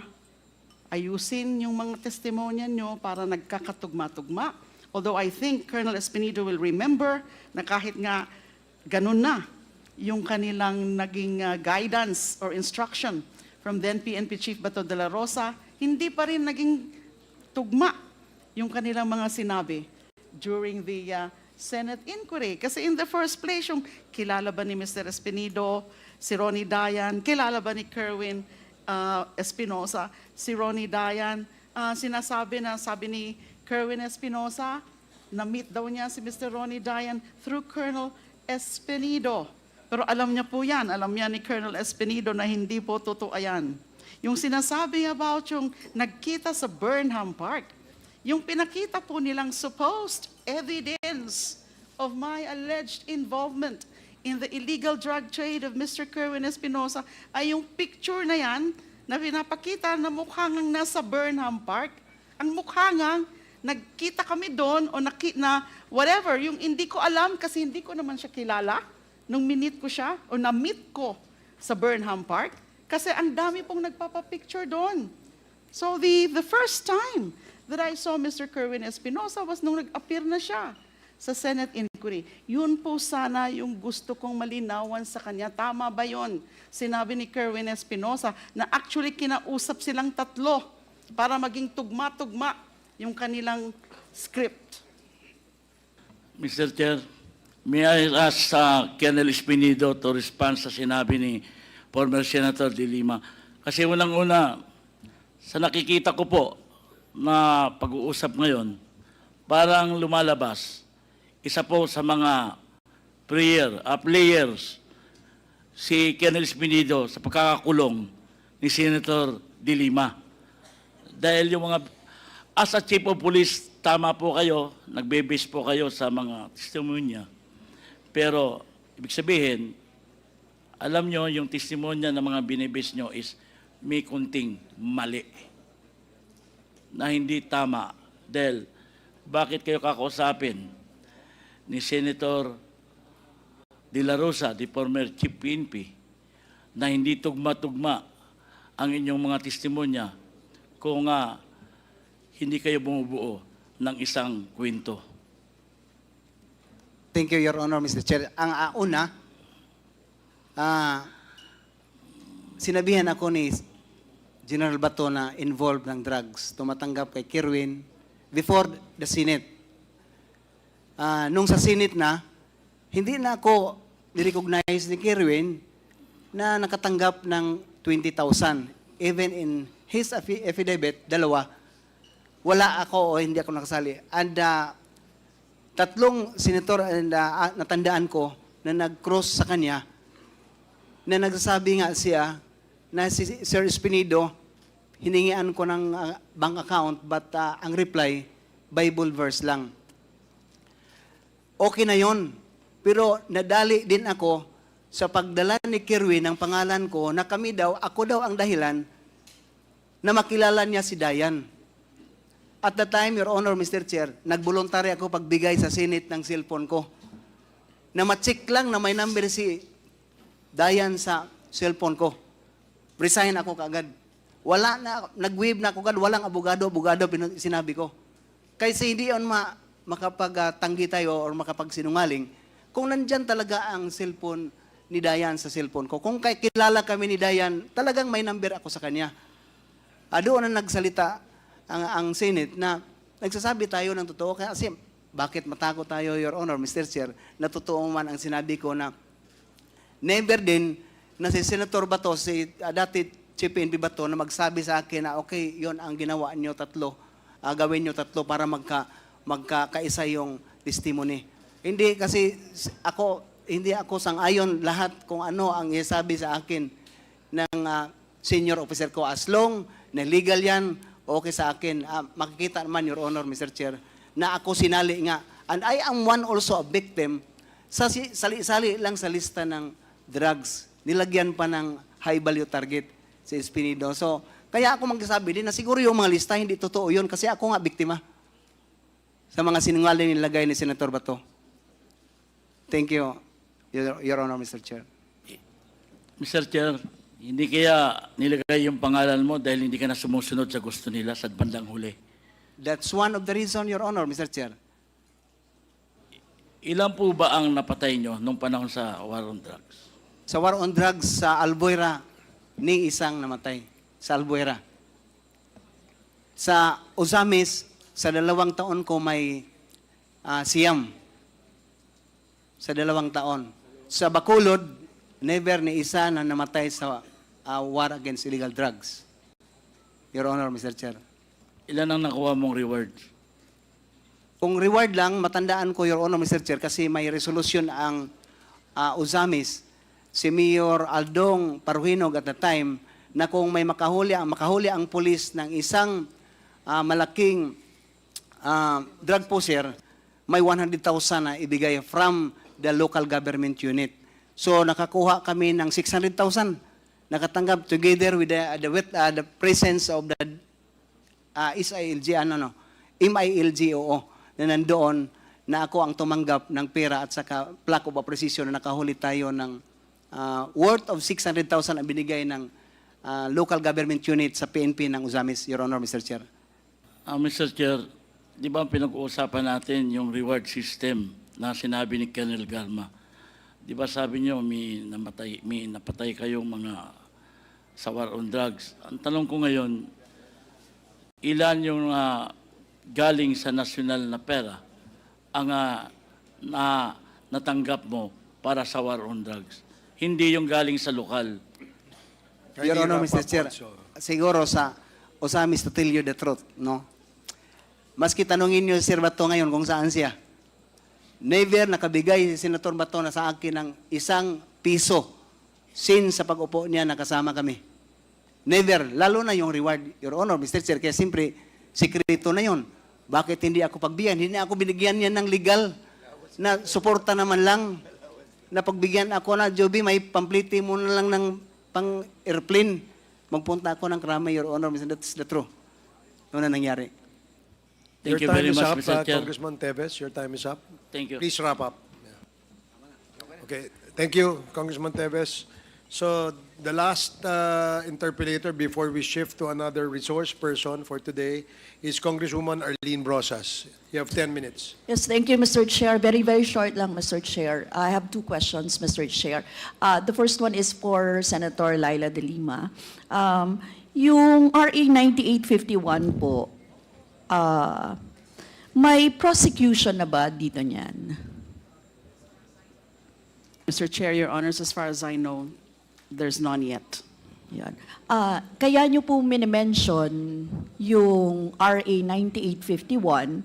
ayusin yung mga testimonya nyo para nagkakatugma-tugma. Although I think Colonel Espinido will remember na kahit nga ganun na yung kanilang naging guidance or instruction from then PNP Chief Bato de la Rosa, hindi pa rin naging tugma yung kanilang mga sinabi during the Senate inquiry. Kasi in the first place, yung kilala ba ni Mr. Espinido, si Ronnie Dayan, kilala ba ni Kerwin Espinosa, si Ronnie Dayan, sinasabi na, sabi ni Kerwin Espinosa, na-meet daw niya si Mr. Ronnie Dayan through Colonel Espinido. Pero alam niya po yan, alam niya ni Colonel Espinido na hindi po totoo yan. Yung sinasabi about yung nagkita sa Burnham Park, yung pinakita po nilang supposed evidence of my alleged involvement in the illegal drug trade of Mr. Kerwin Espinosa ay yung picture na yan na pinapakita na mukha ngang nasa Burnham Park. Ang mukha ngang nagkita kami doon o na whatever, yung hindi ko alam kasi hindi ko naman siya kilala nung minit ko siya o na-meet ko sa Burnham Park kasi ang dami pong nagpapapicture doon. So the first time that I saw Mr. Kerwin Espinosa was nung nag-appear na siya sa Senate inquiry. Yun po sana yung gusto kong malinawan sa kanya. Tama ba yun? Sinabi ni Kerwin Espinosa na actually kinausap silang tatlo para maging tugma-tugma yung kanilang script. Mr. Chair, may I ask Colonel Espinido to respond sa sinabi ni former Senator de Lima? Kasi unang-una, sa nakikita ko po na pag-uusap ngayon, parang lumalabas, isa po sa mga players, si Colonel Espinido sa pagkakakulong ni Senator de Lima. Dahil yung mga, as a Chief of Police, tama po kayo, nagbe-base po kayo sa mga testimonya. Pero, ibig sabihin, alam nyo, yung testimonya ng mga binibase nyo is may kunting mali na hindi tama. Dahil, bakit kayo kakausapin ni Senator De La Rosa, the former Chief PNP, na hindi tugma-tugma ang inyong mga testimonya kung hindi kayo bumubuo ng isang kwento? Thank you, Your Honor, Mr. Chair. Ang una, sinabihan ako ni General Bato na involved ng drugs, tumatanggap kay Kerwin before the Senate. Nung sa Senate na, hindi na ako nirecognize ni Kerwin na nakatanggap ng 20,000. Even in his affidavit, dalawa, wala ako o hindi ako nakasali. And tatlong senator natandaan ko na nag-cross sa kanya na nagsasabi nga siya na si Sir Espinido, hiningian ko ng bank account but ang reply, Bible verse lang. Okay na yon. Pero nadali din ako sa pagdala ni Kerwin ng pangalan ko na ako daw ang dahilan na makilala niya si Dayan. At the time, Your Honor, Mr. Chair, nagvoluntary ako pagbigay sa Senate ng cellphone ko. Na ma-check lang na may number si Dayan sa cellphone ko. Resign ako kaagad. wala na, nag-wave na ako, walang abogado, sinabi ko. Kasi hindi yun makapagtanggi tayo or makapagsinungaling kung nandyan talaga ang cellphone ni Dayan sa cellphone ko. Kung kilala kami ni Dayan, talagang may number ako sa kanya. Doon na nagsalita ang Senate na nagsasabi tayo ng totoo. Kasi bakit matakot tayo, Your Honor, Mr. Chair, na totoo man ang sinabi ko na never din na si Senator Bato, dati Chief PNP Bato, na magsabi sa akin na okay, yon ang ginawa niyo tatlo, gawin niyo tatlo para magkakaisa yung testimony. Hindi kasi hindi ako sang-ayon lahat kung ano ang isabi sa akin ng senior officer ko. As long na legal yan, okay sa akin. Makikita naman, Your Honor, Mr. Chair, na ako sinali nga. And I am one also a victim sa sali-sali lang sa lista ng drugs. Nilagyan pa ng high value target si Espinido. So, kaya ako magsasabi din na siguro yung mga lista hindi totoo yun kasi ako nga biktima sa mga sinungaling nilagay ni Senator Bato. Thank you, Your Honor, Mr. Chair. Mr. Chair, hindi kaya nilagay yung pangalan mo dahil hindi ka na sumusunod sa gusto nila sa bandang huli? That's one of the reasons, Your Honor, Mr. Chair. Ilan po ba ang napatay nyo nung panahon sa war on drugs? Sa war on drugs sa Albuera, ni isang namatay sa Albuera. Sa Ozamis, sa 2 taon ko may siyam. Sa 2 taon. Sa Bacolod, never ni isa na namatay sa war against illegal drugs. Your Honor, Mr. Chair. Ilan ang nakuha mong reward? Kung reward lang, matandaan ko, Your Honor, Mr. Chair, kasi may resolution ang Ozamis, si Mayor Aldong Paruhinog at the time, na kung may makahuli ang pulis ng isang malaking drug poser, may 100,000 na ibigay from the local government unit. So nakakuha kami ng 600,000. Nakatanggap together with the presence of the MILG, na nandoon na ako ang tumanggap ng pera at saka plaque of appreciation na nakahuli tayo ng worth of 600,000 ang binigay ng local government unit sa PNP ng Ozamis, Your Honor, Mr. Chair. Mr. Chair, di ba pinag-uusapan natin yung reward system na sinabi ni Colonel Garma? Di ba sabi niyo may napatay kayong mga sa war on drugs? Ang tanong ko ngayon, ilan yung galing sa nasyonal na pera ang natanggap mo para sa war on drugs? Hindi yung galing sa lokal. Your Honor, Mr. Chair, siguro sa Ozamis, to tell you the truth, no? Maski tanungin niyo si Sir Bato ngayon kung saan siya. Never nakabigay si Senator Bato na sa akin ng ₱1 since sa pag-upo niya nakasama kami. Never. Lalo na yung reward, Your Honor, Mr. Chair, kaya simpre, sikreto na yun. Bakit hindi ako pagbigyan? Hindi ako binigyan niya ng legal na suporta naman lang na pagbigyan ako na, Joby, may pampliti mo na lang ng pang-airplane. Magpunta ako ng Krame, Your Honor, Mr. That's the truth. Yun na nangyari. Thank you very much, Mr. Chair. Congressman Teves, your time is up. Thank you. Please wrap up. Okay, thank you, Congressman Teves. So the last interpolator before we shift to another resource person for today is Congresswoman Arlene Brosas. You have 10 minutes. Yes, thank you, Mr. Chair. Very, very short lang, Mr. Chair. I have 2 questions, Mr. Chair. The first one is for Senator Laila de Lima. Yung RA 9851 po, may prosecution na ba dito niyan? Mr. Chair, Your Honors, as far as I know, there's none yet. Yan. Kaya nyo po minimension yung RA 9851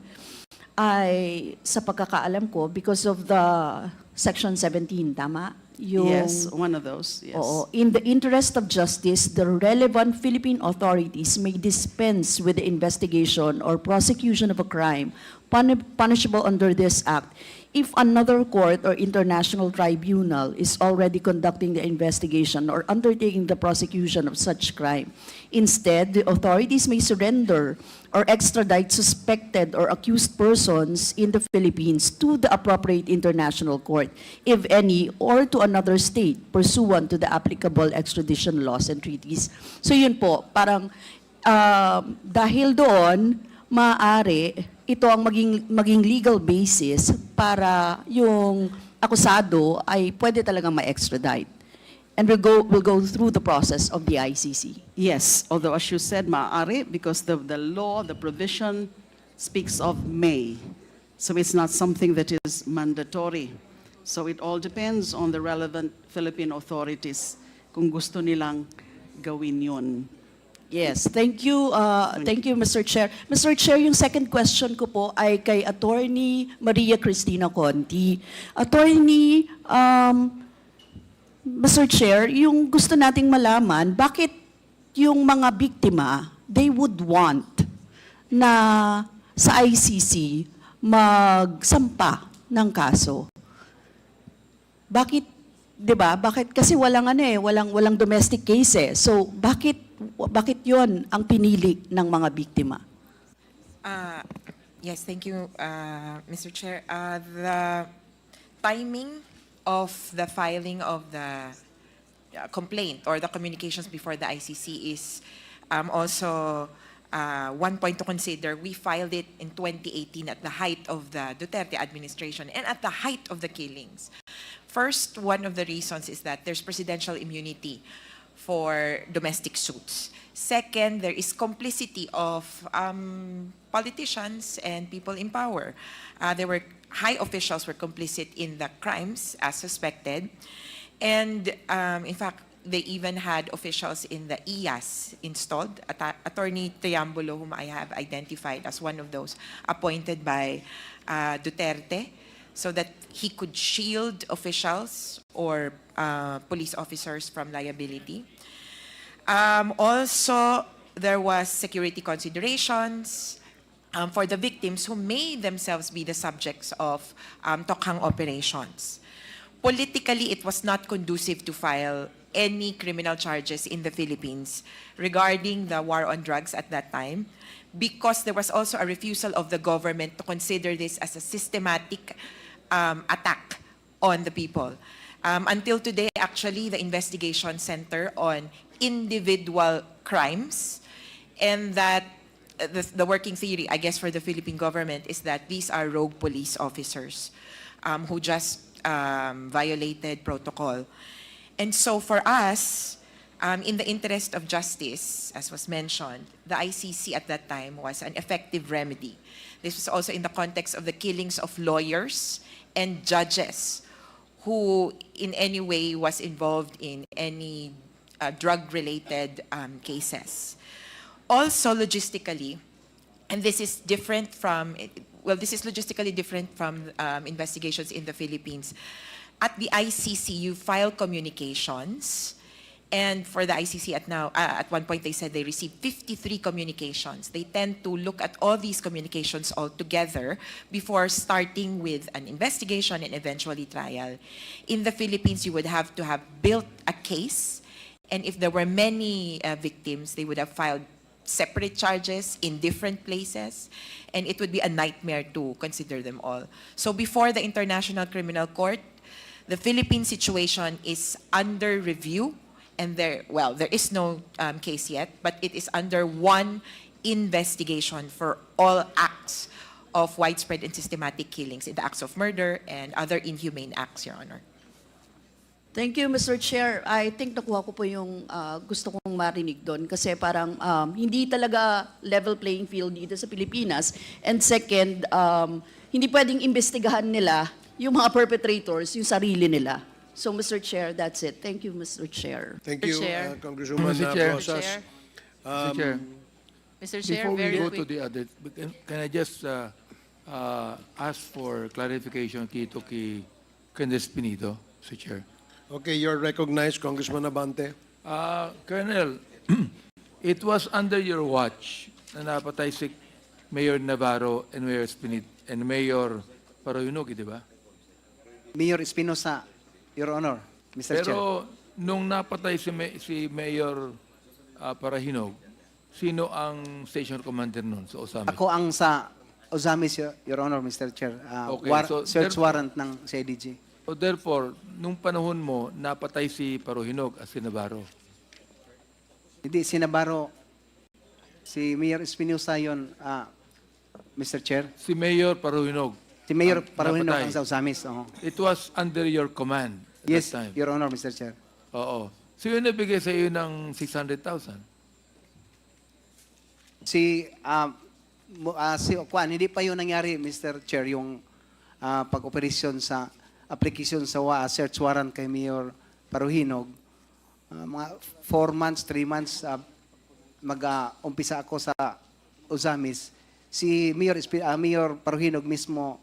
ay sa pagkakaalam ko because of the Section 17, tama? Yes, one of those, yes. Oo. In the interest of justice, the relevant Philippine authorities may dispense with the investigation or prosecution of a crime punishable under this act if another court or international tribunal is already conducting the investigation or undertaking the prosecution of such crime. Instead, the authorities may surrender or extradite suspected or accused persons in the Philippines to the appropriate international court, if any, or to another state pursuant to the applicable extradition laws and treaties. So yun po, parang dahil doon, maaari ito ang maging legal basis para yung akusado ay pwede talagang ma-extradite. And we'll go through the process of the ICC. Yes, although as you said, maaari, because the law, the provision speaks of may. So it's not something that is mandatory. So it all depends on the relevant Philippine authorities kung gusto nilang gawin yun. Yes, thank you, Mr. Chair. Mr. Chair, yung second question ko po ay kay Attorney Maria Cristina Conti. Attorney, Mr. Chair, yung gusto nating malaman, bakit yung mga biktima, they would want na sa ICC magsampa ng kaso? Bakit, 'di ba? Bakit kasi walang domestic case eh. So bakit 'yon ang pinili ng mga biktima? Yes, thank you, Mr. Chair. The timing of the filing of the complaint or the communications before the ICC is also one point to consider. We filed it in 2018 at the height of the Duterte administration and at the height of the killings. First, one of the reasons is that there's presidential immunity for domestic suits. Second, there is complicity of politicians and people in power. There were high officials were complicit in the crimes as suspected. And in fact, they even had officials in the IAS installed. Attorney Triambulo, whom I have identified as one of those appointed by Duterte, so that he could shield officials or police officers from liability. Also, there was security considerations for the victims who may themselves be the subjects of tokhang operations. Politically, it was not conducive to file any criminal charges in the Philippines regarding the war on drugs at that time, because there was also a refusal of the government to consider this as a systematic attack on the people. Until today, actually, the investigation center on individual crimes, and that the working theory, I guess, for the Philippine government is that these are rogue police officers who just violated protocol. And so for us, in the interest of justice, as was mentioned, the ICC at that time was an effective remedy. This was also in the context of the killings of lawyers and judges who in any way was involved in any drug-related cases. Also logistically, and this is different from, this is logistically different from investigations in the Philippines. At the ICC, you file communications, and for the ICC at one point they said they received 53 communications. They tend to look at all these communications all together before starting with an investigation and eventually trial. In the Philippines, you would have to have built a case, and if there were many victims, they would have filed separate charges in different places, and it would be a nightmare to consider them all. So before the International Criminal Court, the Philippine situation is under review, and there is no case yet, but it is under one investigation for all acts of widespread and systematic killings, in the acts of murder and other inhumane acts, Your Honor. Thank you, Mr. Chair. I think nakuha ko po yung gusto kong marinig doon kasi parang hindi talaga level playing field dito sa Pilipinas. And second, hindi pwedeng imbestigahan nila yung mga perpetrators, yung sarili nila. So, Mr. Chair, that's it. Thank you, Mr. Chair. Thank you, Congresswoman Mr. Chair. Rosas. Mr. Chair. Mr. Chair, Before we very go quick. to the other, can I just ask for clarification kay Candice Pinito, Mr. Chair? Okay, you're recognized, Congressman Abante. Colonel, it was under your watch na napatay si Mayor Navarro and Mayor Spinit and Mayor Paroyunog, di ba? Mayor Espinosa, Your Honor, Mr. Chair. Pero nung napatay si Mayor Parahinog, sino ang station commander nun sa Osamis? Ako ang sa Ozamis, Your Honor, Mr. Chair. Okay, so search therefore- warrant ng CIDG. So therefore, nung panahon mo, napatay si Parahinog at si Navarro. Hindi, si Navarro, si Mayor Espinosa yun, Mr. Chair. Si Mayor Parahinog. Si Mayor ang Paruhino napatay. ang sa Ozamis. It was under your command at Yes, that time. Your Honor, Mr. Chair. Oo. So yun nabigay sa iyo ng 600,000. Si Kwan, hindi pa yun nangyari, Mr. Chair, yung pag-operasyon sa application sa search warrant kay Mayor Paruhinog. Mga 4 months, 3 months, mag-umpisa ako sa Ozamis. Si Mayor Paruhinog mismo,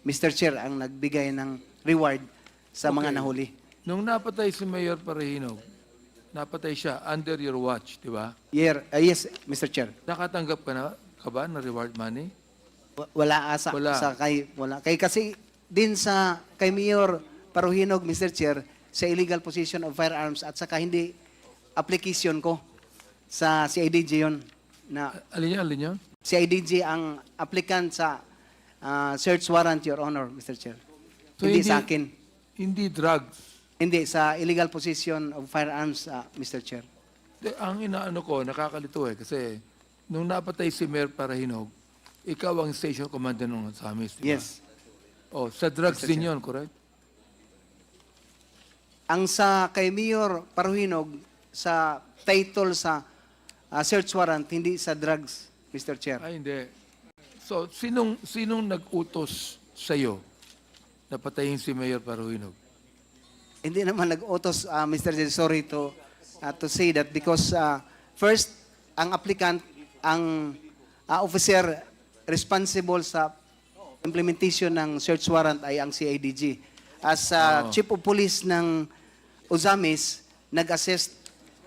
Mr. Chair, ang nagbigay ng reward sa mga Okay. nahuli. Nung napatay si Mayor Parahinog, napatay siya under your watch, di ba? Yes, Mr. Chair. Nakatanggap ka ba ng reward money? Wala asa Wala. wala. Kay kasi din sa kay Mayor Paruhinog, Mr. Chair, sa illegal possession of firearms at saka hindi application ko sa CIDG yon na Alin yun? CIDG ang applicant sa search warrant, Your Honor, Mr. Chair. So hindi sa akin. Hindi drugs. Hindi, sa illegal possession of firearms, Mr. Chair. Ang inaano ko, nakakalito kasi nung napatay si Mayor Parahinog, ikaw ang station commander nung Osamis, di ba? Yes. Oh, sa drugs Mr. din Chair. yun, correct? Ang sa kay Mayor Paruhinog, sa title sa search warrant, hindi sa drugs, Mr. Chair. Ay, hindi. So, sinong nag-utos sa'yo na patayin si Mayor Parahinog? Hindi naman nag-utos, Mr. Chair, sorry to say that because first, ang applicant, ang officer responsible sa implementation ng search warrant ay ang CIDG. As Chief of Police ng Ozamis, nag-assist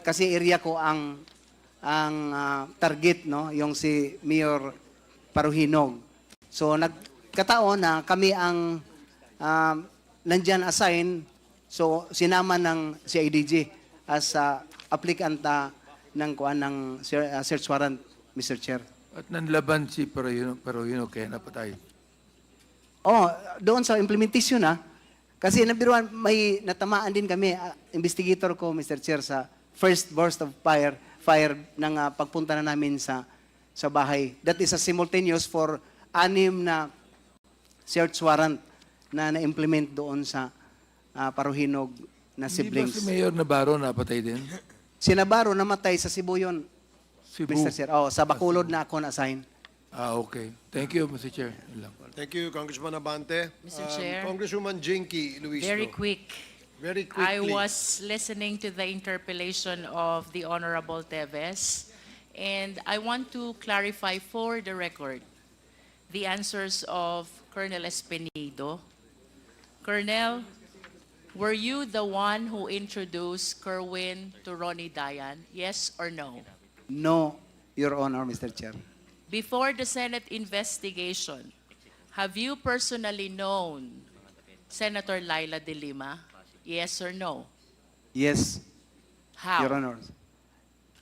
kasi area ko ang target, no, yung si Mayor Paruhinog. So nagkataon na kami ang nandyan assign, so sinama ng CIDG as applicant ng search warrant, Mr. Chair. At nanlaban si Parahinog kaya napatay. Oh, doon sa implementation kasi nabiruan, may natamaan din kami, investigator ko, Mr. Chair, sa first burst of fire ng pagpunta na namin sa bahay. That is a simultaneous for 6 na search warrant na na-implement doon sa Paruhinog na Hindi ba siblings. si Mayor Navarro napatay din? Si Navarro namatay sa Cebu yun, Cebu. Mr. Chair. Oh, sa Bacolod na ako na-assign. Okay. Thank you, Mr. Chair. Yun lang. Thank you, Congressman Abante. Mr. Chair. Congresswoman Jinky Luis. Very quick. Very quickly. I was listening to the interpellation of the Honorable Teves, and I want to clarify for the record the answers of Colonel Espinido. Colonel, were you the one who introduced Kerwin to Ronnie Dayan? Yes or no? No, Your Honor, Mr. Chair. Before the Senate investigation, have you personally known Senator Laila de Lima? Yes or no? Yes, How? Your Honor.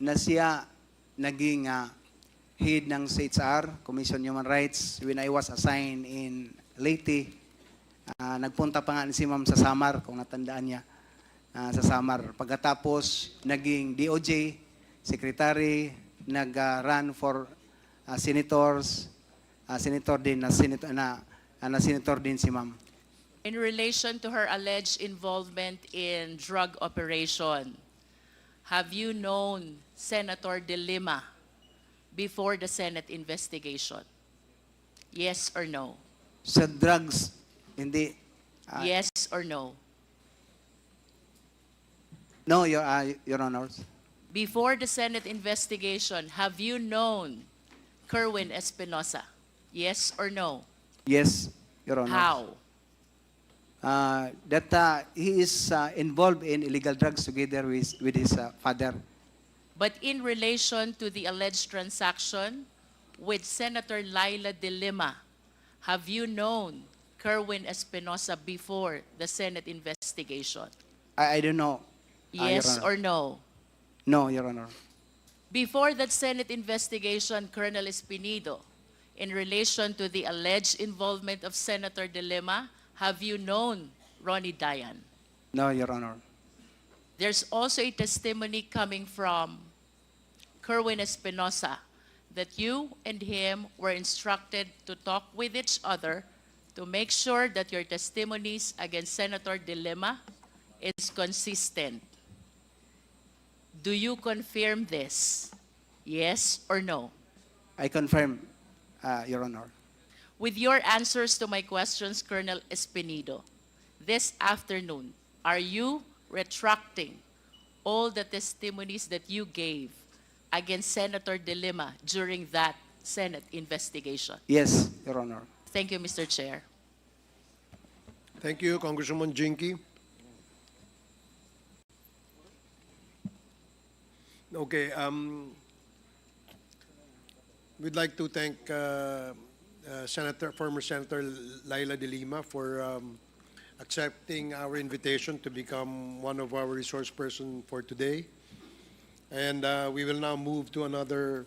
Na siya naging head ng CHR, Commission on Human Rights, when I was assigned in Leyte. Nagpunta pa nga si Ma'am sa Samar, kung natandaan niya, sa Samar. Pagkatapos, naging DOJ, Secretary, nag-run for senators, senator din senator din si Ma'am. In relation to her alleged involvement in drug operation, have you known Senator De Lima before the Senate investigation? Yes or no? Sa drugs, hindi. Yes or no? No, Your Honor. Before the Senate investigation, have you known Kerwin Espinosa? Yes or no? Yes, Your Honor. How? That he is involved in illegal drugs together with his father. But in relation to the alleged transaction with Senator Laila de Lima, have you known Kerwin Espinosa before the Senate investigation? I don't know. Your Yes Honor. or no? No, Your Honor. Before that Senate investigation, Colonel Espinido, in relation to the alleged involvement of Senator De Lima, have you known Ronnie Dayan? No, Your Honor. There's also a testimony coming from Kerwin Espinosa that you and him were instructed to talk with each other to make sure that your testimonies against Senator De Lima is consistent. Do you confirm this? Yes or no? I confirm, Your Honor. With your answers to my questions, Colonel Espinido, this afternoon, are you retracting all the testimonies that you gave against Senator De Lima during that Senate investigation? Yes, Your Honor. Thank you, Mr. Chair. Thank you, Congresswoman Jinky. Okay, we'd like to thank former Senator Laila De Lima for accepting our invitation to become one of our resource person for today. And we will now move to another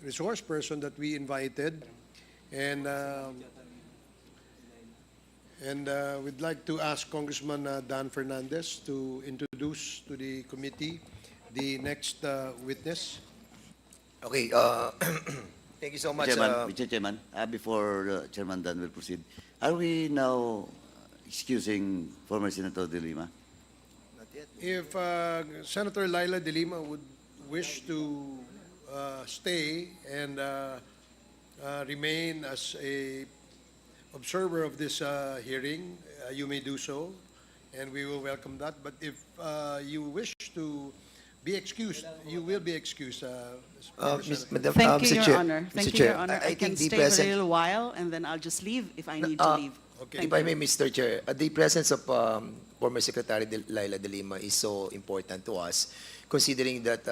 resource person that we invited. And we'd like to ask Congressman Dan Fernandez to introduce to the committee the next witness. Okay, thank you so much. Mr. Chairman, before Chairman Dan will proceed, are we now excusing former Senator De Lima? If Senator Laila De Lima would wish to stay and remain as a observer of this hearing, you may do so, and we will welcome that. But if you wish to be excused, you will be excused. Thank you, Your Honor. Thank you, Your Honor. I can think the stay for a present- little while, and then I'll just leave if I need to leave. If I may, Mr. Chair, the presence of former Secretary Laila De Lima is so important to us, considering that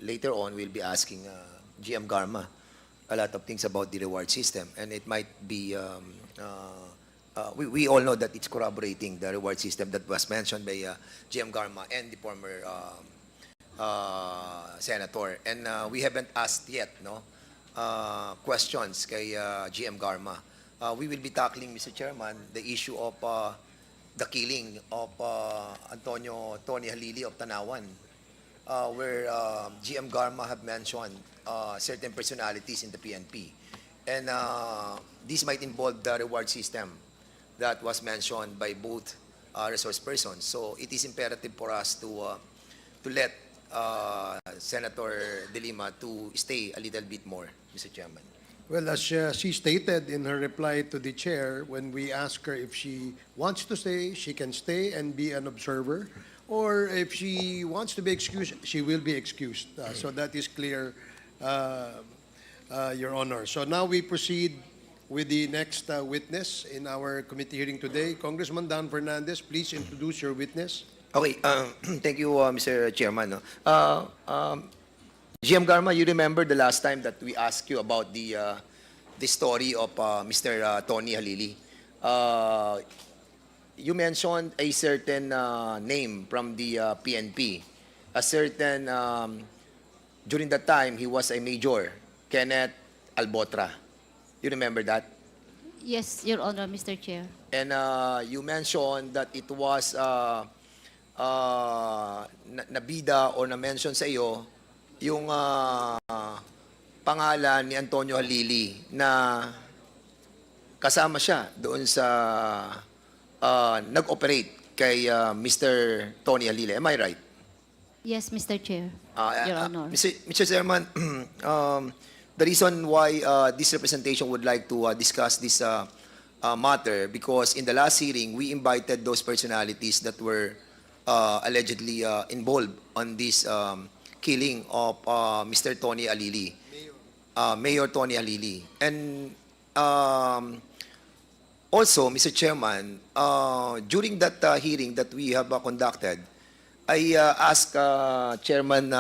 later on we'll be asking GM Garma a lot of things about the reward system, and it might be, we all know that it's corroborating the reward system that was mentioned by GM Garma and the former senator. And we haven't asked yet questions kay GM Garma. We will be tackling, Mr. Chairman, the issue of the killing of Antonio Tony Halili of Tanawan, where GM Garma have mentioned certain personalities in the PNP. And this might involve the reward system that was mentioned by both resource persons. So it is imperative for us to let Senator De Lima to stay a little bit more, Mr. Chairman. Well, as she stated in her reply to the chair, when we ask her if she wants to stay, she can stay and be an observer, or if she wants to be excused, she will be excused. So that is clear, Your Honor. So now we proceed with the next witness in our committee hearing today. Congressman Dan Fernandez, please introduce your witness. Okay, thank you, Mr. Chairman. GM Garma, you remember the last time that we asked you about the story of Mr. Tony Halili. You mentioned a certain name from the PNP. A certain, during that time, he was a major, Kenneth Albotra. You remember that? Yes, Your Honor, Mr. Chair. And you mentioned that it was nabida or na-mention sa iyo yung pangalan ni Antonio Halili na kasama siya doon sa nag-operate kay Mr. Tony Halili. Am I right? Yes, Mr. Chair. Your Honor. Mr. Chairman, the reason why this representation would like to discuss this matter, because in the last hearing, we invited those personalities that were allegedly involved on this killing of Mr. Tony Halili, Mayor Tony Halili. And also, Mr. Chairman, during that hearing that we have conducted, I asked Chairman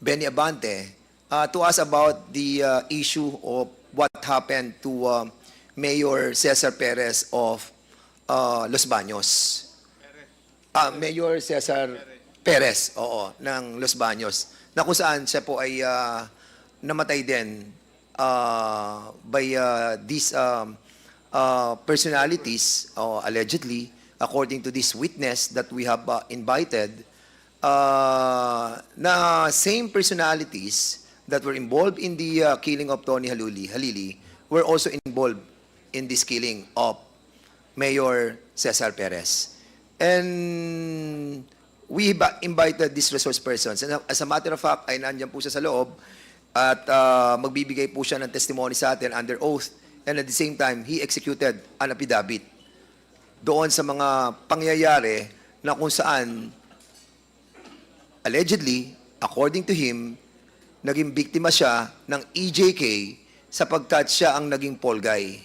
Benny Abante to ask about the issue of what what happened to Mayor Cesar Perez of Los Baños. Mayor Cesar Perez, oo, ng Los Baños, na kung saan siya po ay namatay din by these personalities, allegedly, according to this witness that we have invited, na same personalities that were involved in the killing of Tony Halili were also involved in this killing of Mayor Cesar Perez. And we invited these resource persons. And as a matter of fact, ay nandiyan po siya sa loob at magbibigay po siya ng testimony sa atin under oath. And at the same time, he executed an affidavit doon sa mga pangyayari na kung saan allegedly, according to him, naging biktima siya ng EJK sapagkat siya ang naging fall guy.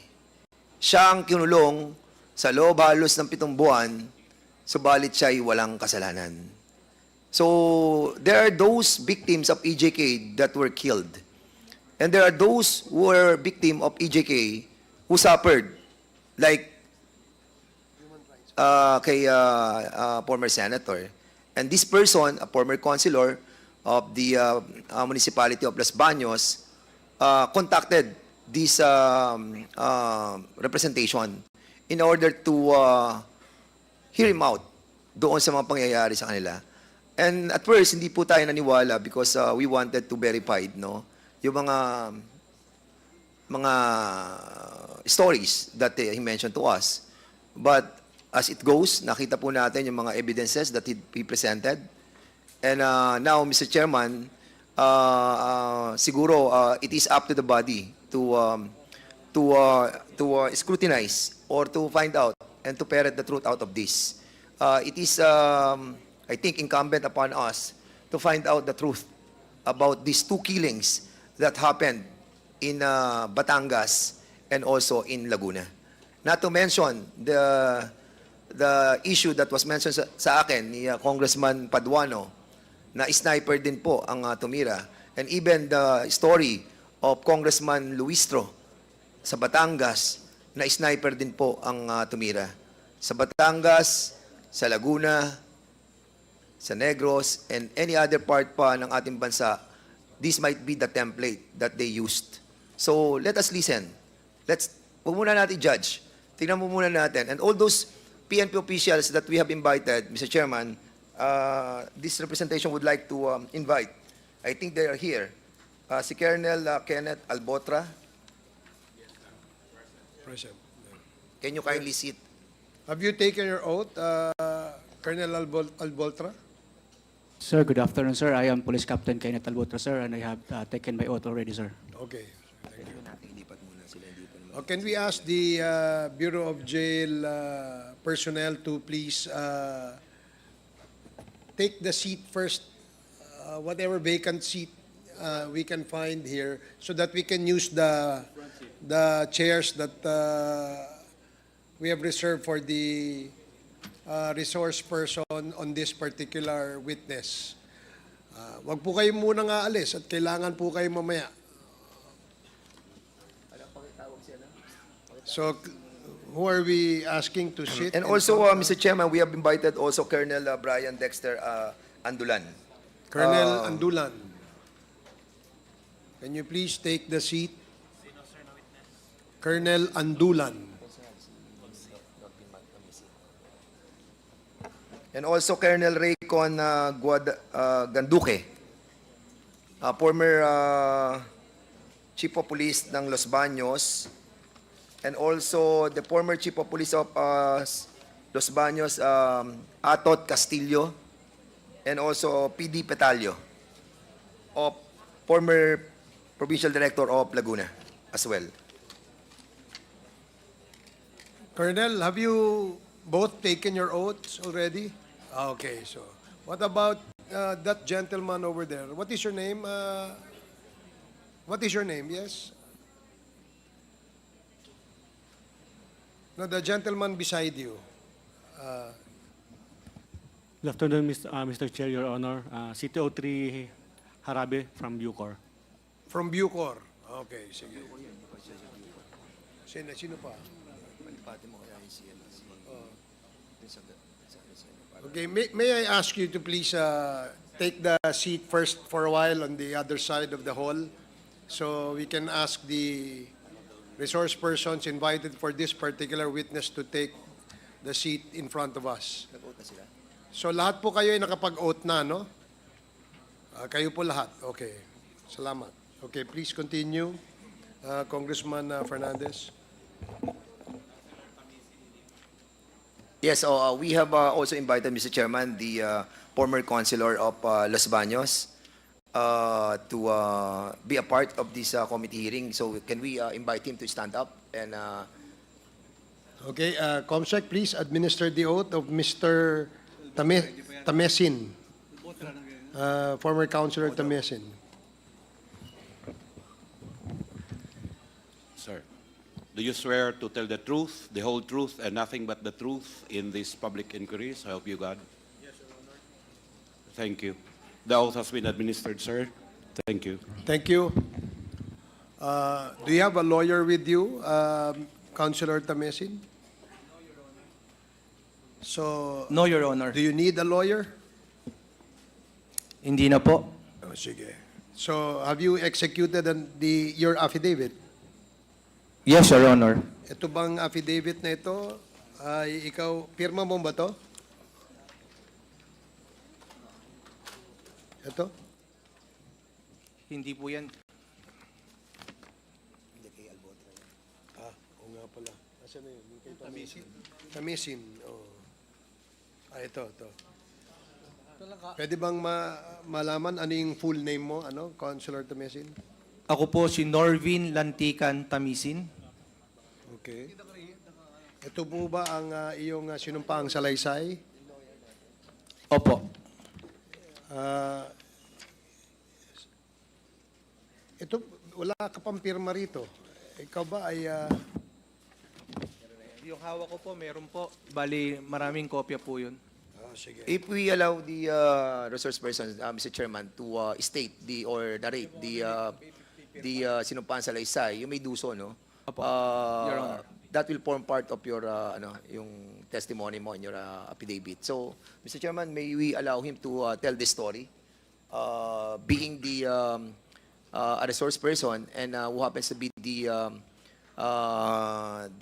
Siya ang kinulong sa loob halos ng 7 buwan, subalit siya ay walang kasalanan. So, there are those victims of EJK that were killed. And there are those who were victim of EJK who suffered, like kay former senator. And this person, a former councilor of the municipality of Los Baños, contacted this representation in order to hear him out doon sa mga pangyayari sa kanila. And at first, hindi po tayo naniwala because we wanted to verify, no, yung mga stories that he mentioned to us. But as it goes, nakita po natin yung mga evidences that he presented. And now, Mr. Chairman, siguro it is up to the body to scrutinize or to find out and to ferret the truth out of this. It is, I think, incumbent upon us to find out the truth about these 2 killings that happened in Batangas and also in Laguna. Not to mention the issue that was mentioned sa akin ni Congressman Paduano na sniper din po ang tumira. And even the story of Congressman Luistro sa Batangas na sniper din po ang tumira. Sa Batangas, sa Laguna, sa Negros, and any other part pa ng ating bansa, this might be the template that they used. So let us listen. Huwag muna natin judge. Tingnan mo muna natin. And all those PNP officials that we have invited, Mr. Chairman, this representation would like to invite. I think they are here. Si Colonel Kenneth Albotra. Present. Can you kindly sit? Have you taken your oath, Colonel Alboltra? Sir, good afternoon, sir. I am Police Captain Kenneth Albotra, sir, and I have taken my oath already, sir. Okay. Thank you. Can we ask the Bureau of Jail personnel to please take the seat first, whatever vacant seat we can find here, so that we can use the chairs that we have reserved for the resource person on this particular witness. Wag po kayo muna nga alis at kailangan po kayo mamaya. So, who are we asking to sit? And also, Mr. Chairman, we have invited also Colonel Brian Dexter Andulan. Colonel Andulan, can you please take the seat? Colonel Andulan. And also Colonel Raycon Ganduque, former Chief of Police ng Los Baños, and also the former Chief of Police of Los Baños, Atot Castillo, and also PD Petalio, of former Provincial Director of Laguna as well. Colonel, have you both taken your oaths already? Okay, so what about that gentleman over there? What is your name? What is your name? Yes? No, the gentleman beside you. Good afternoon, Mr. Chair, Your Honor. CTO3 Harabe from Bucor. From Bucor. Okay, sige. Sino pa? Okay, may I ask you to please take the seat first for a while on the other side of the hall so we can ask the resource persons invited for this particular witness to take the seat in front of us. So lahat po kayo ay nakapag-oath na, no? Kayo po lahat. Okay. Salamat. Okay, please continue. Congressman Fernandez. Yes, we have also invited, Mr. Chairman, the former councilor of Los Baños to be a part of this committee hearing. So can we invite him to stand up? And Okay, Comsec, please administer the oath of Mr. Tamesin, former councilor Tamesin. Sir, do you swear to tell the truth, the whole truth, and nothing but the truth in these public inquiries? I hope you, God. Yes, Your Honor. Thank you. The oath has been administered, sir. Thank you. Thank you. Do you have a lawyer with you, Councilor Tamesin? So, No, Your Honor. do you need a lawyer? Hindi na po. Oh, sige. So, have you executed your affidavit? Yes, Your Honor. Ito bang affidavit na ito, ay ikaw, pirma mo ba to? Ito? Hindi po yan. Oo nga pala. Nasaan na yun? Yung kay Tamesin. Tamesin. Oh. Ito. Pwede bang malaman ano yung full name mo, Councilor Tamesin? Ako po si Norvin Lantican Tamisin. Okay. Ito po ba ang iyong sinumpaang salaysay? Opo. Ito, wala ka pang pirma rito. Ikaw ba ay... Yung hawak ko po, meron po. Bali, maraming kopya po yun. Sige. if we allow the resource person, Mr. Chairman, to state or narrate the sinumpaan salaysay, you may do so, no? Your Honor. That will form part of your yung testimony mo in your affidavit. So, Mr. Chairman, may we allow him to tell this story, being the a resource person and who happens to be the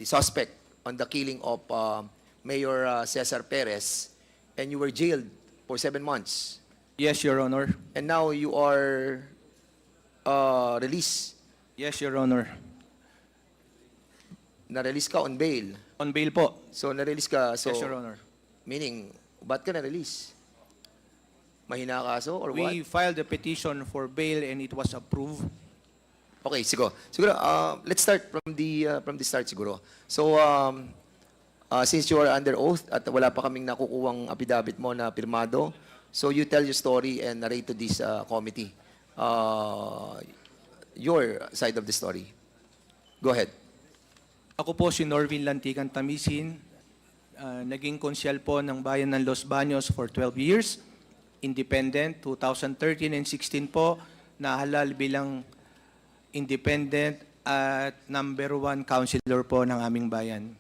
suspect on the killing of Mayor Cesar Perez, and you were jailed for 7 months. Yes, Your Honor. And now you are released. Yes, Your Honor. Na-release ka on bail. On bail po. So, na-release ka. So, Yes, Your Honor. meaning, ba't ka na-release? Mahina kaso or what? We filed a petition for bail and it was approved. Okay, siguro. Let's start from the start siguro. So, since you are under oath at wala pa kaming nakukuwang affidavit mo na pirmado, so you tell your story and narrate to this committee your side of the story. Go ahead. Ako po si Norvin Lantican Tamisin, naging konsyal po ng Bayan ng Los Baños for 12 years, independent, 2013 and 16 po, nahalal bilang independent at number 1 councilor po ng aming bayan.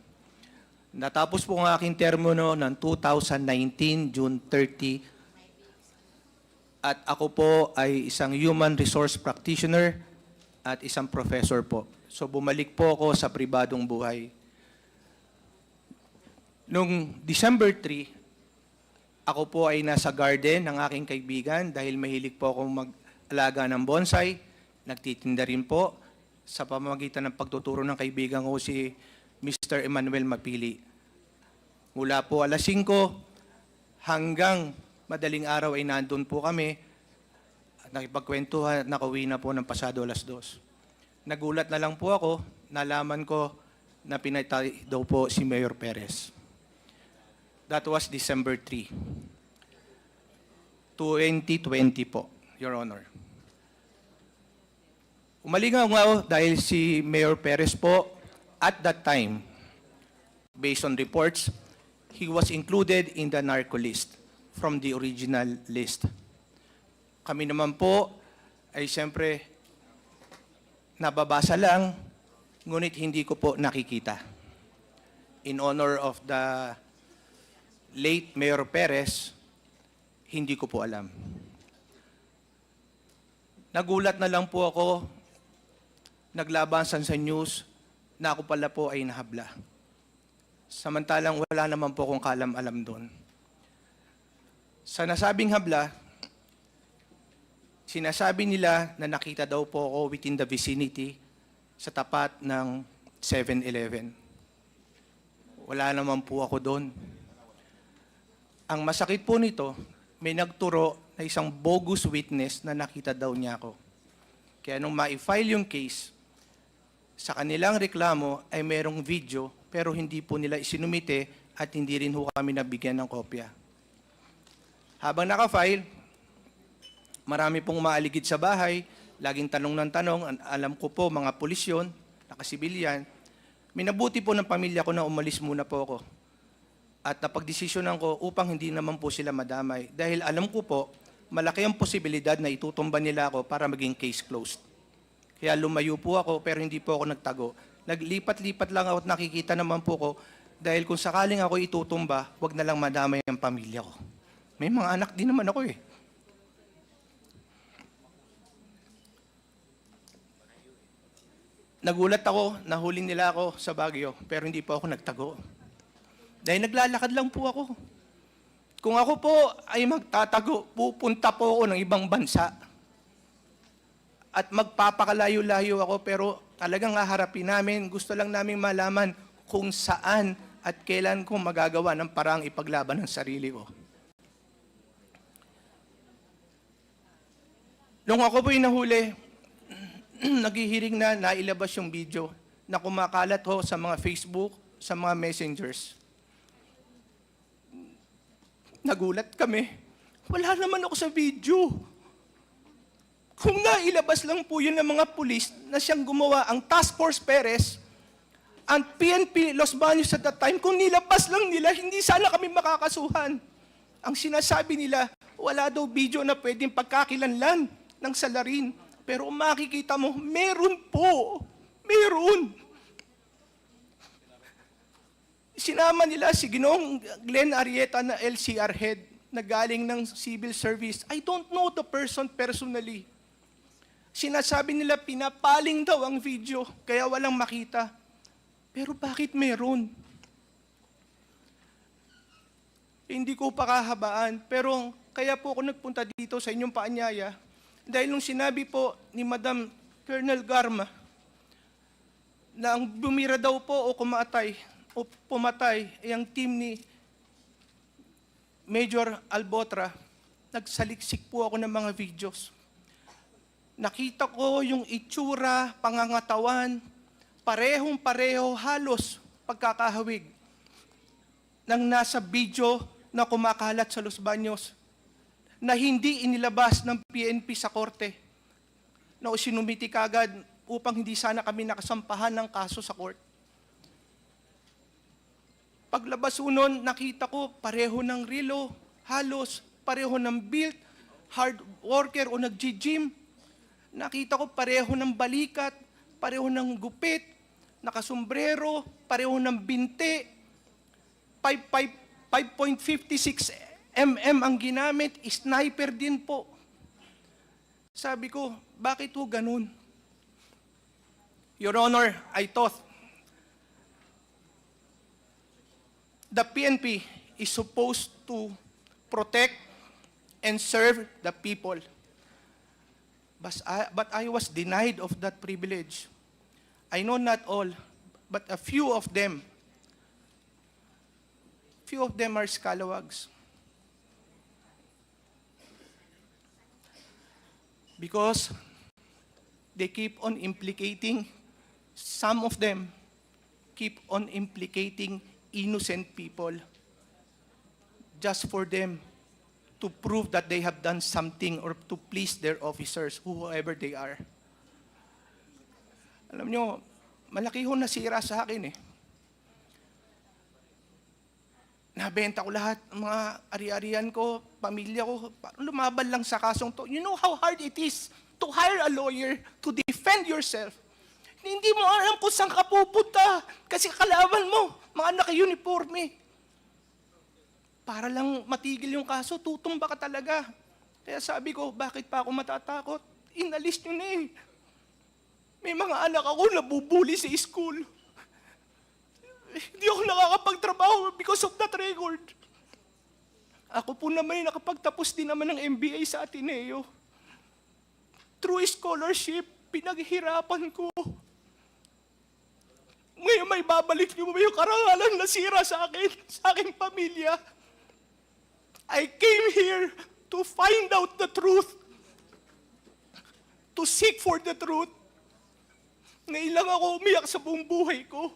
Natapos po ang aking termo ng 2019, June 30, at ako po ay isang human resource practitioner at isang professor po. So bumalik po ako sa pribadong buhay. Noong December 3, ako po ay nasa garden ng aking kaibigan dahil mahilig po akong mag-alaga ng bonsai. Nagtitinda rin po sa pamamagitan ng pagtuturo ng kaibigan ko si Mr. Emmanuel Mapili. Mula po alas 5 hanggang madaling araw ay nandun po kami at nakipagkwentuhan, nakauwi na po ng pasado alas 2. Nagulat na lang po ako, nalaman ko na pinatay daw po si Mayor Perez. That was December 3, 2020 po, Your Honor. Umalingaw nga ako dahil si Mayor Perez po, at that time, based on reports, he was included in the narco list from the original list. Kami naman po ay siyempre nababasa lang, ngunit hindi ko po nakikita. In honor of the late Mayor Perez, hindi ko po alam. Nagulat na lang po ako, naglabasan sa news, na ako pala po ay nahabla. Samantalang wala naman po akong kalam-alam doon. Sa nasabing habla, sinasabi nila na nakita daw po ako within the vicinity sa tapat ng 7-Eleven. Wala naman po ako doon. Ang masakit po nito, may nagturo na isang bogus witness na nakita daw niya ako. Kaya nung ma-file yung case, sa kanilang reklamo ay merong video pero hindi po nila isinumite at hindi rin ho kami nabigyan ng kopya. Habang naka-file, marami pong maaligid sa bahay, laging tanong ng tanong, alam ko po mga pulis yun, nakasibilyan. Minabuti po ng pamilya ko na umalis muna po ako. At napagdesisyonan ko upang hindi naman po sila madamay. Dahil alam ko po, malaki ang posibilidad na itutumba nila ako para maging case closed. Kaya lumayo po ako pero hindi po ako nagtago. Naglipat-lipat lang ako at nakikita naman po ko dahil kung sakaling ako itutumba, wag na lang madamay ang pamilya ko. May mga anak din naman ako eh. Nagulat ako, nahuli nila ako sa Baguio pero hindi po ako nagtago. Dahil naglalakad lang po ako. Kung ako po ay magtatago, pupunta po ako ng ibang bansa. At magpapakalayo-layo ako pero talagang haharapin namin. Gusto lang namin malaman kung saan at kailan ko magagawa ng parang ipaglaban ng sarili ko. Nung ako po'y nahuli, naghihiring na nailabas yung video na kumakalat ho sa mga Facebook, sa mga messengers. Nagulat kami. Wala naman ako sa video. Kung nailabas lang po yun ng mga pulis na siyang gumawa ang Task Force Perez, ang PNP Los Baños at that time, kung nilabas lang nila, hindi sana kami makakasuhan. Ang sinasabi nila, wala daw video na pwedeng pagkakilanlan ng salarin. Pero kung makikita mo, meron po. Meron. Sinama nila si Ginoong Glenn Arrieta na LCR head na galing ng civil service. I don't know the person personally. Sinasabi nila pinapaling daw ang video, kaya walang makita. Pero bakit meron? Hindi ko pa kahabaan, pero kaya po ako nagpunta dito sa inyong paanyaya dahil nung sinabi po ni Madam Colonel Garma na ang bumira daw po o pumatay ay ang team ni Major Albotra, nagsaliksik po ako ng mga videos. Nakita ko yung itsura, pangangatawan, parehong-pareho halos pagkakahawig ng nasa video na kumakalat sa Los Baños na hindi inilabas ng PNP sa korte na sinumiti kagad upang hindi sana kami nakasampahan ng kaso sa court. Paglabas unon, nakita ko pareho ng relo, halos pareho ng built, hard worker o nag-gym. Nakita ko pareho ng balikat, pareho ng gupit, nakasombrero, pareho ng binte, 5.56 mm ang ginamit, sniper din po. Sabi ko, bakit ho ganun? Your Honor, I thought the PNP is supposed to protect and serve the people. But I was denied of that privilege. I know not all, but a few of them are scalawags. Because they keep on implicating, some of them keep on implicating innocent people just for them to prove that they have done something or to please their officers, whoever they are. Alam nyo, malaki ho nasira sa akin eh. Nabenta ko lahat, mga ari-arian ko, pamilya ko, lumaban lang sa kasong to. You know how hard it is to hire a lawyer to defend yourself. Hindi mo alam kung saan ka pupunta kasi kalaban mo, mga naka-uniforme. Para lang matigil yung kaso, tutumba ka talaga. Kaya sabi ko, bakit pa ako matatakot? Inalis nyo na eh. May mga anak ako nabubuli sa school. Hindi ako nakakapagtrabaho because of that record. Ako po naman ay nakapagtapos din naman ng MBA sa Ateneo. Through scholarship, pinaghirapan ko. Ngayon may babalik niyo ba yung karangalan na sira sa akin, sa aking pamilya? I came here to find out the truth. To seek for the truth. Ngayon lang ako umiyak sa buong buhay ko.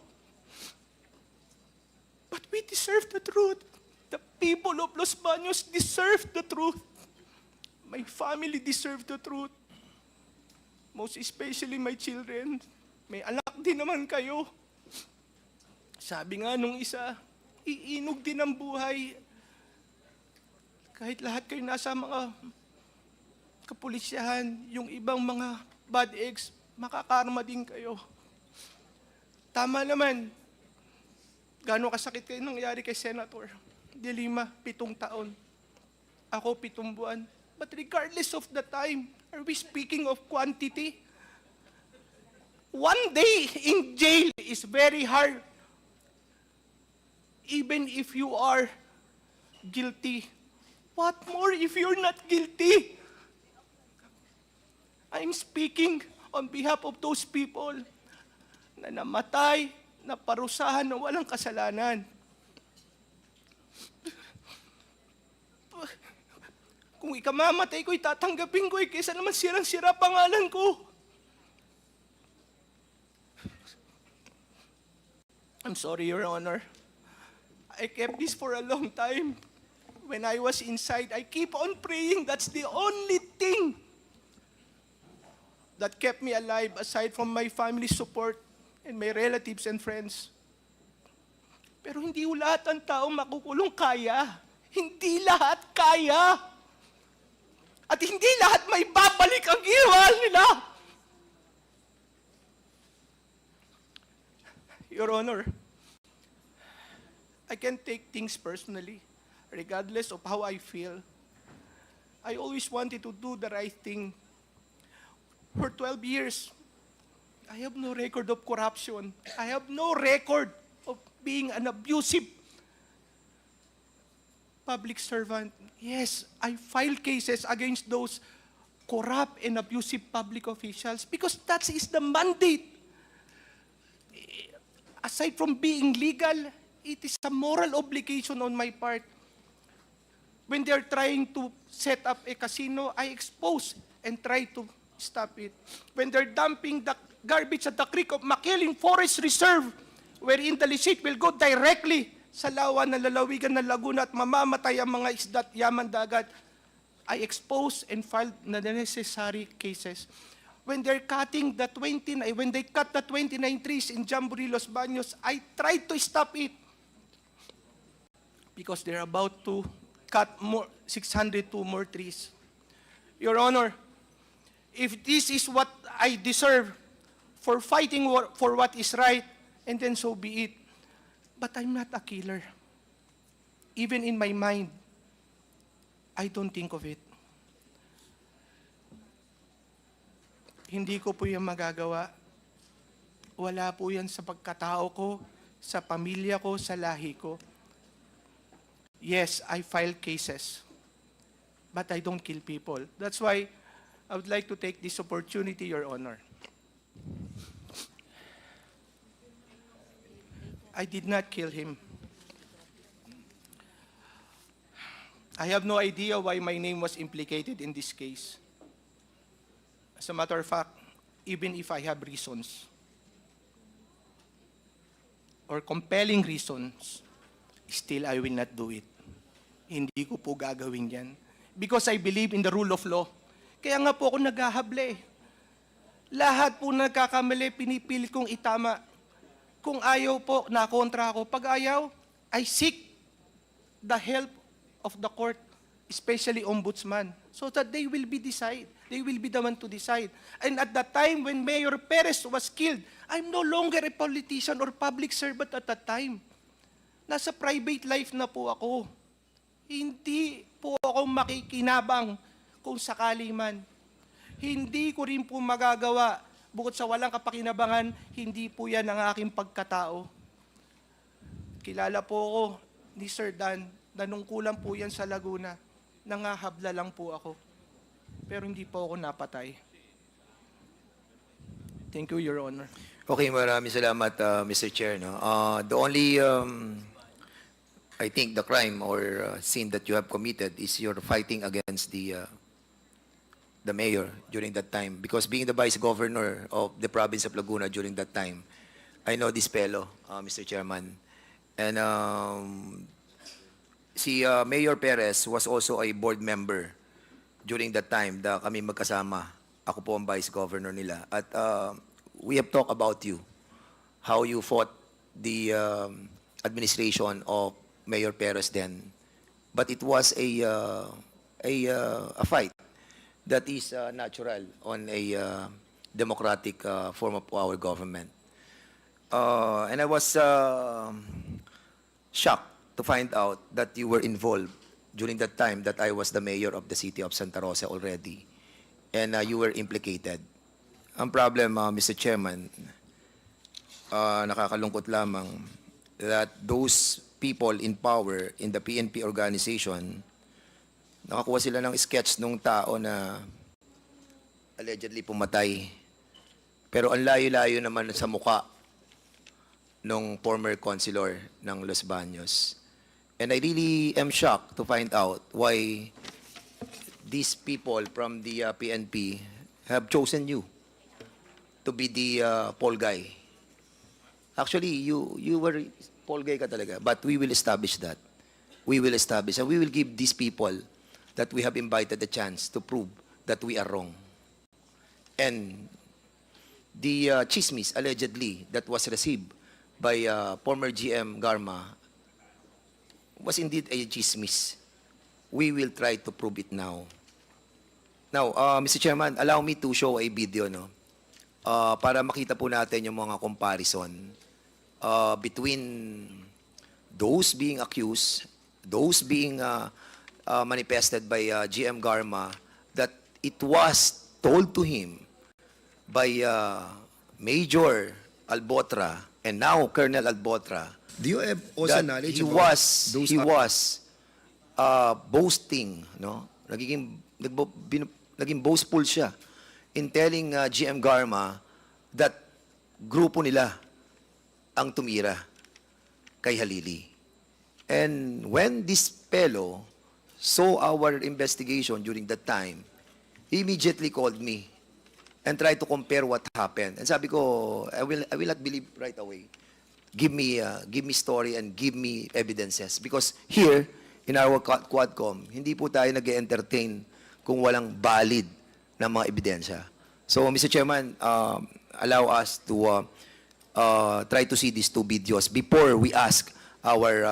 But we deserve the truth. The people of Los Baños deserve the truth. My family deserve the truth. Most especially my children. May anak din naman kayo. Sabi nga nung isa, iinog din ang buhay. Kahit lahat kayo nasa mga kapulisyahan, yung ibang mga bad eggs, makakarma din kayo. Tama naman. Gano'ng kasakit kayo nangyari kay Senator De Lima, 7 taon. Ako, 7 buwan. But regardless of the time, are we speaking of quantity? One day in jail is very hard. Even if you are guilty. What more if you're not guilty? I'm speaking on behalf of those people na namatay, na parusahan na walang kasalanan. Kung ikamamatay ko, itatanggapin ko kaysa naman sirang-sira pangalan ko. I'm sorry, Your Honor. I kept this for a long time. When I was inside, I keep on praying. That's the only thing that kept me alive aside from my family support and my relatives and friends. Pero hindi lahat ng tao makukulong kaya. Hindi lahat kaya. At hindi lahat may babalik ang ginawa nila. Your Honor, I can take things personally, regardless of how I feel. I always wanted to do the right thing. For 12 years, I have no record of corruption. I have no record of being an abusive public servant. Yes, I filed cases against those corrupt and abusive public officials because that is the mandate. Aside from being legal, it is a moral obligation on my part. When they're trying to set up a casino, I expose and try to stop it. When they're dumping the garbage at the creek of Makiling Forest Reserve, wherein the receipt will go directly sa lawa ng lalawigan ng Laguna at mamamatay ang mga isda at yaman dagat, I expose and filed na the necessary cases. When they're cutting the 29, when they cut the 29 trees in Jamboree, Los Baños, I tried to stop it because they're about to cut more 602 more trees. Your Honor, if this is what I deserve for fighting for what is right, and then so be it. But I'm not a killer. Even in my mind, I don't think of it. Hindi ko po yan magagawa. Wala po yan sa pagkatao ko, sa pamilya ko, sa lahi ko. Yes, I file cases, but I don't kill people. That's why I would like to take this opportunity, Your Honor. I did not kill him. I have no idea why my name was implicated in this case. As a matter of fact, even if I have reasons or compelling reasons, still I will not do it. Hindi ko po gagawin yan. Because I believe in the rule of law. Kaya nga po ako naghahable. Lahat po nagkakamali, pinipilit kong itama. Kung ayaw po, nakontra ako. Pag ayaw, I seek the help of the court, especially ombudsman, so that they will be the one to decide. And at the time when Mayor Perez was killed, I'm no longer a politician or public servant at that time. Nasa private life na po ako. Hindi po ako makikinabang kung sakali man. Hindi ko rin po magagawa. Bukod sa walang kapakinabangan, hindi po yan ang aking pagkatao. Kilala po ako ni Sir Dan, nanungkulan po yan sa Laguna. Nangahabla lang po ako. Pero hindi po ako napatay. Thank you, Your Honor. Okay, maraming salamat, Mr. Chair. No? The only, I think, the crime or sin that you have committed is you're fighting against the mayor during that time. Because being the vice governor of the province of Laguna during that time, I know this fellow, Mr. Chairman. And si Mayor Perez was also a board member during that time da kami magkasama. Ako po ang vice governor nila. At we have talked about you, how you fought the administration of Mayor Perez then. But it was a fight that is natural on a democratic form of our government. And I was shocked to find out that you were involved during that time that I was the mayor of the city of Santa Rosa already. And you were implicated. Ang problem, Mr. Chairman, nakakalungkot lamang that those people in power in the PNP organization, nakakuha sila ng sketch nung tao na allegedly pumatay. Pero ang layo-layo naman sa muka nung former councilor ng Los Baños. And I really am shocked to find out why these people from the PNP have chosen you to be the poll guy. Actually, you were poll guy ka talaga, but we will establish that. We will establish, and we will give these people that we have invited a chance to prove that we are wrong. And the chismis, allegedly, that was received by former GM Garma was indeed a chismis. We will try to prove it now. Now, Mr. Chairman, allow me to show a video, no? Para makita po natin yung mga comparison between those being accused, those being manifested by GM Garma, that it was told to him by Major Albotra and now Colonel Albotra. Do you have also That knowledge he about was those boasting, no? Naging boastful siya in telling GM Garma that grupo nila ang tumira kay Halili. And when this fellow saw our investigation during that time, he immediately called me and tried to compare what happened. And sabi ko, I will not believe right away. Give me story and give me evidences. Because here, in our Quadcom, hindi po tayo nag-entertain kung walang valid na mga ebidensya. So, Mr. Chairman, allow us to try to see these two videos before we ask our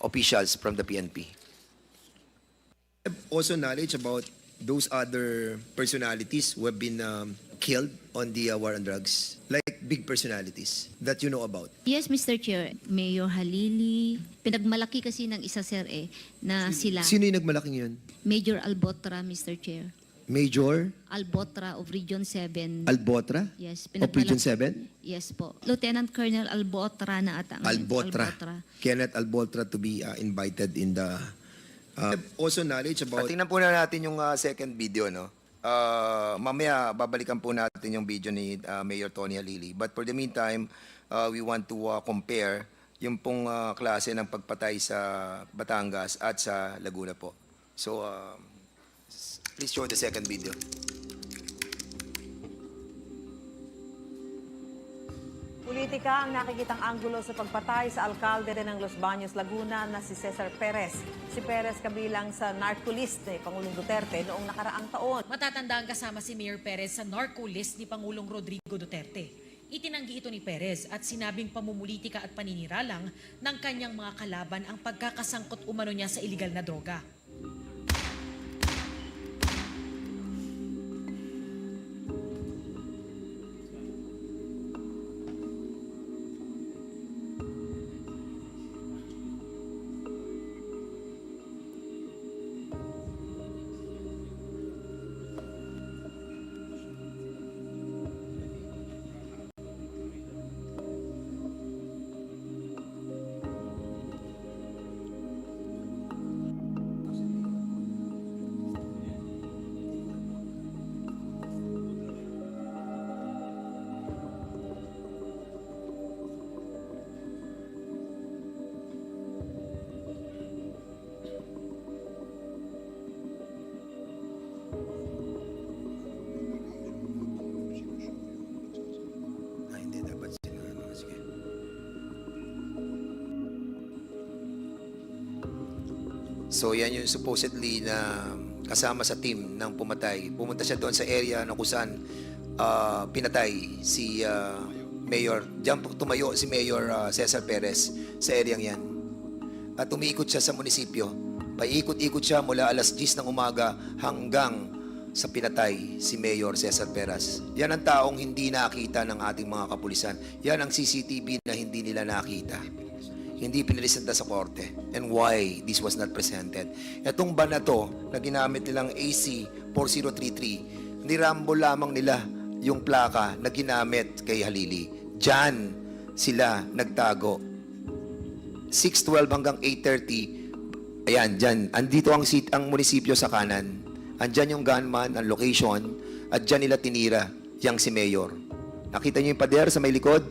officials from the PNP. Also knowledge about those other personalities who have been killed on the war on drugs, like big personalities that you know about? Yes, Mr. Chair. Mayor Halili, pinagmalaki kasi ng isa, sir, na sila. Sino yung nagmalaking yun? Major Albotra, Mr. Chair. Major Albotra of Region 7. Albotra? Yes. Of Region 7? Yes po. Lieutenant Colonel Albotra na ata. Albotra. Kenneth Albotra to be invited in the... also knowledge about... Tingnan po na natin yung second video, no? Mamaya, babalikan po natin yung video ni Mayor Tony Halili. But for the meantime, we want to compare yung pong klase ng pagpatay sa Batangas at sa Laguna po. So, please show the second video. Politika ang nakikitang anggulo sa pagpatay sa alkalde ng Los Baños, Laguna na si Cesar Perez. Si Perez kabilang sa narco-list ni Pangulong Duterte noong nakaraang taon. Matatandaan kasama si Mayor Perez sa narco-list ni Pangulong Rodrigo Duterte. Itinanggi ito ni Perez at sinabing pamumulitika at paniniralang ng kanyang mga kalaban ang pagkakasangkot umano niya sa iligal na droga. So yan yung supposedly na kasama sa team ng pumatay. Pumunta siya doon sa area na kung saan pinatay si Mayor. Diyan tumayo si Mayor Cesar Perez sa area yan. At umiikot siya sa munisipyo. Paikot-ikot siya mula alas 10 ng umaga hanggang sa pinatay si Mayor Cesar Perez. Yan ang taong hindi nakita ng ating mga kapulisan. Yan ang CCTV na hindi nila nakita. Hindi piniresenta sa korte. And why this was not presented. Itong ban na to, na ginamit nilang AC 4033, nirambol lamang nila yung plaka na ginamit kay Halili. Diyan sila nagtago. 6:12 hanggang 8:30, ayan, dyan. Andito ang munisipyo sa kanan. Andyan yung gunman, ang location, at dyan nila tinira yang si Mayor. Nakita niyo yung pader sa may likod?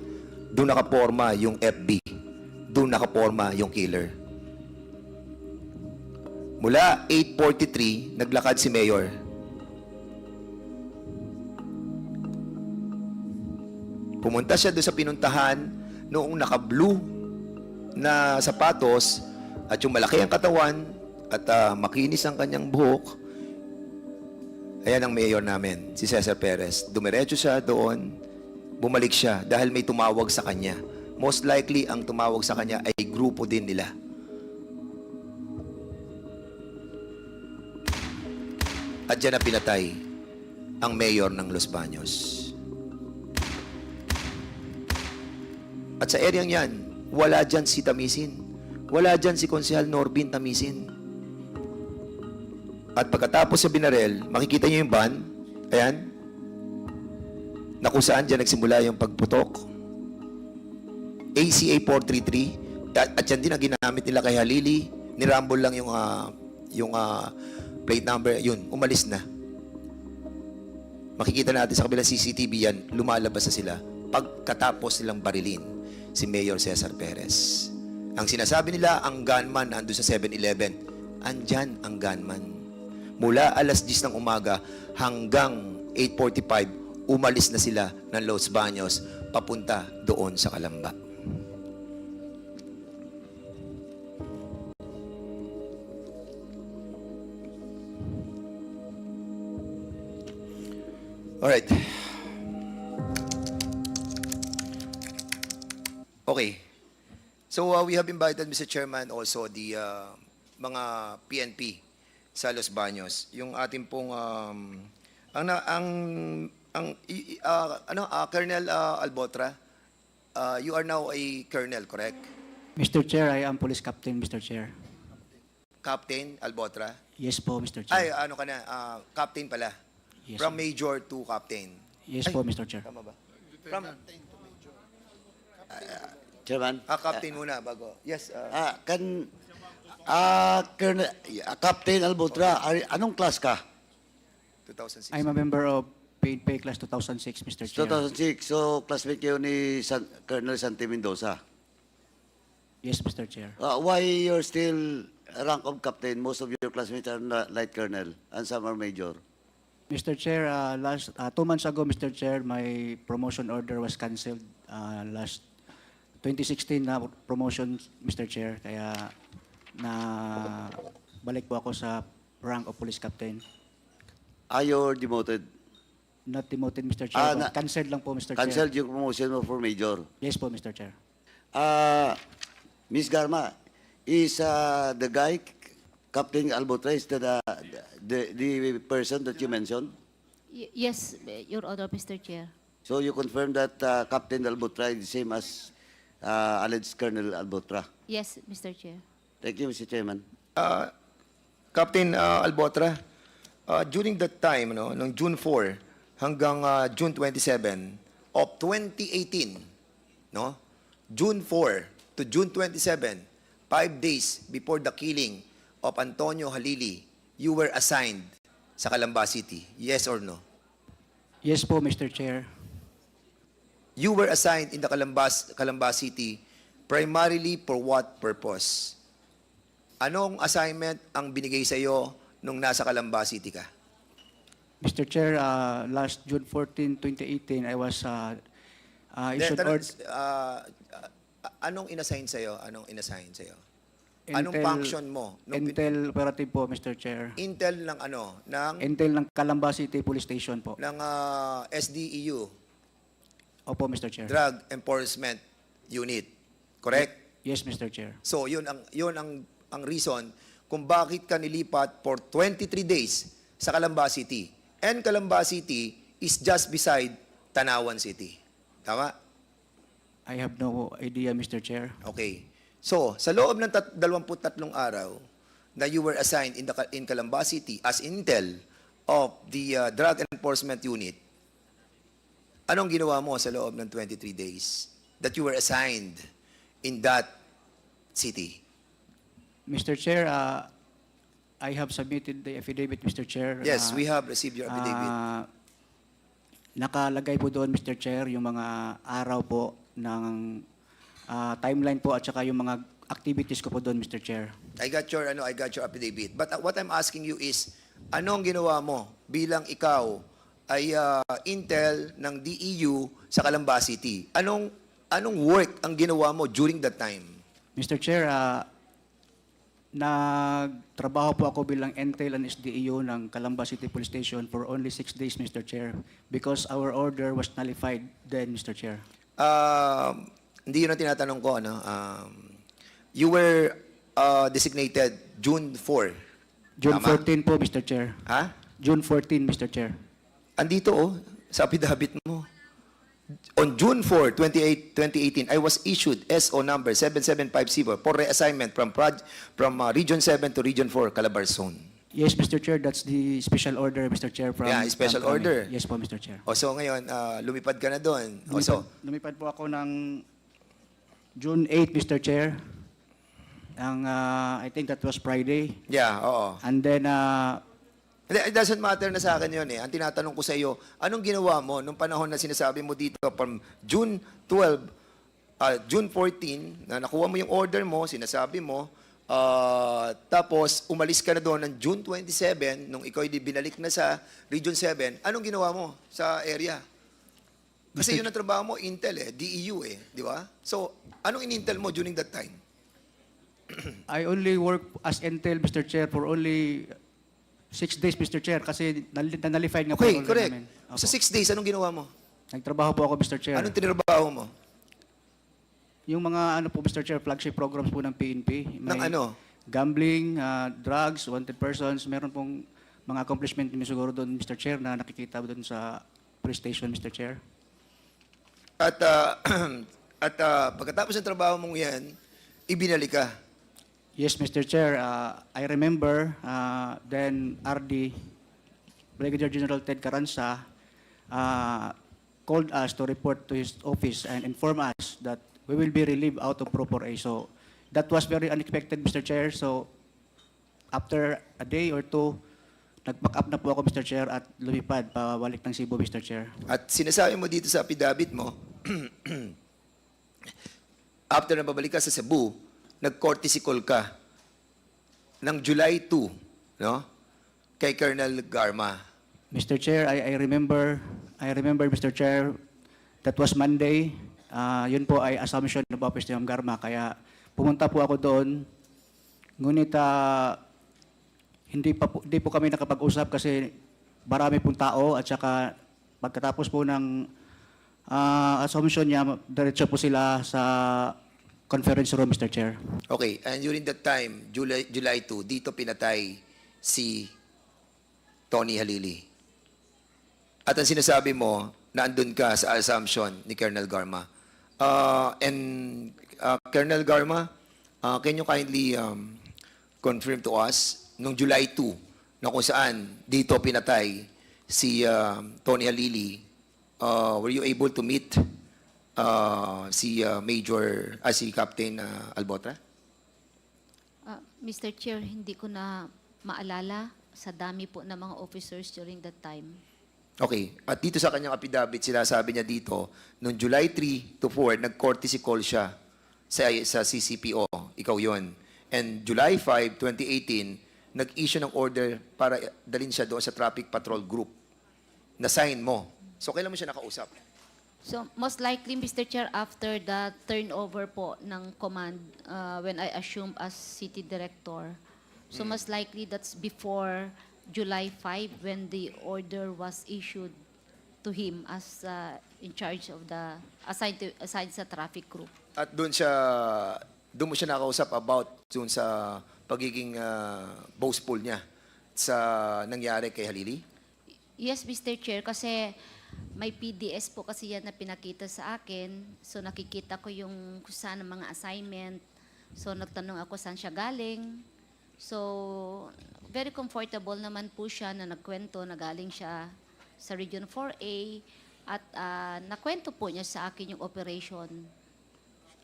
Doon nakaporma yung FB. Doon nakaporma yung killer. Mula 8:43, naglakad si Mayor. Pumunta siya doon sa pinuntahan noong naka-blue na sapatos at yung malaki ang katawan at makinis ang kanyang buhok. Ayan ang mayor namin, si Cesar Perez. Dumiretso siya doon, bumalik siya dahil may tumawag sa kanya. Most likely, ang tumawag sa kanya ay grupo din nila. At dyan na pinatay ang mayor ng Los Baños. At sa area yan, wala dyan si Tamisin. Wala dyan si Konsehal Norbin Tamisin. At pagkatapos sa binarel, makikita niyo yung van, ayan, na kung saan dyan nagsimula yung pagputok. ACA 433, at yan din ang ginamit nila kay Halili. Nirambol lang yung plate number, yun, umalis na. Makikita natin sa kabilang CCTV yan, lumalabas na sila pagkatapos nilang barilin si Mayor Cesar Perez. Ang sinasabi nila, ang gunman nandun sa 7-Eleven. Andyan ang gunman. Mula alas 10 ng umaga hanggang 8:45, umalis na sila ng Los Baños papunta doon sa Calamba. Alright. Okay. So we have invited, Mr. Chairman, also the mga PNP sa Los Baños. Yung ating pong Colonel Albotra, you are now a colonel, correct? Mr. Chair, I am Police Captain, Mr. Chair. Captain Albotra? Yes po, Mr. Chair. Ay, ano ka na? Captain pala. Yes, From major to captain. Yes po, Mr. Chair. Tama ba? From Chairman? captain muna bago. Yes. Colonel, Captain Albotra, anong class ka? 2006. I'm a member of Paid Pay Class 2006, Mr. Chair. 2006, so classmate kayo ni Colonel Santi Mendoza. Yes, Mr. Chair. Why you're still rank of captain? Most of your classmates are light colonel and some are major. Mr. Chair, 2 months ago, Mr. Chair, my promotion order was canceled last 2016 na promotion, Mr. Chair. Kaya balik po ako sa rank of police captain. You're demoted? Not demoted, Mr. Chair. Canceled lang po, Mr. Chair. Canceled yung promotion mo for major? Yes po, Mr. Chair. Ms. Garma, is the guy, Captain Albotra, is the person that you mentioned? Yes, Your Honor, Mr. Chair. So you confirm that Captain Albotra is the same as alleged Colonel Albotra? Yes, Mr. Chair. Thank you, Mr. Chairman. Captain Albotra, during that time, noong June 4 hanggang June 27 of 2018, June 4 to June 27, 5 days before the killing of Antonio Halili, you were assigned sa Calamba City. Yes or no? Yes po, Mr. Chair. You were assigned in the Calamba City primarily for what purpose? Anong assignment ang binigay sa iyo nung nasa Calamba City ka? Mr. Chair, last June 14, 2018, I was issued order. Anong inassign sa iyo? Anong inassign sa iyo? Anong function mo? Intel operative po, Mr. Chair. Intel ng ano? Intel ng Calamba City Police Station po. Ng SDEU, Opo, Mr. Chair. Drug Enforcement Unit. Correct? Yes, Mr. Chair. So, yun ang reason kung bakit ka nilipat for 23 days sa Calamba City. And Calamba City is just beside Tanawan City. Tama? I have no idea, Mr. Chair. Okay. So, sa loob ng 23 araw na you were assigned in Calamba City as intel of the Drug Enforcement Unit, anong ginawa mo sa loob ng 23 days that you were assigned in that city? Mr. Chair, I have submitted the affidavit, Mr. Chair. Yes, we have received your affidavit. Nakalagay po doon, Mr. Chair, yung mga araw po ng timeline po at saka yung mga activities ko po doon, Mr. Chair. I got your affidavit. But what I'm asking you is, anong ginawa mo bilang ikaw ay intel ng DEU sa Calamba City? Anong work ang ginawa mo during that time? Mr. Chair, nagtrabaho po ako bilang intel and SDEU ng Calamba City Police Station for only 6 days, Mr. Chair, because our order was nullified then, Mr. Chair. Hindi yun ang tinatanong ko. Ano? You were designated June 4. June Tama? 14 po, Mr. Chair. Ha? June 14, Mr. Chair. Andito sa affidavit mo. On June 4, 2018, I was issued SO number 7750 for reassignment from Region 7 to Region 4, Valerson. Yes, Mr. Chair, that's the special order, Mr. Chair. Special order. Yes po, Mr. Chair. So ngayon, lumipad ka na doon. Lumipad po ako ng June 8, Mr. Chair. I think that was Friday. Yeah, oo. And then, it doesn't matter na sa akin yun eh. Ang tinatanong ko sa iyo, anong ginawa mo nung panahon na sinasabi mo dito from June 12, June 14, na nakuha mo yung order mo, sinasabi mo, tapos umalis ka na doon ng June 27, nung ikaw binalik na sa Region 7, anong ginawa mo sa area? Kasi yun ang trabaho mo, Intel DEU di ba? So, anong in-Intel mo during that time? I only work as Intel, Mr. Chair, for only 6 days, Mr. Chair, kasi nalified nga po. Okay, correct. Sa 6 days, anong ginawa mo? Nagtrabaho po ako, Mr. Chair. Anong tinrabaho mo? Yung mga, Mr. Chair, flagship programs po ng PNP. Ng ano? Gambling, drugs, wanted persons. Meron pong mga accomplishment niyo siguro doon, Mr. Chair, na nakikita doon sa police station, Mr. Chair. At pagkatapos ng trabaho mong yan, ibinalik ka. Yes, Mr. Chair. I remember then RD, Brigadier General Ted Caranza, called us to report to his office and inform us that we will be relieved out of Proper A. So that was very unexpected, Mr. Chair. So after a day or two, nag-back up na po ako, Mr. Chair, at lumipad pabalik ng Cebu, Mr. Chair. At sinasabi mo dito sa affidavit mo, after na babalik ka sa Cebu, nag-courtesy call ka ng July 2, no? Kay Colonel Garma. Mr. Chair, I remember, Mr. Chair, that was Monday. Yun po ay assumption ng Office ni Ma'am Garma. Kaya pumunta po ako doon. Ngunit hindi po kami nakapag-usap kasi marami pong tao at saka pagkatapos po ng assumption niya, diretso po sila sa conference room, Mr. Chair. Okay, and during that time, July 2, dito pinatay si Tony Halili. At ang sinasabi mo, naandun ka sa assumption ni Colonel Garma. Colonel Garma, can you kindly confirm to us, nung July 2, na kung saan dito pinatay si Tony Halili, were you able to meet si Captain Albotra? Mr. Chair, hindi ko na maalala sa dami po ng mga officers during that time. Okay. At dito sa kanyang affidavit, sinasabi niya dito, noong July 3 to 4, nag-courtesy call siya sa CCPO. Ikaw yon. And July 5, 2018, nag-issue ng order para dalhin siya doon sa traffic patrol group. Na-sign mo. So, kailan mo siya nakausap? So most likely, Mr. Chair, after the turnover po ng command, when I assumed as city director, so most likely that's before July 5 when the order was issued to him as in charge of the assigned sa traffic group. At doon mo siya nakausap about dun sa pagiging boastful niya sa nangyari kay Halili? Yes, Mr. Chair, kasi may PDS po kasi yan na pinakita sa akin. So nakikita ko yung kung saan ang mga assignment. So nagtanong ako saan siya galing. So very comfortable naman po siya na nagkwento na galing siya sa Region 4A at nakwento po niya sa akin yung operation.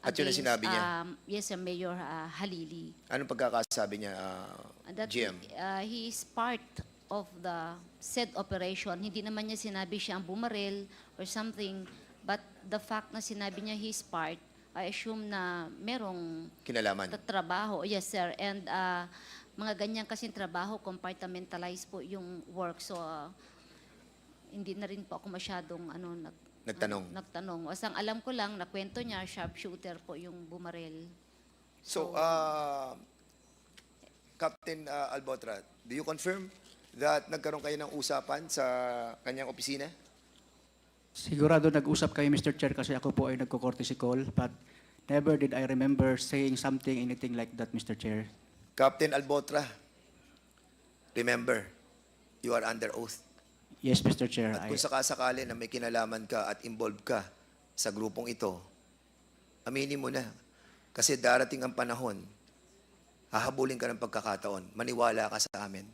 At yun ang sinabi niya? Yes, Mayor Halili. Anong pagkakasabi niya, That GM? he is part of the said operation. Hindi naman niya sinabi siya ang bumaril or something, but the fact na sinabi niya he is part, I assume na merong Kinalaman? trabaho. Yes, sir. And mga ganyan kasing trabaho, compartmentalize po yung work. So, hindi na rin po ako masyadong nagtanong. Asang alam ko lang, nakwento niya, sharpshooter po yung bumaril. So, Captain Albotra, do you confirm that nagkaroon kayo ng usapan sa kanyang opisina? Sigurado nag-usap kayo, Mr. Chair, kasi ako po ay nagko-courtesy call, but never did I remember saying something, anything like that, Mr. Chair. Captain Albotra, remember, you are under oath. Yes, Mr. Chair. At kung sakasakali na may kinalaman ka at involved ka sa grupong ito, aminin mo na. Kasi darating ang panahon, hahabulin ka ng pagkakataon, maniwala ka sa amin.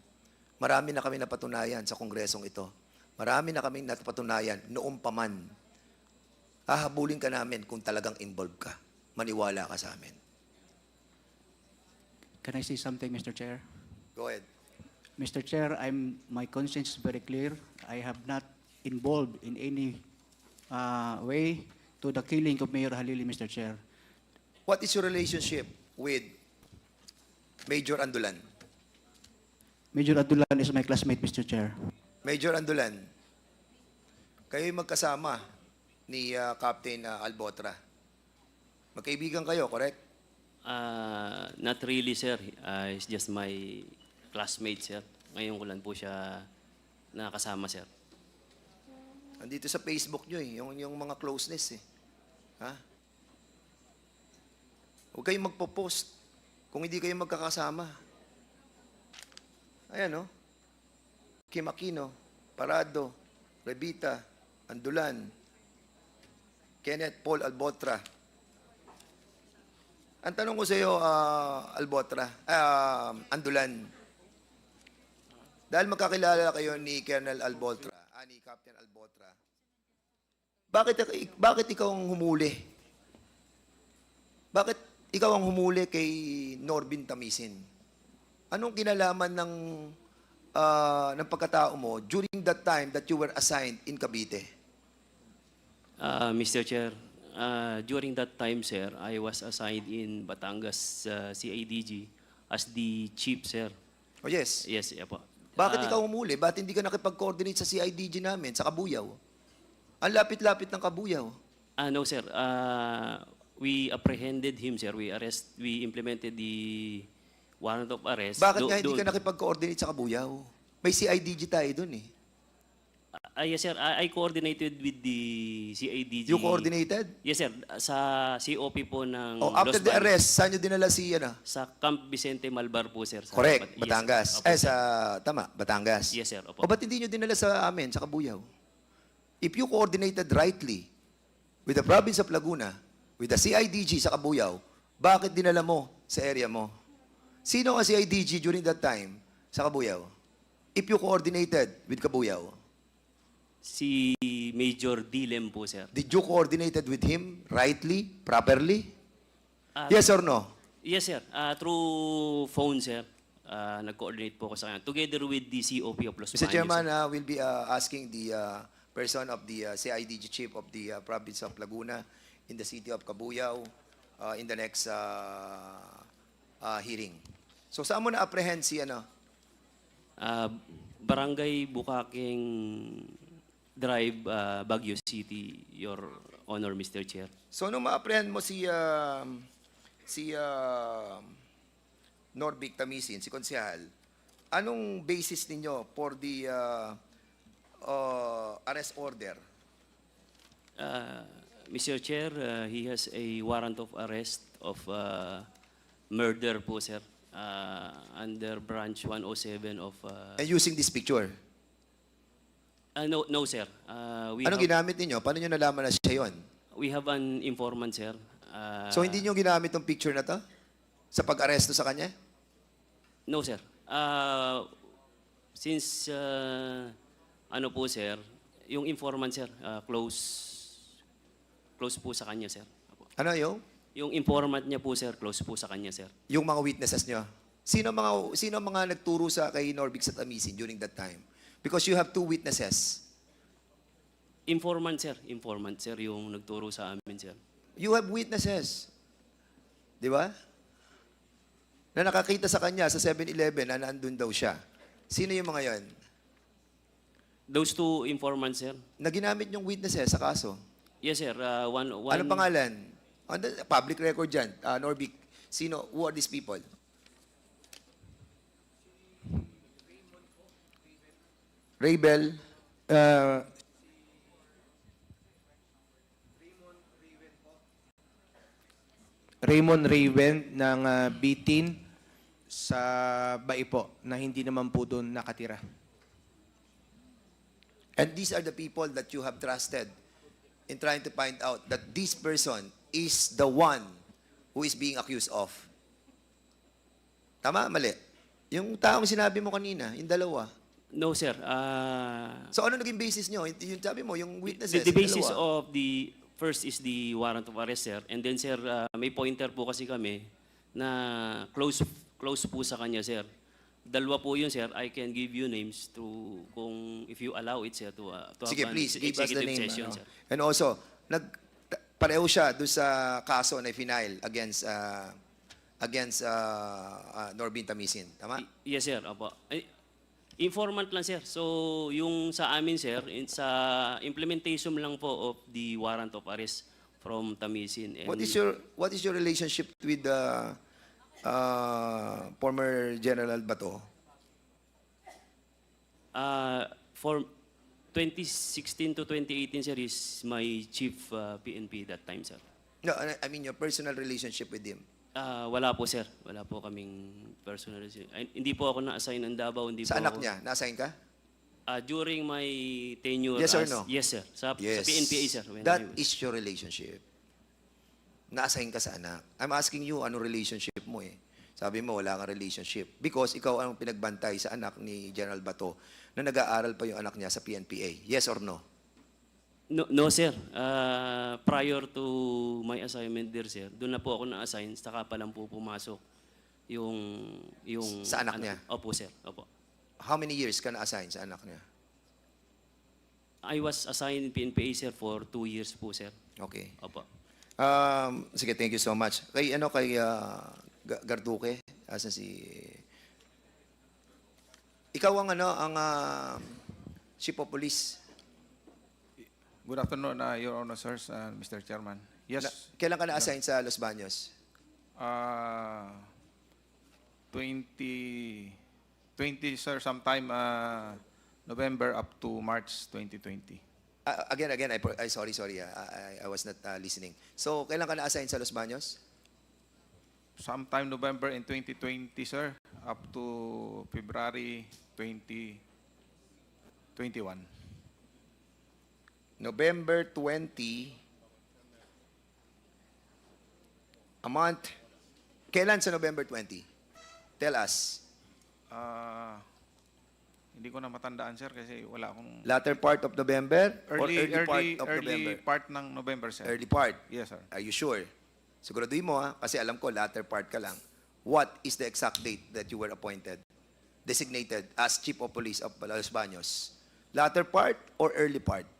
Marami na kami napatunayan sa kongresong ito. Marami na kami napatunayan noong paman. Hahabulin ka namin kung talagang involved ka. Maniwala ka sa amin. Can I say something, Mr. Chair? Go ahead. Mr. Chair, my conscience is very clear. I have not involved in any way to the killing of Mayor Halili, Mr. Chair. What is your relationship with Major Andulan? Major Adulan is my classmate, Mr. Chair. Major Andulan, kayo'y magkasama ni Captain Albotra. Magkaibigan kayo, correct? Not really, sir. He's just my classmate, sir. Ngayon ko lang po siya nakasama, sir. Andito sa Facebook nyo yung mga closeness eh. Ha? Huwag kayong magpo-post kung hindi kayo magkakasama. Ayan, no? Kim Aquino, Parado, Revita, Andulan, Kenneth Paul Albotra. Ang tanong ko sa iyo, Andulan, dahil magkakilala kayo ni Colonel Albotra, ni Captain Albotra, bakit ikaw ang humuli? Bakit ikaw ang humuli kay Norbin Tamisin? Anong kinalaman ng pagkatao mo during that time that you were assigned in Cavite? Mr. Chair, during that time, sir, I was assigned in Batangas CIDG as the chief, sir. Oh, yes. Yes, yeah po. Bakit ikaw humuli? Bakit hindi ka nakipag-coordinate sa CIDG namin, sa Kabuyaw? Ang lapit-lapit ng Kabuyaw. No, sir. We apprehended him, sir. We implemented the warrant of arrest. Bakit nga hindi ka nakipag-coordinate sa Kabuyaw? May CIDG tayo dun eh. Yes, sir. I coordinated with the CIDG. You coordinated? Yes, sir. Sa COP po ng after Los the Baños. arrest, saan nyo dinala si Sa Camp Vicente Malbar po, sir. Correct, Yes, Batangas. sir. Opo, Batangas. Yes, sir. O Opo. ba't hindi nyo dinala sa amin, sa Kabuyaw? If you coordinated rightly with the province of Laguna, with the CIDG sa Kabuyaw, bakit dinala mo sa area mo? Sino ang CIDG during that time sa Kabuyaw? If you coordinated with Kabuyaw? Si Major Dilem po, sir. Did you coordinated with him rightly, properly? Yes or no? Yes, sir. Through phone, sir. Nag-coordinate po ako sa kanya. Together with the COP of Los Mr. Baños, Chairman, sir. we'll be asking the person of the CIDG chief of the province of Laguna in the city of Cabuyao in the next hearing. So saan mo na-apprehend si Barangay Bukaking Drive, Baguio City, Your Honor, Mr. Chair. So nung ma-apprehend mo si Norbic Tamisin, si konsehal, anong basis ninyo for the arrest order? Mr. Chair, he has a warrant of arrest of murder po, sir, under branch 107 of... And using this picture? No, sir. Anong ginamit ninyo? Paano nyo nalaman na siya yun? We have an informant, sir. So hindi nyo ginamit tong picture na to? Sa pag-aresto sa kanya? No, sir. Since, ano po, sir, yung informant, sir, close po sa kanya, sir. Ano yung? Yung informant niya po, sir, close po sa kanya, sir. Yung mga witnesses nyo? Sino mga nagturo sa kay Norbic sa Tamisin during that time? Because you have two witnesses. Informant, sir. Informant, sir, yung nagturo sa amin, sir. You have witnesses. Di ba? Na nakakita sa kanya sa 7-Eleven na nandun daw siya. Sino yung mga yon? Those two informants, sir. Na ginamit yung witnesses sa kaso? Yes, sir. One... Anong pangalan? Public record dyan. Norbic. Sino? Who are these people? Raybel. Raymond Raven ng B-10 sa Baipo na hindi naman po doon nakatira. And these are the people that you have trusted in trying to find out that this person is the one who is being accused of. Tama? Mali? Yung taong sinabi mo kanina, yung dalawa. No, sir. So ano naging basis nyo? Yung sabi mo, yung witnesses, The yung basis dalawa. of the... First is the warrant of arrest, sir. And then, sir, may pointer po kasi kami na close po sa kanya, sir. Dalawa po yun, sir. I can give you names to, kung if you allow it, sir, to Sige, have an please, give us the executive name. session, ano. sir. And also, pareho siya doon sa kaso na final against Norbin Tamisin. Tama? Yes, sir. Opo. Informant lang, sir. So, yung sa amin, sir, sa implementation lang po of the warrant of arrest from Tamisin. And What is your relationship with the former General Bato? For 2016 to 2018, sir, is my chief PNP that time, sir. No, I mean your personal relationship with him. Wala po, sir. Wala po kaming personal. Hindi po ako na-assign ng Davao. Hindi Sa po anak ako, niya, na-assign ka? During my tenure Yes or no? Yes, sir. Sa Yes. PNPA, sir. When That I was- is your relationship. Na-assign ka sa anak. I'm asking you, ano relationship mo eh? Sabi mo, wala kang relationship. Because ikaw ang pinagbantay sa anak ni General Bato na nag-aaral pa yung anak niya sa PNPA. Yes or no? No, sir. Prior to my assignment there, sir, doon na po ako na-assign, saka pa lang po pumasok yung Sa anak niya? Opo, sir. Opo. How many years ka na-assign sa anak niya? I was assigned PNPA, sir, for 2 years po, sir. Okay. Opo. Sige, thank you so much. Kay Garduque, asa si... Ikaw ang chief of police. Good afternoon, Your Honor, sirs, Mr. Chairman. Yes. Kailan ka na-assign sa Los Baños? 2020, sir, sometime November up to March 2020. Again, sorry. I was not listening. So, kailan ka na-assign sa Los Baños? Sometime November in 2020, sir, up to February 2021. November 20, a month. Kailan sa November 20? Tell us. Hindi ko na matandaan, sir, kasi wala akong... Latter part of November or Early early part of November? part ng November, sir. Early part? Yes, sir. Are you sure? Siguraduhin mo ha, kasi alam ko latter part ka lang. What is the exact date that you were appointed, designated as Chief of Police of Los Baños? Latter part or early part?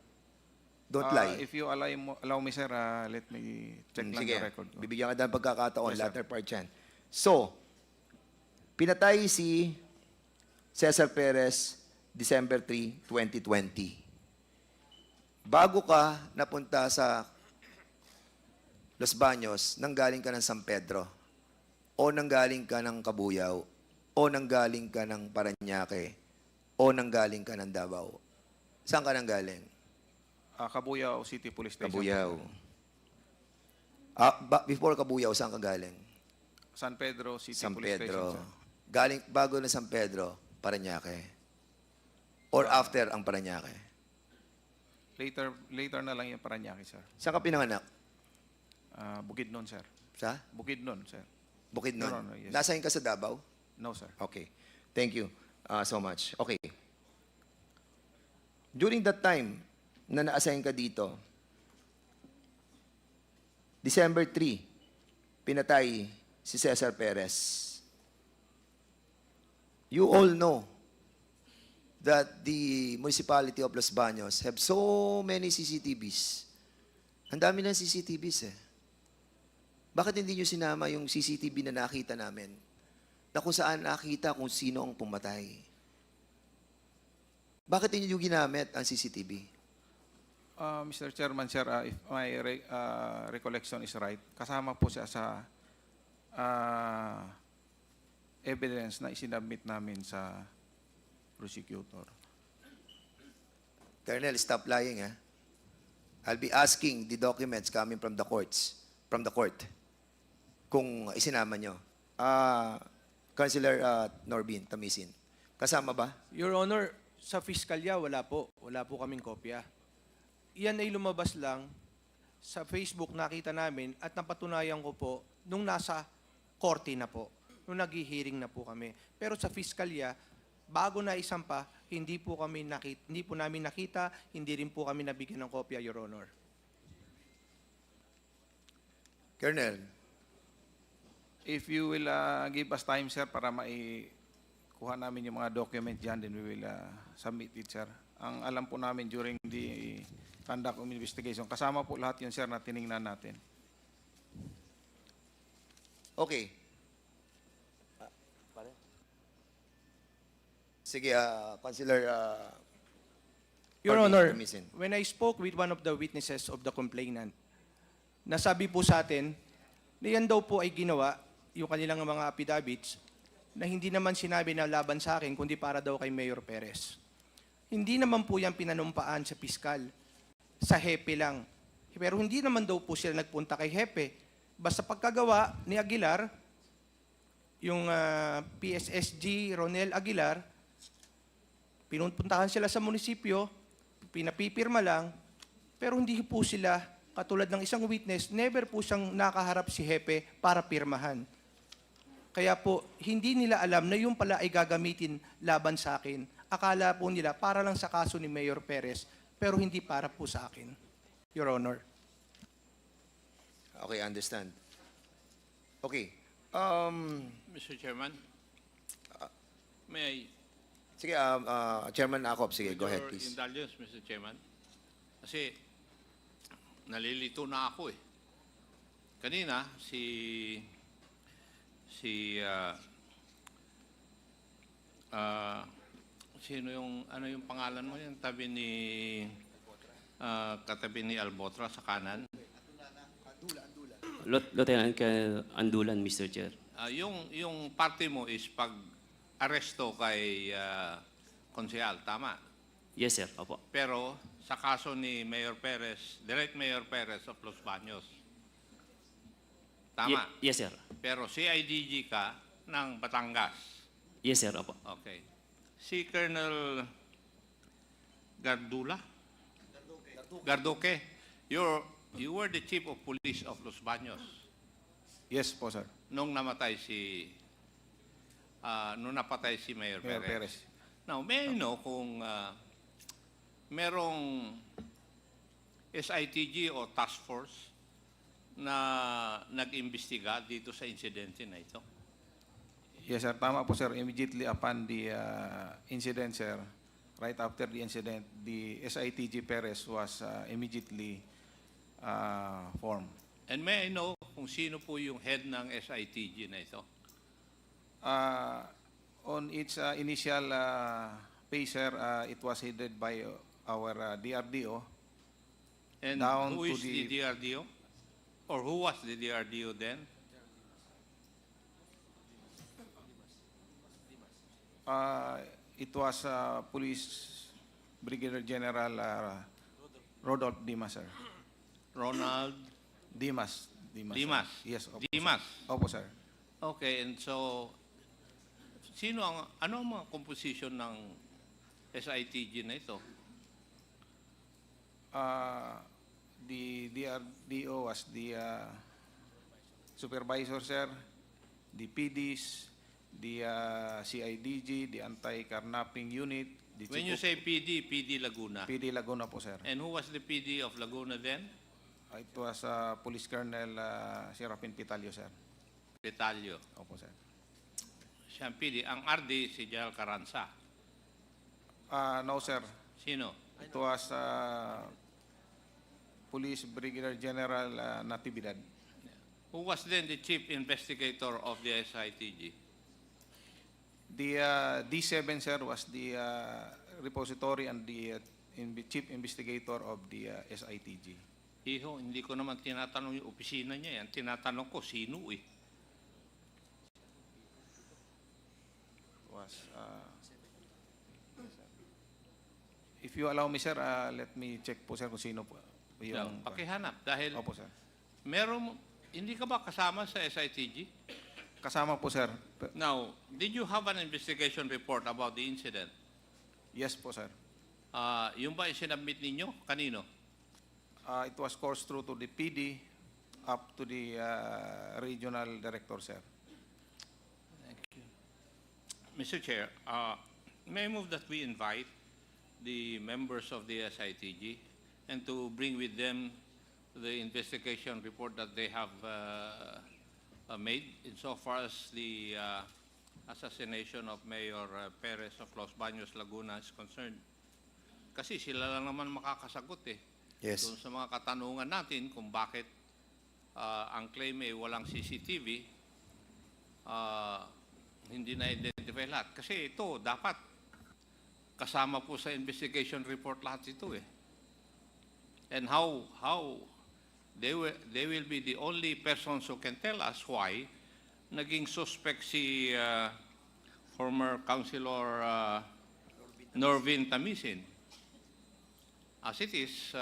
Don't lie. If you allow me, sir, let me check lang Sige, the record ko. bibigyan ka ng pagkakataon, Yes, sir. latter part yan. So, pinatay si Cesar Perez December 3, 2020. bago ka napunta sa Los Baños, nanggaling ka ng San Pedro, o nanggaling ka ng Kabuyaw, o nanggaling ka ng Parañaque, o nanggaling ka ng Davao? Saan ka nanggaling? Cabuyao City Police Station. Kabuyaw. Before Kabuyaw, saan ka galing? San Pedro City San Police Pedro. Station, sir. Galing, bago na San Pedro, Parañaque. Or after ang Parañaque. Later na lang yung Parañaque, sir. Saan ka pinanganak? Bukidnon, sir. Sa? Bukidnon, sir. Bukidnon. Your Honor, yes. Nasaan ka sa Davao? No, sir. Okay. Thank you so much. Okay. During that time na na-assign ka dito, December 3, pinatay si Cesar Perez. You all know that the municipality of Los Baños have so many CCTVs. Ang dami ng CCTVs eh. Bakit hindi nyo sinama yung CCTV na nakita namin? Na kung saan nakita kung sino ang pumatay? Bakit hindi nyo ginamit ang CCTV? Mr. Chairman, sir, if my recollection is right, kasama po siya sa evidence na isinabmit namin sa prosecutor. Colonel, stop lying, ha? I'll be asking the documents coming from the court, kung isinama nyo. Councilor Norbin Tamisin, kasama ba? Your Honor, sa Fiskalya, wala po. Wala po kaming kopya. Iyan ay lumabas lang sa Facebook, nakita namin at napatunayan ko po nung nasa korte na po, nung nag-hearing na po kami. Pero sa Fiskalya, bago na isampa, hindi po namin nakita, hindi rin po kami nabigyan ng kopya, Your Honor. Colonel, If you will give us time, sir, para maikuha namin yung mga document dyan, then we will submit it, sir. Ang alam po namin during the conduct of investigation, kasama po lahat yun, sir, na tiningnan natin. okay. Sige, Councilor Your Norbin Honor, Tamisin. when I spoke with one of the witnesses of the complainant, nasabi po sa atin na yan daw po ay ginawa, yung kanilang mga affidavits, na hindi naman sinabi na laban sa akin, kundi para daw kay Mayor Perez. Hindi naman po yan pinanumpaan sa piskal, sa hepe lang. Pero hindi naman daw po sila nagpunta kay hepe. Basta pagkagawa ni Aguilar, yung PSSG Ronel Aguilar, pinupuntahan sila sa munisipyo, pinapipirma lang, pero hindi po sila, katulad ng isang witness, never po siyang nakaharap si hepe para pirmahan. Kaya po, hindi nila alam na yung pala ay gagamitin laban sa akin. Akala po nila para lang sa kaso ni Mayor Perez, pero hindi para po sa akin, Your Honor. Okay, understand. Okay. Mr. Chairman, may I Sige, Chairman Acop, sige, go ahead, Your please. indulgence, Mr. Chairman. Kasi nalilito na ako eh. Kanina, sino yung, ano yung pangalan mo yan? Tabi ni, katabi ni Albotra sa kanan. Lieutenant Andulan, Mr. Chair. Yung party mo is pag-aresto kay konsehal, tama? Yes, sir. Opo. Pero sa kaso ni Mayor Perez, Direct Mayor Perez of Los Baños, tama? Yes, sir. Pero CIDG ka ng Batangas. Yes, sir. Opo. Okay. Si Colonel Gardoque, you were the chief of police of Los Baños Yes po, sir. nung napatay si Mayor Perez. Now, may I know kung merong SITG o task force na nag-imbestiga dito sa insidente na ito? Yes, sir. Tama po, sir. Immediately upon the incident, sir, right after the incident, the SITG Perez was immediately formed. And may I know kung sino po yung head ng SITG na ito? On its initial phase, sir, it was headed by our DRDO, And down who to is the DRDO? Or who was the DRDO then? It was Police Brigadier General Rodolph Dimas, sir. Ronald Dimas. Dimas. Dimas. Yes, opo, Dimas. Sir. Opo, sir. Okay, and so, ano ang mga composition ng SITG na ito? The DRDO was the supervisor, sir, the PDs, the CIDG, the anti-carnapping unit. The When you say PD, PD Laguna. PD Laguna po, sir. And who was the PD of Laguna then? It was Police Colonel Serafin Pitalio, sir. Detalyo. Opo, sir. Siya ang PD. Ang RD, si General Carranza. No, sir. Sino? It was Police Brigadier General Natividad. Who was then the chief investigator of the SITG? The D7, sir, was the repository and the chief investigator of the SITG. Iho, hindi ko naman tinatanong yung opisina niya yan. Tinatanong ko, sino eh? Was, if you allow me, sir, let me check po, sir, kung sino po yung... Pakihanap. Dahil, Opo, sir. Hindi ka ba kasama sa SITG? Kasama po, sir. Now, did you have an investigation report about the incident? Yes po, sir. Yung ba isinabmit ninyo? Kanino? It was coursed through to the PD up to the regional director, sir. Thank you. Mr. Chair, may I move that we invite the members of the SITG and to bring with them the investigation report that they have made insofar as the assassination of Mayor Perez of Los Baños, Laguna is concerned. Kasi sila lang naman makakasagot eh. Yes. Doon sa mga katanungan natin kung bakit ang claim ay walang CCTV, hindi na-identify lahat. Kasi ito, dapat kasama po sa investigation report lahat ito eh. And how they will be the only persons who can tell us why naging suspect si former Councilor Norvin Tamisin. As it is,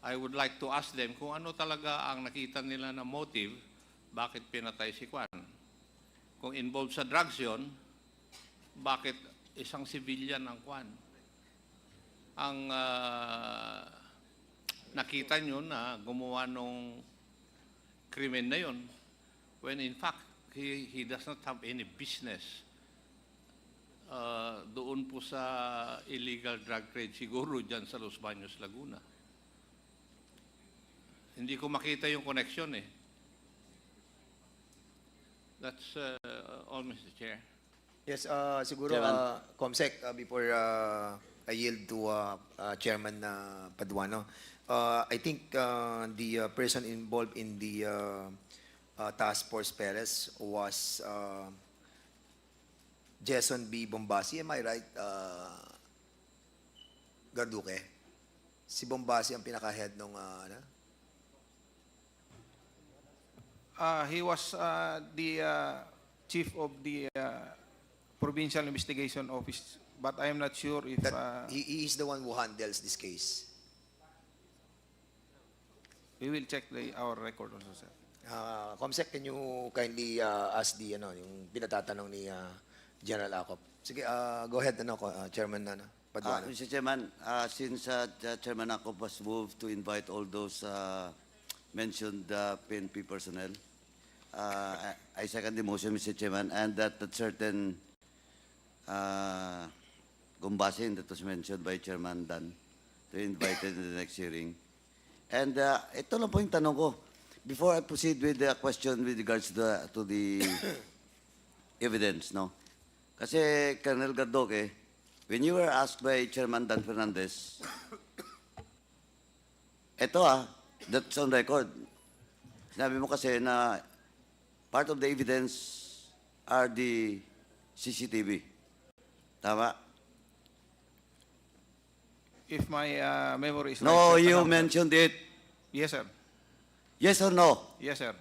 I would like to ask them kung ano talaga ang nakita nila na motive, bakit pinatay si Kwan. Kung involved sa drugs yun, bakit isang civilian ang Kwan? Ang nakita nyo na gumawa nung krimen na yun, when in fact, he does not have any business doon po sa illegal drug trade siguro dyan sa Los Baños, Laguna. Hindi ko makita yung connection eh. That's all, Mr. Chair. Yes, siguro, Comsec, before I yield to Chairman Paduano, I think the person involved in the Task Force Perez was Jason B. Bombasi. Am I right, Garduque? Si Bombasi ang pinaka-head nung He was the chief of the Provincial Investigation Office, but I am not sure if... he is the one who handles this case. We will check our record also, sir. Comsec, can you kindly ask the, yung pinatatanong ni General Acop? Sige, go ahead, Chairman Paduano. Mr. Chairman, since Chairman Acop was moved to invite all those mentioned PNP personnel, I second the motion, Mr. Chairman, and that certain Gumbasin that was mentioned by Chairman Dan to be invited in the next hearing. And ito lang po yung tanong ko. Before I proceed with the question with regards to the evidence, no? Kasi, Colonel Gardoque, when you were asked by Chairman Dan Fernandez, ito that's on record. Sinabi mo kasi na part of the evidence are the CCTV. Tama? If my memory is No, right, sir, you tanong, sir. mentioned it. Yes, sir. Yes or no? Yes, sir.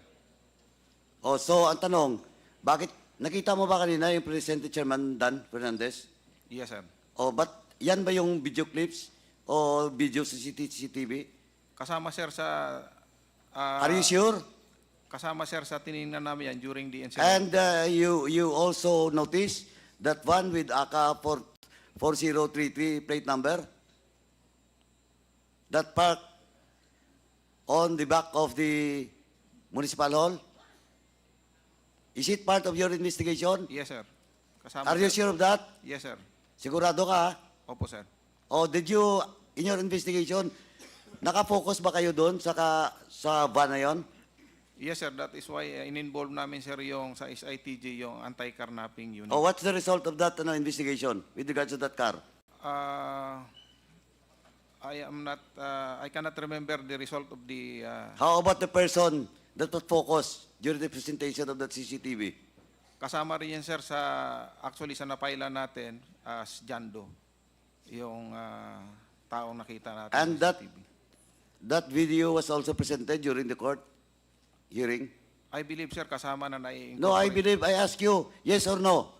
Oh, so ang tanong, bakit nakita mo ba kanina yung Presidente Chairman Dan Fernandez? Yes, sir. Oh, but yan ba yung video clips o video sa CCTV? Kasama, sir, sa... Are you sure? Kasama, sir, sa tinignan namin yan during the incident. And you also notice that one with ACA 4033 plate number that parked on the back of the municipal hall? Is it part of your investigation? Yes, sir. Kasama, Are you sir. sure of that? Yes, sir. Sigurado ka? Opo, sir. O did you, in your investigation, nakafocus ba kayo doon sa van na yon? Yes, sir. That is why in-involve namin, sir, yung sa SITG, yung anti-carnapping unit. O what's the result of that investigation with regards to that car? I cannot remember the result of the... How about the person that was focused during the presentation of that CCTV? Kasama rin yan, sir, actually sa napaila natin as Jando, yung taong nakita natin. And sa CCTV. that video was also presented during the court hearing? I believe, sir, kasama na nai-incorporate. No, I believe, I ask you, yes or no?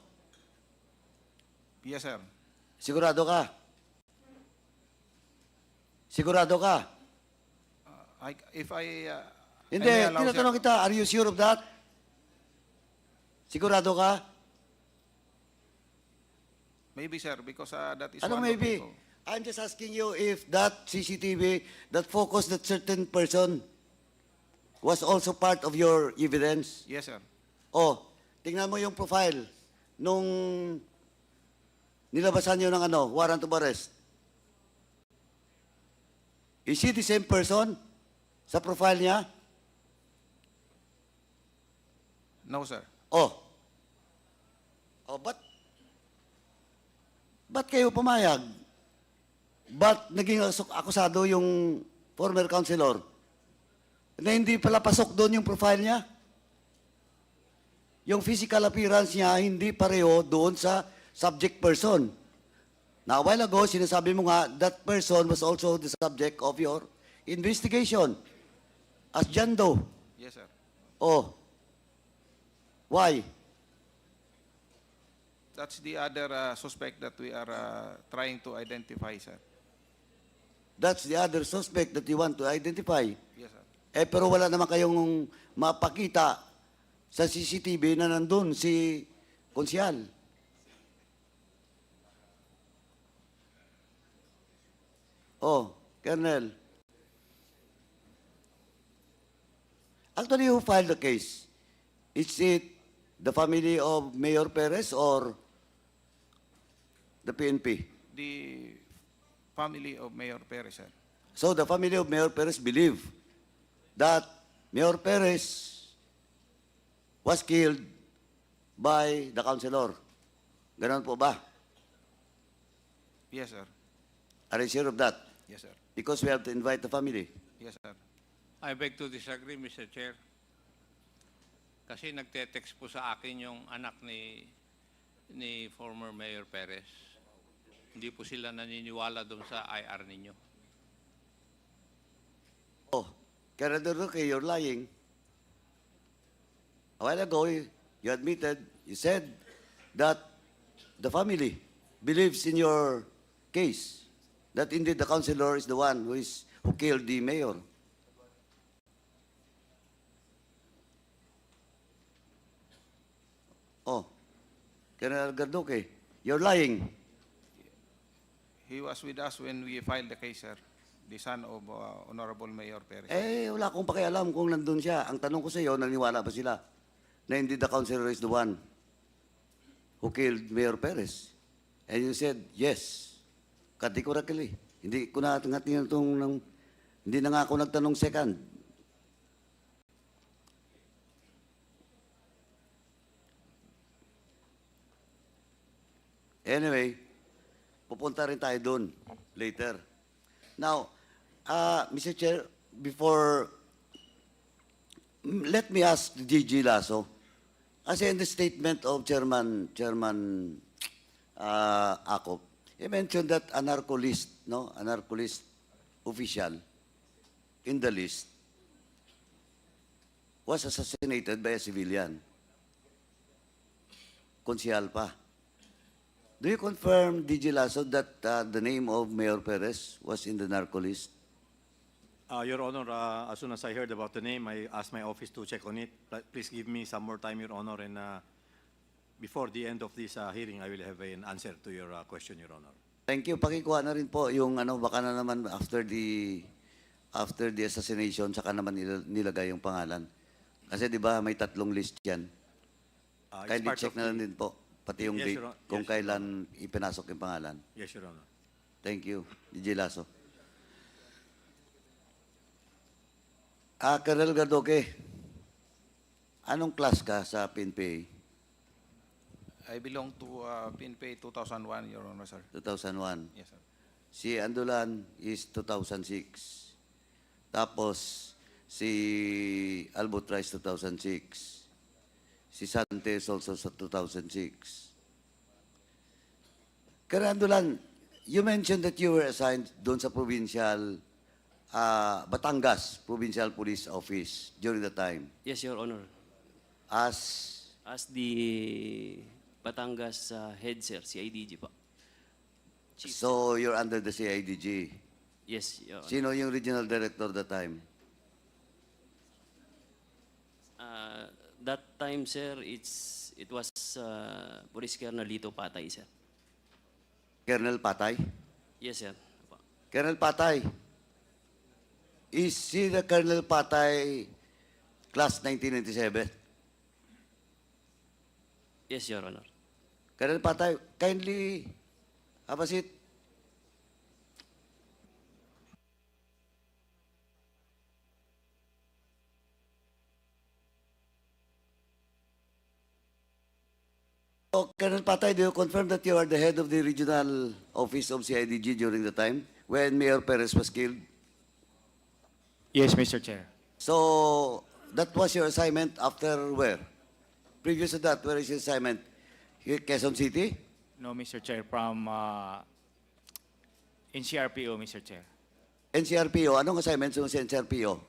Yes, sir. Sigurado ka? Sigurado ka? Hindi, may allow, tinatanong sir. kita, are you sure of that? Sigurado ka? Maybe, sir, because that is Ano one maybe? of the... I'm just asking you if that CCTV that focused that certain person was also part of your evidence. Yes, sir. Oh, tingnan mo yung profile nung nilabasan nyo ng warrant of arrest. Is he the same person sa profile niya? No, sir. Oh, ba't kayo pumayag? Ba't naging akusado yung former councilor? Na hindi pala pasok doon yung profile niya? Yung physical appearance niya hindi pareho doon sa subject person. Now, a while ago, sinasabi mo nga, that person was also the subject of your investigation as John Doe. Yes, sir. Oh, why? That's the other suspect that we are trying to identify, sir. That's the other suspect that you want to identify. Yes, sir. Pero wala naman kayong mapakita sa CCTV na nandun si Konsyal. Oh, Colonel. Actually, who filed the case? Is it the family of Mayor Perez or the PNP? The family of Mayor Perez, sir. So the family of Mayor Perez believe that Mayor Perez was killed by the councilor. Ganon po ba? Yes, sir. Are you sure of that? Yes, sir. Because we have to invite the family. Yes, sir. I beg to disagree, Mr. Chair. Kasi nagte-text po sa akin yung anak ni former Mayor Perez. Hindi po sila naniniwala doon sa IR ninyo. Oh, Colonel Roque, you're lying. A while ago, you admitted, you said that the family believes in your case, that indeed the councilor is the one who killed the mayor. Oh, Colonel Garduque, you're lying. He was with us when we filed the case, sir. The son of Honorable Mayor Perez. Wala akong pakialam kung nandun siya. Ang tanong ko sa iyo, naniwala ba sila na hindi the councilor is the one who killed Mayor Perez? And you said, yes. Categorically. Hindi ko na hindi na nga ako nagtanong second. Anyway, pupunta rin tayo doon later. Now, Mr. Chair, let me ask Gigi Lasso, kasi in the statement of Chairman Akop, You mentioned that a narco list, no? A narco list official in the list was assassinated by a civilian. Konsihal pa. Do you confirm, DG Lasso, that the name of Mayor Perez was in the narco list? Your Honor, as soon as I heard about the name, I asked my office to check on it. Please give me some more time, Your Honor, and before the end of this hearing, I will have an answer to your question, Your Honor. Thank you. Pakikuha na rin po yung baka na naman after the assassination, saka naman nilagay yung pangalan. Kasi di ba may 3 list yan. Kindly check na lang din po, pati yung Yes, date, Your Honor. kung Yes, Your kailan ipinasok yung pangalan. Yes, Your Honor. Thank you, DJ Lasso. Colonel Gardoque, anong class ka sa PNPA? I belong to PNP 2001, Your Honor, sir. 2001. Yes, sir. Si Andulan is 2006. Tapos, si Albutrice 2006. Si Santes also sa 2006. Colonel Andulan, you mentioned that you were assigned doon sa provincial, Batangas Provincial Police Office during the time. Yes, Your Honor. As the Batangas head, sir, CIDG pa. Chief. So, you're under the CIDG. Yes, Your Honor. Sino yung regional director that time? That time, sir, it was Police Colonel Lito Patay, sir. Colonel Patay? Yes, sir. Colonel Patay. Is he the Colonel Patay class 1997? Yes, Your Honor. Colonel Patay, kindly have a seat. So, Colonel Patay, do you confirm that you are the head of the regional office of CIDG during the time when Mayor Perez was killed? Yes, Mr. Chair. So, that was your assignment after where? Previous to that, where is your assignment? Here, Quezon City? No, Mr. Chair, from NCRPO, Mr. Chair. NCRPO, anong assignment sa NCRPO?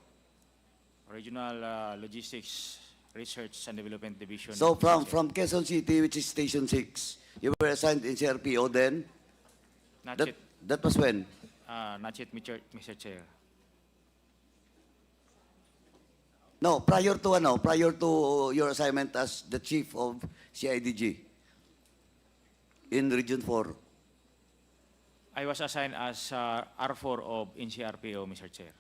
Regional Logistics Research and Development Division. So Mr. Chair. from Quezon City, which is Station 6, you were assigned in CRPO then? Not That, yet, that was when? not yet, Mr. Chair. No, prior to your assignment as the chief of CIDG in Region 4. I was assigned as R4 of NCRPO, Mr. Chair.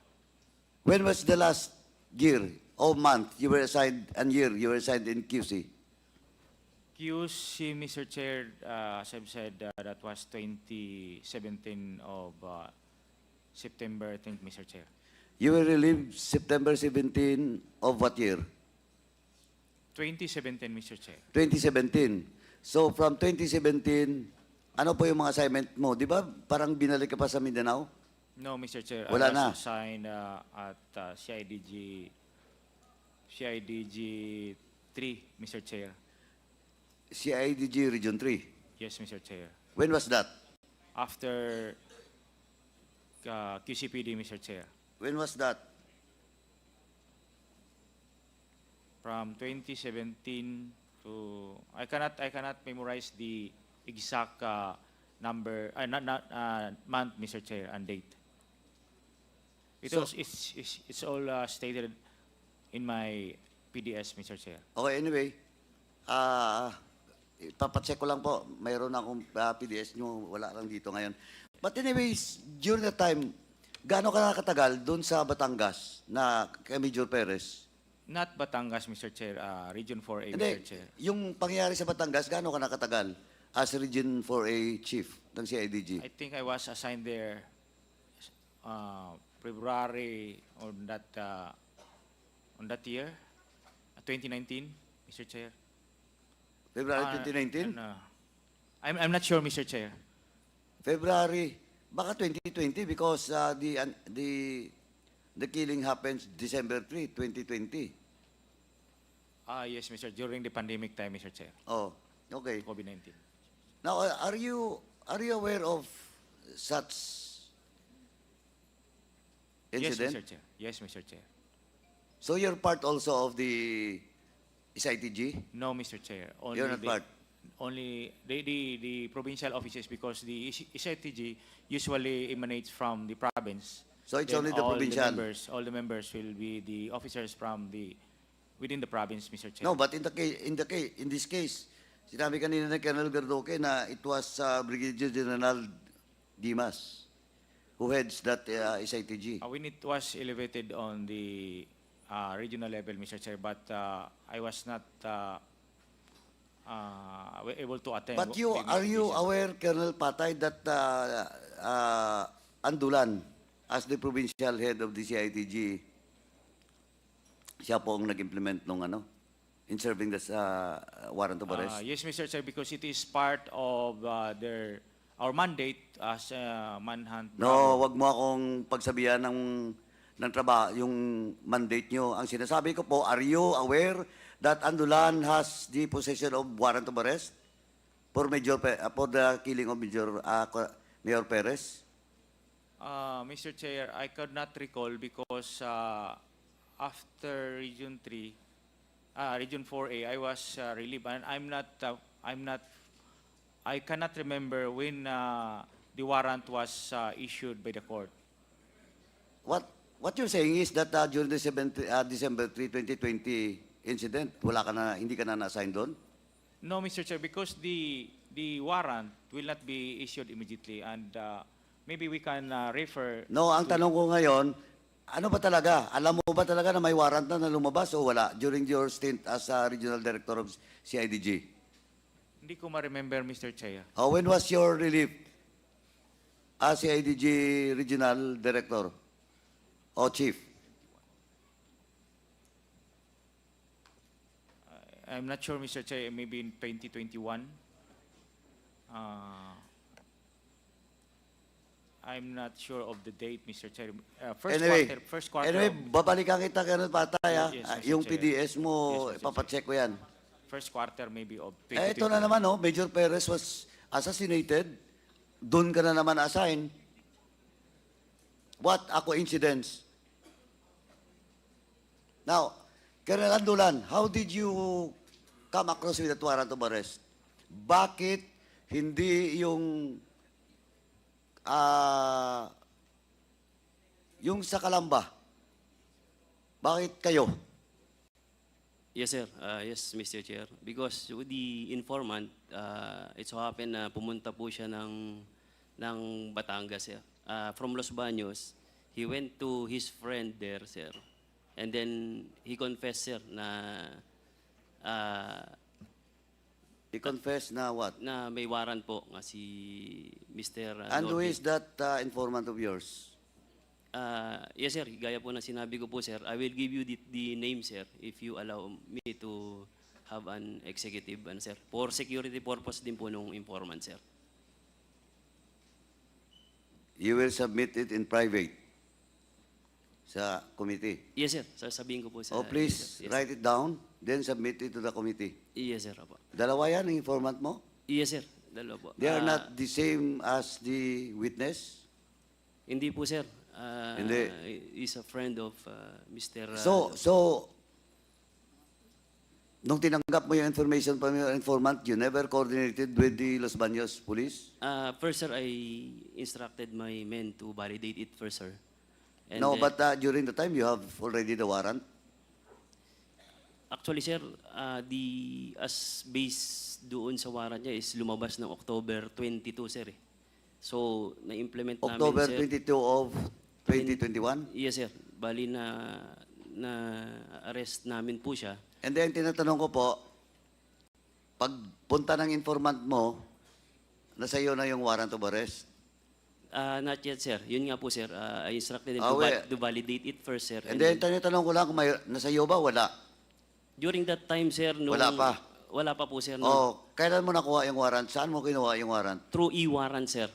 When was the last year or month you were assigned, and year you were assigned in QC? QC, Mr. Chair, as I've said, that was 2017 of September, I think, Mr. Chair. You were relieved September 17 of what year? 2017, Mr. Chair. 2017. So from 2017, ano po yung mga assignment mo? Di ba parang binalik ka pa sa Mindanao? No, Mr. Chair. Wala I was na. assigned at CIDG 3, Mr. Chair. CIDG Region 3. Yes, Mr. Chair. When was that? After QCPD, Mr. Chair. When was that? From 2017 to I cannot memorize the exact number, month, Mr. Chair, and date. It's all stated in my PDS, Mr. Chair. Okay, anyway. Papacheck ko lang po. Mayroon akong PDS nyo. Wala lang dito ngayon. But anyways, during the time, gaano ka nakatagal doon sa Batangas na kay Major Perez? Not Batangas, Mr. Chair. Region 4A, Hindi, Mr. Chair. yung pangyayari sa Batangas, gaano ka nakatagal as Region 4A Chief ng CIDG? I think I was assigned there February on that year, 2019, Mr. Chair. February 2019? I'm not sure, Mr. Chair. February, baka 2020 because the killing happens December 3, 2020. Yes, Mr. During the pandemic time, Mr. Chair. Oh, okay. COVID-19. Now, are you are you aware of such incident? Yes, Mr. Chair. Yes, Mr. Chair. So you're part also of the SITG? No, Mr. Chair. Only You're not part? Only the provincial offices, because the SITG usually emanates from the province. So it's Then only the provincial? all the members will be the officers from within the province, Mr. Chair. No, but in this case, sinabi kanina ni Colonel Gardoque na it was Brigadier General Dimas who heads that SITG. When it was elevated on the regional level, Mr. Chair, but I was not able to attend. But are you aware, Colonel Patay, that Andulan, as the provincial head of the CITG, siya po ang nag-implement nung in serving the warrant of arrest? Yes, Mr. Chair, because it is part of our mandate as manhunt. No, wag mo akong pagsabihan ng trabaho, yung mandate nyo. Ang sinasabi ko po, are you aware that Andulan has the possession of warrant of arrest for the killing of Mayor Perez? Mr. Chair, I could not recall because after Region 3, Region 4A, I was relieved, and I cannot remember when the warrant was issued by the court. What you're saying is that during the December 3, 2020 incident, hindi ka na na-assign doon? No, Mr. Chair, because the warrant will not be issued immediately, and maybe we can refer. No, ang tanong ko ngayon, ano ba talaga? Alam mo ba talaga na may warrant na lumabas o wala during your stint as Regional Director of CIDG? Hindi ko ma-remember, Mr. Chair. When was your relief as CIDG Regional Director o Chief? I'm not sure, Mr. Chair, maybe in 2021. I'm not sure of the date, Mr. Chair. First quarter. Anyway, babalikan kita, Colonel Patay, Yes, Mr. yung Chair. PDS mo, Yes, Mr. ipapacheck ko yan. First quarter maybe of 2021. Ito na naman, Major Perez was assassinated. Doon ka na naman assign. What a coincidence. Now, Colonel Andulan, how did you come across with that warrant of arrest? Bakit hindi yung sa Calamba? Bakit kayo? Yes, sir. Yes, Mr. Chair. Because with the informant, it so happened na pumunta po siya ng Batangas, sir. From Los Baños, he went to his friend there, sir. And then he confessed, sir, na he confessed na what? Na may warrant po nga si Mr. And who Norby. is that informant of yours? Yes, sir. Gaya po na sinabi ko po, sir. I will give you the name, sir, if you allow me to have an executive, sir. For security purpose din po nung informant, sir. You will submit it in private sa committee. Yes, sir. Sasabihin ko po sa... Oh, please, yes, write it down, then submit it to the committee. Yes, sir. Apo. Dalawa yan ang informant mo? Yes, sir. Dalawa po. They are not the same as the witness? Hindi po, sir. Hindi. He's a friend of Mr. So, nung tinanggap mo yung information from your informant, you never coordinated with the Los Baños police? First, sir, I instructed my men to validate it first, sir. And No, then- but during the time, you have already the warrant? Actually, sir, as base doon sa warrant niya is lumabas ng October 22, sir. So, na-implement namin, October sir. 22 of 2021? Yes, sir. Bali na-arrest namin po siya. And then, tinatanong ko po, pagpunta ng informant mo, nasa iyo na yung warrant of arrest? Not yet, sir. Yun nga po, sir. I instructed them to validate it first, sir. And then, tinatanong ko lang kung nasa iyo ba? Wala. During that time, sir, nung... Wala pa? Wala pa po, sir. Kailan mo nakuha yung warrant? Saan mo kinuha yung warrant? Through e-warrant, sir.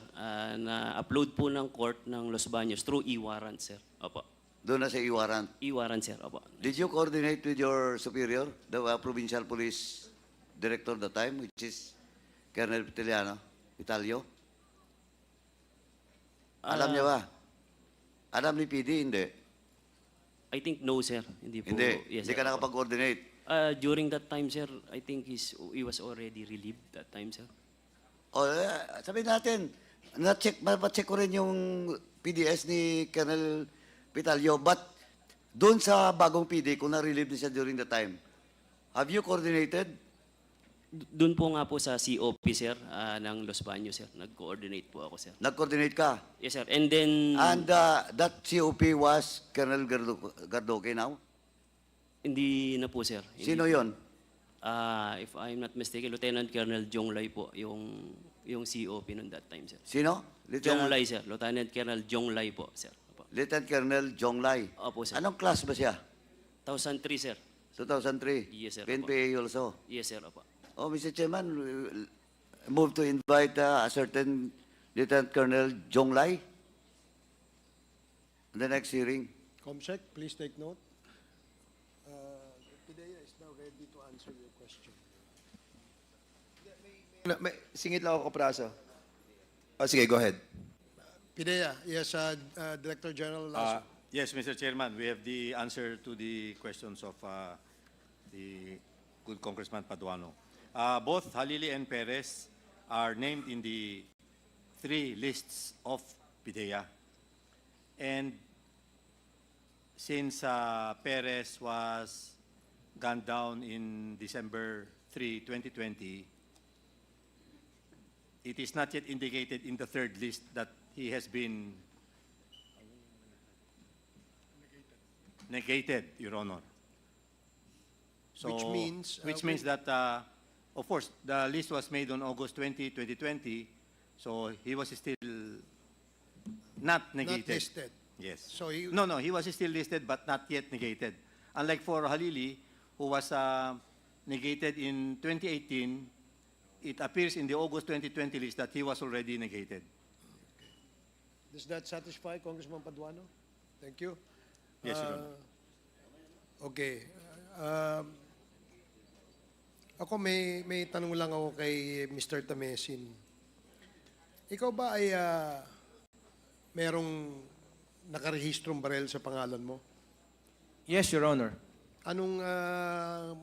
Na-upload po ng court ng Los Baños through e-warrant, sir. Opo. Doon na sa e-warrant? E-warrant, sir. Opo. Did you coordinate with your superior, the provincial police director at the time, which is Colonel Vitalio? Alam niya ba? Alam ni PD, hindi. I think no, sir. Hindi po. Hindi. Yes, Hindi sir. ka nakapag-coordinate. During that time, sir, I think he was already relieved that time, sir. O, sabihin natin, ma-check ko rin yung PDS ni Colonel Pitalio, but doon sa bagong PD, kung na-relieve na siya during the time, have you coordinated? Doon po nga po sa COP, sir, ng Los Baños, sir. Nag-coordinate po ako, sir. Nag-coordinate ka? Yes, sir. And then... And that COP was Colonel Gardoque now? Hindi na po, sir. Hindi Sino po. yon? If I'm not mistaken, Lieutenant Colonel Jong Lai po, yung COP noon that time, sir. Sino? Jong Lai, sir. Lieutenant Colonel Jong Lai po, sir. Opo. Lieutenant Colonel Jong Lai. Opo, sir. Anong class ba siya? 2003, sir. 2003? Yes, sir. PNPA also? Yes, sir. Opo. Oh, Mr. Chairman, move to invite a certain Lieutenant Colonel Jong Lai in the next hearing. Comsec, please take note. Pidea is now ready to answer your question. Singit lang ako, Kapraso. Sige, go ahead. Pidea, yes, Director General Lasso. Yes, Mr. Chairman, we have the answer to the questions of the good Congressman Paduano. Both Halili and Perez are named in the 3 lists of PIDEA. And since Perez was gunned down in December 3, 2020, it is not yet indicated in the 3rd list that he has been negated, Your Honor. So, Which means, that, of course, the list was made on August 20, 2020, so he was still not negated. Not listed. Yes. So he, No, he was still listed but not yet negated. Unlike for Halili, who was negated in 2018, it appears in the August 2020 list that he was already negated. does that satisfy Congressman Paduano? Thank you. Yes, Your Honor. Okay. Ako may tanong lang ako kay Mr. Tamesin. Ikaw ba ay merong nakarehistrong barel sa pangalan mo? Yes, Your Honor. Anong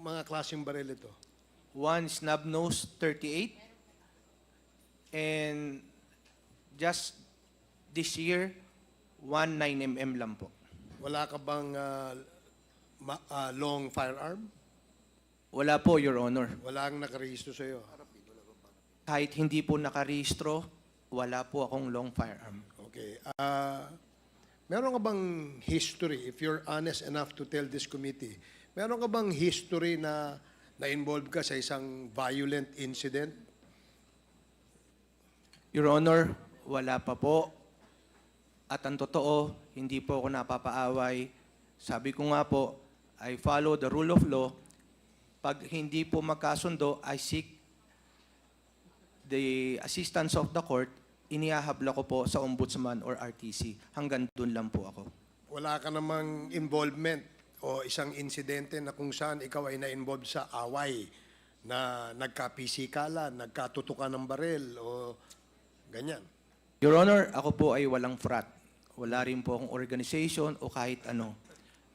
mga klaseng barel ito? One snub nose 38, and just this year, 9mm lang po. Wala ka bang long firearm? Wala po, Your Honor. Wala ang nakarehistro sa iyo. Kahit hindi po nakarehistro, wala po akong long firearm. Okay. Meron ka bang history, if you're honest enough to tell this committee, meron ka bang history na na-involve ka sa isang violent incident? Your Honor, wala pa po. At ang totoo, hindi po ako napapaaway. Sabi ko nga po, I follow the rule of law. Pag hindi po magkasundo, I seek the assistance of the court. Inihahabla ko po sa ombudsman or RTC. Hanggang dun lang po ako. Wala ka namang involvement o isang insidente na kung saan ikaw ay na-involve sa away na nagka-pisikalan, nagkatutukan ng baril o ganyan? Your Honor, ako po ay walang frat. Wala rin po akong organization o kahit ano.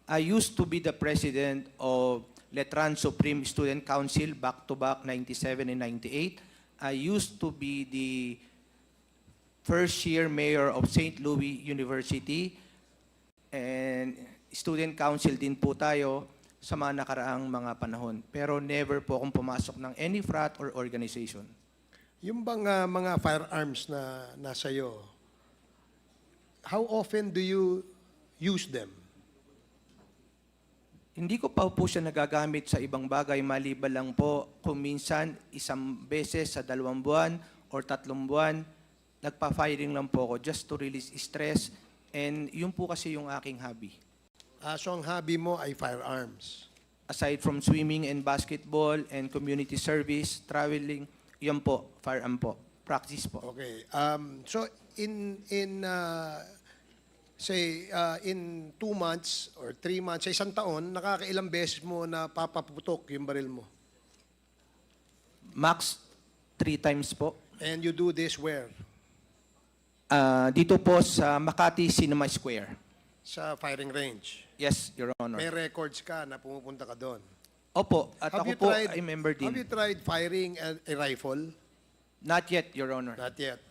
I used to be the president of Letran Supreme Student Council back-to-back 97 and 98. I used to be the first-year mayor of St. Louis University, and student council din po tayo sa mga nakaraang mga panahon. Pero never po akong pumasok ng any frat or organization. Yung bang mga firearms na nasa iyo, how often do you use them? Hindi ko pa po siya nagagamit sa ibang bagay, maliban lang po kung minsan isang beses sa 2 buwan or 3 buwan, nagpa-firing lang po ako just to release stress, and yun po kasi yung aking hobby. So ang hobby mo ay firearms? Aside from swimming and basketball and community service, traveling, yan po, firearm po, practice po. Okay. So in 2 months or 3 months, sa isang taon, nakakailang beses mo na papaputok yung baril mo? Max 3 times po. And you do this where? Dito po sa Makati Cinema Square. Sa firing range. Yes, Your Honor. May records ka na pumupunta ka doon. Opo, at ako po ay member Have din. you tried firing a rifle? Not yet, Your Honor. Not yet.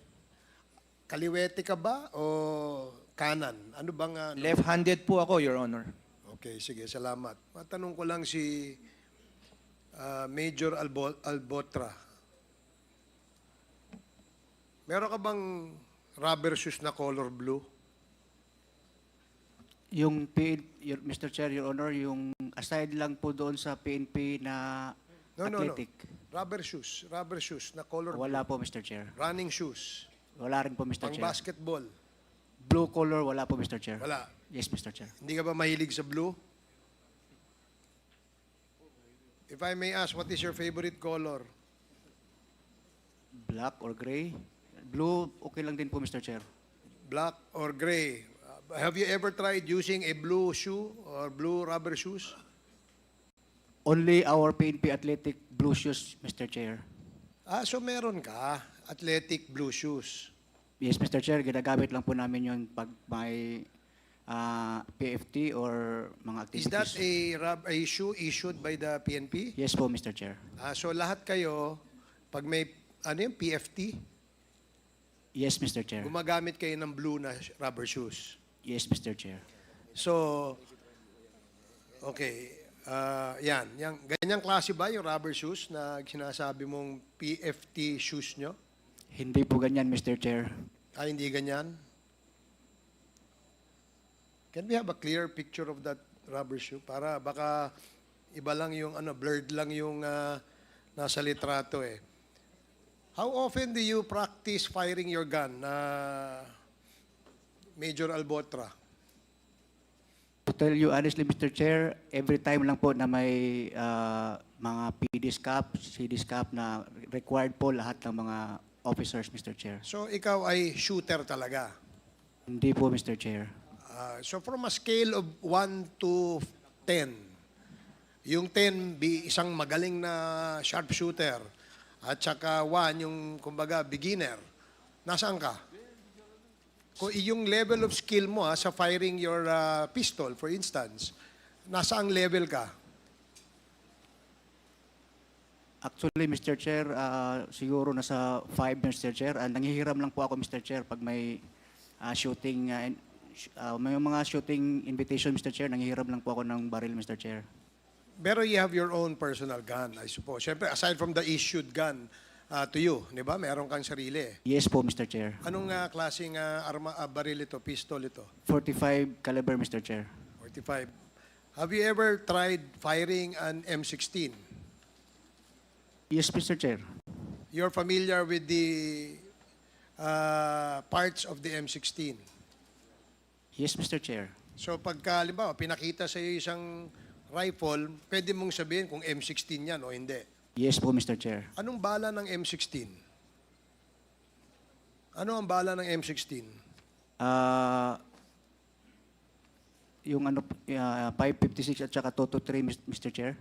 Kaliwete ka ba o kanan? Ano bang... Left-handed po ako, Your Honor. Okay, sige, salamat. Matanong ko lang si Major Albotra. Meron ka bang rubber shoes na color blue? Yung Mr. Chair, Your Honor, yung aside lang po doon sa PNP na athletic. Rubber shoes na color Wala blue. po, Mr. Chair. Running shoes. Wala rin po, Mr. Pang Chair. basketball. Blue color, wala po, Mr. Chair. Wala. Yes, Mr. Chair. Hindi ka ba mahilig sa blue? If I may ask, what is your favorite color? Black or gray? Blue, okay lang din po, Mr. Chair. Black or gray? Have you ever tried using a blue shoe or blue rubber shoes? Only our PNP athletic blue shoes, Mr. Chair. So meron ka, athletic blue shoes. Yes, Mr. Chair, ginagamit lang po namin yun pag may PFT or mga Is activities. that a shoe issued by the PNP? Yes po, Mr. Chair. So lahat kayo, pag may PFT, Yes, Mr. Chair. gumagamit kayo ng blue na rubber shoes. Yes, Mr. Chair. So, okay. Ganyang klase ba yung rubber shoes na sinasabi mong PFT shoes nyo? Hindi po ganyan, Mr. Chair. Hindi ganyan? Can we have a clear picture of that rubber shoe? Para baka iba lang yung blurred lang yung nasa litrato eh. How often do you practice firing your gun, Major Albotra? To tell you honestly, Mr. Chair, every time lang po na may mga PD's cap, CD's cap na required po lahat ng mga officers, Mr. Chair. So ikaw ay shooter talaga? Hindi po, Mr. Chair. So from a scale of 1 to 10, yung 10 isang magaling na sharpshooter at saka 1 yung kumbaga beginner, nasaan ka? Kung yung level of skill mo sa firing your pistol, for instance, nasaang level ka? Actually, Mr. Chair, siguro nasa 5, Mr. Chair. Nangihiram lang po ako, Mr. Chair, pag may shooting, may mga shooting invitation, Mr. Chair, nangihiram lang po ako ng baril, Mr. Chair. Pero you have your own personal gun, I suppose. Siyempre, aside from the issued gun to you, di ba? Meron kang sarili eh. Yes po, Mr. Chair. Anong klaseng baril ito, pistol ito? 45 caliber, Mr. Chair. 45. Have you ever tried firing an M16? Yes, Mr. Chair. You're familiar with the parts of the M16? Yes, Mr. Chair. So pagka, halimbawa, pinakita sa iyo isang rifle, pwede mong sabihin kung M16 yan o hindi. Yes po, Mr. Chair. Anong bala ng M16? Ano ang bala ng M16? Yung 556 at saka 223, Mr. Chair.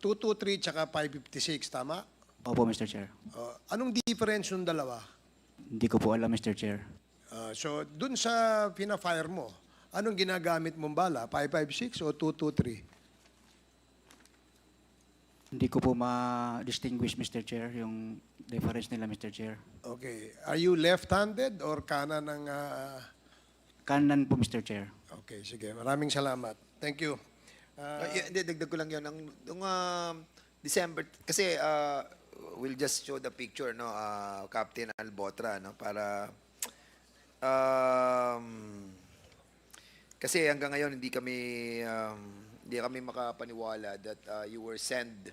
223 tsaka 556, tama? Opo, Mr. Chair. Anong difference ng dalawa? Hindi ko po alam, Mr. Chair. So, dun sa pina-fire mo, anong ginagamit mong bala? 556 o 223? Hindi ko po ma-distinguish, Mr. Chair, yung difference nila, Mr. Chair. Okay. Are you left-handed or kanan ng... Kanan po, Mr. Chair. Okay, sige. Maraming salamat. Thank you. Dagdag ko lang yun. Nung December, kasi we'll just show the picture, no, Captain Albotra, no, para kasi hanggang ngayon hindi kami makapaniwala that you were sent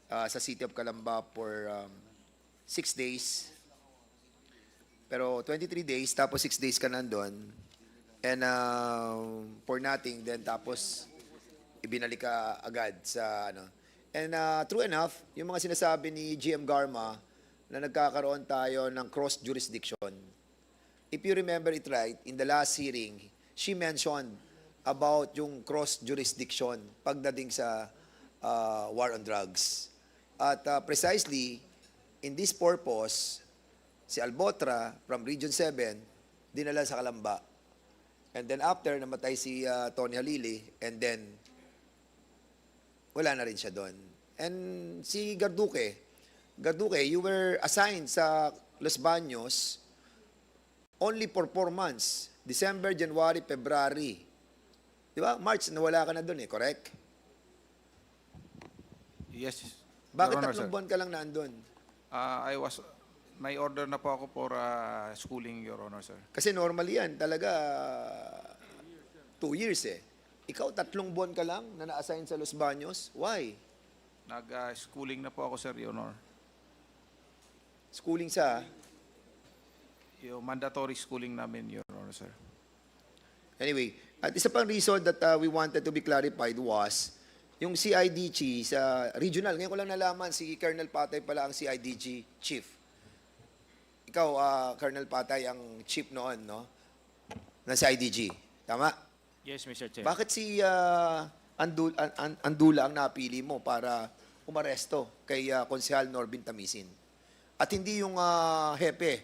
sa city of Calamba for 6 days. Pero 23 days, tapos 6 days ka nandun. And for nothing, then tapos ibinalik ka agad sa ano. And true enough, yung mga sinasabi ni GM Garma na nagkakaroon tayo ng cross jurisdiction. If you remember it right, in the last hearing, she mentioned about yung cross jurisdiction pagdating sa war on drugs. At precisely in this purpose, si Albotra from Region 7 dinala sa Kalamba. And then after, namatay si Tony Halili, and then wala na rin siya doon. And si Garduque, you were assigned sa Los Baños only for 4 months. December, January, February. Di ba? March, nawala ka na doon correct? Yes, Bakit Your Honor, 3 sir. buwan ka lang naandun? May order na po ako for schooling, Your Honor, sir. Kasi normally yan, talaga 2 years Ikaw, 3 buwan ka lang na na-assign sa Los Baños. Why? Nag-schooling na po ako, sir, Your Honor. Schooling sa? Yung mandatory schooling namin, Your Honor, sir. Anyway, at isa pang reason that we wanted to be clarified was yung CIDG sa regional. Ngayon ko lang nalaman, si Colonel Patay pala ang CIDG chief. Ikaw, Colonel Patay, ang chief noon, no? Ng CIDG. Tama? Yes, Mr. Chair. Bakit si Andula ang napili mo para umaresto kay Konsehal Norbin Tamisin? At hindi yung hepe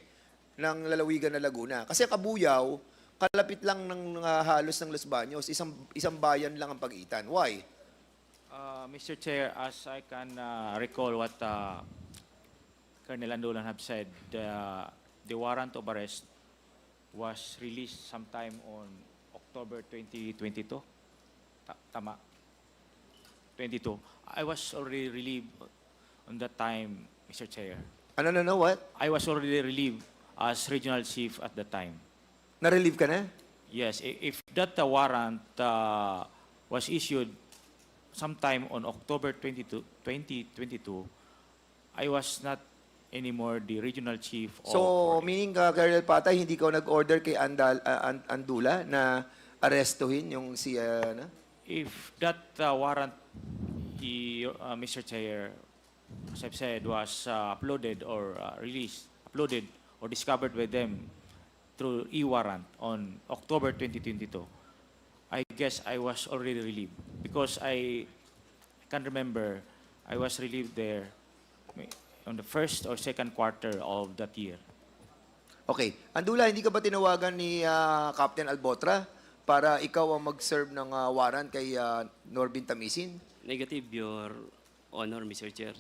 ng lalawigan na Laguna. Kasi Kabuyaw, kalapit lang ng halos ng Los Baños, isang bayan lang ang pagitan. Why? Mr. Chair, as I can recall what Colonel Andulan have said, the warrant of arrest was released sometime on October 2022. Tama? 22. I was already relieved on that time, Mr. Chair. No, what? I was already relieved as regional chief at the time. Na-relieve ka na? Yes, if that warrant was issued sometime on October 2022, I was not anymore the regional chief. So, meaning Colonel Patay, hindi ka nag-order kay Andula na arestuhin yung si... If that warrant, Mr. Chair, as I've said, was uploaded or uploaded or discovered by them through e-warrant on October 2022, I guess I was already relieved because I can remember I was relieved there on the first or second quarter of that year. Okay. Andula, hindi ka ba tinawagan ni Captain Albotra para ikaw ang mag-serve ng warrant kay Norbin Tamisin? Negative, Your Honor, Mr. Chair.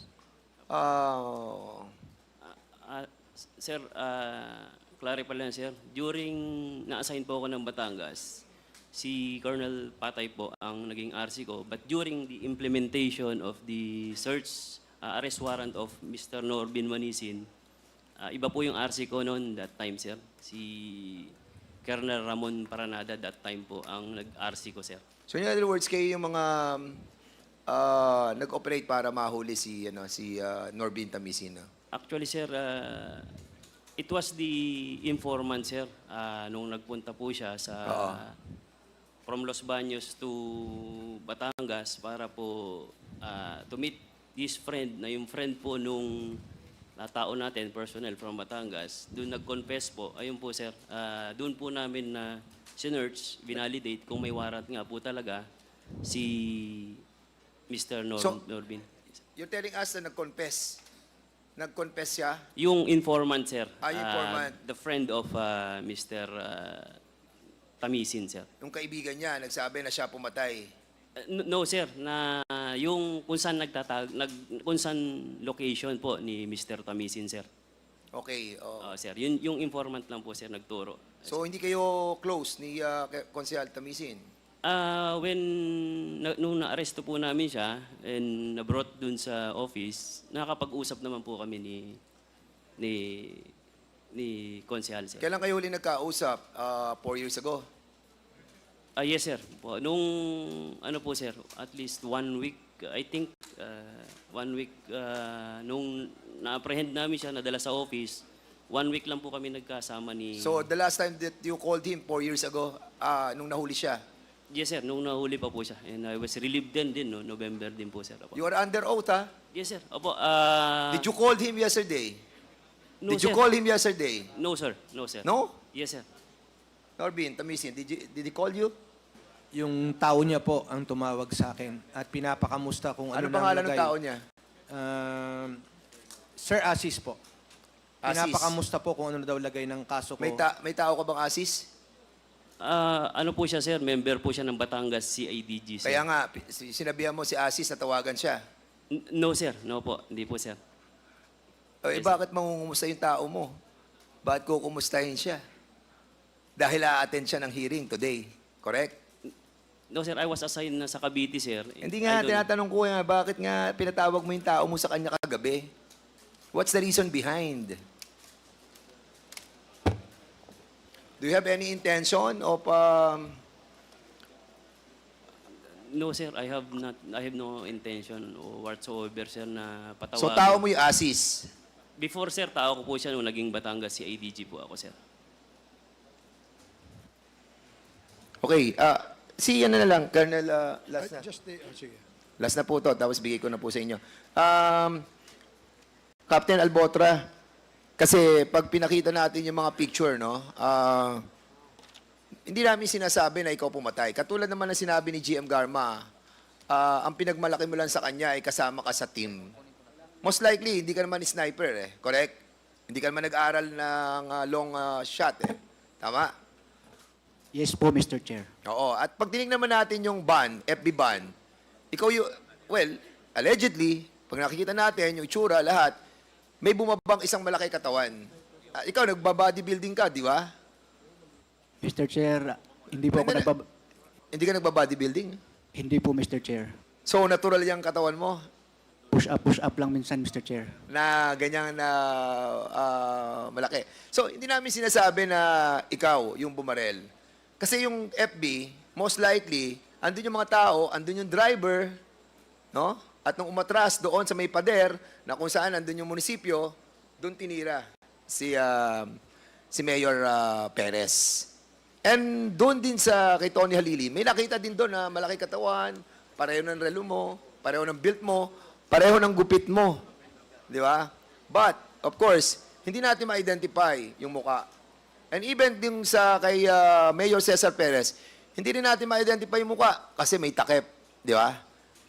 Sir, clarify lang, sir. During na-assign po ako ng Batangas, si Colonel Patay po ang naging RC ko. But during the implementation of the search, arrest warrant of Mr. Norbin Manisin, iba po yung RC ko noon that time, sir. Si Colonel Ramon Paranada that time po ang nag-RC ko, sir. So in other words, kayo yung mga nag-operate para mahuli si Norbin Tamisin. Actually, sir, it was the informant, sir, nung nagpunta po siya sa from Los Baños to Batangas para po to meet this friend, na yung friend po nung tao natin, personnel from Batangas. Doon nag-confess po. Ayun po, sir. Doon po namin na sinearch, binalidate kung may warrant nga po talaga si Mr. Norbin. You're telling us na nag-confess? Nag-confess siya? Yung informant, sir. Yung informant. The friend of Mr. Tamisin, sir. Yung kaibigan niya, nagsabi na siya pumatay. No, sir. Na yung kung saan kung saan location po ni Mr. Tamisin, sir. Okay. Sir. Yung informant lang po, sir, nagturo. So, hindi kayo close ni Konsehal Tamisin? Nung na-aresto po namin siya and na-brought dun sa office, nakakapag-usap naman po kami ni Konsehal, sir. Kailan kayo huli nagkausap? 4 years ago? Yes, sir. Nung, po, sir, at least 1 week, I think, 1 week, nung na-apprehend namin siya, nadala sa office, 1 week lang po kami nagkasama ni... So, the last time that you called him, 4 years ago, nung nahuli siya? Yes, sir. Nung nahuli pa po siya. And I was relieved din, no? November din po, sir. Opo. You are under oath, ha? Yes, sir. Opo. Did you call him yesterday? No, Did you sir. call him yesterday? No, sir. No, sir. No? Yes, sir. Norbin Tamisin, did he call you? Yung tao niya po ang tumawag sa akin at pinapakamusta kung ano Ano pangalan ng nalagay. tao niya? Sir Asis po. Asis. Pinapakamusta po kung ano daw lagay ng kaso ko. May tao ka bang asis? Ano po siya, sir? Member po siya ng Batangas CIDG, sir. Kaya nga, sinabihan mo si asis na tawagan siya. No, sir. No po. Hindi po, sir. Bakit mangungumusta yung tao mo? Bakit kukumustahin siya? Dahil a-attend siya ng hearing today. Correct? No, sir. I was assigned na sa Cavite, sir. Hindi nga, tinatanong ko nga, bakit nga pinatawag mo yung tao mo sa kanya kagabi? What's the reason behind? Do you have any intention of No, sir. I have no intention whatsoever, sir, na patawagan. So tao mo yung asis? Before, sir, tao ko po siya nung naging Batangas CIDG po ako, sir. Okay, si ano na lang, Colonel, last na. Sige. Last na po to, tapos bigay ko na po sa inyo. Captain Albotra, kasi pag pinakita natin yung mga picture, no, hindi namin sinasabi na ikaw pumatay. Katulad naman na sinabi ni GM Garma, ang pinagmalaki mo lang sa kanya ay kasama ka sa team. Most likely, hindi ka naman sniper, correct? Hindi ka naman nag-aral ng long shot, Tama? Yes po, Mr. Chair. Oo. At pag tinignan naman natin yung ban, FB ban, ikaw yung, well, allegedly, pag nakikita natin yung itsura, lahat, may bumabang isang malaki katawan. Ikaw, nagba-bodybuilding ka, di ba? Mr. Chair, hindi po ako Hindi ka nagba-bodybuilding? Hindi po, Mr. Chair. So, natural yung katawan mo? Push up lang minsan, Mr. Chair. Na ganyan na malaki. So, hindi namin sinasabi na ikaw yung bumarel. Kasi yung FB, most likely, andun yung mga tao, andun yung driver, no? At nung umatras doon sa may pader, na kung saan andun yung munisipyo, doon tinira si Mayor Perez. And doon din sa kay Tony Halili, may nakita din doon na malaki katawan, pareho ng relo mo, pareho ng build mo, pareho ng gupit mo. Di ba? But, of course, hindi natin ma-identify yung muka. And even din sa kay Mayor Cesar Perez, hindi rin natin ma-identify yung muka kasi may takip. Di ba?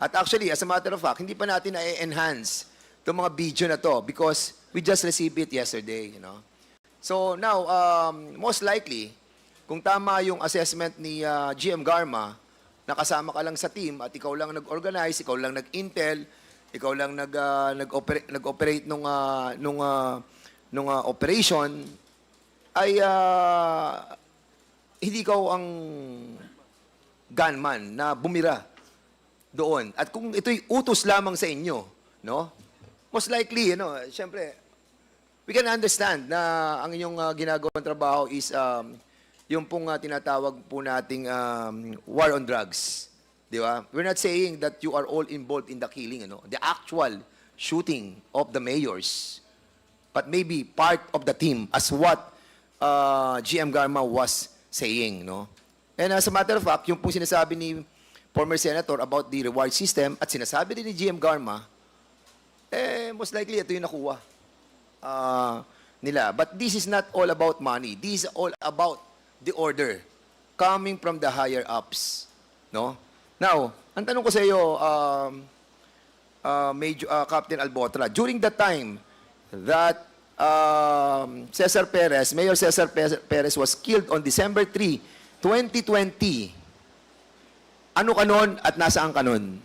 At actually, as a matter of fact, hindi pa natin na-enhance itong mga video na to because we just received it yesterday, you know. So now, most likely, kung tama yung assessment ni GM Garma, nakasama ka lang sa team at ikaw lang nag-organize, ikaw lang nag-intel, ikaw lang nag-operate nung operation, ay hindi ikaw ang gunman na bumira doon. At kung ito'y utos lamang sa inyo, no? Most likely, syempre, we can understand na ang inyong ginagawang trabaho is yung pong tinatawag po nating war on drugs. Di ba? We're not saying that you are all involved in the killing, the actual shooting of the mayors, but maybe part of the team as what GM Garma was saying, no? And as a matter of fact, yung pong sinasabi ni former senator about the reward system at sinasabi din ni GM Garma, most likely ito yung nakuha nila. But this is not all about money. This is all about the order coming from the higher ups, no? Now, ang tanong ko sa iyo, Captain Albotra, during the time that Mayor Cesar Perez was killed on December 3, 2020, ano ka nun at nasaan ka nun?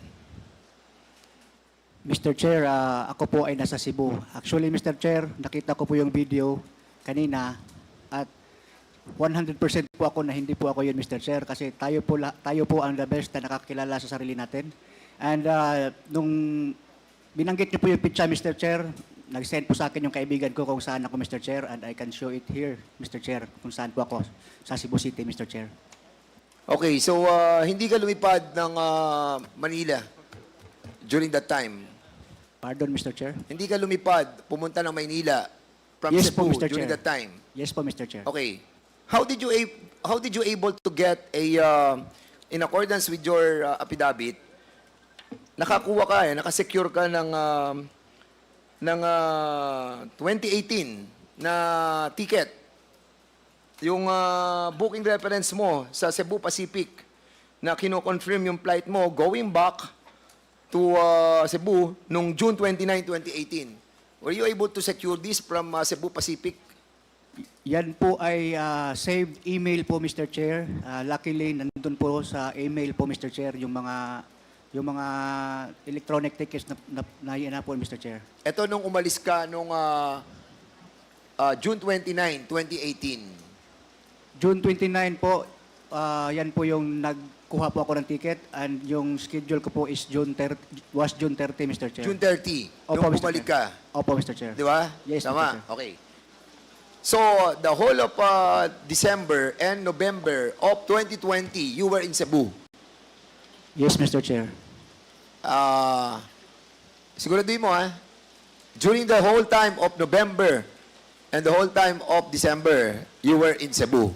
Mr. Chair, ako po ay nasa Cebu. Actually, Mr. Chair, nakita ko po yung video kanina at 100% po ako na hindi po ako yun, Mr. Chair, kasi tayo po ang the best na nakakilala sa sarili natin. And nung binanggit niyo po yung picture, Mr. Chair, nag-send po sa akin yung kaibigan ko kung saan ako, Mr. Chair, and I can show it here, Mr. Chair, kung saan po ako sa Cebu City, Mr. Chair. Okay, so hindi ka lumipad ng Manila during that time? Pardon, Mr. Chair? Hindi ka lumipad, pumunta ng Maynila from Yes po, Cebu Mr. during Chair. that time? Yes po, Mr. Chair. Okay. How did you able to get a in accordance with your affidavit, nakakuha ka nakasecure ka ng 2018 na ticket. Yung booking reference mo sa Cebu Pacific na kino-confirm yung flight mo going back to Cebu nung June 29, 2018. Were you able to secure this from Cebu Pacific? Yan po ay saved email po, Mr. Chair. Luckily, nandun po sa email po, Mr. Chair, yung mga electronic tickets na po, Mr. Chair. Ito nung umalis ka nung June 29, 2018. June 29 po, yan po yung nagkuha po ako ng ticket and yung schedule ko po is June 30, Mr. Chair. June 30, Opo, nung Mr. bumalik Chair. ka. Opo, Mr. Chair. Di ba? Yes, Mr. Tama? Chair. Okay. So, the whole of December and November of 2020, you were in Cebu. Yes, Mr. Chair. Siguraduhin mo, ha? During the whole time of November and the whole time of December, you were in Cebu.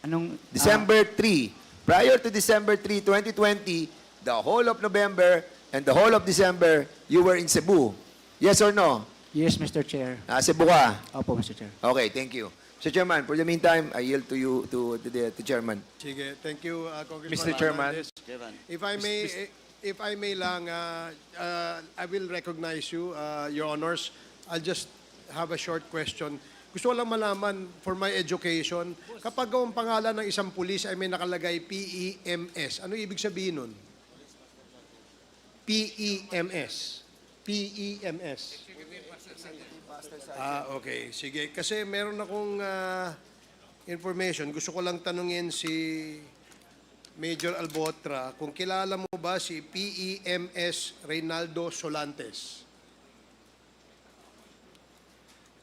Anong December 3. Prior to December 3, 2020, the whole of November and the whole of December, you were in Cebu. Yes or no? Yes, Mr. Chair. Cebu ka? Opo, Mr. Chair. Okay, thank you. Mr. Chairman, for the meantime, I yield to you, to the Chairman. Sige, thank you, Congressman Mr. Chairman. Hernandez. If I may lang, I will recognize you, Your Honors. I'll just have a short question. Gusto ko lang malaman, for my education, kapag ang pangalan ng isang pulis ay may nakalagay PEMS, ano ibig sabihin nun? PEMS. PEMS. Okay. Sige. Kasi meron akong information. Gusto ko lang tanungin si Major Albotra kung kilala mo ba si PEMS Reynaldo Solantes.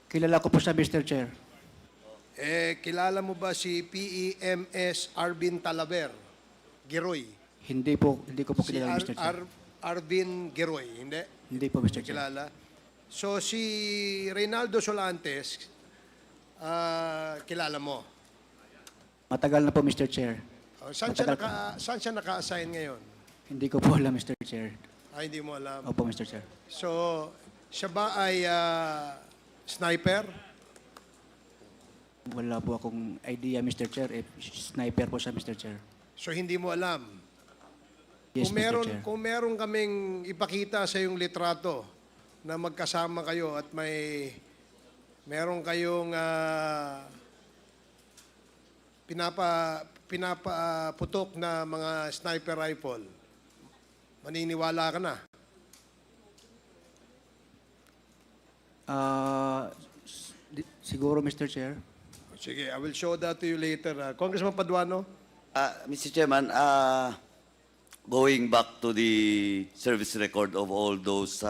Kilala ko po siya, Mr. Chair. Kilala mo ba si PEMS Arvin Talaver? Geroy. Hindi ko po kilala, Mr. Chair. Arvin Geroy, hindi? Hindi po, Mr. Chair. Kilala. So, si Reynaldo Solantes, kilala mo. Matagal na po, Mr. Chair. Saan siya naka-assign ngayon? Hindi ko po alam, Mr. Chair. Hindi mo alam. Opo, Mr. Chair. So, siya ba ay sniper? Wala po akong idea, Mr. Chair. If sniper po siya, Mr. Chair. So, hindi mo alam? Yes, Mr. Chair. Kung meron kaming ipakita sa yung litrato na magkasama kayo at meron kayong pinapaputok na mga sniper rifle, maniniwala ka na? Siguro, Mr. Chair. Sige, I will show that to you later. Congressman Paduano? Mr. Chairman, going back to the service record of all those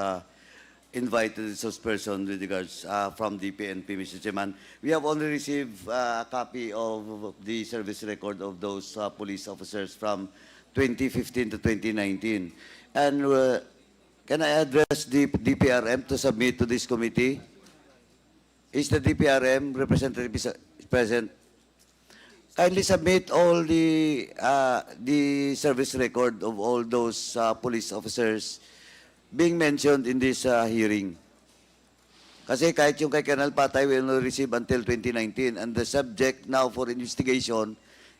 invited resource person with regards from the PNP, Mr. Chairman, we have only received a copy of the service record of those police officers from 2015 to 2019. And can I address the DPRM to submit to this committee? Is the DPRM representative present? Kindly submit all the service record of all those police officers being mentioned in this hearing. Kasi kahit yung kay Colonel Patay will not receive until 2019 and the subject now for investigation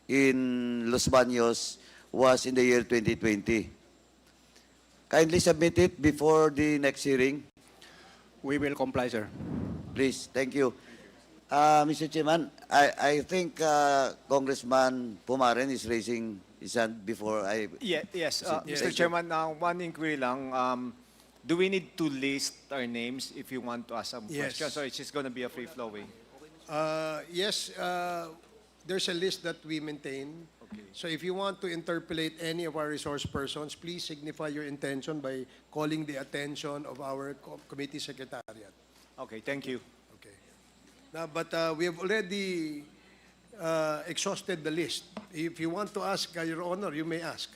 in Los Baños was in the year 2020. Kindly submit it before the next hearing. We will comply, sir. Please, thank you. Mr. Chairman, I think Congressman Pumaren is raising his hand before I... Yes, Thank Mr. you. Chairman, one inquiry lang. Do we need to list our names if you want to ask some Yes. questions, or it's just going to be a free-flowing? Yes, there's a list that we maintain. Okay. So if you want to interpolate any of our resource persons, please signify your intention by calling the attention of our committee secretariat. Okay, thank you. Okay. Now, but we have already exhausted the list. If you want to ask, Your Honor, you may ask.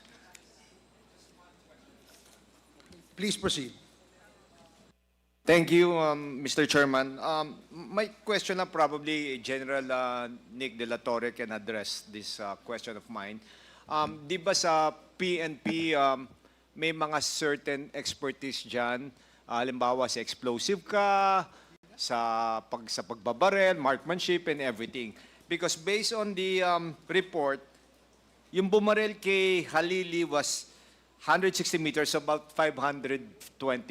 Please proceed. Thank you, Mr. Chairman. My question na probably General Nick De La Torre can address this question of mine. Di ba sa PNP may mga certain expertise dyan? Halimbawa sa explosive ka, sa pagbabarel, marksmanship and everything. Because based on the report, yung bumarel kay Halili was 160 meters, about 520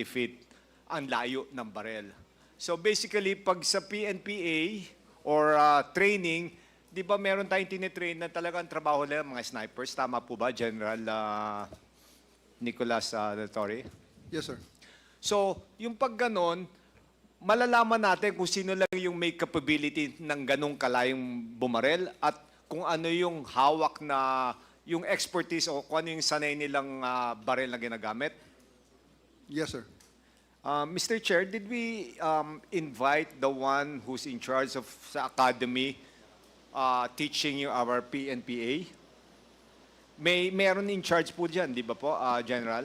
feet. ang layo ng barel. So basically, pag sa PNPA or training, di ba meron tayong tinitrain na talagang trabaho nila mga snipers? Tama po ba, General Nicolas Torre? Yes, sir. So, yung pag ganon, malalaman natin kung sino lang yung may capability ng ganong kalayong bumarel at kung ano yung hawak na, yung expertise o kung ano yung sanay nilang barel na ginagamit. Yes, sir. Mr. Chair, did we invite the one who's in charge of sa academy teaching you our PNPA? Meron in charge po dyan, di ba po, General?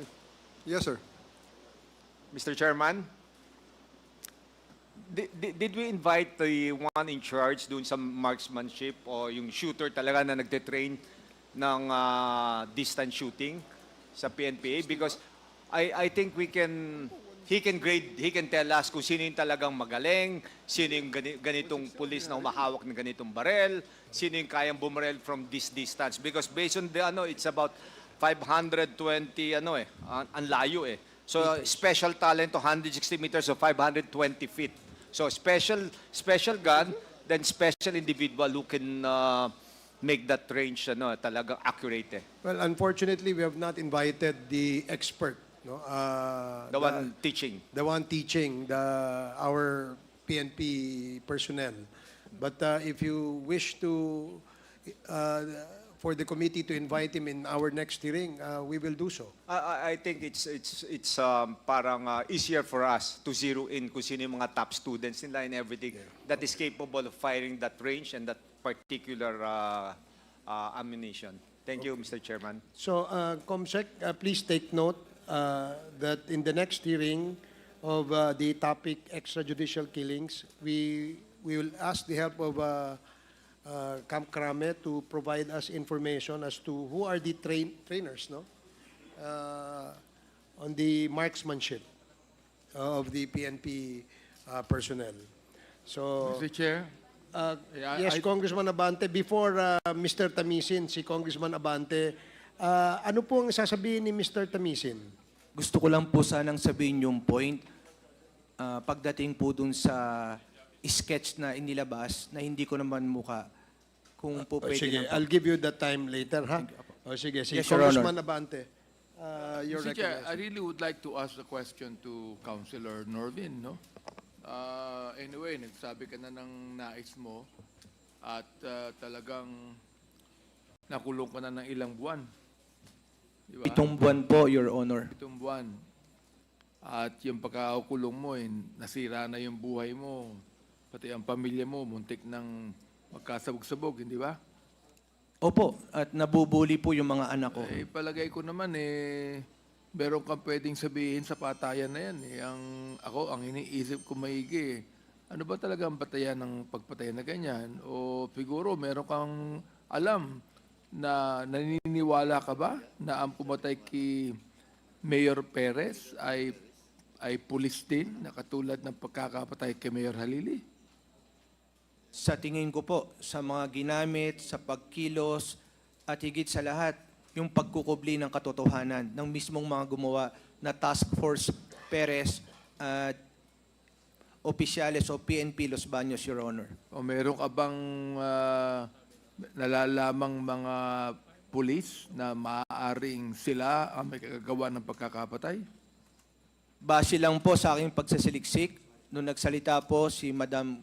Yes, sir. Mr. Chairman, did we invite the one in charge dun sa marksmanship o yung shooter talaga na nagte-train ng distance shooting sa PNPA? Because I think he can tell us kung sino yung talagang magaling, sino yung ganitong pulis na humahawak ng ganitong barel, sino yung kayang bumarel from this distance. Because based on the it's about 520 ang layo eh. So special talent to 160 meters or 520 feet. So special gun, then special individual who can make that range talagang accurate eh. Well, unfortunately, we have not invited the expert. No, The one teaching. The one teaching our PNP personnel. But if you wish to, for the committee to invite him in our next hearing, we will do so. I think it's parang easier for us to zero in kung sino yung mga top students nila and everything that is capable of firing that range and that particular ammunition. Thank you, Mr. Chairman. So, Comsec, please take note that in the next hearing of the topic extrajudicial killings, we will ask the help of Camp Krame to provide us information as to who are the trainers, no, on the marksmanship of the PNP personnel. So, Mr. Chair? yes, Congressman Abante. Before Mr. Tamisin, si Congressman Abante, ano po ang sasabihin ni Mr. Tamisin? Gusto ko lang po sanang sabihin yung point pagdating po dun sa sketch na inilabas na hindi ko naman muka. Kung po pwede Sige, lang po. I'll give you that time later, ha? O sige, si Yes, Your Honor. Congressman Abante. You're Mr. Chair, recognized. I really would like to ask a question to Councilor Norvin, no? Anyway, nagsabi ka na ng nais mo at talagang nakulong ka na ng ilang buwan. Di ba? 7 buwan po, Your Honor. 7 buwan. At yung pagkakakulong mo, nasira na yung buhay mo, pati ang pamilya mo, muntik ng magkasabog-sabog, hindi ba? Opo, at nabubuli po yung mga anak ko. Eh, palagay ko naman meron kang pwedeng sabihin sa patayan na yan. Ang iniisip ko maigi, ano ba talaga ang batayan ng pagpatay na ganyan? O siguro meron kang alam na naniniwala ka ba na ang pumatay kay Mayor Perez ay pulis din na katulad ng pagkakapatay kay Mayor Halili? Sa tingin ko po, sa mga ginamit, sa pagkilos, at higit sa lahat, yung pagkukubli ng katotohanan ng mismong mga gumawa na Task Force Perez at opisyales o PNP Los Baños, Your Honor. O meron ka bang nalalamang mga pulis na maaaring sila ang may kagagawa ng pagkakapatay? Base lang po sa aking pagsasaliksik, nung nagsalita po si Madam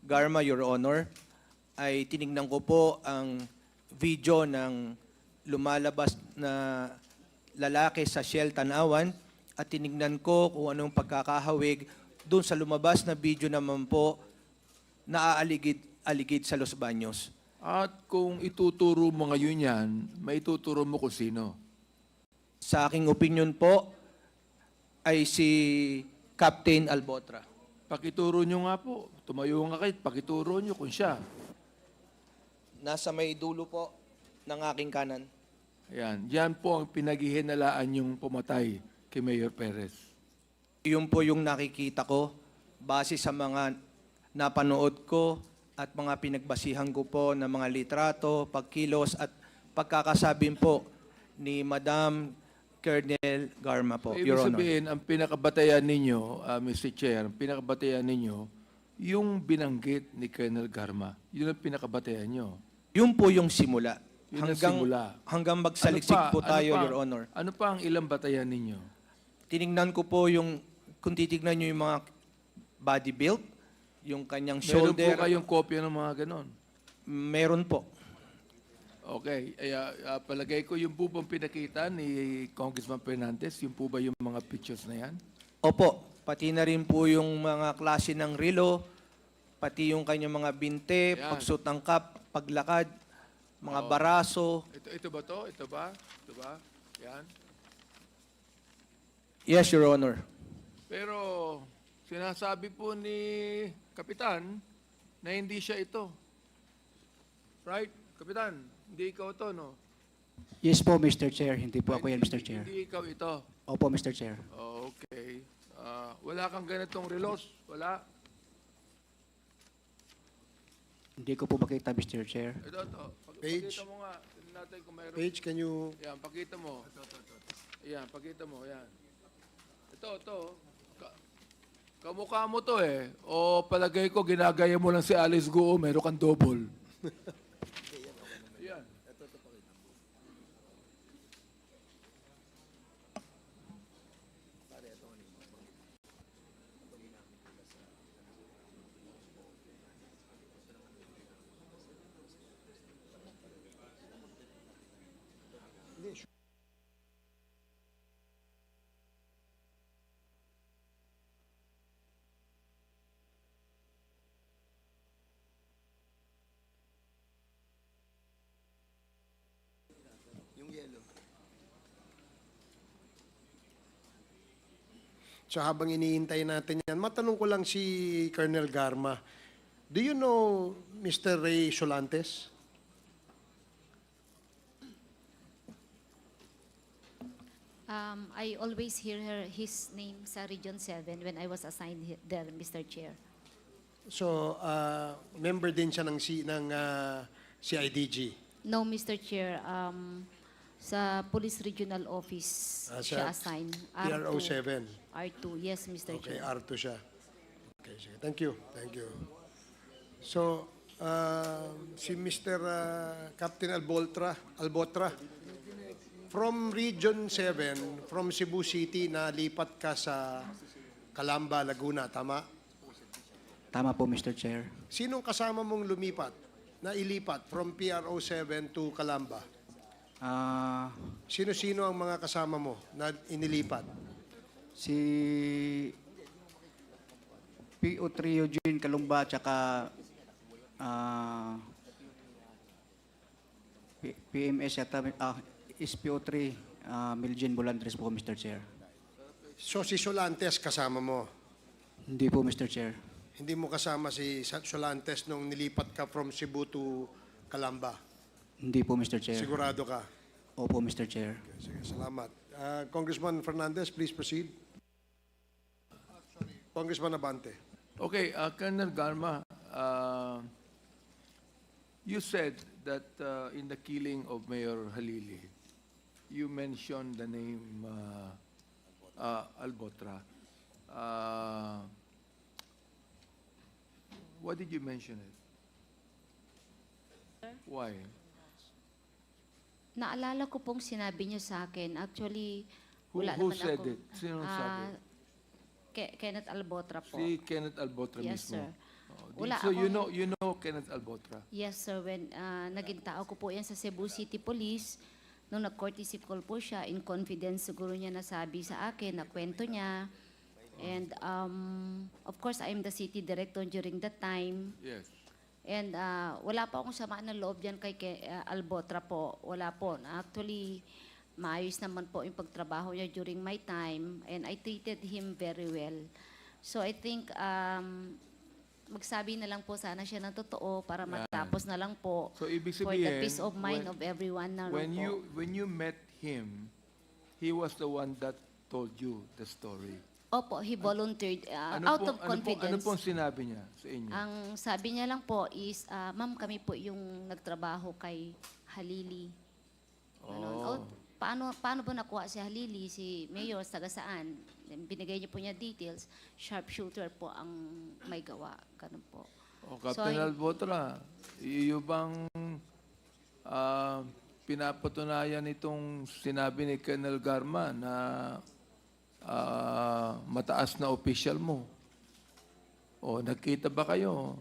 Garma, Your Honor, ay tinignan ko po ang video ng lumalabas na lalaki sa Shell Tanawan at tinignan ko kung anong pagkakahawig doon sa lumabas na video naman po na aaligid sa Los Baños. At kung ituturo mo ngayon yan, may ituturo mo kung sino? Sa aking opinion po ay si Captain Albotra. Pakituro nyo nga po. Tumayo nga kayo, pakituro nyo kung siya. Nasa may dulo po ng aking kanan. Ayan. Yan po ang pinaghihinalaan yung pumatay kay Mayor Perez. Yun po yung nakikita ko base sa mga napanood ko at mga pinagbasihan ko po ng mga litrato, pagkilos at pagkakasabing po ni Madam Colonel Garma po, Ibig Your Honor. sabihin, ang pinakabatayan ninyo, Mr. Chair, ang pinakabatayan ninyo, yung binanggit ni Colonel Garma, yun ang pinakabatayan nyo. Yun po yung simula. Yun ang simula. Hanggang magsaliksik po tayo, ano pa, Your Honor. Ano pa ang ilang batayan ninyo? Tinignan ko po yung, kung titignan nyo yung mga body build, yung kanyang Meron po shoulder. kayong kopya ng mga ganon? Meron po. Okay. Palagay ko yung po bang pinakita ni Congressman Fernandez, yung po ba yung mga pictures na yan? Opo, pati na rin po yung mga klase ng relo, pati yung kanyang mga binte, Yan. pagsuot ng cap, paglakad, mga baraso. Ito ba to? Ito ba? Ito ba? Yan. Yes, Your Honor. Pero sinasabi po ni Kapitan na hindi siya ito. Right? Kapitan, hindi ikaw to, no? Yes po, Mr. Chair. Hindi po ako yan, Mr. Chair. Hindi ikaw ito. Opo, Mr. Chair. Okay. Wala kang ganitong relos? Wala? Hindi ko po makita, Mr. Chair. Ito. Page. Pakita mo nga. Tingnan natin kung mayroon. Page, can you... Yan, pakita mo. Yan, pakita mo. Yan. Ito. Kamukha mo to eh. O palagay ko, ginagaya mo lang si Alice Guo, meron kang double. Yan. So habang iniintay natin yan, matanong ko lang si Colonel Garma. Do you know Mr. Ray Solantes? I always hear his name sa Region 7 when I was assigned there, Mr. Chair. So, member din siya ng CIDG. No, Mr. Chair. Sa Police Regional Office siya assigned. PRO 7. R2, yes, Mr. Okay, Chair. R2 siya. Okay, sige. Thank you. So, si Mr. Captain Albotra, from Region 7, from Cebu City, nalipat ka sa Calamba, Laguna, tama? Tama po, Mr. Chair. Sinong kasama mong ilipat from PRO 7 to Calamba? Sino-sino ang mga kasama mo na inilipat? Si PO3 Joiint Kalumba tsaka PMS yata, SPO3 Miljen Bolandres po, Mr. Chair. So si Solantes kasama mo? Hindi po, Mr. Chair. Hindi mo kasama si Solantes nung nilipat ka from Cebu to Calamba? Hindi po, Mr. Chair. Sigurado ka? Opo, Mr. Chair. Okay, sige, salamat. Congressman Fernandez, please proceed. Congressman Abante. Okay, Colonel Garma, you said that in the killing of Mayor Halili, you mentioned the name Albotra. Why did you mention it? Why? Naalala ko pong sinabi niyo sa akin. Actually, Who wala naman said ako. it? Sino sabi? Kenneth Albotra po. Si Kenneth Albotra Yes, mismo. sir. Oh, Wala so you akong- know Kenneth Albotra. Yes, sir. When naging tao ko po yan sa Cebu City Police, nung nag-courtesy call po siya, in confidence siguro niya nasabi sa akin, na kwento niya. And of course, I'm the city director during that time. Yes. And wala pa akong samaan ng loob yan kay Albotra po. Wala po. Actually, maayos naman po yung pagtrabaho niya during my time. And I treated him very well. So I think magsabi na lang po sana siya ng totoo para matapos na lang po. So ibig for sabihin, the peace of mind of everyone na po. when you met him, he was the one that told you the story. Opo, he volunteered out of confidence. Ano pong sinabi niya sa inyo? Ang sabi niya lang po is, ma'am, kami po yung nagtrabaho kay Halili. Ganun. paano ba nakuha si Halili, si Mayor, taga saan? Binigay niyo po niya details, sharpshooter po ang may gawa. Ganun po. O, Captain Albotra, iyo bang pinapatunayan itong sinabi ni Colonel Garma na mataas na official mo? O nagkita ba kayo?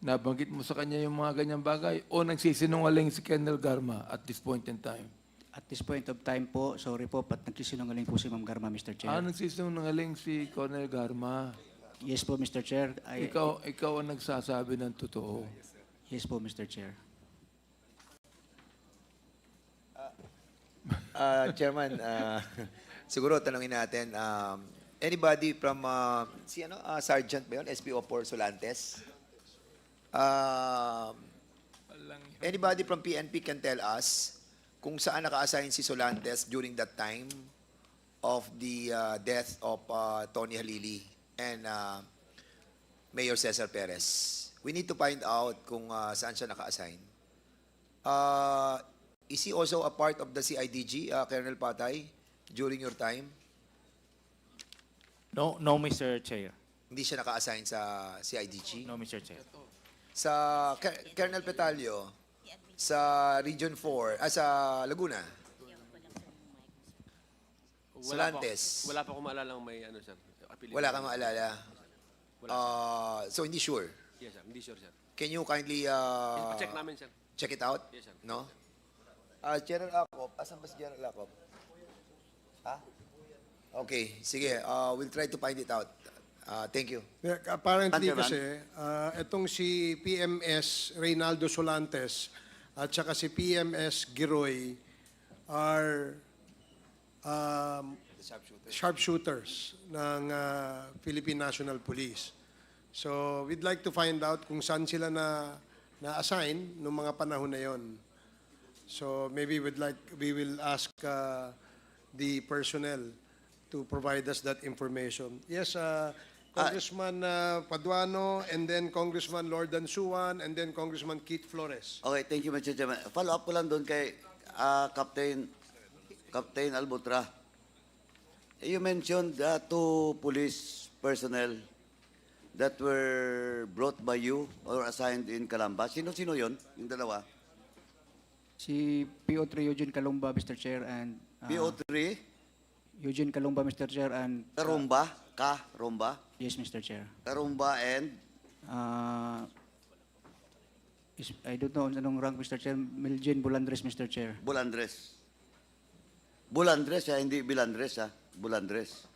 Nabanggit mo sa kanya yung mga ganyang bagay? O nagsisinungaling si Colonel Garma at this point in time? At this point of time po, sorry po, nagsisinungaling po si Ma'am Garma, Mr. Chair. Nagsisinungaling si Colonel Garma. Yes po, Mr. Chair. Ikaw ang nagsasabi ng totoo. Yes po, Mr. Chair. Chairman, siguro tanongin natin, anybody from, Sergeant ba yun? SPO4 Solantes? Anybody from PNP can tell us kung saan naka-assign si Solantes during that time of the death of Tony Halili and Mayor Cesar Perez. We need to find out kung saan siya naka-assign. Is he also a part of the CIDG, Colonel Patay, during your time? No, Mr. Chair. Hindi siya naka-assign sa CIDG? No, Mr. Chair. Sa Colonel Petalio, sa Region 4, sa Laguna? Solantes? Wala pa akong maalala may ano, sir. Wala kang maalala? So, hindi sure? Yes, sir. Hindi sure, sir. Can you kindly Check namin, sir. check it out? Yes, sir. No? General Acop, asan ba si General Acop? Okay, sige. We'll try to find it out. Thank you. Apparently Chairman. kasi, itong si PMS Reynaldo Solantes at saka si PMS Giroy are sharpshooters ng Philippine National Police. So, we'd like to find out kung saan sila na-assign noong mga panahon na yon. So, maybe we will ask the personnel to provide us that information. Yes, Congressman Paduano, and then Congressman Lordan Suwan, and then Congressman Keith Flores. Okay, thank you, Mr. Chairman. Follow up ko lang doon kay Captain Albutra. You mentioned two police personnel that were brought by you or assigned in Calamba. Sino-sino yon? Yung dalawa? Si PO3 Eugene Calumba, Mr. Chair, and PO3? Eugene Calumba, Mr. Chair, and Karumba? Karumba? yes, Mr. Chair. Karumba and? I don't know anong rank, Mr. Chair. Miljen Bulandres, Mr. Chair. Bulandres. Bulandres, hindi Bilandres, Bulandres.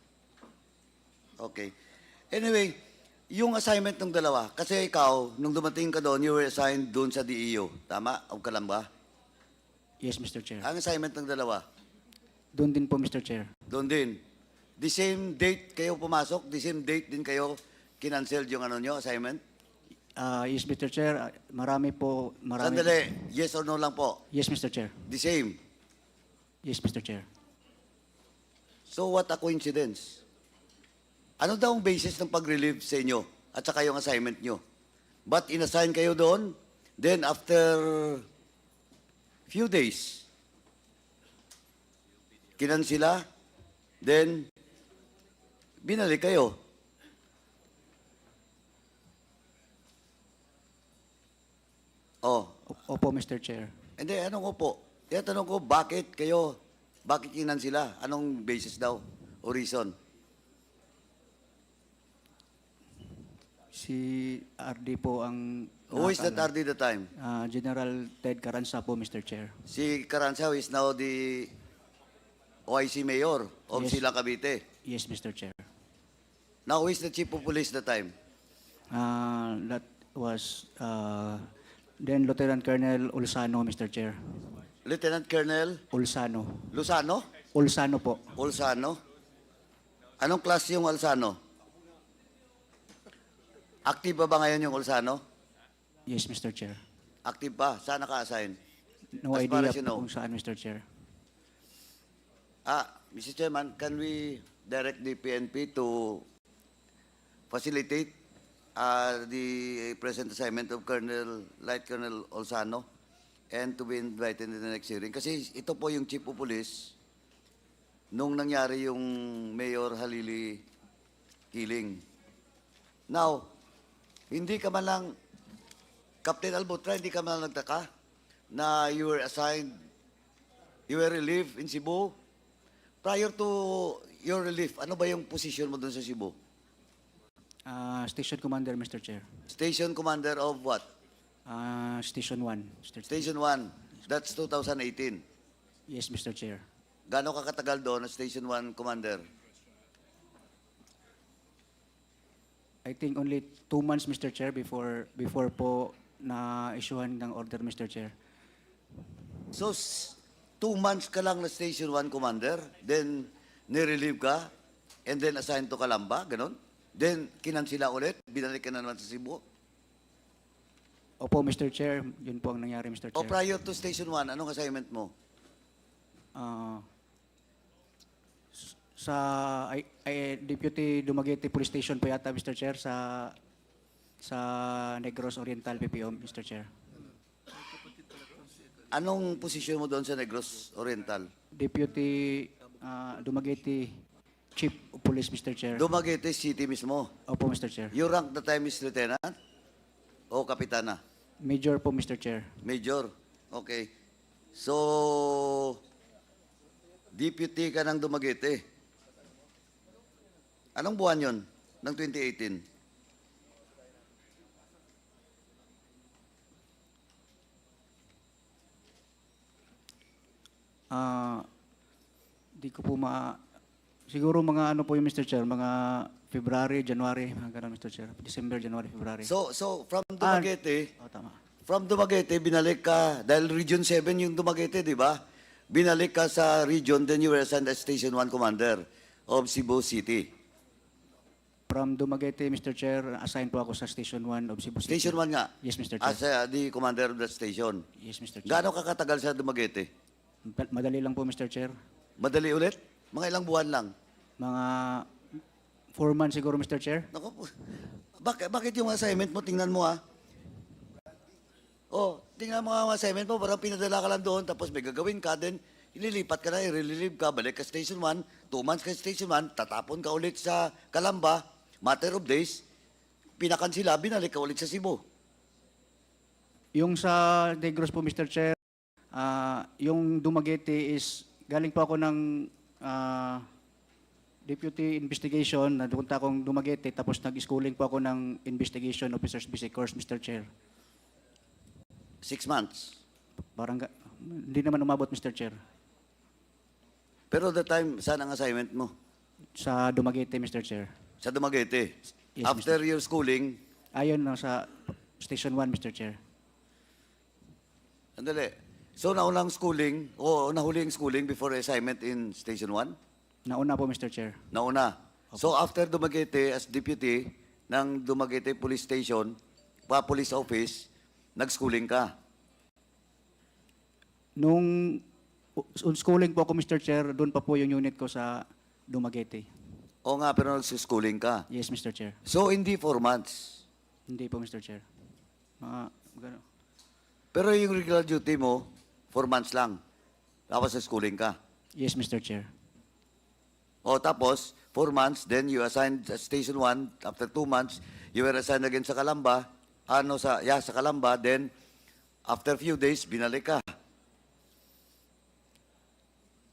Okay. Anyway, yung assignment ng dalawa, kasi ikaw, nung dumating ka doon, you were assigned doon sa DEO. Tama? O Calamba? Yes, Mr. Chair. Ang assignment ng dalawa? Doon din po, Mr. Chair. Doon din. The same date kayo pumasok? The same date din kayo kinancel yung assignment? Yes, Mr. Chair. Marami. Sandali. Yes or no lang po? Yes, Mr. Chair. The same? Yes, Mr. Chair. So what a coincidence. Ano daw ang basis ng pag-relieve sa inyo at saka yung assignment nyo? But inassign kayo doon, then after few days, kinansila, then binalik kayo. Oh. Opo, Mr. Chair. Hindi, anong opo? Tinatanong ko, bakit kinansila? Anong basis daw o reason? Si RD po ang... Who is that RD the time? General Ted Caranza po, Mr. Chair. Si Caranza is now the OIC Mayor of Yes. Silang Cavite. Yes, Mr. Chair. Now, who is the Chief of Police the time? That was then Lieutenant Colonel Ulsano, Mr. Chair. Lieutenant Colonel Ulsano. Luzano? Ulsano po. Ulsano? Anong klase yung Ulsano? Active pa ba ngayon yung Ulsano? Yes, Mr. Chair. Active pa? Saan naka-assign? No As far idea as you po know. kung saan, Mr. Chair. Mr. Chairman, can we direct the PNP to facilitate the present assignment of Light Colonel Olsano and to be invited in the next hearing? Kasi ito po yung Chief of Police nung nangyari yung Mayor Halili killing. Now, hindi ka man lang, Captain Albutra, hindi ka man lang nagtaka na you were assigned, you were relieved in Cebu? Prior to your relief, ano ba yung position mo doon sa Cebu? Station Commander, Mr. Chair. Station Commander of what? Station 1, Mr. Chair. Station 1. That's 2018. Yes, Mr. Chair. Gaano ka katagal doon na Station 1 Commander? I think only 2 months, Mr. Chair, before po na-issuehan ng order, Mr. Chair. So, 2 months ka lang na Station 1 Commander, then nirelieve ka, and then assigned to Calamba, ganon? Then, kinansila ulit, binalik ka na naman sa Cebu? Opo, Mr. Chair. Yun po ang nangyari, Mr. O Chair. prior to Station 1, anong assignment mo? Sa Deputy Dumaguete Police Station po yata, Mr. Chair, sa Negros Oriental PPO, Mr. Chair. Anong posisyon mo doon sa Negros Oriental? Deputy Dumaguete Chief of Police, Mr. Chair. Dumaguete City mismo. Opo, Mr. Chair. Your rank that time is Lieutenant? O Kapitana? Major po, Mr. Chair. Major. Okay. So, deputy ka ng Dumaguete. Anong buwan yon ng 2018? Di ko po siguro mga ano po yung Mr. Chair, mga February, January, mga ganun, Mr. Chair. December, January, February. So from Dumaguete, Tama. from Dumaguete, binalik ka, dahil Region 7 yung Dumaguete, di ba? Binalik ka sa region, then you were assigned as Station 1 Commander of Cebu City. From Dumaguete, Mr. Chair, assigned po ako sa Station 1 of Cebu City. Station 1 nga? Yes, Mr. Chair. As the commander of that station. Yes, Mr. Chair. Gaano ka katagal sa Dumaguete? Madali lang po, Mr. Chair. Madali ulit? Mga ilang buwan lang? Mga 4 months siguro, Mr. Chair. Naku po. Bakit yung assignment mo, tingnan mo ha? Oh, tingnan mo ang assignment mo, parang pinadala ka lang doon, tapos may gagawin ka, then ililipat ka na, i-relieve ka, balik ka Station 1, 2 months ka Station 1, tatapon ka ulit sa Calamba, matter of days, pinakansila, binalik ka ulit sa Cebu. Yung sa Negros po, Mr. Chair, yung Dumaguete is, galing po ako ng Deputy Investigation, napunta akong Dumaguete, tapos nag-schooling po ako ng Investigation Officers Basic Course, Mr. Chair. 6 months. Parang, hindi naman umabot, Mr. Chair. Pero the time, saan ang assignment mo? Sa Dumaguete, Mr. Chair. Sa Dumaguete? Yes, After your schooling? Ayun, sa Station 1, Mr. Chair. Andali. So, naunang schooling, o nahuling schooling before assignment in Station 1? Nauna po, Mr. Chair. Nauna. So, after Dumaguete, as deputy ng Dumaguete Police Station, Police Office, nag-schooling ka? Nung schooling po ako, Mr. Chair, doon pa po yung unit ko sa Dumaguete. O nga, pero nag-schooling ka? Yes, Mr. Chair. So, hindi 4 months? Hindi po, Mr. Chair. Gano. Pero yung regular duty mo, 4 months lang. Tapos sa schooling ka? Yes, Mr. Chair. O tapos, 4 months, then you assigned sa Station 1. After 2 months, you were assigned again sa Calamba. Sa Calamba. Then, after few days, binalik ka.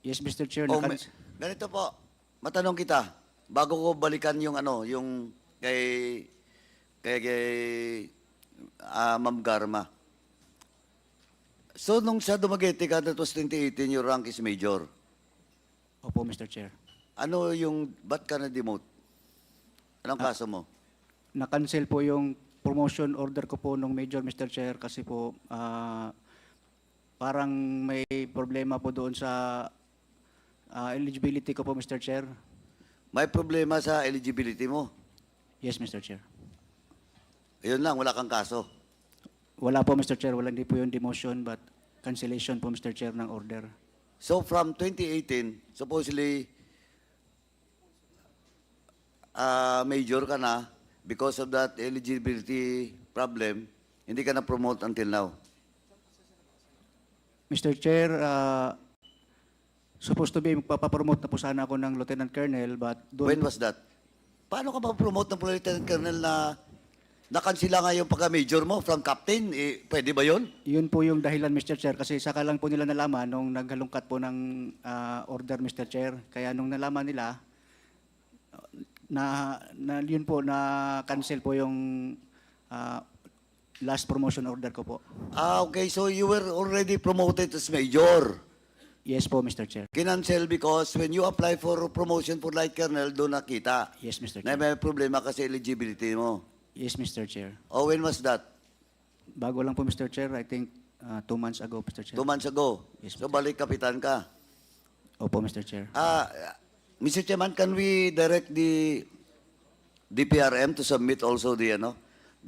Yes, Mr. Chair. Ganito po, matanong kita, bago ko balikan yung yung kay Ma'am Garma. So, nung sa Dumaguete ka, that was 2018, your rank is major. Opo, Mr. Chair. Ba't ka na-demote? Anong kaso mo? Na-cancel po yung promotion order ko po nung major, Mr. Chair, kasi po parang may problema po doon sa eligibility ko po, Mr. Chair. May problema sa eligibility mo? Yes, Mr. Chair. Ayun lang, wala kang kaso. Wala po, Mr. Chair. Hindi po yung demotion, but cancellation po, Mr. Chair, ng order. So from 2018, supposedly, major ka na, because of that eligibility problem, hindi ka na-promote until now. Mr. Chair, Supposed to be, papapromote na po sana ako ng Lieutenant Colonel, but When was that? Paano ka ma-promote ng Lieutenant Colonel na nakansila nga yung pagka-major mo from captain? Pwede ba yun? yun po yung dahilan, Mr. Chair, kasi saka lang po nila nalaman nung naghalungkat po ng order, Mr. Chair. Kaya nung nalaman nila, yun po, na-cancel po yung last promotion order ko po. Okay. So you were already promoted as major. Yes po, Mr. Chair. Kinancel because when you apply for promotion for light colonel, doon nakita Yes, Mr. na Chair. may problema kasi eligibility mo. Yes, Mr. Chair. Oh, when was that? Bago lang po, Mr. Chair. I think 2 months ago, Mr. Chair. 2 months ago. Yes, So balik kapitan ka. Opo, Mr. Chair. Mr. Chairman, can we direct the DPRM to submit also the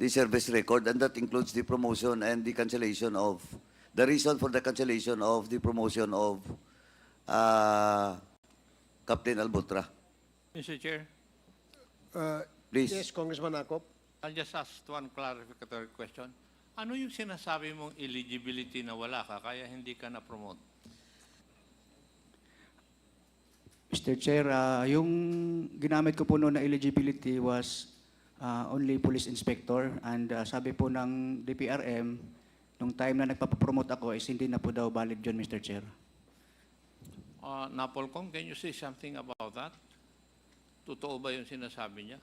service record, and that includes the promotion and the cancellation of the reason for the cancellation of the promotion of Captain Albutra? Mr. Chair, Please. Yes, Congressman Akop. I'll just ask one clarificatory question. Ano yung sinasabi mong eligibility na wala ka, kaya hindi ka na-promote? Mr. Chair, yung ginamit ko po noon na eligibility was only police inspector, and sabi po ng DPRM, nung time na nagpapapromote ako is hindi na po daw valid yun, Mr. Chair. Napolcom, can you say something about that? Totoo ba yung sinasabi niya?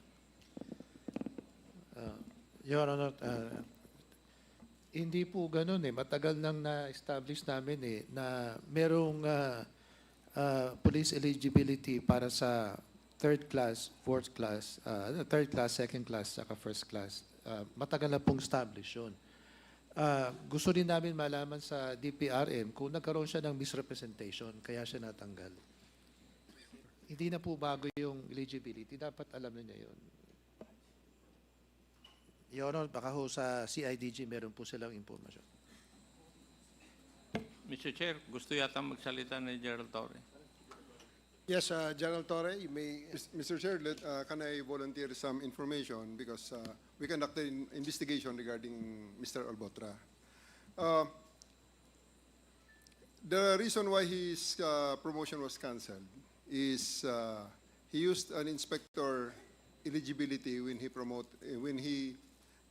Your Honor, hindi po ganun eh. Matagal nang na-establish namin na merong police eligibility para sa third class, fourth class, third class, second class, saka first class. Matagal na pong establish yun. Gusto din namin malaman sa DPRM kung nagkaroon siya ng misrepresentation, kaya siya natanggal. Hindi na po bago yung eligibility. Dapat alam na niya yun. Your Honor, baka ho sa CIDG meron po silang impormasyon. Mr. Chair, gusto yata magsalita ni Gerald Torre. Yes, General Torre, you may. Mr. Chair, can I volunteer some information because we conducted an investigation regarding Mr. Albotra. The reason why his promotion was cancelled is he used an inspector eligibility when he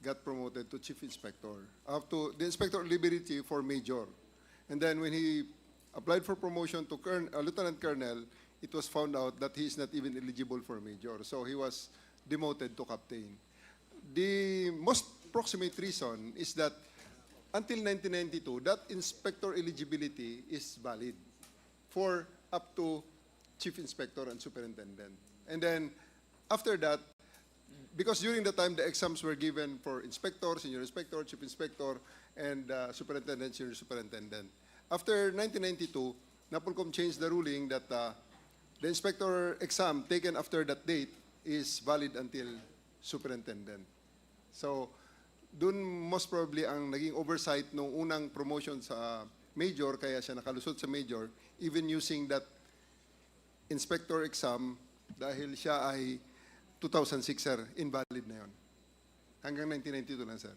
got promoted to chief inspector, up to the inspector eligibility for major, and then when he applied for promotion to lieutenant colonel, it was found out that he is not even eligible for major, so he was demoted to captain. The most proximate reason is that until 1992, that inspector eligibility is valid for up to chief inspector and superintendent. And then after that, because during the time the exams were given for inspector, senior inspector, chief inspector, and superintendent, senior superintendent. After 1992, NAPOLCOM changed the ruling that the inspector exam taken after that date is valid until superintendent. So, dun most probably ang naging oversight nung unang promotion sa major, kaya siya nakalusot sa major, even using that inspector exam dahil siya ay 2006, sir, invalid na yun. Hanggang 1992 lang, sir.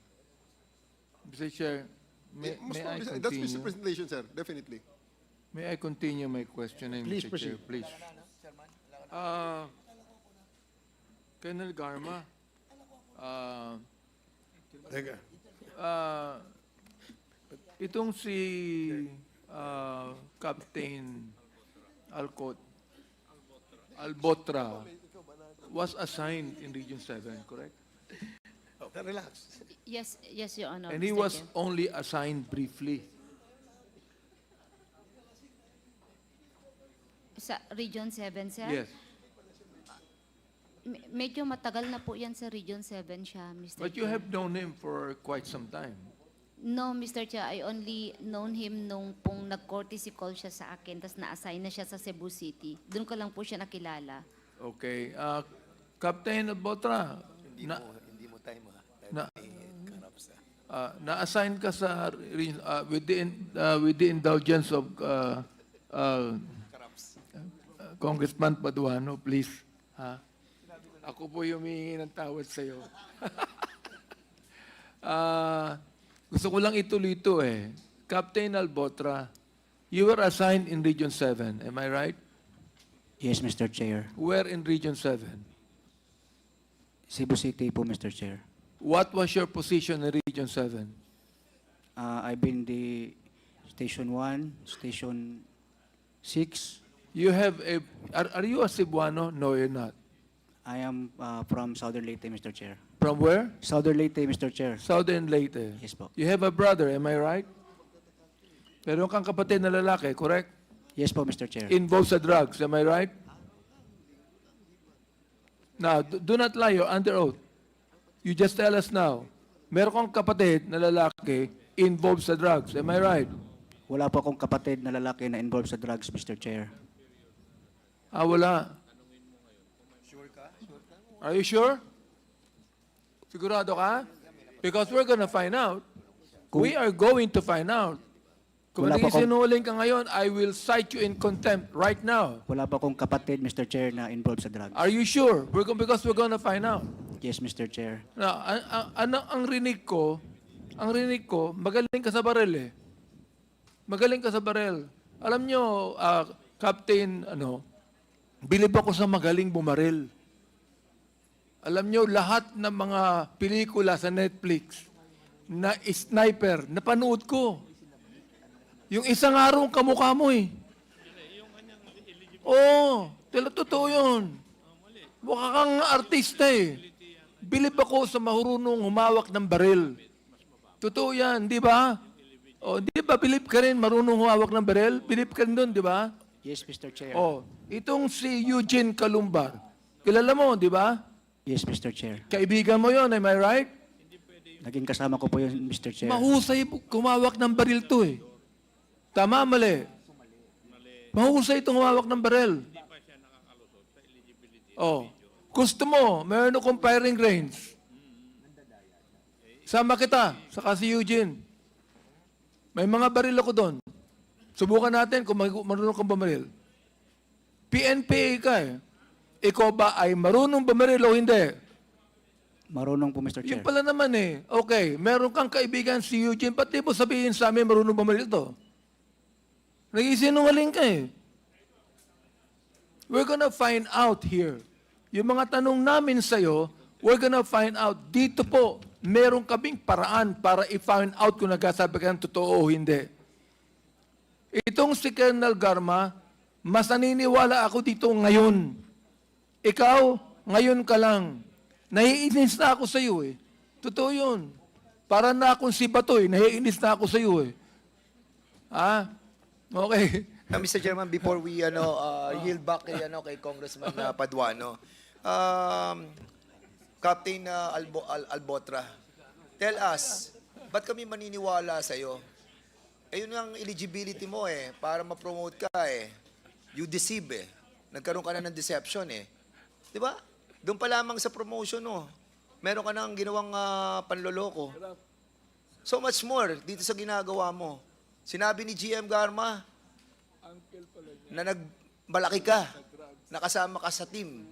Mr. Chair, may I continue? That's misrepresentation, sir, definitely. May I continue my questioning, Please Mr. Chair, proceed. please? Colonel Garma, itong si Captain Albotra was assigned in Region 7, correct? Okay, relax. Yes, Your Honor. And he Mr. was Chair. only assigned briefly. Sa Region 7, sir? Yes. Medyo matagal na po yan sa Region 7 siya, Mr. But you Chair. have known him for quite some time. No, Mr. Chair, I only known him nung pong nag-courtesy call siya sa akin, tapos na-assign na siya sa Cebu City. Doon ko lang po siya nakilala. Okay. Captain Albotra, Hindi mo time, ha? na-assign ka sa with the indulgence of Congressman Paduano, please. Ha? Ako po yung humihingi ng tawad sa'yo. Gusto ko lang ituloy ito eh. Captain Albotra, You were assigned in Region 7, am I right? Yes, Mr. Chair. Where in Region 7? Cebu City po, Mr. Chair. What was your position in Region 7? I've been the Station 1, Station 6. You have a, are you a Cebuano? No, you're not. I am from Southern Leyte, Mr. Chair. From where? Southern Leyte, Mr. Chair. Southern Leyte. Yes po. You have a brother, am I right? Meron kang kapatid na lalaki, correct? Yes po, Mr. Chair. Involved sa drugs, am I right? Now, do not lie, you're under oath. You just tell us now. Meron kang kapatid na lalaki involved sa drugs, am I right? Wala po akong kapatid na lalaki na involved sa drugs, Mr. Chair. Ah, wala. Are you sure? Sigurado ka? Because we're gonna find out. We are going to find out. Kung Wala pa akong- sinungaling ka ngayon, I will cite you in contempt right now. Wala pa akong kapatid, Mr. Chair, na involved sa drugs. Are you sure? Because we're gonna find out. Yes, Mr. Chair. Now, ang rinig ko, magaling ka sa baril eh. Magaling ka sa baril. Alam nyo, Captain, bilib ako sa magaling bumaril. Alam nyo, lahat ng mga pelikula sa Netflix na sniper, napanood ko. Yung isang araw kamukha mo eh. Oo, totoo yun. Mukha kang artista eh. Bilib ako sa marunong humawak ng baril. Totoo yan, di ba? O, di ba bilib ka rin marunong humawak ng baril? Bilib ka rin doon, di ba? Yes, Mr. Chair. O, itong si Joiint Kalumbar. Kilala mo, di ba? Yes, Mr. Chair. Kaibigan mo yon, am I right? Naging kasama ko po yun, Mr. Chair. Mahusay kumawak ng baril to eh. Tama, mali. Mahusay itong humawak ng baril. Oh, gusto mo, meron akong firing range. Sama kita, saka si Eugene. May mga baril ako doon. Subukan natin kung marunong kang bumaril. PNPA ka eh. Ikaw ba ay marunong bumaril o hindi? Marunong po, Mr. Chair. Yun pala naman eh. Okay, meron kang kaibigan si Eugene, ba't di mo sabihin sa amin marunong bumaril to? Nag-isinungaling ka eh. We're gonna find out here. Yung mga tanong namin sa'yo, we're gonna find out. Dito po, meron kaming paraan para i-find out kung nagsasabi ka ng totoo o hindi. Itong si Colonel Garma, mas naniniwala ako dito ngayon. Ikaw, ngayon ka lang. Naiinis na ako sa iyo eh. Totoo yun. Para na akong si Batoy, naiinis na ako sa iyo eh. Ah? Okay. Mr. Chairman, before we yield back kay Congressman Paduano, Captain Albotra, tell us, ba't kami maniniwala sa iyo? Ayun ang eligibility mo eh, para ma-promote ka eh. You deceive eh. Nagkaroon ka na ng deception eh. Di ba? Doon pa lamang sa promotion no. Meron ka nang ginawang panloloko. So much more dito sa ginagawa mo. Sinabi ni GM Garma na nagmalaki ka, nakasama ka sa team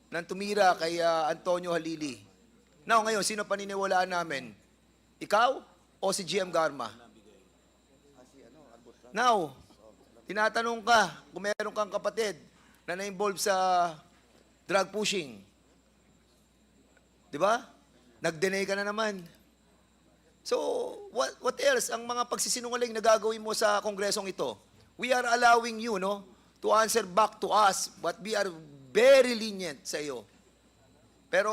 nang tumira kay Antonio Halili. Now, ngayon, sino paniniwalaan namin? Ikaw o si GM Garma? Now, tinatanong ka kung meron kang kapatid na na-involve sa drug pushing. Di ba? Nag-deny ka na naman. So, what else ang mga pagsisinungaling na gagawin mo sa kongresong ito? We are allowing you, no, to answer back to us, but we are very lenient sa iyo. Pero,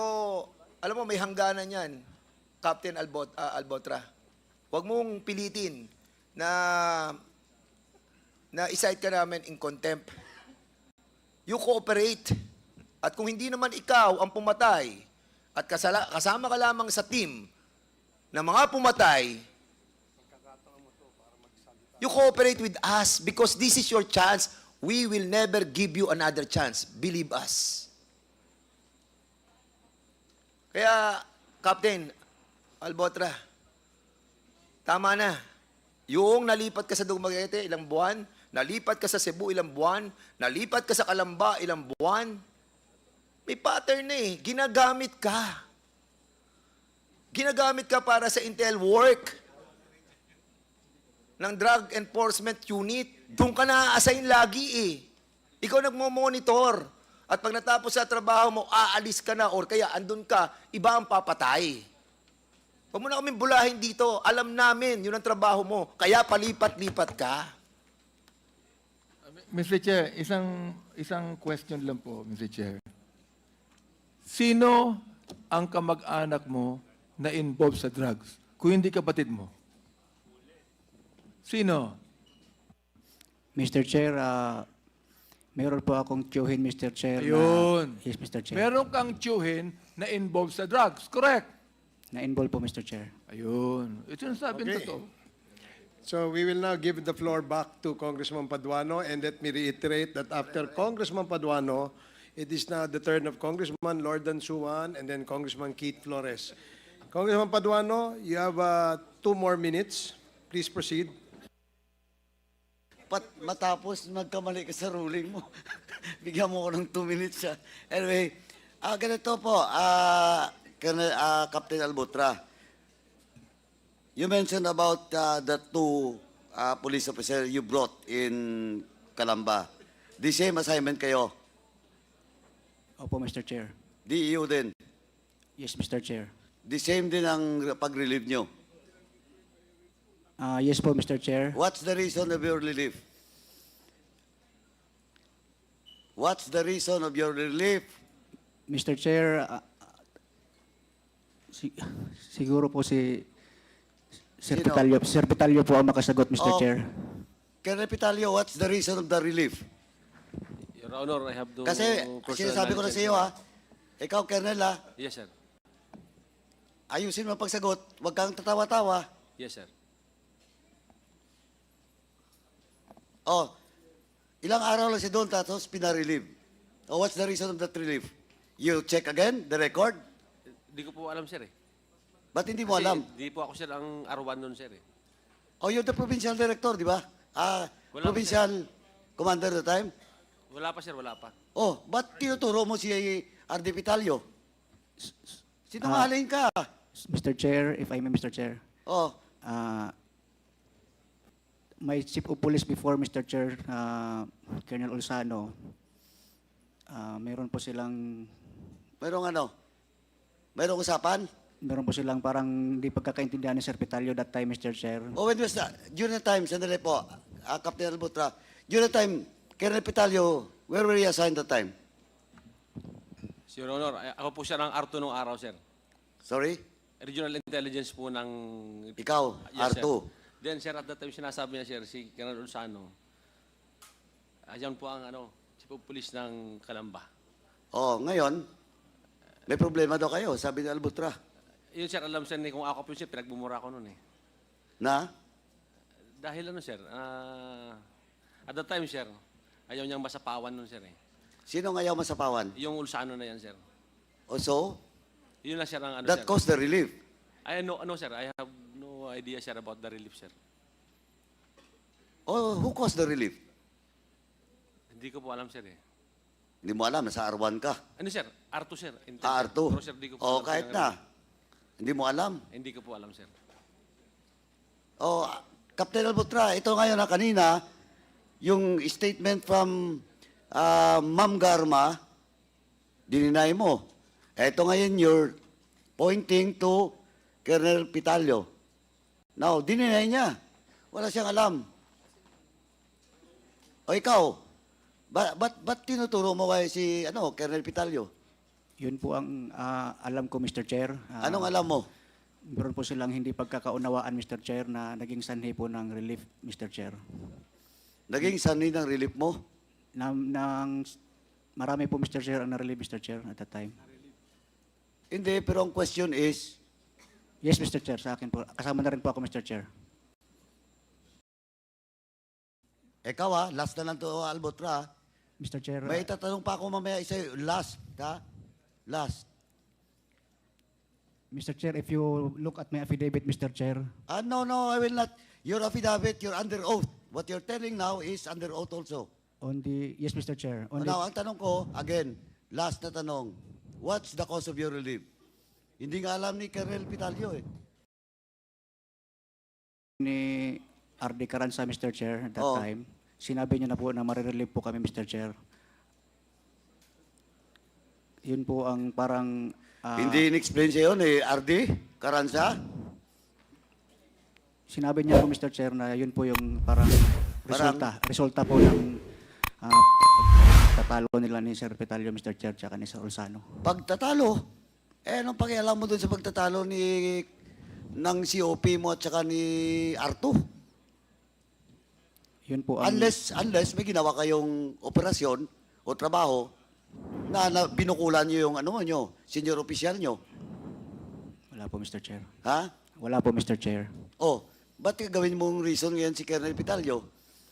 alam mo, may hangganan yan, Captain Albotra. Huwag mong pilitin na i-cite ka namin in contempt. You cooperate. At kung hindi naman ikaw ang pumatay, at kasama ka lamang sa team na mga pumatay, you cooperate with us because this is your chance. We will never give you another chance. Believe us. Kaya, Captain Albotra, tama na. Yung nalipat ka sa Dumaguete, ilang buwan, nalipat ka sa Cebu, ilang buwan, nalipat ka sa Calamba, ilang buwan, may pattern na eh. Ginagamit ka. Ginagamit ka para sa intel work. ng Drug Enforcement Unit. Doon ka na-assign lagi eh. Ikaw nagmo-monitor. At pag natapos sa trabaho mo, aalis ka na or kaya andun ka, iba ang papatay. Huwag mo na kaming bulahin dito. Alam namin, yun ang trabaho mo. Kaya palipat-lipat ka. Mr. Chair, isang question lang po, Mr. Chair. Sino ang kamag-anak mo na involved sa drugs? Kung hindi kapatid mo. Sino? Mr. Chair, meron po akong tiyuhin, Mr. Chair. Ayun. Yes, Mr. Chair. Meron kang tiyuhin na involved sa drugs. Correct? Na-involve po, Mr. Chair. Ayun. Ito yung sabi Okay. totoo. So we will now give the floor back to Congressman Paduano, and let me reiterate that after Congressman Paduano, it is now the turn of Congressman Lordan Suwan and then Congressman Keith Flores. Congressman Paduano, you have 2 more minutes. Please proceed. Matapos magkamali ka sa ruling mo, bigyan mo ko ng 2 minutes siya. Anyway, ganito po, Captain Albutra. You mentioned about the 2 police officers you brought in Calamba. The same assignment kayo? Opo, Mr. Chair. DEO din? Yes, Mr. Chair. The same din ang pag-relieve nyo? Yes po, Mr. Chair. What's the reason of your relief? What's the reason of your relief? Mr. Chair, siguro po si Sir Sino? Pitalio. Sir Pitalio po ang makasagot, Mr. Oh. Chair. Colonel Pitalio, what's the reason of the relief? Your Honor, I have no Kasi personal sinasabi ko na knowledge sa iyo, ikaw, Colonel, Yes, sir. ayusin mo ang pagsagot, huwag kang tatawa-tawa. Yes, sir. Oh, ilang araw lang si doon, tapos pinarelieve. Oh, what's the reason of that relief? You check again, the record? Hindi ko po alam, sir eh. Ba't hindi mo alam? Hindi po ako, sir, ang R1 nun, sir eh. Oh, you're the provincial director, di ba? Wala pa, Provincial commander at the time? Wala pa, sir, wala pa. Oh, ba't tinuturo mo si RD Pitalio? Sinungaling ka. Mr. Chair, if I may, Mr. Chair. Oh, My Chief of Police before, Mr. Chair, Colonel Olsano, meron po silang... mayroong ano? Mayroong usapan? Meron po silang parang hindi pagkakaintindihan ni Sir Pitalio that time, Mr. Chair. Oh, when was that? During the time, sandali po, Captain Albutra, during the time, Colonel Pitalio, where were you assigned that time? Your Honor, ako po siya ng R2 nung araw, sir. Sorry? Regional Intelligence po ng... Ikaw, Yes, R2. sir. Then, sir, at that time, sinasabi niya, sir, si Colonel Ulsano, ayan po ang Chief of Police ng Calamba. Oh, ngayon, may problema daw kayo, sabi ni Albutra. Yun, sir, alam, sir, kung ako po, sir, pinagbumura ko nun eh. Na? Dahil sir, at that time, sir, ayaw niyang masapawan nun, sir eh. Sino ang ayaw masapawan? Yung Ulsano na yan, sir. O so, Yun na, sir, ang that sir. caused the relief. Sir, I have no idea, sir, about the relief, sir. Oh, who caused the relief? Hindi ko po alam, sir eh. Hindi mo alam, nasa R1 ka. Ano, sir? R2, sir. R2. Pero, sir, di ko po Oh, alam, kahit sir, na. Hindi mo alam. Hindi ko po alam, sir. Oh, Captain Albutra, ito ngayon kanina, yung statement from Ma'am Garma, dininay mo. Ito ngayon, you're pointing to Colonel Pitalio. Now, dininay niya. Wala siyang alam. O ikaw, ba't tinuturo mo kay si Colonel Pitalio? Yun po ang alam ko, Mr. Chair. Anong alam mo? Meron po silang hindi pagkakaunawaan, Mr. Chair, na naging sanhi po ng relief, Mr. Chair. Naging sanhi ng relief mo? Marami po, Mr. Chair, ang na-relieve, Mr. Chair, at that time. Hindi, pero ang question is, Yes, Mr. Chair, sa akin po. Kasama na rin po ako, Mr. Chair. ikaw last na lang to, Albutra. Mr. Chair. May itatanong pa ako mamaya isa, last, ha? Last. Mr. Chair, if you look at my affidavit, Mr. Chair. No, I will not. Your affidavit, you're under oath. What you're telling now is under oath also. Yes, Mr. Chair. Now, ang tanong ko, again, last na tanong, what's the cause of your relief? Hindi nga alam ni Colonel Pitalio eh. Ni RD Caranza, Mr. Chair, that Oh. time, sinabi niya na po na marirelieve po kami, Mr. Chair. Yun po ang parang... Hindi in-explain sa'yo ni RD Caranza? Sinabi niya po, Mr. Chair, na yun po yung parang resulta po ng tatalo nila ni Sir Petalio, Mr. Chair, tsaka ni Sir Olsano. Pagtatalo? Anong pakialam mo doon sa pagtatalo ng COP mo at saka ni Arto? Yun po ang... Unless may ginawa kayong operasyon o trabaho na binukulan nyo yung senior official nyo. Wala po, Mr. Chair. Ha? Wala po, Mr. Chair. Oh, ba't gawin mong reason ngayon si Colonel Pitalio?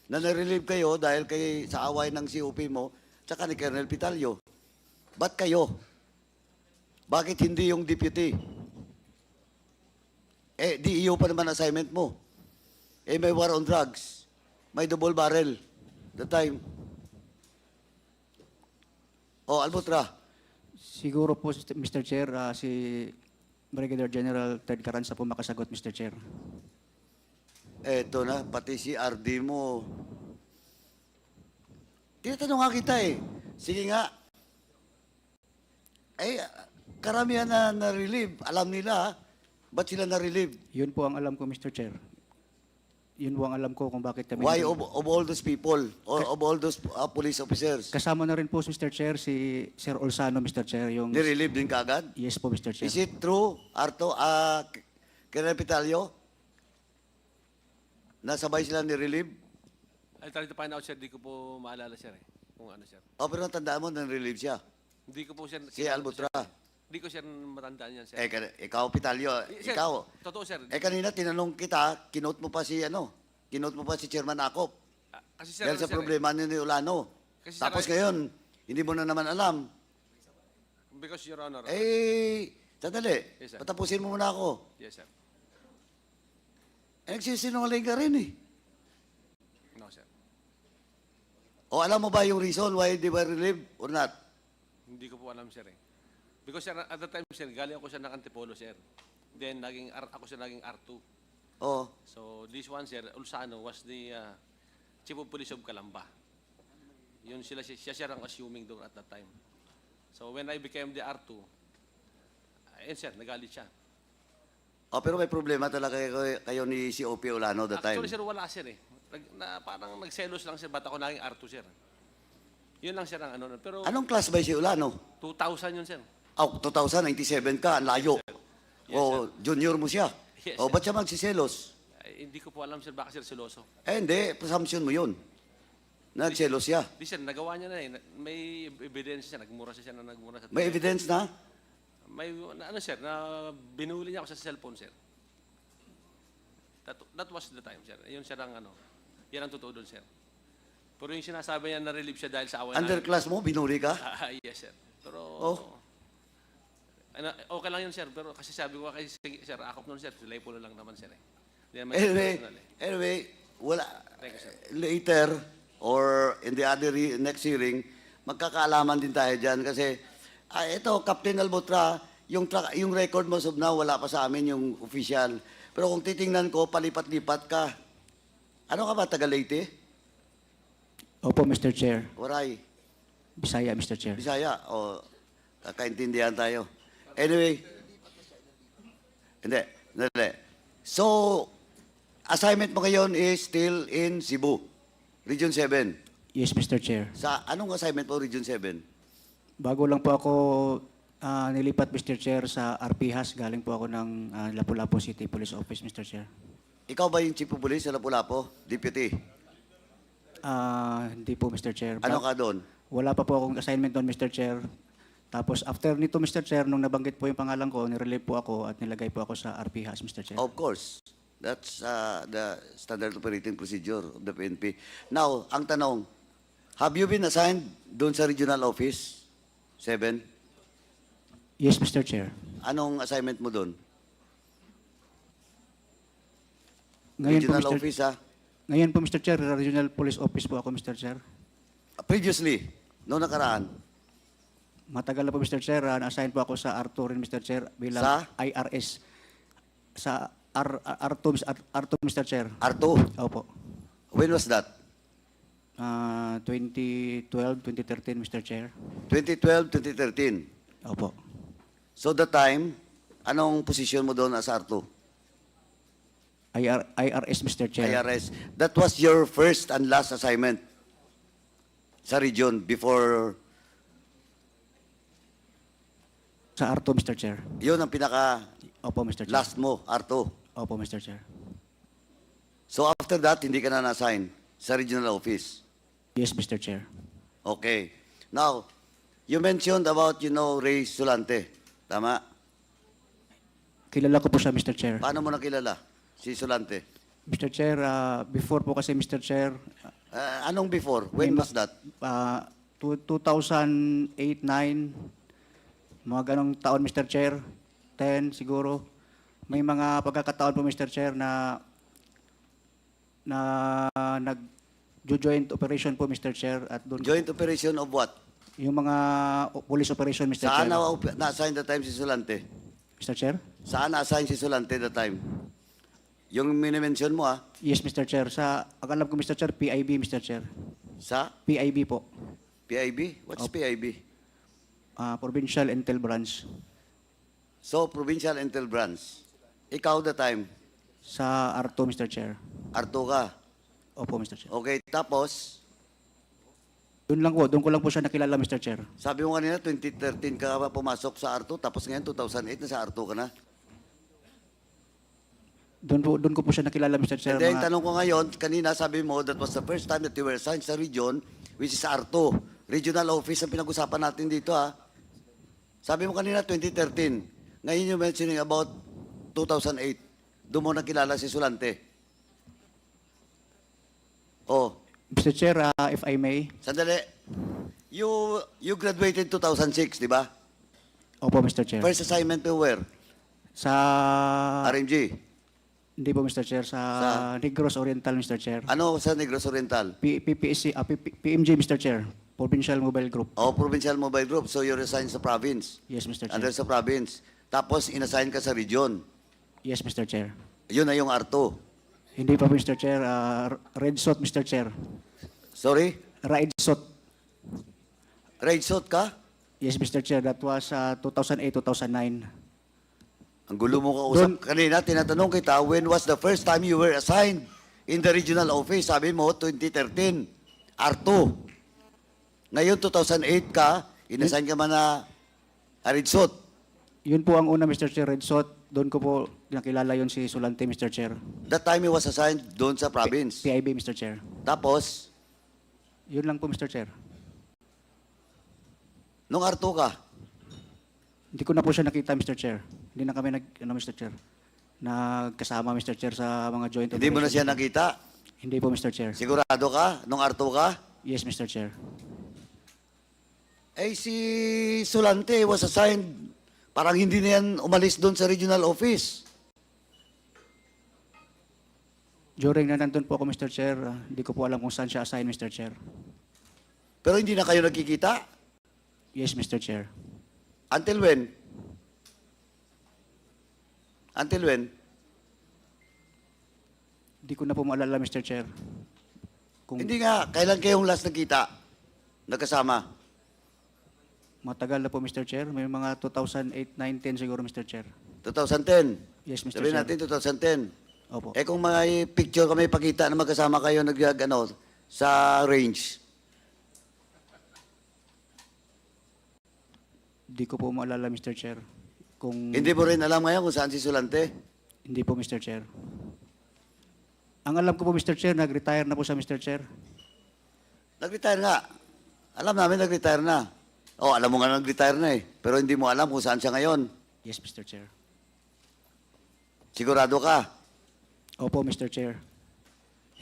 Na na-relieve kayo dahil sa away ng COP mo tsaka ni Colonel Pitalio. Ba't kayo? Bakit hindi yung deputy? DEO pa naman assignment mo. May war on drugs. May double barrel. The time. Albutra. Siguro po, Mr. Chair, si Brigadier General Ted Caranza po makasagot, Mr. Chair. Eto na, pati si RD mo. Tinatanong nga kita Sige nga. Karamihan na na-relieve. Alam nila, ba't sila na-relieve? Yun po ang alam ko, Mr. Chair. Yun po ang alam ko kung bakit kami... Why of all those people or of all those police officers? Kasama na rin po, Mr. Chair, si Sir Olsano, Mr. Chair, yung... Ni-relieve din kaagad? Yes po, Mr. Chair. Is it true, Arto, Colonel Pitalio? Nasabay sila ni-relieve? I try to find out, sir. Di ko po maalala, sir. Kung ano, sir. Pero natandaan mo na relieve siya. Hindi ko po, sir. Si Albutra. Hindi ko, sir, matandaan yan, sir. Ikaw, Pitalio, Sir, ikaw. totoo, sir. Kanina tinanong kita, kinote mo pa si Chairman Akop. Kasi, sir, Dahil sa problema ni Ulano. Kasi, sir, Tapos ngayon, hindi mo na naman alam. Because, Your Honor. Sandali. Yes, sir. Patapusin mo muna ako. Yes, sir. Nagsisinungaling ka rin No, sir. Alam mo ba yung reason why they were relieved or not? Hindi ko po alam, sir. Because, sir, at the time, sir, galing ako siya ng Antipolo, sir. Then, ako siya naging R2. Oo. So, this one, sir, Ulsano was the Chief of Police of Calamba. Yun siya ang assuming doon at that time. So, when I became the R2, ayun, sir, nagalit siya. Pero may problema talaga kayo ni COP Ulano that time. Actually, sir, wala, sir, parang nagselos lang, sir, ba't ako naging R2, sir? Yun lang, sir, ang ano. Pero, Anong class ba si Ulano? 2000 yun, sir. 2097 ka, ang layo. Yes, Junior mo siya. Yes, Ba't siya magsiselos? Hindi ko po alam, sir, baka, sir, siloso. Hindi, presumption mo yun. Nagselos siya. Di, sir, nagawa niya na May evidence siya, nagmura sa May evidence na? May, sir, na binuli niya ako sa cellphone, sir. That was the time, sir. Yun, sir, yan ang totoo doon, sir. Pero yung sinasabi niya, na-relieve siya dahil sa away Underclass mo, binuli ka? Yes, sir. Pero, okay lang yun, sir. Pero kasi sabi ko kay Sir Akop noon, sir, sila pulo lang naman, sir. Anyway, wala. Thank you, sir. Later, or in the other next hearing, magkakaalaman din tayo dyan kasi ito, Captain Albutra, yung record mo of now, wala pa sa amin yung official. Pero kung titingnan ko, palipat-lipat ka. Ano ka ba, taga Leyte? Opo, Mr. Chair. Waray. Bisaya, Mr. Chair. Bisaya. Kakaintindihan tayo. Anyway. Hindi. So, assignment mo ngayon is still in Cebu, Region 7. Yes, Mr. Chair. Anong assignment mo, Region 7? Bago lang po ako nilipat, Mr. Chair, sa RPHAS. Galing po ako ng Lapu-Lapu City Police Office, Mr. Chair. Ikaw ba yung Chief of Police sa Lapu-Lapu? Deputy? Hindi po, Mr. Chair. Ano ka doon? Wala pa po akong assignment doon, Mr. Chair. Tapos after nito, Mr. Chair, nung nabanggit po yung pangalan ko, nirelieve po ako at nilagay po ako sa RPHAS, Mr. Chair. Of course. That's the standard operating procedure of the PNP. Now, ang tanong, have you been assigned doon sa regional office? 7? Yes, Mr. Chair. Anong assignment mo doon? Ngayon Regional po, Mr. office, Ngayon po, Mr. Chair, Regional Police Office po ako, Mr. Chair. Previously, noong nakaraan? Matagal na po, Mr. Chair. Na-assign po ako sa R2 rin, Mr. Chair, bilang Sa? IRS. Sa R2, Mr. Chair. R2? Opo. When was that? 2012, 2013, Mr. Chair. 2012, 2013. Opo. So the time, anong position mo doon as R2? IRS, Mr. Chair. IRS. That was your first and last assignment sa region before Sa R2, Mr. Chair. yun ang pinaka Opo, Mr. Chair. last mo, R2. Opo, Mr. Chair. So after that, hindi ka na na-assign sa regional office. Yes, Mr. Chair. Okay. Now, you mentioned about, Ray Sulante. Tama? Kilala ko po siya, Mr. Chair. Paano mo nakilala si Sulante? Mr. Chair, before po kasi, Mr. Chair, Anong before? When was that? 2008, 9, mga ganong taon, Mr. Chair, 10 siguro. May mga pagkakataon po, Mr. Chair, na nag-joint operation po, Mr. Chair, at doon Joint operation of what? yung mga police operation, Mr. Saan Chair. na-assign that time si Sulante? Mr. Chair? Saan na-assign si Sulante that time? Yung minimension mo, Yes, Mr. Chair. Ang alam ko, Mr. Chair, PIB, Mr. Chair. Sa PIB po. PIB? What's PIB? Provincial Intel Branch. So, Provincial Intel Branch. Ikaw the time? Sa R2, Mr. Chair. R2 ka? Opo, Mr. Chair. Okay, tapos, Doon ko lang po siya nakilala, Mr. Chair. sabi mo kanina, 2013 ka pa pumasok sa R2, tapos ngayon, 2008 na sa R2 ka na. Doon ko po siya nakilala, Mr. Chair. And then, tanong ko ngayon, kanina sabi mo, that was the first time that you were assigned sa region, which is R2. Regional office ang pinag-usapan natin dito, ha. Sabi mo kanina, 2013. Ngayon you're mentioning about 2008. Doon mo nakilala si Sulante. Oh, Mr. Chair, if I may. sandali. You graduated 2006, di ba? Opo, Mr. Chair. First assignment to where? Sa... RMG. Hindi po, Mr. Chair. Sa Negros Oriental, Mr. Chair. Ano sa Negros Oriental? PMG, Mr. Chair. Provincial Mobile Group. Oh, Provincial Mobile Group. So you're assigned sa province. Yes, Mr. Chair. Under sa province. Tapos inassign ka sa region. Yes, Mr. Chair. Yun na yung R2. Hindi pa, Mr. Chair. Red Sot, Mr. Chair. Sorry? Red Sot. Red Sot ka? Yes, Mr. Chair. That was 2008, 2009. Ang gulo mo kausap. Kanina, tinatanong kita, when was the first time you were assigned in the regional office? Sabi mo, 2013. R2. Ngayon, 2008 ka, inassign ka man na Red Sot. Yun po ang una, Mr. Chair. Red Sot. Doon ko po nakilala yun si Sulante, Mr. Chair. That time he was assigned doon sa province. PIB, Mr. Chair. Tapos, Yun lang po, Mr. Chair. nung R2 ka, Hindi ko na po siya nakita, Mr. Chair. Hindi na kami Mr. Chair, nagkasama, Mr. Chair, sa mga joint hindi mo na siya operations. nakita? Hindi po, Mr. Chair. Sigurado ka? Nung R2 ka? Yes, Mr. Chair. Eh, si Sulante was assigned, parang hindi na yan umalis doon sa regional office. During na nandun po ako, Mr. Chair, hindi ko po alam kung saan siya assigned, Mr. Chair. Pero hindi na kayo nagkikita? Yes, Mr. Chair. Until when? Until when? Hindi ko na po maalala, Mr. Chair. Hindi nga, kailan kayong last nagkita? Nagkasama? Matagal na po, Mr. Chair. May mga 2008, 9, 10 siguro, Mr. Chair. 2010? Yes, Mr. Sabihin Chair. natin 2010. Opo. Eh kung may picture kami pakita na magkasama kayo sa range, Hindi ko po maalala, Mr. Chair. hindi mo rin alam ngayon kung saan si Sulante? Hindi po, Mr. Chair. Ang alam ko po, Mr. Chair, nag-retire na po siya, Mr. Chair. Nag-retire nga. Alam namin nag-retire na. Oh, alam mo nga nag-retire na eh. Pero hindi mo alam kung saan siya ngayon. Yes, Mr. Chair. Sigurado ka? Opo, Mr. Chair.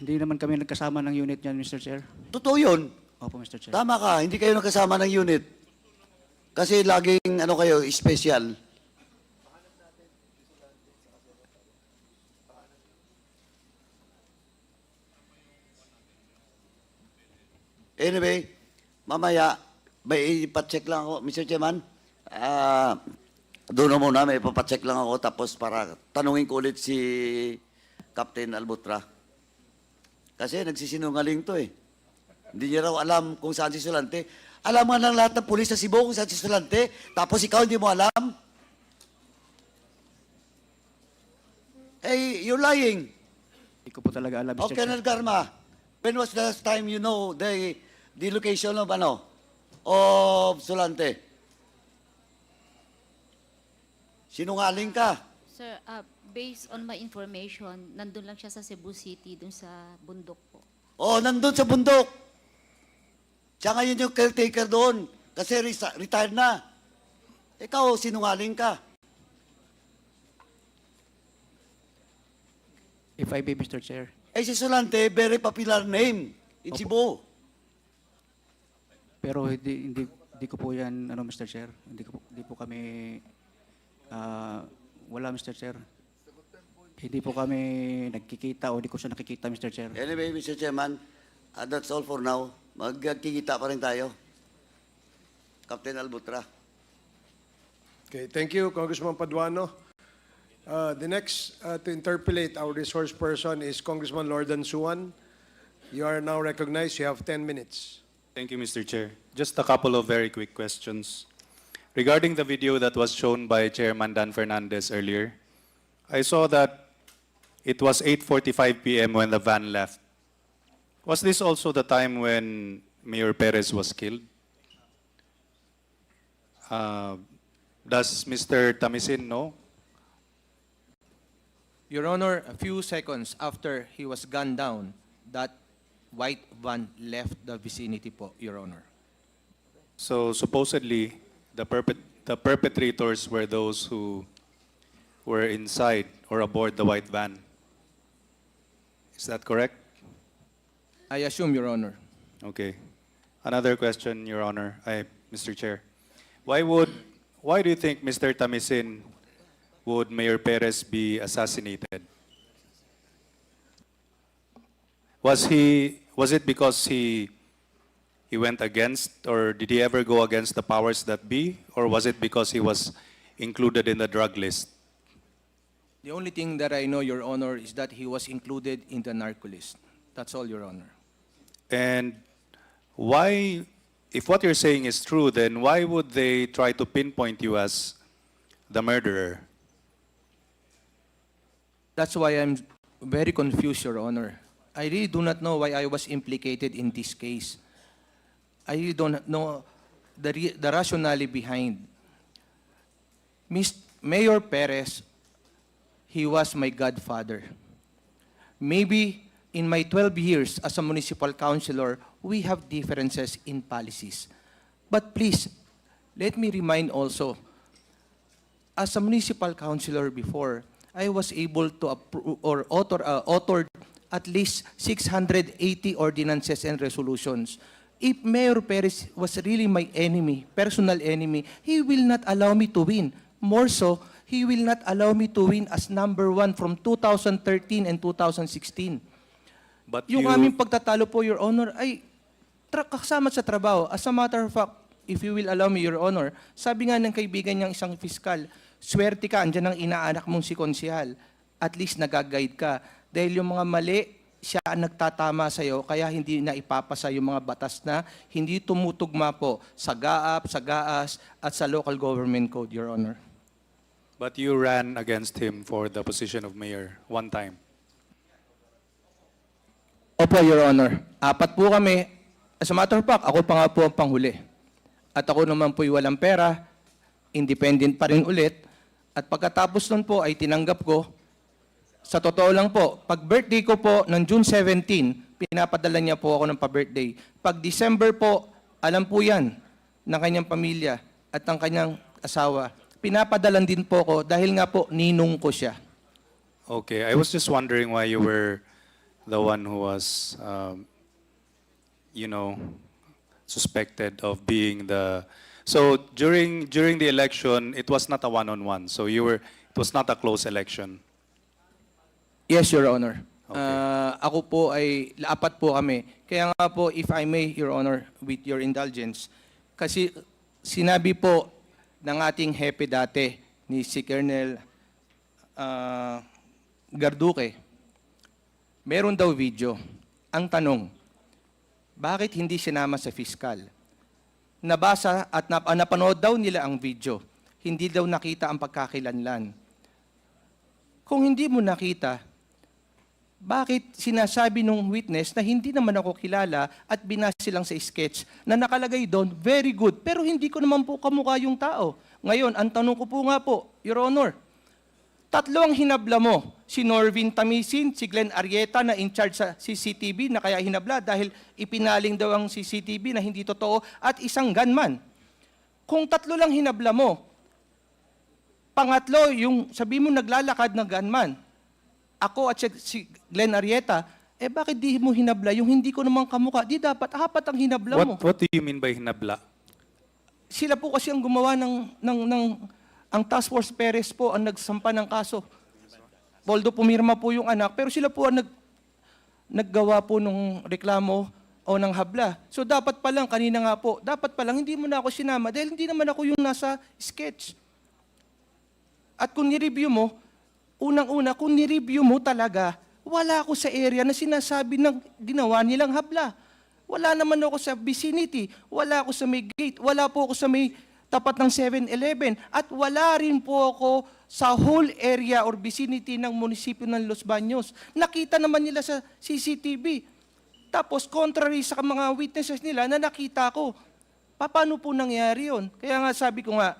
Hindi naman kami nagkasama ng unit niyan, Mr. Chair. Totoo yun. Opo, Mr. Chair. Tama ka, hindi kayo nagkasama ng unit. Kasi laging, kayo, special. Anyway, mamaya, may ipacheck lang ako. Mr. Chairman, Doon na muna, may papacheck lang ako tapos para tanungin ko ulit si Captain Albutra. Kasi nagsisinungaling to eh. Hindi niya raw alam kung saan si Sulante. Alam nga ng lahat ng pulis sa Cebu kung saan si Sulante, tapos ikaw hindi mo alam? Eh, you're lying. Hindi ko po talaga alam, Mr. Okay, Colonel Garma, when was the last time you know the location of of Sulante? Sinungaling ka. Sir, based on my information, nandun lang siya sa Cebu City, dun sa bundok po. Oh, nandun sa bundok. Siya ngayon yung caretaker doon kasi retired na. Ikaw, sinungaling ka. If I may, Mr. Chair. Eh, si Sulante, very popular name in Cebu. Pero hindi ko po yan, Mr. Chair. Hindi po kami, wala, Mr. Chair. Hindi po kami nagkikita o hindi ko siya nakikita, Mr. Chair. Anyway, Mr. Chairman, that's all for now. Magkikita pa rin tayo. Captain Albutra. Okay, thank you, Congressman Paduano. The next to interpolate our resource person is Congressman Lordan Suwan. You are now recognized. You have 10 minutes. Thank you, Mr. Chair. Just a couple of very quick questions. Regarding the video that was shown by Chairman Dan Fernandez earlier, I saw that it was 8:45 p.m. when the van left. Was this also the time when Mayor Perez was killed? Does Mr. Tamisin know? Your Honor, a few seconds after he was gunned down, that white van left the vicinity po, Your Honor. So supposedly, the perpetrators were those who were inside or aboard the white van. Is that correct? I assume, Your Honor. Okay. Another question, Your Honor, Mr. Chair. Why do you think Mr. Tamisin would Mayor Perez be assassinated? Was it because he went against, or did he ever go against the powers that be, or was it because he was included in the drug list? The only thing that I know, Your Honor, is that he was included in the narco list. That's all, Your Honor. And why, if what you're saying is true, then why would they try to pinpoint you as the murderer? That's why I'm very confused, Your Honor. I really do not know why I was implicated in this case. I really don't know the rationale behind. Mayor Perez, he was my godfather. Maybe in my 12 years as a municipal councilor, we have differences in policies. But please, let me remind also, as a municipal councilor before, I was able to approve or authored at least 680 ordinances and resolutions. If Mayor Perez was really my enemy, personal enemy, he will not allow me to win. More so, he will not allow me to win as number one from 2013 and 2016. But Yung aming pagtatalo po, Your Honor, ay kasama sa trabaho. As a matter of fact, if you will allow me, Your Honor, sabi nga ng kaibigan niyang isang fiskal, swerte ka, andyan ang inaanak mong si konsihal. At least nag-guide ka. Dahil yung mga mali, siya ang nagtatama sa'yo, kaya hindi na ipapasa yung mga batas na hindi tumutugma po sa GAAP, sa GAAS, at sa local government code, Your Honor. But you ran against him for the position of mayor one time. Opo, Your Honor. 4 po kami. As a matter of fact, ako pa nga po ang panghuli. At ako naman po'y walang pera, independent pa rin ulit. At pagkatapos nun po ay tinanggap ko. Sa totoo lang po, pag birthday ko po ng June 17, pinapadala niya po ako ng pa-birthday. Pag December po, alam po yan ng kanyang pamilya at ng kanyang asawa. Pinapadalan din po ko dahil nga po ninong ko siya. Okay, I was just wondering why you were the one who was, suspected of being the. So during the election, it was not a one-on-one. So it was not a close election. Yes, Your Honor. Okay. Ako po ay 4 po kami. Kaya nga po, if I may, Your Honor, with your indulgence, kasi sinabi po ng ating hepe dati ni si Colonel Garduque, meron daw video. Ang tanong, bakit hindi sinama sa fiskal? Nabasa at napanood daw nila ang video. Hindi daw nakita ang pagkakilanlan. Kung hindi mo nakita, bakit sinasabi nung witness na hindi naman ako kilala at binase lang sa sketch na nakalagay doon, very good, pero hindi ko naman po kamukha yung tao. Ngayon, ang tanong ko po nga po, Your Honor, 3 ang hinabla mo, si Norvin Tamisin, si Glenn Arrieta na in charge sa CCTV na kaya hinabla dahil ipinaling daw ang CCTV na hindi totoo at isang gunman. Kung 3 lang hinabla mo, pangatlo, yung sabi mo naglalakad na gunman, ako at si Glenn Arrieta, bakit di mo hinabla yung hindi ko naman kamukha? Di dapat 4 ang hinabla mo. What do you mean by hinabla? Sila po kasi ang gumawa ang Task Force Perez po ang nagsampa ng kaso. Although pumirma po yung anak, pero sila po ang naggawa po ng reklamo o ng habla. So dapat pa lang, kanina nga po, dapat pa lang hindi mo na ako sinama dahil hindi naman ako yung nasa sketch. At kung ni-review mo, unang-una, kung ni-review mo talaga, wala ako sa area na sinasabi ng ginawa nilang habla. Wala naman ako sa vicinity, wala ako sa may gate, wala po ako sa may tapat ng 7-Eleven, at wala rin po ako sa whole area or vicinity ng munisipyo ng Los Baños. Nakita naman nila sa CCTV. Tapos, contrary sa mga witnesses nila na nakita ko, paano po nangyari yun? Kaya nga sabi ko nga,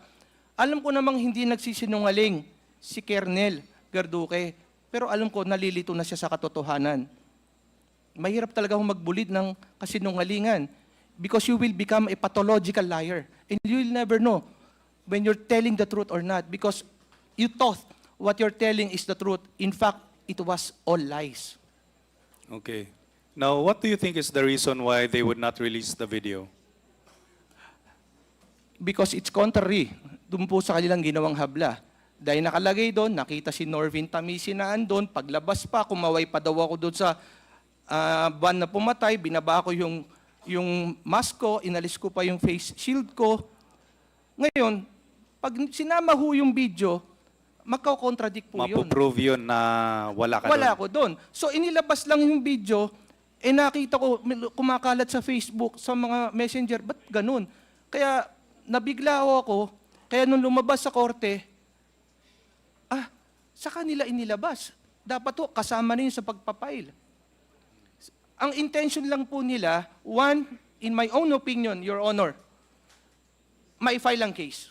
alam ko namang hindi nagsisinungaling si Colonel Garduque, pero alam ko nalilito na siya sa katotohanan. Mahirap talaga magbulid ng kasinungalingan because you will become a pathological liar and you will never know when you're telling the truth or not because you thought what you're telling is the truth. In fact, it was all lies. Okay. Now, what do you think is the reason why they would not release the video? Because it's contrary dun po sa kanilang ginawang habla. Dahil nakalagay doon, nakita si Norvin Tamisin na andun, paglabas pa, kumaway pa daw ako doon sa van na pumatay, binaba ko yung mask ko, inalis ko pa yung face shield ko. Ngayon, pag sinama ho yung video, magka-contradict po yun. Mapoprove yun na wala ka Wala doon. ko doon. So inilabas lang yung video, nakita ko kumakalat sa Facebook, sa mga messenger, ba't ganun? Kaya nabigla ako, kaya nung lumabas sa korte, sa kanila inilabas. Dapat ho, kasama na yun sa pagpapail. Ang intention lang po nila, one, in my own opinion, Your Honor, ma-file ang case.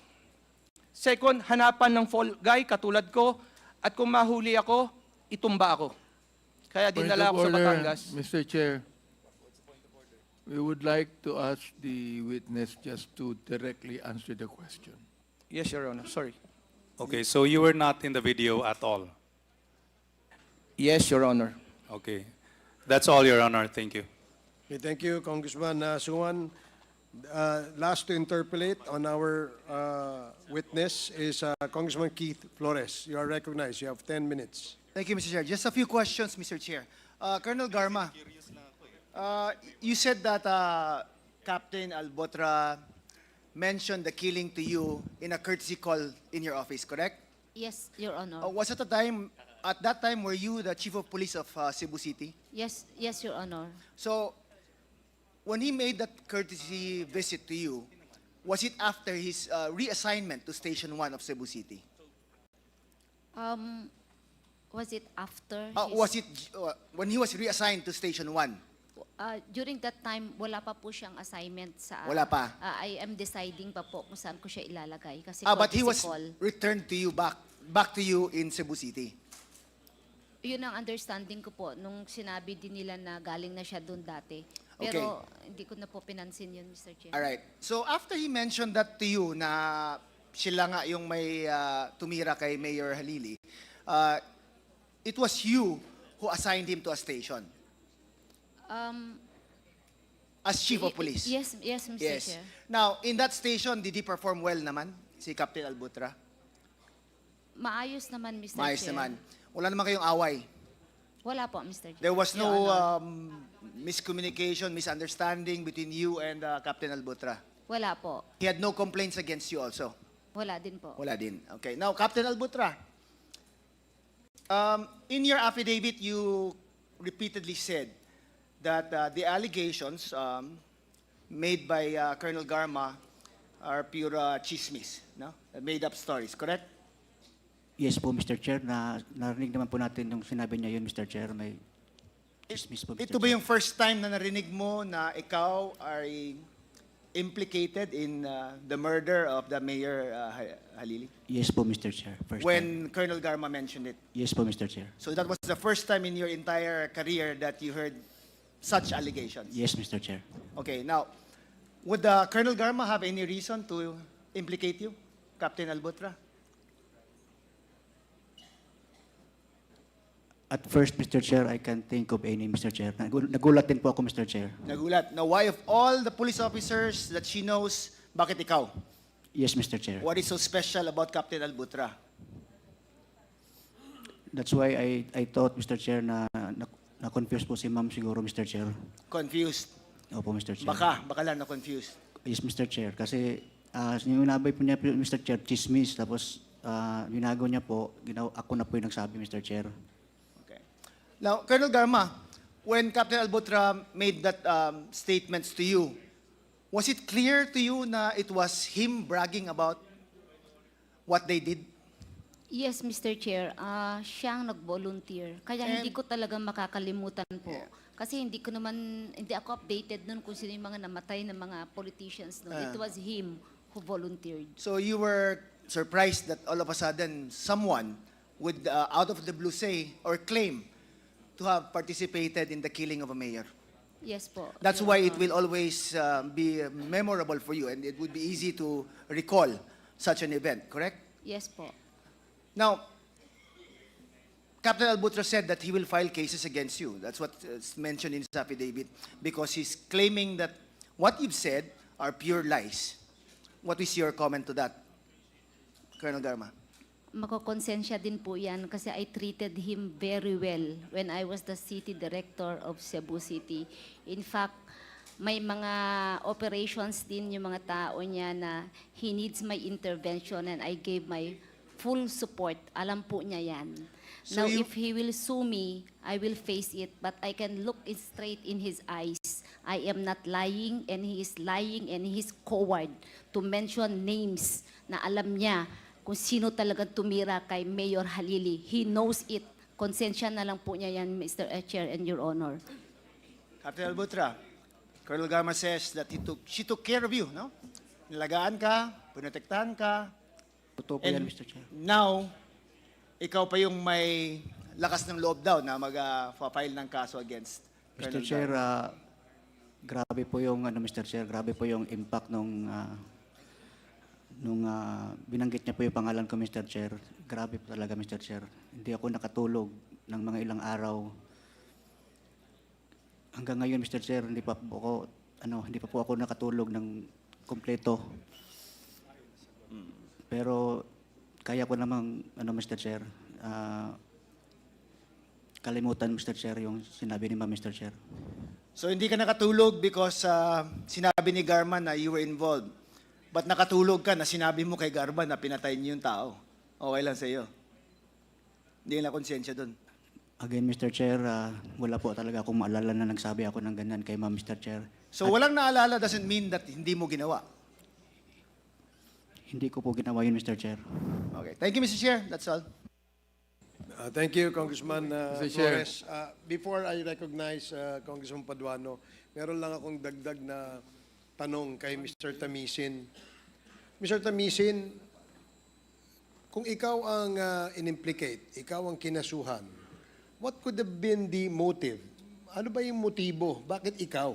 Second, hanapan ng fall guy katulad ko, at kung mahuli ako, itumba ako. Kaya dinala ako sa Batangas. Mr. Chair, we would like to ask the witness just to directly answer the question. Yes, Your Honor. Sorry. Okay, so you were not in the video at all? Yes, Your Honor. Okay. That's all, Your Honor. Thank you. Okay, thank you, Congressman Suwan. Last to interpolate on our witness is Congressman Keith Flores. You are recognized. You have 10 minutes. Thank you, Mr. Chair. Just a few questions, Mr. Chair. Colonel Garma, you said that Captain Albotra mentioned the killing to you in a courtesy call in your office, correct? Yes, Your Honor. Was at that time, were you the Chief of Police of Cebu City? Yes, Your Honor. So, when he made that courtesy visit to you, was it after his reassignment to Station 1 of Cebu City? Was it after? Was it when he was reassigned to Station 1? During that time, wala pa po siyang assignment sa... Wala pa? I am deciding pa po kung saan ko siya ilalagay. Kasi But he was call. returned to you back to you in Cebu City. Yun ang understanding ko po nung sinabi din nila na galing na siya doon dati. Pero hindi ko na po pinansin yun, Mr. Chair. Alright. So after he mentioned that to you na sila nga yung may tumira kay Mayor Halili, it was you who assigned him to a station as Chief of Police. Yes, Mr. Chair. Now, in that station, did he perform well naman, si Captain Albutra? Maayos naman, Mr. Maayos Chair. naman. Wala naman kayong away. Wala po, Mr. Chair. There was Your no Honor. miscommunication, misunderstanding between you and Captain Albutra. Wala po. He had no complaints against you also. Wala din po. Wala din. Okay. Now, Captain Albutra, in your affidavit, you repeatedly said that the allegations made by Colonel Garma are pure chismis, no? Made-up stories, correct? Yes po, Mr. Chair. Narinig naman po natin yung sinabi niya yun, Mr. Chair. May chismis po, Mr. Ito ba yung first time na narinig mo na ikaw ay implicated in the murder of the Mayor Halili? Yes po, Mr. Chair. First time. When Colonel Garma mentioned it. Yes po, Mr. Chair. So that was the first time in your entire career that you heard such allegations? Yes, Mr. Chair. Okay, now, would Colonel Garma have any reason to implicate you, Captain Albutra? At first, Mr. Chair, I can't think of any, Mr. Chair. Nagulat din po ako, Mr. Chair. Nagulat. Now, why of all the police officers that she knows, bakit ikaw? Yes, Mr. Chair. What is so special about Captain Albutra? That's why I thought, Mr. Chair, na-confuse po si ma'am siguro, Mr. Chair. Confused? Opo, Mr. Chair. Baka lang na-confused. Yes, Mr. Chair. Kasi yung nabay po niya, Mr. Chair, chismis. Tapos binago niya po, ako na po yung nagsabi, Mr. Chair. Now, Colonel Garma, when Captain Albutra made that statements to you, was it clear to you na it was him bragging about what they did? Yes, Mr. Chair. Siyang nag-volunteer. Kaya hindi ko talaga makakalimutan po. Kasi hindi ako updated nun kung sino yung mga namatay ng mga politicians. No? It was him who volunteered. So you were surprised that all of a sudden someone would out of the blue say or claim to have participated in the killing of a mayor. Yes po. That's why it will always be memorable for you and it would be easy to recall such an event, correct? Yes po. Now, Captain Albutra said that he will file cases against you. That's what is mentioned in his affidavit because he's claiming that what you've said are pure lies. What is your comment to that, Colonel Garma? Makokonsensya din po yan kasi I treated him very well when I was the city director of Cebu City. In fact, may mga operations din yung mga tao niya na he needs my intervention and I gave my full support. Alam po niya yan. So Now, if he will sue me, I will face it, but I can look it straight in his eyes. I am not lying and he is lying and he is coward to mention names na alam niya kung sino talagang tumira kay Mayor Halili. He knows it. Konsensya na lang po niya yan, Mr. Chair and Your Honor. Captain Albutra, Colonel Garma says that she took care of you, no? Nilagaan ka, pinotektahan ka. Totoo po yan, Mr. Chair. Now, ikaw pa yung may lakas ng loob daw na mag-file ng kaso against Mr. Colonel Chair, Garma. grabe po yung Mr. Chair, grabe po yung impact nung binanggit niya po yung pangalan ko, Mr. Chair. Grabe po talaga, Mr. Chair. Hindi ako nakatulog ng mga ilang araw. Hanggang ngayon, Mr. Chair, hindi pa po ako nakatulog ng kompleto. Pero kaya ko namang Mr. Chair, kalimutan, Mr. Chair, yung sinabi ni Ma'am, Mr. Chair. So hindi ka nakatulog because sinabi ni Garma na you were involved. But nakatulog ka na sinabi mo kay Garma na pinatay niyo yung tao. Okay lang sa iyo. Hindi na konsensya doon. Again, Mr. Chair, wala po talaga akong maalala na nagsabi ako ng ganyan kay Ma'am, Mr. Chair. So walang naalala doesn't mean that hindi mo ginawa. Hindi ko po ginawa yun, Mr. Chair. Okay. Thank you, Mr. Chair. That's all. Thank you, Congressman Mr. Chair. Flores. Before I recognize Congressman Paduano, meron lang akong dagdag na tanong kay Mr. Tamisin. Mr. Tamisin, kung ikaw ang inimplicate, ikaw ang kinasuhan, what could have been the motive? Ano ba yung motibo? Bakit ikaw?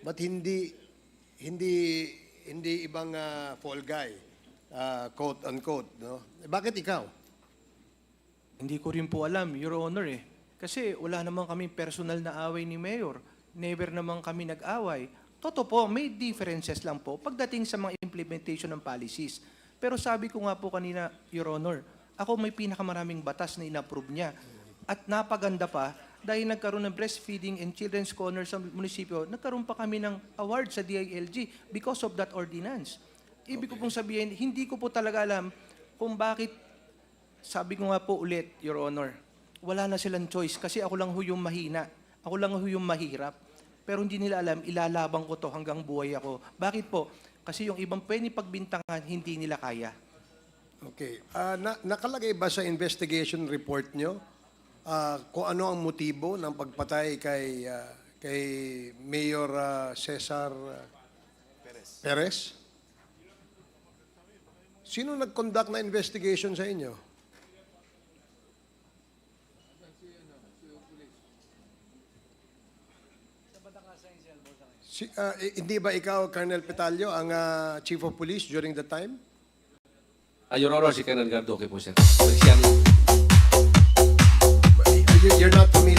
Ba't hindi ibang fall guy, quote unquote, no? Bakit ikaw? Hindi ko rin po alam, Your Honor eh. Kasi wala naman kami personal na away ni Mayor. Never naman kami nag-away. Totoo po, may differences lang po pagdating sa mga implementation ng policies. Pero sabi ko nga po kanina, Your Honor, ako may pinakamaraming batas na inapprove niya. At napaganda pa, dahil nagkaroon ng breastfeeding and children's corner sa munisipyo, nagkaroon pa kami ng award sa DILG because of that ordinance. Ibig ko pong sabihin, hindi ko po talaga alam kung bakit, sabi ko nga po ulit, Your Honor, wala na silang choice kasi ako lang ho yung mahina. Ako lang ho yung mahirap. Pero hindi nila alam, ilalabang ko to hanggang buhay ako. Bakit po? Kasi yung ibang pwede pagbintangan, hindi nila kaya. Okay. Nakalagay ba sa investigation report nyo kung ano ang motibo ng pagpatay kay Mayor Cesar Perez? Sino nag-conduct na investigation sa inyo? Hindi ba ikaw, Colonel Petalio, ang Chief of Police during the time? Your Honor, si Colonel Gardoque po, sir. You're not familiar